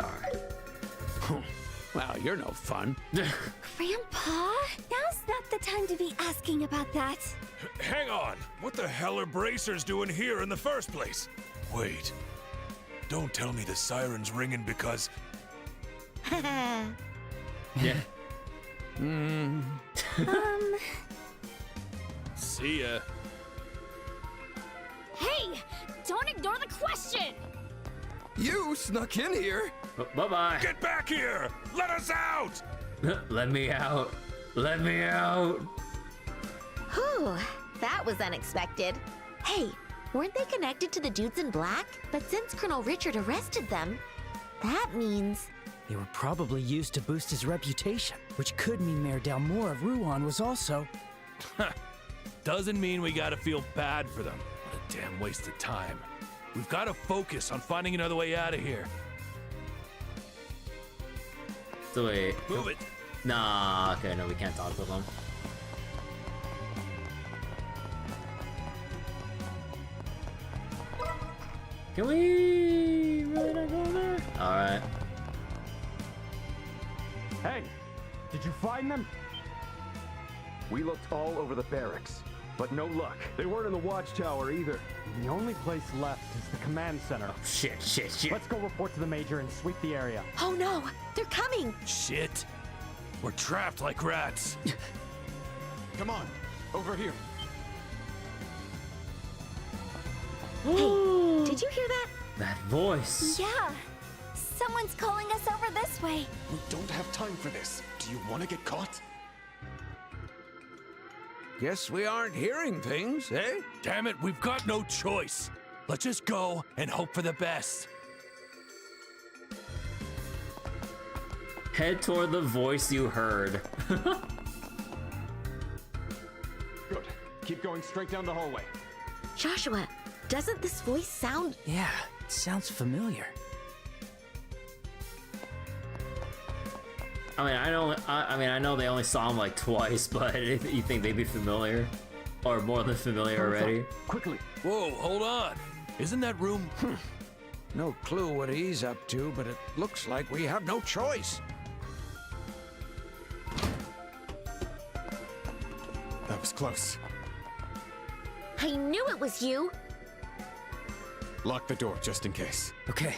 Alright. Well, you're no fun. Grandpa, now's not the time to be asking about that. Hang on! What the hell are bracers doing here in the first place? Wait. Don't tell me the siren's ringing because... Yeah. See ya. Hey, don't ignore the question! You snuck in here? Bye-bye. Get back here! Let us out! Let me out. Let me out. Whew, that was unexpected. Hey, weren't they connected to the dudes in black? But since Colonel Richard arrested them, that means... They were probably used to boost his reputation, which could mean Mayor Dalmor of Ruan was also... Doesn't mean we gotta feel bad for them. What a damn waste of time. We've gotta focus on finding another way out of here. So wait. Move it. Nah, okay, no, we can't talk to them. Can we really not go there? Alright. Hey, did you find them? We looked all over the barracks, but no luck. They weren't in the watchtower either. The only place left is the command center. Oh, shit. Let's go report to the Major and sweep the area. Oh no, they're coming! Shit. We're trapped like rats. Come on, over here. Hey, did you hear that? That voice. Yeah, someone's calling us over this way. We don't have time for this. Do you want to get caught? Guess we aren't hearing things, eh? Damn it, we've got no choice. Let's just go and hope for the best. Head toward the voice you heard. Good. Keep going straight down the hallway. Joshua, doesn't this voice sound... Yeah, it sounds familiar. I mean, I know they only saw him like twice, but you think they'd be familiar? Or more than familiar already? Quickly. Whoa, hold on. Isn't that room... No clue what he's up to, but it looks like we have no choice. That was close. I knew it was you! Lock the door just in case. Okay.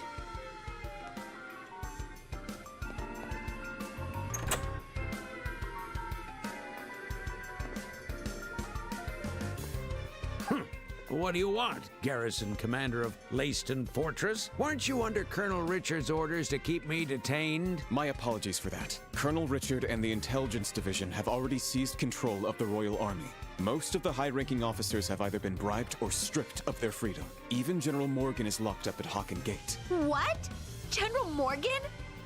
What do you want, Garrison Commander of Leiston Fortress? Weren't you under Colonel Richard's orders to keep me detained? My apologies for that. Colonel Richard and the Intelligence Division have already seized control of the Royal Army. Most of the high-ranking officers have either been bribed or stripped of their freedom. Even General Morgan is locked up at Hocken Gate. What? General Morgan?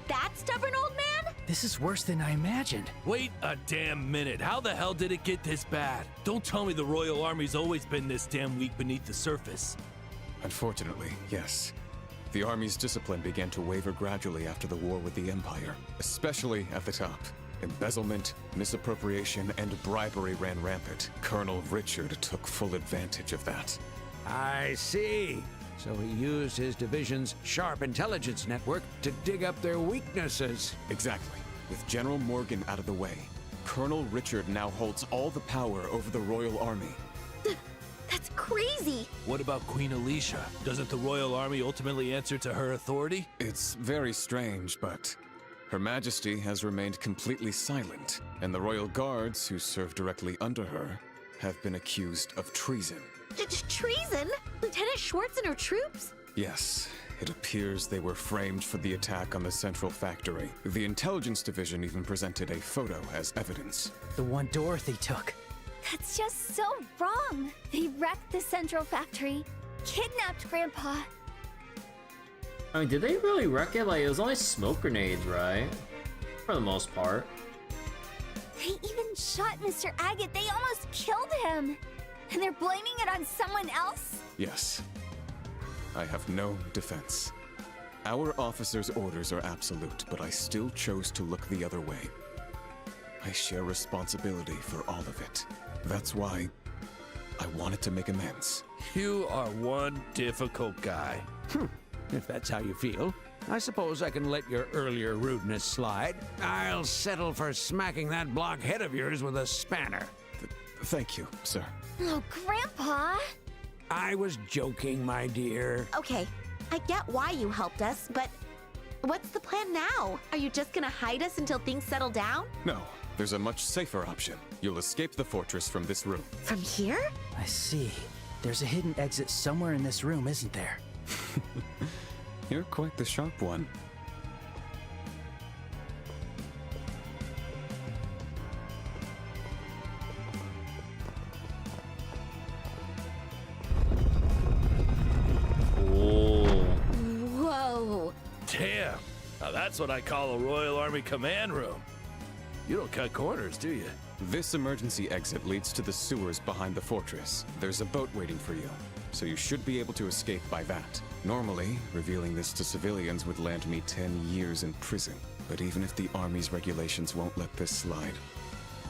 That stubborn old man? This is worse than I imagined. Wait a damn minute. How the hell did it get this bad? Don't tell me the Royal Army's always been this damn weak beneath the surface. Unfortunately, yes. The Army's discipline began to waver gradually after the war with the Empire, especially at the top. Embezzlement, misappropriation, and bribery ran rampant. Colonel Richard took full advantage of that. I see. So he used his division's sharp intelligence network to dig up their weaknesses. Exactly. With General Morgan out of the way, Colonel Richard now holds all the power over the Royal Army. That's crazy! What about Queen Alicia? Doesn't the Royal Army ultimately answer to her authority? It's very strange, but Her Majesty has remained completely silent, and the Royal Guards, who serve directly under her, have been accused of treason. Treason? Lieutenant Schwartz and her troops? Yes, it appears they were framed for the attack on the Central Factory. The Intelligence Division even presented a photo as evidence. The one Dorothy took. That's just so wrong. They wrecked the Central Factory, kidnapped Grandpa. I mean, did they really wreck it? Like, it was only smoke grenades, right? For the most part. They even shot Mr. Agate. They almost killed him. And they're blaming it on someone else? Yes. I have no defense. Our officers' orders are absolute, but I still chose to look the other way. I share responsibility for all of it. That's why I wanted to make amends. You are one difficult guy. If that's how you feel, I suppose I can let your earlier rudeness slide. I'll settle for smacking that blockhead of yours with a spanner. Thank you, sir. Oh, Grandpa! I was joking, my dear. Okay, I get why you helped us, but what's the plan now? Are you just gonna hide us until things settle down? No, there's a much safer option. You'll escape the fortress from this room. From here? I see. There's a hidden exit somewhere in this room, isn't there? You're quite the sharp one. Whoa. Damn. Now that's what I call a Royal Army command room. You don't cut corners, do you? This emergency exit leads to the sewers behind the fortress. There's a boat waiting for you, so you should be able to escape by that. Normally, revealing this to civilians would land me 10 years in prison. But even if the Army's regulations won't let this slide,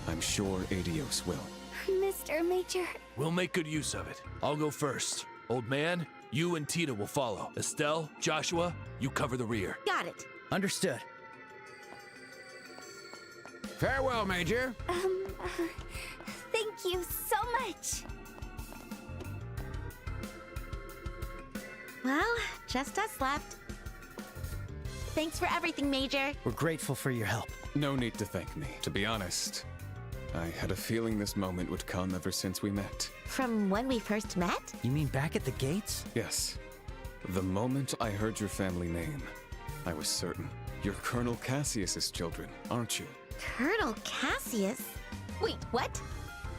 I'm sure Adios will. Mr. Major. We'll make good use of it. I'll go first. Old man, you and Tita will follow. Estelle, Joshua, you cover the rear. Got it. Understood. Farewell, Major. Thank you so much. Well, just us left. Thanks for everything, Major. We're grateful for your help. No need to thank me. To be honest, I had a feeling this moment would come ever since we met. From when we first met? You mean back at the gates? Yes. The moment I heard your family name, I was certain. You're Colonel Cassius's children, aren't you? Colonel Cassius? Wait, what?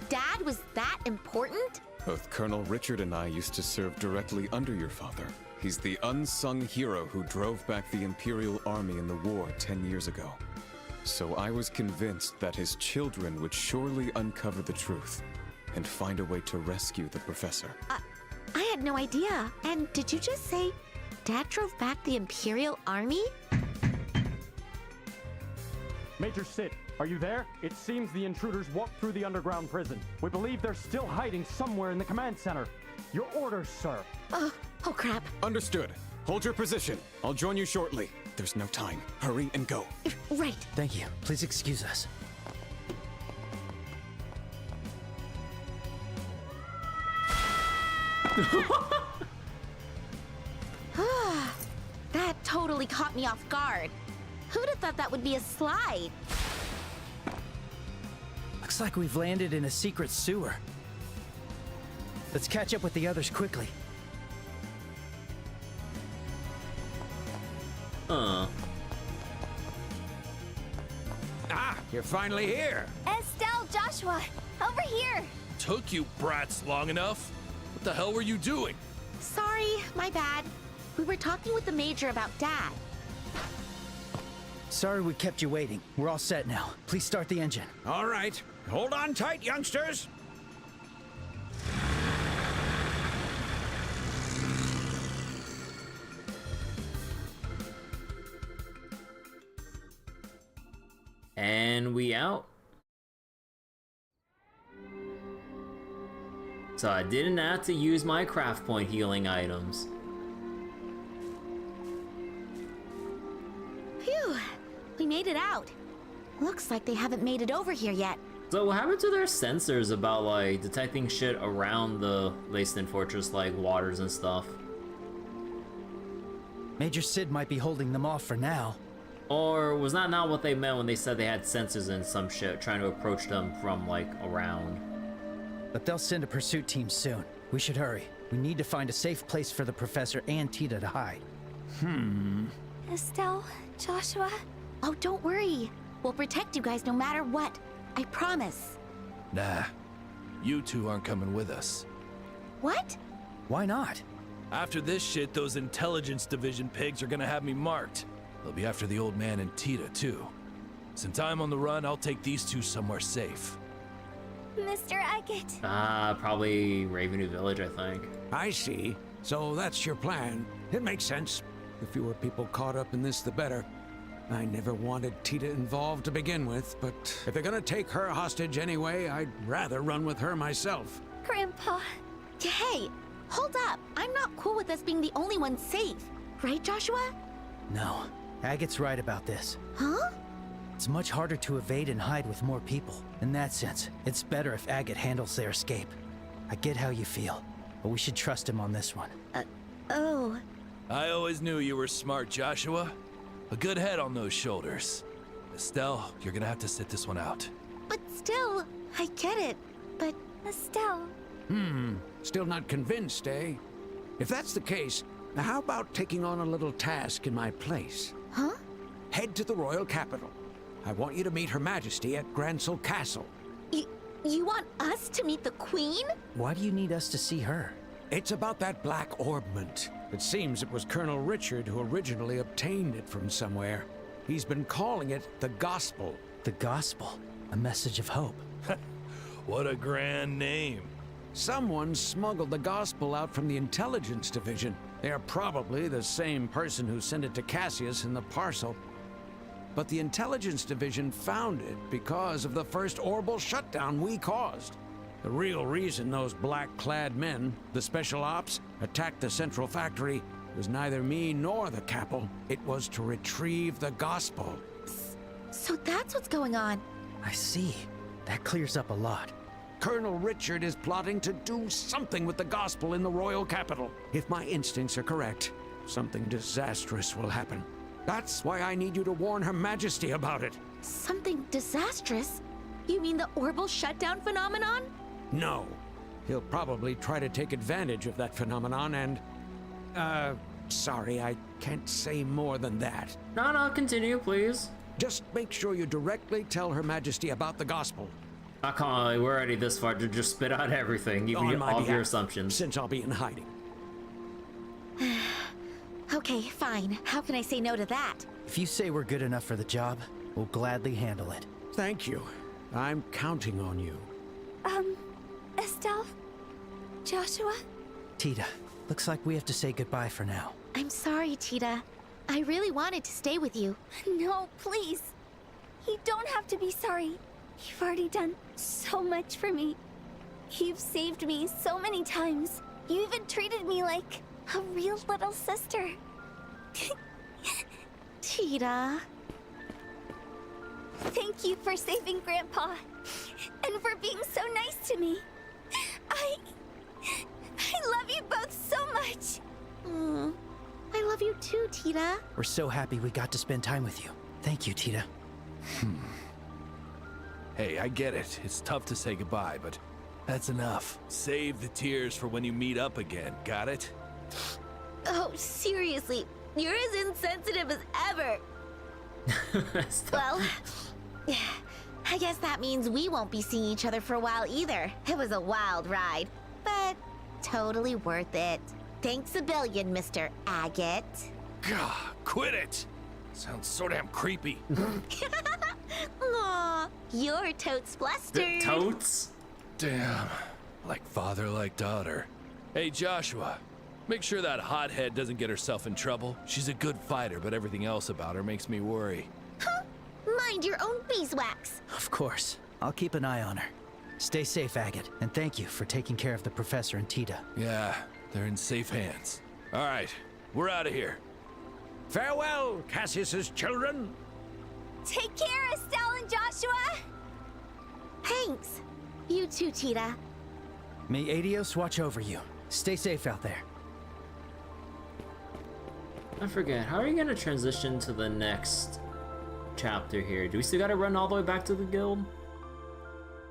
Dad was that important? Both Colonel Richard and I used to serve directly under your father. He's the unsung hero who drove back the Imperial Army in the war 10 years ago. So I was convinced that his children would surely uncover the truth and find a way to rescue the professor. I had no idea. And did you just say Dad drove back the Imperial Army? Major Sid, are you there? It seems the intruders walked through the underground prison. We believe they're still hiding somewhere in the command center. Your orders, sir. Oh crap. Understood. Hold your position. I'll join you shortly. There's no time. Hurry and go. Right. Thank you. Please excuse us. That totally caught me off guard. Who'd have thought that would be a slide? Looks like we've landed in a secret sewer. Let's catch up with the others quickly. Ah, you're finally here. Estelle, Joshua, over here. Took you brats long enough. What the hell were you doing? Sorry, my bad. We were talking with the Major about Dad. Sorry we kept you waiting. We're all set now. Please start the engine. All right. Hold on tight, youngsters. And we out. So I didn't have to use my craft point healing items. Phew, we made it out. Looks like they haven't made it over here yet. So what happened to their sensors about like detecting shit around the Leiston Fortress, like waters and stuff? Major Sid might be holding them off for now. Or was that not what they meant when they said they had sensors and some shit trying to approach them from like around? But they'll send a pursuit team soon. We should hurry. We need to find a safe place for the professor and Tita to hide. Estelle, Joshua. Oh, don't worry. We'll protect you guys no matter what. I promise. Nah, you two aren't coming with us. What? Why not? After this shit, those intelligence division pigs are gonna have me marked. They'll be after the old man and Tita, too. Since I'm on the run, I'll take these two somewhere safe. Mr. Agate. Probably Ravenwood Village, I think. I see. So that's your plan. It makes sense. The fewer people caught up in this, the better. I never wanted Tita involved to begin with, but if they're gonna take her hostage anyway, I'd rather run with her myself. Grandpa. Hey, hold up. I'm not cool with us being the only ones safe. Right, Joshua? No. Agate's right about this. Huh? It's much harder to evade and hide with more people. In that sense, it's better if Agate handles their escape. I get how you feel, but we should trust him on this one. Oh. I always knew you were smart, Joshua. A good head on those shoulders. Estelle, you're gonna have to sit this one out. But still, I get it. But Estelle. Still not convinced, eh? If that's the case, how about taking on a little task in my place? Huh? Head to the royal capital. I want you to meet Her Majesty at Grancel Castle. You want us to meet the Queen? Why do you need us to see her? It's about that black orbment. It seems it was Colonel Richard who originally obtained it from somewhere. He's been calling it the Gospel. The Gospel? A message of hope. What a grand name. Someone smuggled the Gospel out from the Intelligence Division. They are probably the same person who sent it to Cassius in the parcel. But the Intelligence Division found it because of the first orbital shutdown we caused. The real reason those black-clad men, the Special Ops, attacked the Central Factory was neither me nor the Capel. It was to retrieve the Gospel. So that's what's going on. I see. That clears up a lot. Colonel Richard is plotting to do something with the Gospel in the royal capital. If my instincts are correct, something disastrous will happen. That's why I need you to warn Her Majesty about it. Something disastrous? You mean the orbital shutdown phenomenon? No. He'll probably try to take advantage of that phenomenon and... sorry, I can't say more than that. No, continue, please. Just make sure you directly tell Her Majesty about the Gospel. I can't, we're already this far to just spit out everything, even all of your assumptions. Since I'll be in hiding. Okay, fine. How can I say no to that? If you say we're good enough for the job, We'll gladly handle it. Thank you. I'm counting on you. Estelle? Joshua? Tita, looks like we have to say goodbye for now. I'm sorry, Tita. I really wanted to stay with you. No, please. You don't have to be sorry. You've already done so much for me. You've saved me so many times. You even treated me like a real little sister. Tita. Thank you for saving Grandpa. And for being so nice to me. I love you both so much. I love you too, Tita. We're so happy we got to spend time with you. Thank you, Tita. Hey, I get it. It's tough to say goodbye, but that's enough. Save the tears for when you meet up again. Got it? Oh, seriously. You're as insensitive as ever. Well, I guess that means we won't be seeing each other for a while either. It was a wild ride, but totally worth it. Thanks a billion, Mr. Agate. Gah, quit it! Sounds so damn creepy. Aw, you're totes flustered. Totes? Damn. Like father, like daughter. Hey, Joshua. Make sure that hothead doesn't get herself in trouble. She's a good fighter, but everything else about her makes me worry. Huh? Mind your own beeswax. Of course. I'll keep an eye on her. Stay safe, Agate, and thank you for taking care of the professor and Tita. Yeah, they're in safe hands. All right, we're out of here. Farewell, Cassius's children. Take care, Estelle and Joshua. Thanks. You too, Tita. May Adios watch over you. Stay safe out there. I forget, how are you gonna transition to the next chapter here? Do we still gotta run all the way back to the guild?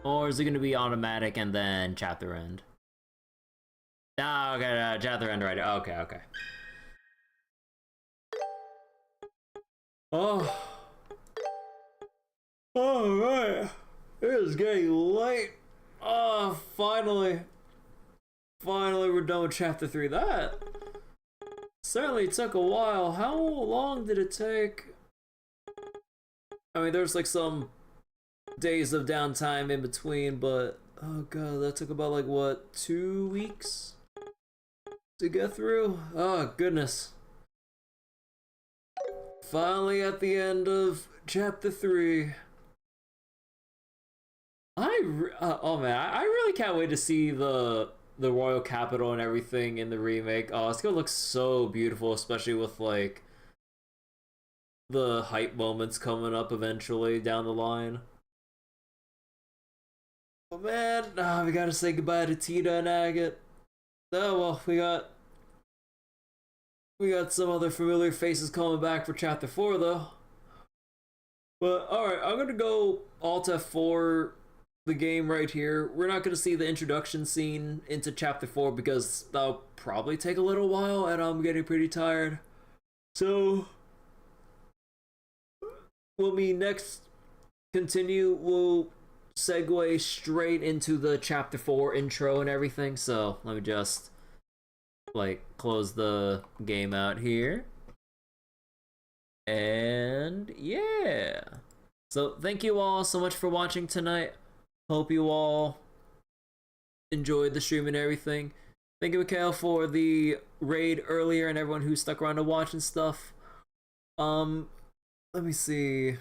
Or is it gonna be automatic and then chapter end? Ah, okay, chapter end right. Okay. Oh. Alright. It is getting late. Oh, finally. Finally, we're done with chapter 3. That certainly took a while. How long did it take? I mean, there's like some days of downtime in between, but oh god, that took about like what, 2 weeks to get through? Oh goodness. Finally at the end of chapter 3. Oh man, I really can't wait to see the royal capital and everything in the remake. Oh, it's gonna look so beautiful, especially with like the hype moments coming up eventually down the line. Oh man, we gotta say goodbye to Tita and Agate. Oh well, we got some other familiar faces coming back for chapter 4 though. But alright, I'm gonna go Alt F4 the game right here. We're not gonna see the introduction scene into chapter 4 because that'll probably take a little while and I'm getting pretty tired. So when we next continue, we'll segue straight into the chapter 4 intro and everything. So let me just like close the game out here. And yeah. So thank you all so much for watching tonight. Hope you all enjoyed the stream and everything. Thank you, Mikhail, for the raid earlier and everyone who stuck around to watch and stuff. Let me see.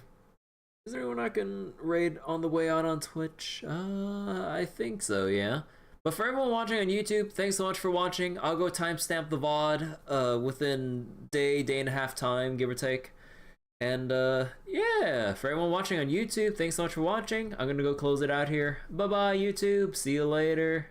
Is there anyone I can raid on the way out on Twitch? I think so, yeah. But for everyone watching on YouTube, thanks so much for watching. I'll go timestamp the VOD within day and a half time, give or take. And yeah, for everyone watching on YouTube, thanks so much for watching. I'm gonna go close it out here. Bye bye, YouTube. See you later.